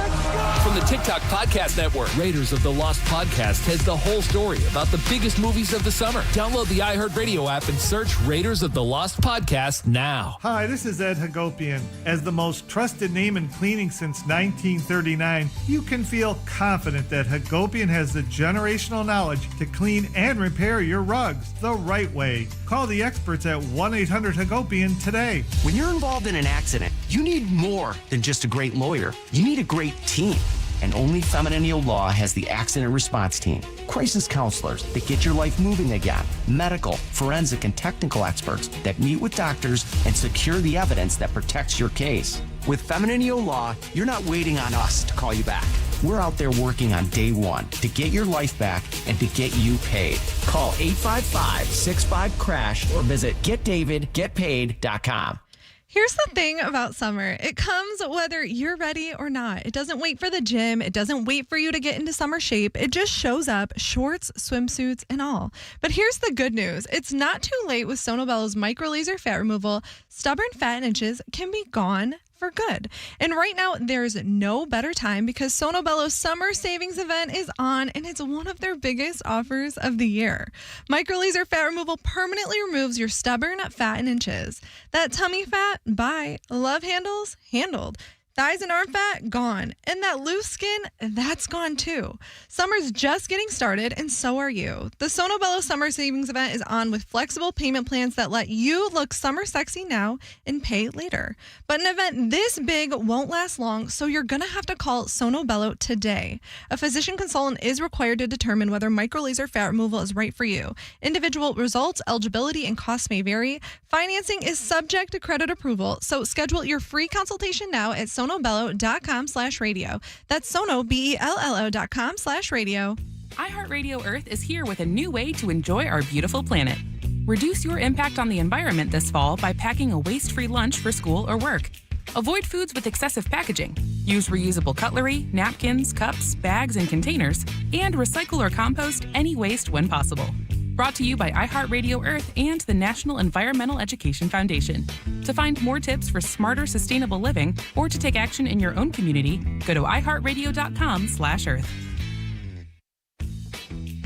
From the TikTok Podcast Network, Raiders of the Lost Podcast has the whole story about the biggest movies of the summer. Download the iHeartRadio app and search Raiders of the Lost Podcast now. Hi, this is Ed Hagopian. As the most trusted name in cleaning since 1939, you can feel confident that Hagopian has the generational knowledge to clean and repair your rugs the right way. Call the experts at 1-800-HAGOPIAN today. When you're involved in an accident, you need more than just a great lawyer. You need a great team. And only Feminine Law has the accident response team. Crisis counselors that get your life moving again. Medical, forensic, and technical experts that meet with doctors and secure the evidence that protects your case. With Feminine Law, you're not waiting on us to call you back. We're out there working on day one to get your life back and to get you paid. Call 855-65-CRASH or visit GetDavidGetPaid.com. Here's the thing about summer. It comes whether you're ready or not. It doesn't wait for the gym. It doesn't wait for you to get into summer shape. It just shows up, shorts, swimsuits, and all. But here's the good news. It's not too late with Sonobello's micro laser fat removal. Stubborn fat inches can be gone for good. And right now, there's no better time because Sonobello's summer savings event is on, and it's one of their biggest offers of the year. Micro laser fat removal permanently removes your stubborn fat in inches. That tummy fat, bye. Love handles, handled. Thighs and arm fat, gone. And that loose skin, that's gone too. Summer's just getting started, and so are you. The Sono Bello Summer Savings Event is on with flexible payment plans that let you look summer sexy now and pay later. But an event this big won't last long, so you're going to have to call Sono Bello today. A physician consultant is required to determine whether microlaser fat removal is right for you. Individual results, eligibility, and costs may vary. Financing is subject to credit approval, so schedule your free consultation now at sonobello.com/radio. That's Sono, BELLO.com/radio. iHeartRadio Earth is here with a new way to enjoy our beautiful planet. Reduce your impact on the environment this fall by packing a waste-free lunch for school or work. Avoid foods with excessive packaging. Use reusable cutlery, napkins, cups, bags, and containers, and recycle or compost any waste when possible. Brought to you by iHeartRadio Earth and the National Environmental Education Foundation. To find more tips for smarter, sustainable living or to take action in your own community, go to iHeartRadio.com/Earth.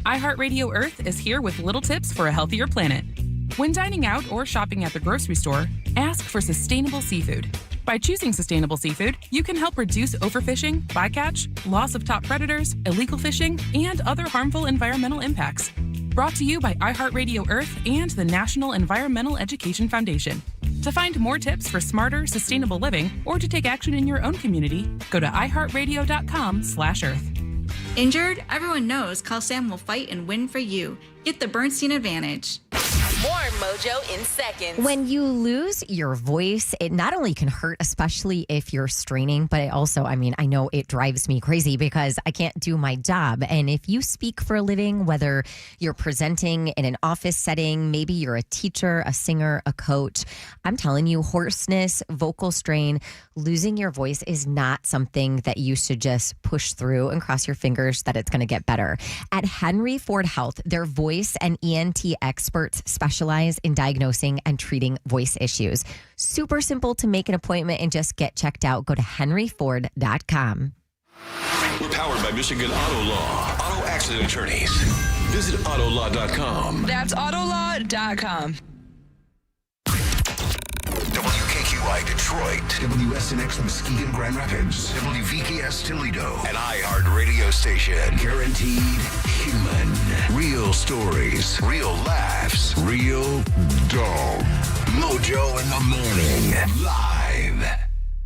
iHeartRadio Earth is here with little tips for a healthier planet. When dining out or shopping at the grocery store, ask for sustainable seafood. By choosing sustainable seafood, you can help reduce overfishing, bycatch, loss of top predators, illegal fishing, and other harmful environmental impacts. Brought to you by iHeartRadio Earth and the National Environmental Education Foundation. To find more tips for smarter, sustainable living or to take action in your own community, go to iHeartRadio.com/Earth. Injured? Everyone knows Call Sam will fight and win for you. Get the Bernstein Advantage. More Mojo in seconds. When you lose your voice, it not only can hurt, especially if you're straining, but it also, I know it drives me crazy because I can't do my job. And if you speak for a living, whether you're presenting in an office setting, maybe you're a teacher, a singer, a coach, I'm telling you, hoarseness, vocal strain, losing your voice is not something that you should just push through and cross your fingers that it's going to get better. At Henry Ford Health, their voice and ENT experts specialize in diagnosing and treating voice issues. Super simple to make an appointment and just get checked out. Go to henryford.com. We're powered by Michigan Auto Law. Auto accident attorneys. Visit autolaw.com. That's autolaw.com. WKQI Detroit, WSNX Muskegon Grand Rapids, WVKS Toledo, an iHeart radio station. Guaranteed human. Real stories, real laughs, real dog. Mojo in the morning. Live.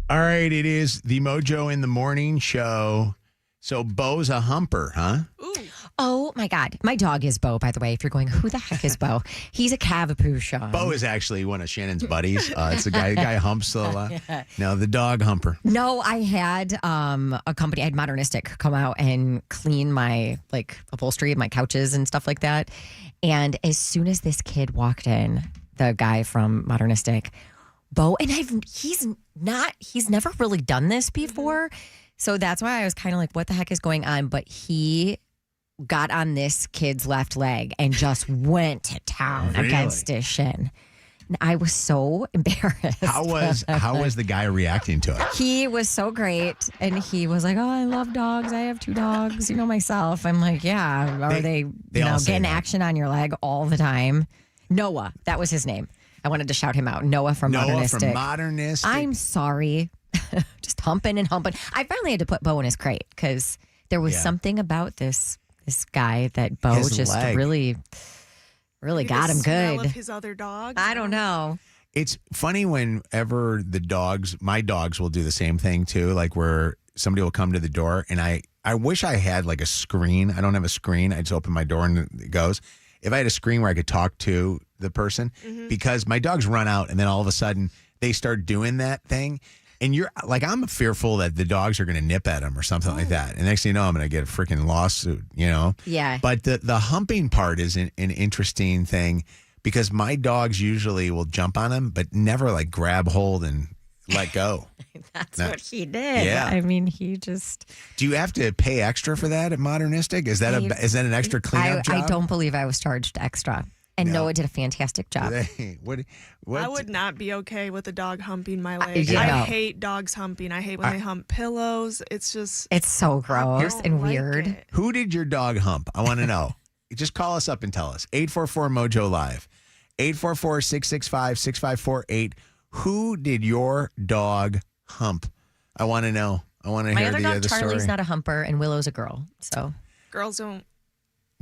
All right, it is the Mojo in the Morning show. So Bo's a humper, huh? Oh, my God. My dog is Bo, by the way. If you're going, who the heck is Bo? He's a Cavapoo, Sean. Bo is actually one of Shannon's buddies. It's a guy humps a lot. Yeah. No, the dog humper. No, I had a company, I had Modernistic come out and clean my upholstery, my couches and stuff like that. And as soon as this kid walked in, the guy from Modernistic, Bo, and he's never really done this before. So that's why I was kind of like, what the heck is going on? But he got on this kid's left leg and just went to town against his shin. And I was so embarrassed. How was the guy reacting to it? He was so great. And he was like, oh, I love dogs. I have 2 dogs, myself. I'm like, yeah. Are they getting action on your leg all the time? Noah, that was his name. I wanted to shout him out. Noah from Modernistic. Noah from Modernistic. I'm sorry. Just humping and humping. I finally had to put Bo in his crate because there was something about this guy that Bo his just leg. really got him Smell good. of his other dogs. I don't know. It's funny whenever my dogs will do the same thing too, like where somebody will come to the door and I wish I had like a screen. I don't have a screen. I just open my door and it goes. If I had a screen where I could talk to the person, because my dogs run out and then all of a sudden they start doing that thing. And you're like, I'm fearful that the dogs are going to nip at him or something like that. And next thing you know, I'm going to get a freaking lawsuit, Yeah. But the humping part is an interesting thing because my dogs usually will jump on him, but never like grab hold and let go. That's what he did. Yeah. He just. Do you have to pay extra for that at Modernistic? Is that an extra cleanup job? I don't believe I was charged extra. And Noah did a fantastic job. What? I would not be okay with a dog humping my leg. Yeah. I hate dogs humping. I hate when they hump pillows. It's just... It's so gross and weird. Who did your dog hump? I want to know. Just call us up and tell us. 844-MOJO Live. 844-665-6548. Who did your dog hump I want to know. I want to My hear other dog, the Charlie's story. not a humper, and Willow's a girl. So Girls don't.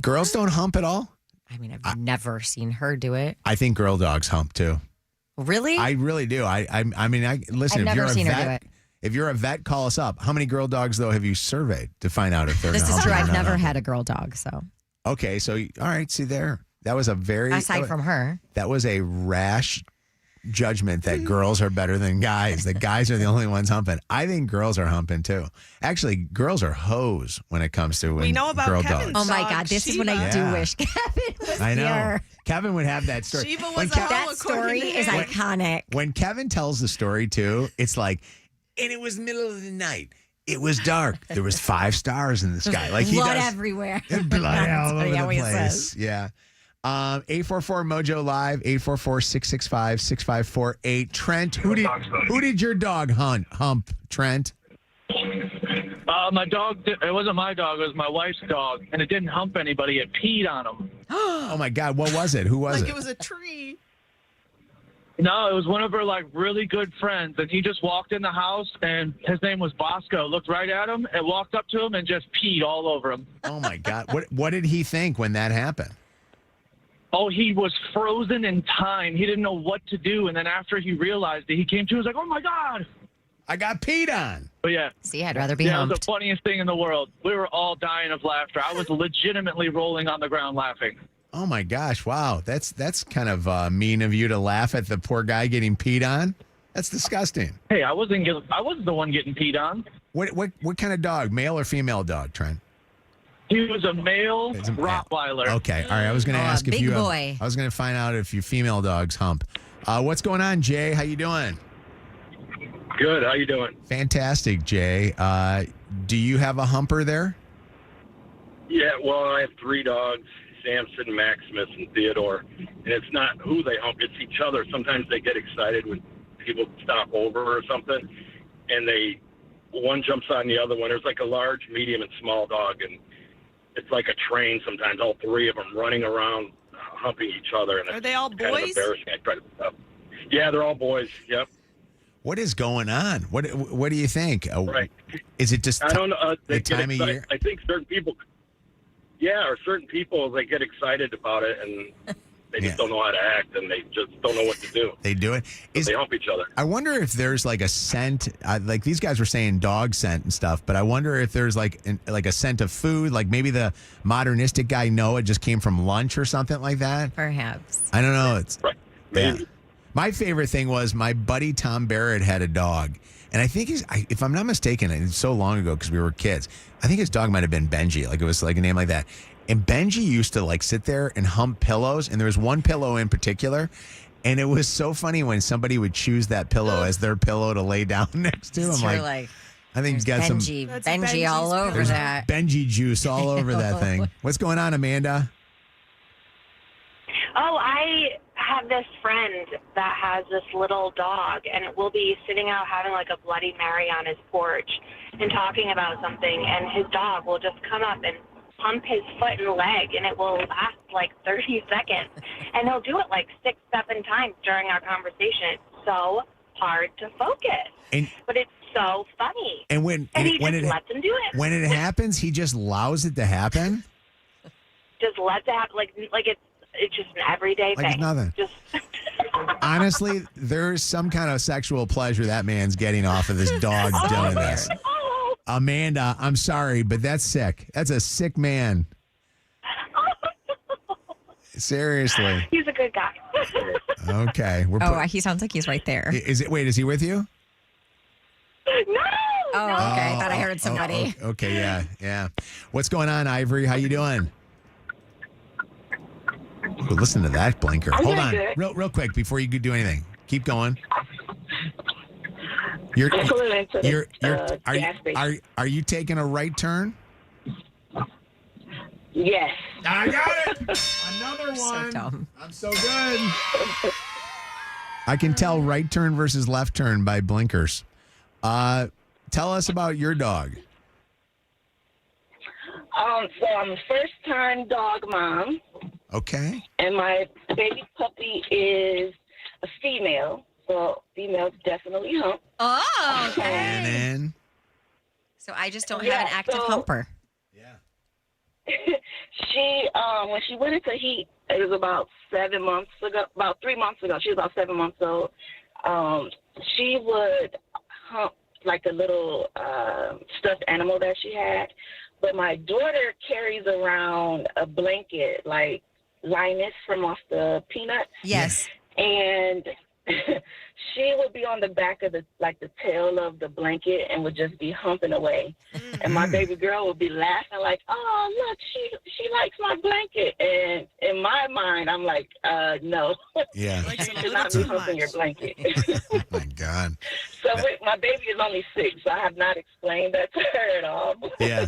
Girls don't hump at all? I mean, I've never seen her do it. I think girl dogs hump too. Really? I really do. I mean, listen. I've If you're never a seen her vet, do it. if you're a vet, call us up. How many girl dogs though have you surveyed to find out if they're? This is humping true. or I've not never humping? had a girl dog, so Okay, so all right. See there, that was a very aside from her, that was a rash judgment that girls are better than guys. That guys are the only ones humping. I think girls are humping too. Actually, girls are hoes when it comes to We know about girl Kevin's dogs. oh my dog, God, this is Shiva. when I do Yeah. wish Kevin was I know. here. Kevin would have that story. Shiva When was a Kev- That hoe, according story to is him. iconic. When Kevin tells the story too, it's like, and it was the middle of the night. It was dark. There was 5 stars in the sky. Like he Blood does. everywhere. Blood all That's what he over the always place. says. Yeah. 844 Mojo Live, 844-665-6548. Trent, who did your dog hump, Trent? My dog, it wasn't my dog, it was my wife's dog, and it didn't hump anybody, it peed on him. Oh my God, what was it? Who was Like it? it was a tree. No, it was one of her, really good friends, and he just walked in the house, and his name was Bosco, looked right at him, and walked up to him, and just peed all over him. Oh my God. What did he think when that happened? Oh, he was frozen in time. He didn't know what to do, and then after he realized it, he came to, he was like, oh my God. I got peed on. But yeah. See, I'd rather be Yeah, it was humped. the funniest thing in the world. We were all dying of laughter. I was legitimately rolling on the ground laughing. Oh my gosh! Wow, that's kind of mean of you to laugh at the poor guy getting peed on. That's disgusting. Hey, I wasn't the one getting peed on. What kind of dog? Male or female dog, Trent? He was a male Rottweiler. Okay, all right. I was going to ask if big you. boy. I was going to find out if you female dogs hump. What's going on, Jay? How you doing? Good. How you doing? Fantastic, Jay. Do you have a humper there? Yeah. Well, I have 3 dogs. Samson, Maximus, and Theodore. And it's not who they hump, it's each other. Sometimes they get excited when people stop over or something, and one jumps on the other one. There's like a large, medium, and small dog, and it's like a train sometimes, all 3 of them running around humping each other. And Are they all kind of boys? embarrassing. I try to stop. Yeah, they're all boys. Yep. What is going on? What do you think? Right. Is it just I don't know. the time of year? I think certain people, or certain people, they get excited about it and they just don't know how to act and they just don't know what to do. They do it. So they hump each other. I wonder if there's like a scent, like these guys were saying dog scent and stuff, but I wonder if there's like a scent of food, like maybe the modernistic guy Noah just came from lunch or something like that. Perhaps. I don't know. It's right. Yeah. My favorite thing was my buddy Tom Barrett had a dog, and I think if I'm not mistaken, it's so long ago because we were kids. I think his dog might have been Benji, like it was like a name like that. And Benji used to like sit there and hump pillows, and there was one pillow in particular, and it was so funny when somebody would choose that pillow as their pillow to lay down next to. I'm like, I think got some Benji all over that. Benji juice all over that thing. What's going on, Amanda? Oh, I have this friend that has this little dog, and we'll be sitting out having like a Bloody Mary on his porch and talking about something, and his dog will just come up and pump his foot and leg, and it will last like 30 seconds. And he'll do it like 6-7 times during our conversation. It's so hard to focus, but it's so funny. And when he just lets him do it. When it happens, he just allows it to happen. Just lets it happen, like it's just an everyday Like thing. it's nothing. Just Honestly, there's some kind of sexual pleasure that man's getting off of this dog doing this. Amanda, I'm sorry, but that's sick. That's a sick man. Seriously. He's a good guy. Okay. He sounds like he's right there. Is he with you? No. Oh, okay. I thought I heard somebody. Okay, yeah. What's going on, Ivory? How you doing? Ooh, listen to that blinker. I'm Hold doing on, good. real quick before you do anything. Keep going. Are you taking a right turn? Yes. I got it. Another one. So dumb. I'm so good. I can tell right turn versus left turn by blinkers. Tell us about your dog. So I'm a first-time dog mom. Okay. And my baby puppy is a female. Well, females definitely hump. Oh, okay. Shannon. So I just don't have an active humper. She, when she went into heat, it was about 7 months ago, about 3 months ago. She was about 7 months old. She would hump like a little stuffed animal that she had. But my daughter carries around a blanket like Linus from off the Peanuts. Yes. And she would be on the back of the tail of the blanket and would just be humping away. And my baby girl would be laughing like, "Oh, look, she likes my blanket." And in my mind, I'm like, no. Yeah. You should not be humping your blanket. Oh, my God. So my baby is only 6, so I have not explained that to her at all. Yeah.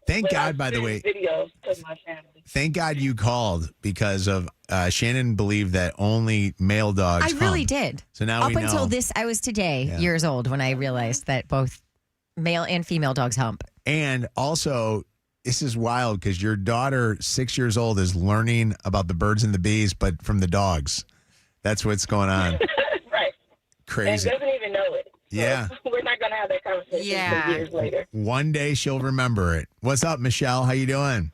Thank God, by the way. Videos to my family. Thank God you called because of Shannon believed that only male dogs I really hump. did. So now we know. Up until this, I was today years old when I realized that both male and female dogs hump. And also, this is wild because your daughter, 6 years old, is learning about the birds and the bees, but from the dogs. That's what's going on. Right. Crazy. And doesn't even know it. So Yeah. We're not going to have that conversation until years later. One day she'll remember it. What's up, Michelle? How you doing?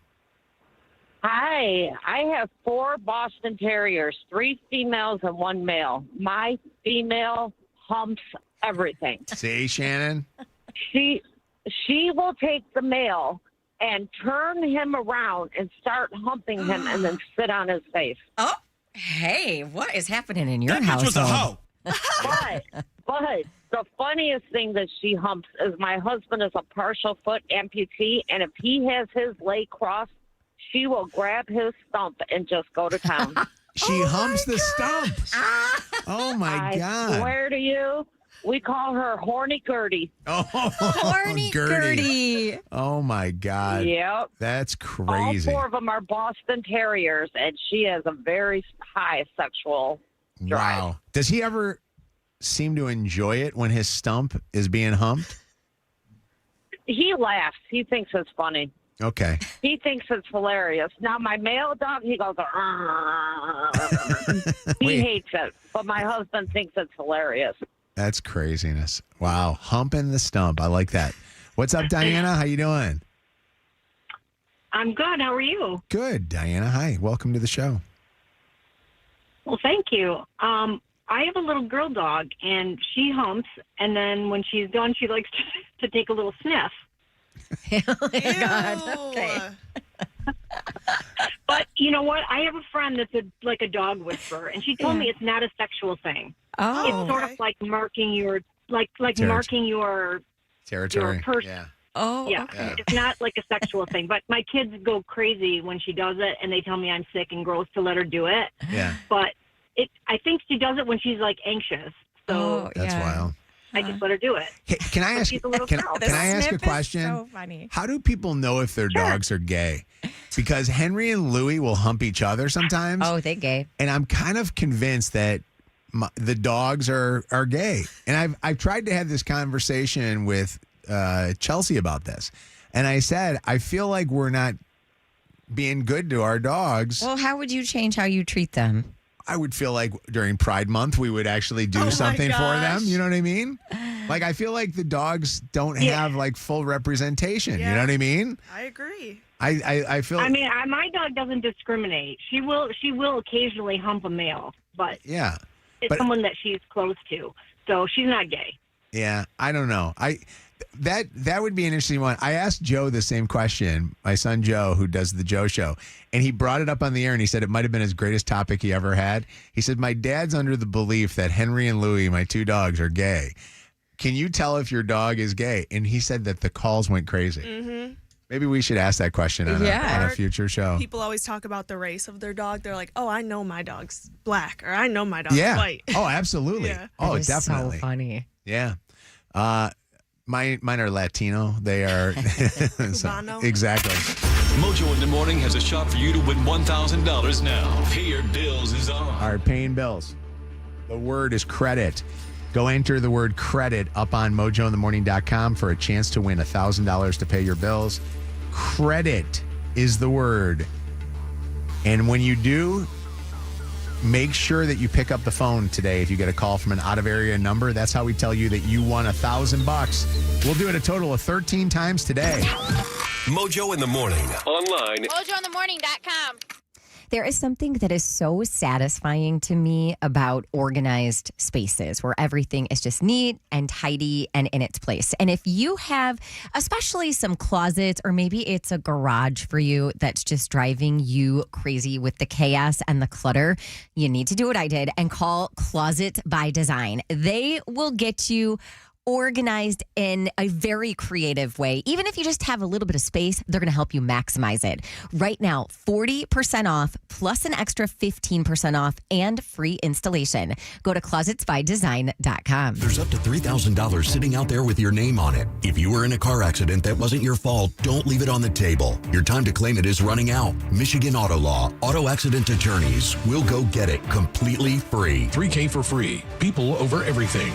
Hi, I have 4 Boston Terriers, 3 females and 1 male. My female humps everything. See, Shannon? She will take the male and turn him around and start humping him and then sit on his face. Oh, hey, what is happening in your That bitch house? was a hoe. But the funniest thing that she humps is my husband is a partial foot amputee, and if he has his leg crossed, she will grab his stump and just go to town. She humps the stump. Oh, my God. I swear to you, we call her Horny Gertie. Oh, Horny Gertie. Oh, my God. Yep. That's crazy. All 4 of them are Boston Terriers, and she has a very high sexual drive. Wow. Does he ever seem to enjoy it when his stump is being humped? He laughs. He thinks it's funny. Okay. He thinks it's hilarious. Now, my male dog, he goes, he hates it. But my husband thinks it's hilarious. That's craziness. Wow. Humping the stump. I like that. What's up, Diana? How you doing? I'm good. How are you? Good, Diana. Hi. Welcome to the show. Well, thank you. I have a little girl dog, and she humps, and then when she's done, she likes to take a little sniff. Oh, my God. Okay. But you know what? I have a friend that's like a dog whisperer, and she told me it's not a sexual thing. Oh, it's sort of like marking your marking your territory. Your person. Yeah. Oh, yeah. okay. It's not like a sexual thing. But my kids go crazy when she does it, and they tell me I'm sick and gross to let her do it. Yeah. But I think she does it when she's like anxious. So That's wild. I just let her do it. Can I ask? She's a little Can girl. I ask a question? So funny. How do people know if their dogs are gay? Because Henry and Louie will hump each other sometimes. Oh, they gay. And I'm kind of convinced that the dogs are gay. And I've tried to have this conversation with Chelsea about this. And I said, I feel like we're not being good to our dogs. Well, how would you change how you treat them? I would feel like during Pride Month, we would actually do something for them. You know what I mean? Like, I feel like the dogs don't have like full representation. You know what I mean? I agree. I feel. I mean, my dog doesn't discriminate. She will occasionally hump a male, but it's someone that she's close to, so she's not gay. Yeah, I don't know. That would be an interesting one. I asked Joe the same question, my son Joe, who does the Joe Show, and he brought it up on the air, and he said it might have been his greatest topic he ever had. He said, my dad's under the belief that Henry and Louie, my 2 dogs, are gay. Can you tell if your dog is gay? And he said that the calls went crazy. Mm-hmm. Maybe we should ask that question on a future show. People always talk about the race of their dog. They're like, oh, I know my dog's black, or I know my dog's white. Oh, absolutely. Oh, That is definitely. so funny. Yeah. Mine are Latino. They are Cubano. Exactly. Mojo in the Morning has a shot for you to win $1,000 now. Pay Your Bills is on. All right, paying bills. The word is credit. Go enter the word credit up on mojointhemorning.com for a chance to win $1,000 to pay your bills. Credit is the word. And when you do, make sure that you pick up the phone today if you get a call from an out-of-area number. That's how we tell you that you won $1,000. We'll do it a total of 13 times today. Mojo in the Morning. Online. MojoInTheMorning.com. There is something that is so satisfying to me about organized spaces where everything is just neat and tidy and in its place. And if you have especially some closets, or maybe it's a garage for you that's just driving you crazy with the chaos and the clutter, you need to do what I did and call Closet by Design. They will get you organized in a very creative way. Even if you just have a little bit of space, they're going to help you maximize it. Right now, 40% off plus an extra 15% off and free installation. Go to closetsbydesign.com. There's up to $3,000 sitting out there with your name on it. If you were in a car accident that wasn't your fault, don't leave it on the table. Your time to claim it is running out. Michigan Auto Law, auto accident attorneys will go get it completely free. $3K for free. People over everything.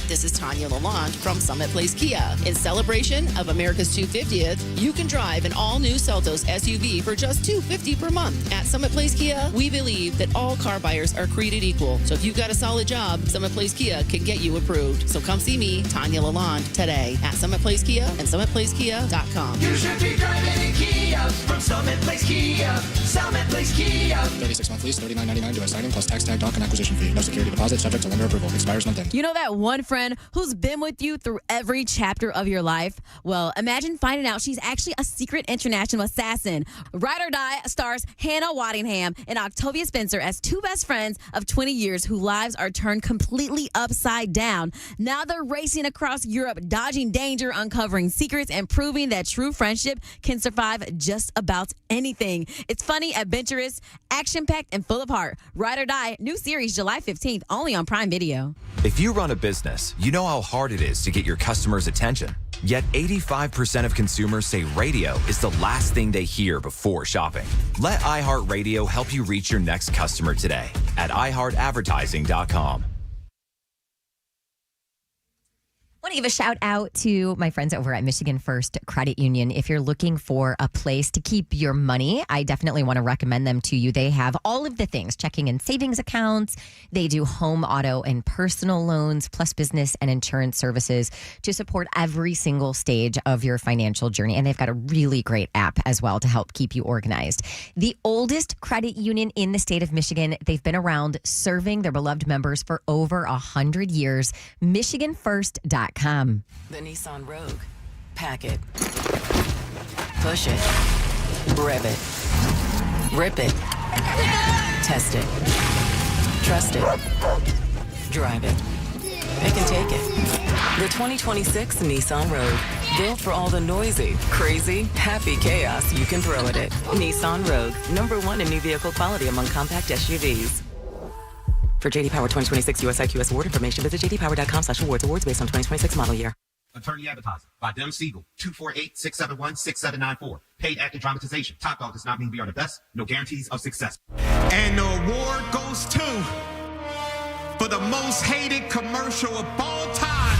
This is Tanya Lalonde from Summit Place Kia. In celebration of America's 250th, you can drive an all-new Seltos SUV for just $250 per month. At Summit Place Kia, we believe that all car buyers are created equal. So if you've got a solid job, Summit Place Kia can get you approved. So come see me, Tanya Lalonde, today at Summit Place Kia and SummitPlaceKia.com. You should be driving in Kia from Summit Place Kia. Summit Place Kia. 36-month lease, $39.99 to signing plus tax tag dock and acquisition fee. No security deposit, subject to lender approval. Expires month end. You know that one friend who's been with you through every chapter of your life? Well, imagine finding out she's actually a secret international assassin. Ride or Die stars Hannah Waddingham and Octavia Spencer as two best friends of 20 years whose lives are turned completely upside down. Now they're racing across Europe, dodging danger, uncovering secrets, and proving that true friendship can survive just about anything. It's funny, adventurous, action-packed, and full of heart. Ride or Die, new series July 15th, only on Prime Video. If you run a business, you know how hard it is to get your customers' attention. Yet 85% of consumers say radio is the last thing they hear before shopping. Let iHeartRadio help you reach your next customer today at iHeartAdvertising.com. I want to give a shout out to my friends over at Michigan First Credit Union. If you're looking for a place to keep your money, I definitely want to recommend them to you. They have all of the things, checking and savings accounts. They do home, auto, and personal loans, plus business and insurance services to support every single stage of your financial journey. And they've got a really great app as well to help keep you organized. The oldest credit union in the state of Michigan. They've been around serving their beloved members for over 100 years. MichiganFirst.com. The Nissan Rogue. Pack it. Push it. Rev it. Rip it. Test it. Trust it. Drive it. It can take it. The 2026 Nissan Rogue. Built for all the noisy, crazy, happy chaos you can throw at it. Nissan Rogue. #1 in new vehicle quality among compact SUVs. For JD Power 2026 USIQS award information, visit jdpower.com/awards. Awards based on 2026 model year. Attorney Advertising by Dem Siegel, 248-671-6794. Paid active dramatization. Top Dog does not mean we are the best. No guarantees of success. And the award goes to, for the most hated commercial of all time,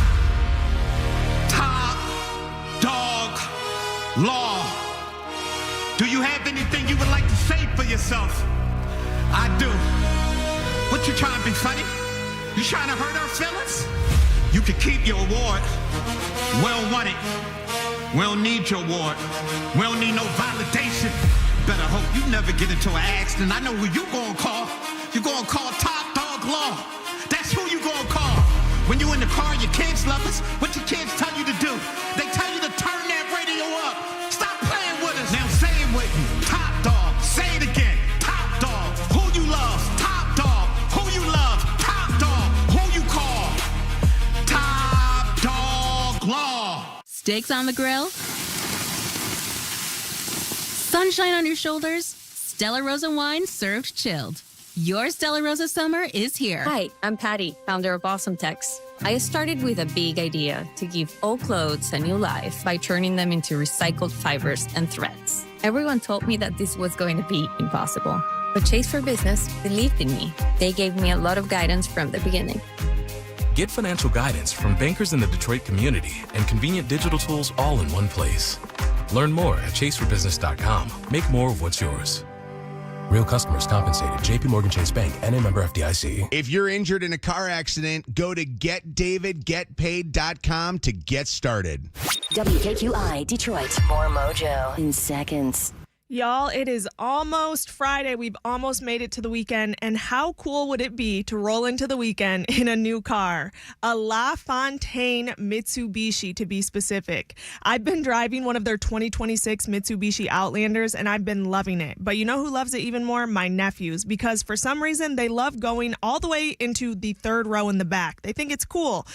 Top Dog Law. Do you have anything you would like to say for yourself? I do. What, you trying to be funny? You trying to hurt our feelings? You can keep your award. We don't want it. We don't need your award. We don't need no validation. Better hope you never get into an accident. I know who you gonna call. You gonna call Top Dog Law. That's who you gonna call. When you in the car, your kids love us. What your kids tell you to do? They tell you to turn that radio up. Stop playing with us. Now say it with me. Top Dog. Say it again. Top Dog. Who you love? Top Dog. Who you love? Top Dog. Who you call? Top Dog Law. Steaks on the grill? Sunshine on your shoulders? Stella Rosa wine served chilled. Your Stella Rosa summer is here. Hi, I'm Patty, founder of Awesome Tex. I started with a big idea to give old clothes a new life by turning them into recycled fibers and threads. Everyone told me that this was going to be impossible. But Chase for Business believed in me. They gave me a lot of guidance from the beginning. Get financial guidance from bankers in the Detroit community and convenient digital tools all in one place. Learn more at chaseforbusiness.com. Make more of what's yours. Real customers compensated. JP Morgan Chase Bank, N.A. member FDIC. If you're injured in a car accident, go to getdavidgetpaid.com to get started. WKQI Detroit. More Mojo in seconds. Y'all, it is almost Friday. We've almost made it to the weekend. And how cool would it be to roll into the weekend in a new car? A La Fontaine Mitsubishi, to be specific. I've been driving one of their 2026 Mitsubishi Outlanders, and I've been loving it. But you know who loves it even more? My nephews. Because for some reason, they love going all the way into the third row in the back. They think it's cool.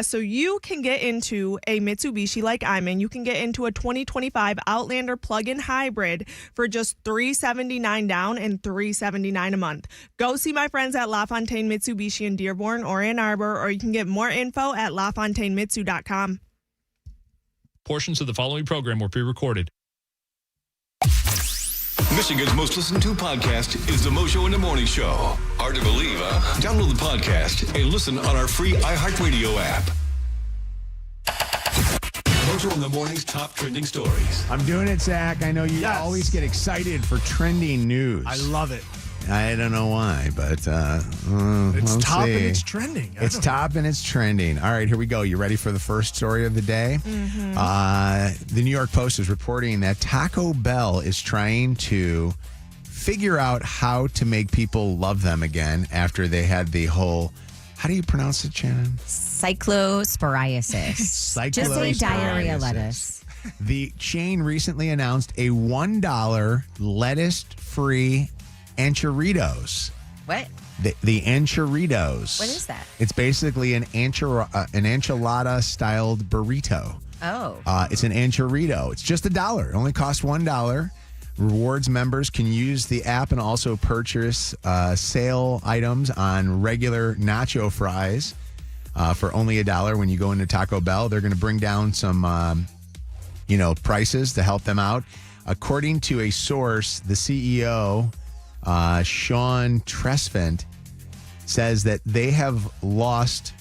So you can get into a Mitsubishi like I'm in. You can get into a 2025 Outlander plug-in hybrid for just $379 down and $379 a month. Go see my friends at La Fontaine Mitsubishi in Dearborn or Ann Arbor, or you can get more info at lafontainemitsu.com. Portions of the following program were pre-recorded. Michigan's most listened to podcast is the Mojo in the Morning Show. Hard to believe, huh? Download the podcast and listen on our free iHeartRadio app. Mojo in the Morning's top trending stories. I'm doing it, Zach. I know you always get excited for trending news. I love it. I don't know why, but It's we'll top see. and it's trending. It's top and it's trending. All right, here we go. You ready for the first story of the day? The New York Post is reporting that Taco Bell is trying to figure out how to make people love them again after they had the whole, how do you pronounce it, Shannon? Cyclosporiasis. Just say diarrhea lettuce. The chain recently announced a $1 lettuce-free Enchiritos. What? The Enchiritos. What is that? It's basically an enchilada-styled burrito. Oh. It's an Enchirito. It's just $1. It only costs $1. Rewards members can use the app and also purchase sale items on regular nacho fries for only $1 when you go into Taco Bell. They're going to bring down some, prices to help them out. According to a source, the CEO, Sean Tresvant, says that they have lost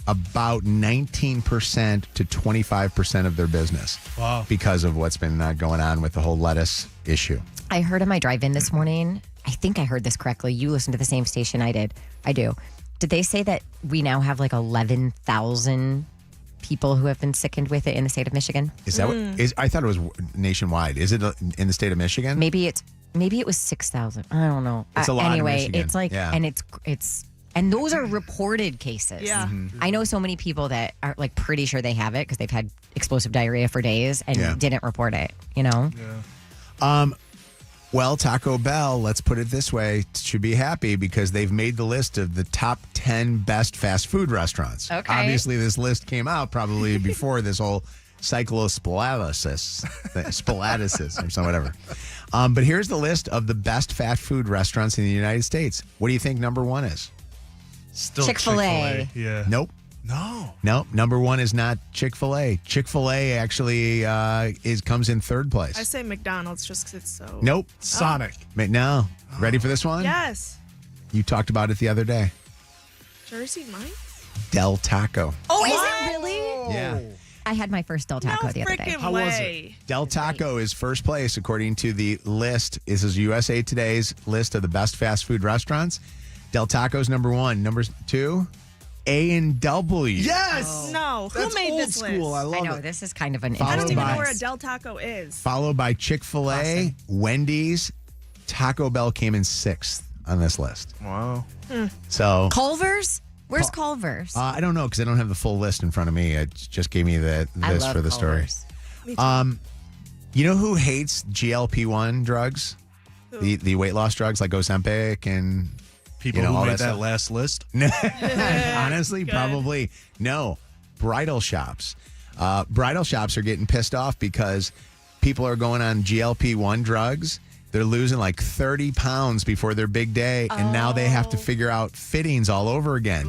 about 19% to 25% of their business. Wow. Because of what's been going on with the whole lettuce issue. I heard on my drive-in this morning, I think I heard this correctly. You listen to the same station I did. I do. Did they say that we now have like 11,000 people who have been sickened with it in the state of Michigan? Is that what is? I thought it was nationwide. Is it in the state of Michigan? Maybe it was 6,000. I don't know. It's a lot anyway, in Michigan. it's like, yeah. and and those are reported cases. Yeah. I know so many people that are like pretty sure they have it because they've had explosive diarrhea for days and didn't report it, Yeah. Well, Taco Bell, let's put it this way, should be happy because they've made the list of the top 10 best fast food restaurants. Okay. Obviously, this list came out probably before this whole cyclospolalysis or some whatever. But here's the list of the best fast food restaurants in the United States. What do you think number one is? Still Chick-fil-A. Yeah. Nope. No. Nope. Number one is not Chick-fil-A. Chick-fil-A actually comes in third place. I say McDonald's just because it's so... Nope. Sonic. No. Ready for this one? Yes. You talked about it the other day. Jersey Mike's? Del Taco. Oh, is it really? Yeah. I had my first Del Taco the other day. How was it? Del Taco is first place according to the list. This is USA Today's list of the best fast food restaurants. Del Taco's number one. Number two, A&W. Yes. No. Who That's made old this school. list? I love it. This is kind of an Followed I don't interesting even know by- where a Del Taco is. Followed by Chick-fil-A, Wendy's, Taco Bell came in sixth on this list. Wow. So Culver's? Where's Culver's? I don't know because I don't have the full list in front of me. It just gave me this love for the story. Culver's. You know who hates GLP-1 drugs? The weight loss drugs like Ozempic and People all who made that stuff? last list? Honestly, probably no. Bridal shops. Bridal shops are getting pissed off because people are going on GLP-1 drugs. They're losing like 30 pounds before their big day, and now they have to figure out fittings all over again.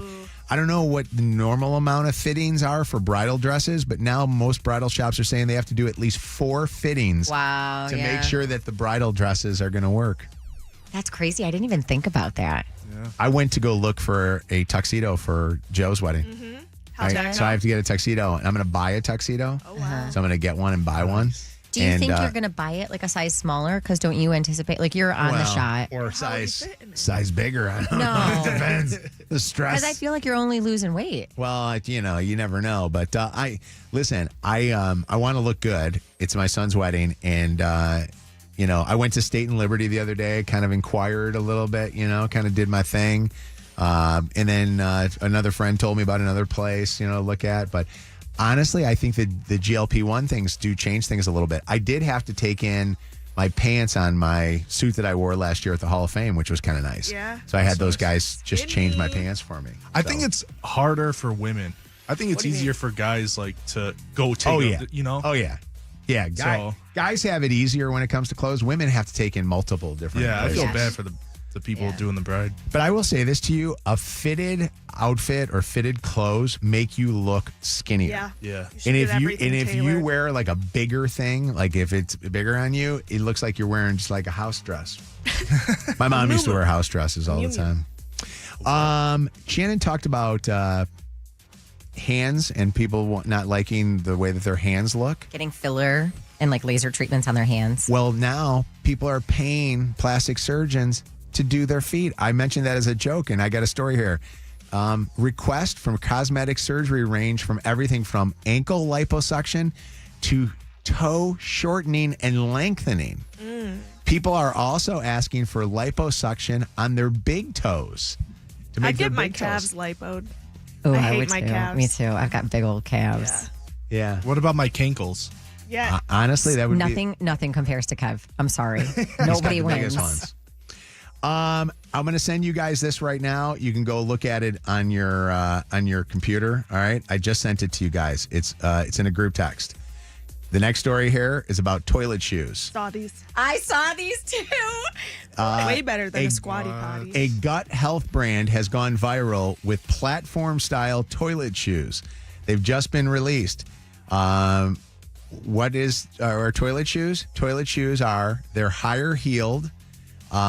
I don't know what the normal amount of fittings are for bridal dresses, but now most bridal shops are saying they have to do at least 4 fittings Wow, to yeah. make sure that the bridal dresses are going to work. That's crazy. I didn't even think about that. I went to go look for a tuxedo for Joe's wedding. How'd that So I go? have to get a tuxedo, and I'm going to buy a tuxedo. Oh, wow. So I'm going to get one and buy one. Do you think you're going to buy it like a size smaller? Because don't you anticipate, like you're on the shot. Or size bigger. I don't know. No. It depends. The stress. Because I feel like you're only losing weight. Well, you never know. But I want to look good. It's my son's wedding. And, I went to State and Liberty the other day, kind of inquired a little bit, kind of did my thing. And then another friend told me about another place, to look at. But honestly, I think that the GLP-1 things do change things a little bit. I did have to take in my pants on my suit that I wore last year at the Hall of Fame, which was kind of nice. Yeah. So I had those guys just change my pants for me. I think it's harder for women. I think it's easier for guys like to go take Oh, yeah. Oh, yeah. Yeah, guys have it easier when it comes to clothes. Women have to take in multiple different places. I feel bad for the people doing the bride. But I will say this to you, a fitted outfit or fitted clothes make you look skinnier. Yeah. And if you wear like a bigger thing, like if it's bigger on you, it looks like you're wearing just like a house dress. My mom used to wear house dresses all the time. Shannon talked about hands and people not liking the way that their hands look. Getting filler and like laser treatments on their hands. Well, now people are paying plastic surgeons to do their feet. I mentioned that as a joke, and I got a story here. Requests from cosmetic surgery range from everything from ankle liposuction to toe shortening and lengthening. People are also asking for liposuction on their big toes. To make I get their my big calves toes. lipoed. Oh, I I hate would my too. calves. Me too. I've got big old calves. Yeah. What about my cankles? Yeah. Honestly, that would Nothing compares to Kev. I'm sorry. He's got Nobody the biggest wins. ones. I'm going to send you guys this right now. You can go look at it on your computer. All right, I just sent it to you guys. It's in a group text. The next story here is about toilet shoes. I saw these too. Way better than a squatty potty. A gut health brand has gone viral with platform-style toilet shoes. They've just been released. What is our toilet shoes? Toilet shoes they're higher heeled.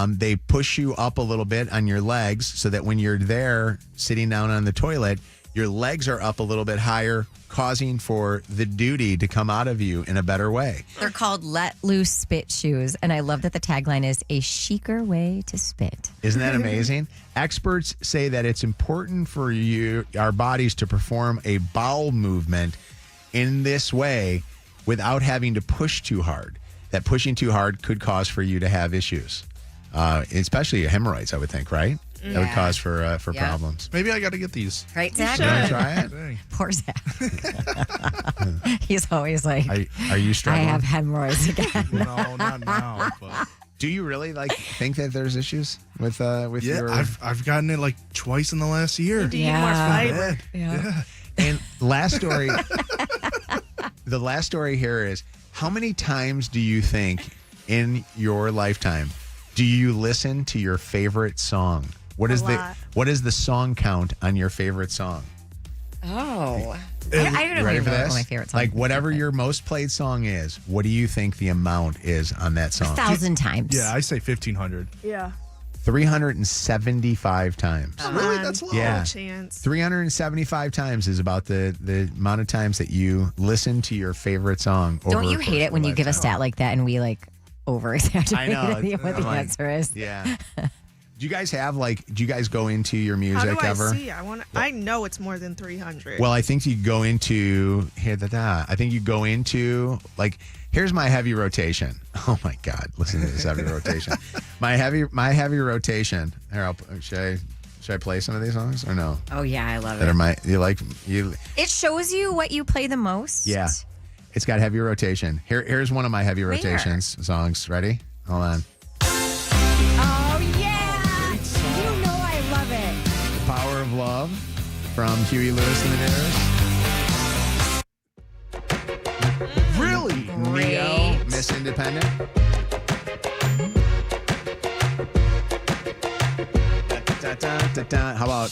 They push you up a little bit on your legs so that when you're there sitting down on the toilet, your legs are up a little bit higher, causing for the duty to come out of you in a better way. They're called Let Loose Spit Shoes, and I love that the tagline is a chicer way to spit. Isn't that amazing? Experts say that it's important for our bodies to perform a bowel movement in this way without having to push too hard. That pushing too hard could cause for you to have issues, especially hemorrhoids, I would think, right? Yeah. That would cause for problems. Maybe I got to get these. Right, You Zach? want to try it? Dang. Poor Zach. He's always like, Are you I struggling? have hemorrhoids again. No, not now. But Do you really think that there's issues with your? I've gotten it like twice in the last year. Need to eat more fiber. Yeah. And last story, the last story here is: how many times do you think in your lifetime do you listen to your favorite song? What is the song count on your favorite song? Oh. I You don't ready even for know this? what my favorite song Like is. whatever your most played song is, what do you think the amount is on that song? 1,000 times. Yeah, I say 1,500. Yeah. 375 times. Really? That's low. Yeah. No chance. 375 times is about the amount of times that you listen to your favorite song. Over Don't you a hate it when you give a stat like that and we over exaggerate I know. what the I'm like, answer is? Yeah. Do you guys go into your music How do I ever? see? I know it's more than 300. Well, I think you go into I think you go into here's my heavy rotation. Oh my God, listen to this heavy rotation. My heavy rotation. Here, should I play some of these songs or no? Oh yeah, I love That it. are you. It shows you what you play the most. Yeah, it's got heavy rotation. Here's one of my heavy rotations songs. Ready? Hold on. Oh yeah, you know I love it. The Power of Love from Huey Lewis and the News. Really? Neo, Miss Independent. How about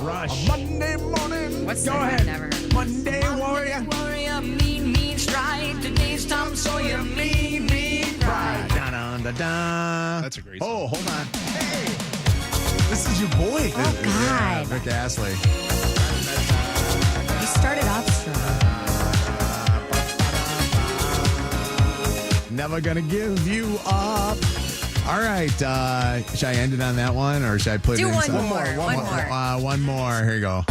Rush? Monday morning. What's Go that? ahead. Never heard. Monday warrior. Warrior, mean stride. Today's Tom Sawyer, mean pride. That's a great song. Oh, hold on. This is your boy. Oh God, Rick Astley. he started off strong. Never gonna give you up. All right. Should I end it on that one, or should I put Do it in one some- more. One more. Here you go.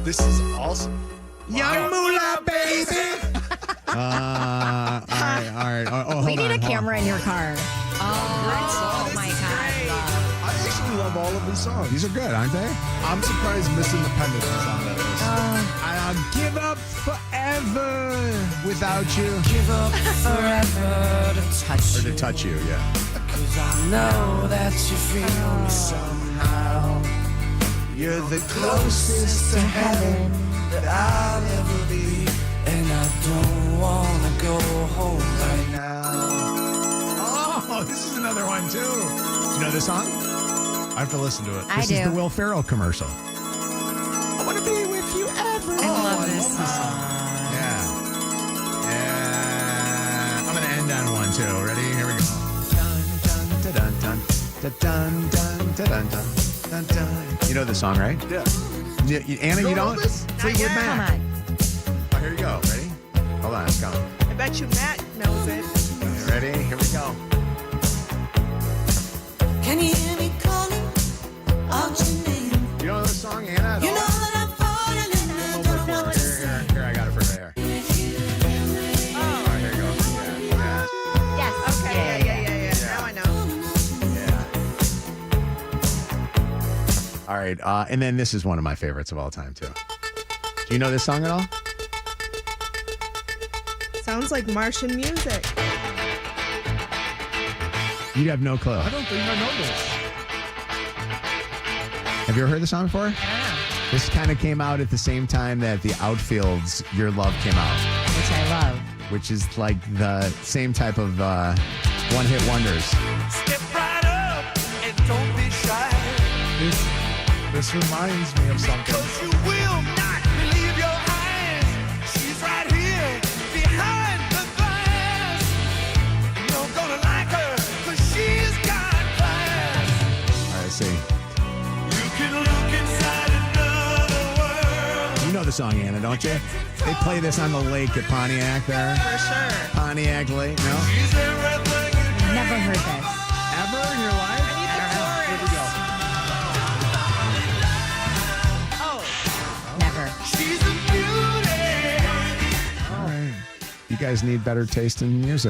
This is awesome. Young Moolah, baby. All right. Oh, We hold need on, a hold on. camera in your car. Oh my God. I actually love all of these songs. These are good, aren't they? I'm surprised Miss Independent is on that list. I'll give up forever without you. Give up forever to touch Or to touch you, yeah. Cause I know that you feel me somehow. You're the closest to heaven that I'll ever be. And I don't wanna go home right now. Oh, this is another one, too. Do you know this song? I have to listen to it. This is the Will Ferrell commercial. I want to be with you ever. I love this song. Yeah. I'm going to end on one, too. Ready? Here we go. Dun, dun, dun, dun, dun, dun, dun, dun, dun, dun. You know the song, right? Yeah. Anna, you don't? Fleetwood Come Mac. on. Oh, here you go. Ready? Hold on, it's coming. I bet you Matt knows it. Ready? Here we go. Can you hear me calling out your name? You know the song, Anna? At You all? know that I'm falling and I don't know what to say. Here, I got it for right here. Oh, here you go. Yeah. Yes. Okay, yeah. Now I know. All right, and then this is one of my favorites of all time, too. Do you know this song at all? Sounds like Martian music. You'd have no clue. I don't think I know this. Have you ever heard the song before? This kind of came out at the same time that the Outfield's Your Love came out, Which I love. which is like the same type of one-hit wonders. Step right up and don't be shy. This reminds me of something. Cause you will not believe your eyes. She's right here behind the glass. You're gonna like her cause she's got class. All right, let's see. You can look inside another world. You know the song, Anna, don't you? They play this on the lake at Pontiac there. For sure. Pontiac Lake, no? She's everything you dream. Never heard this. Ever in your life? I need the chorus. Here we go. Oh, Never. She's a beauty. All right. You guys need better taste in music.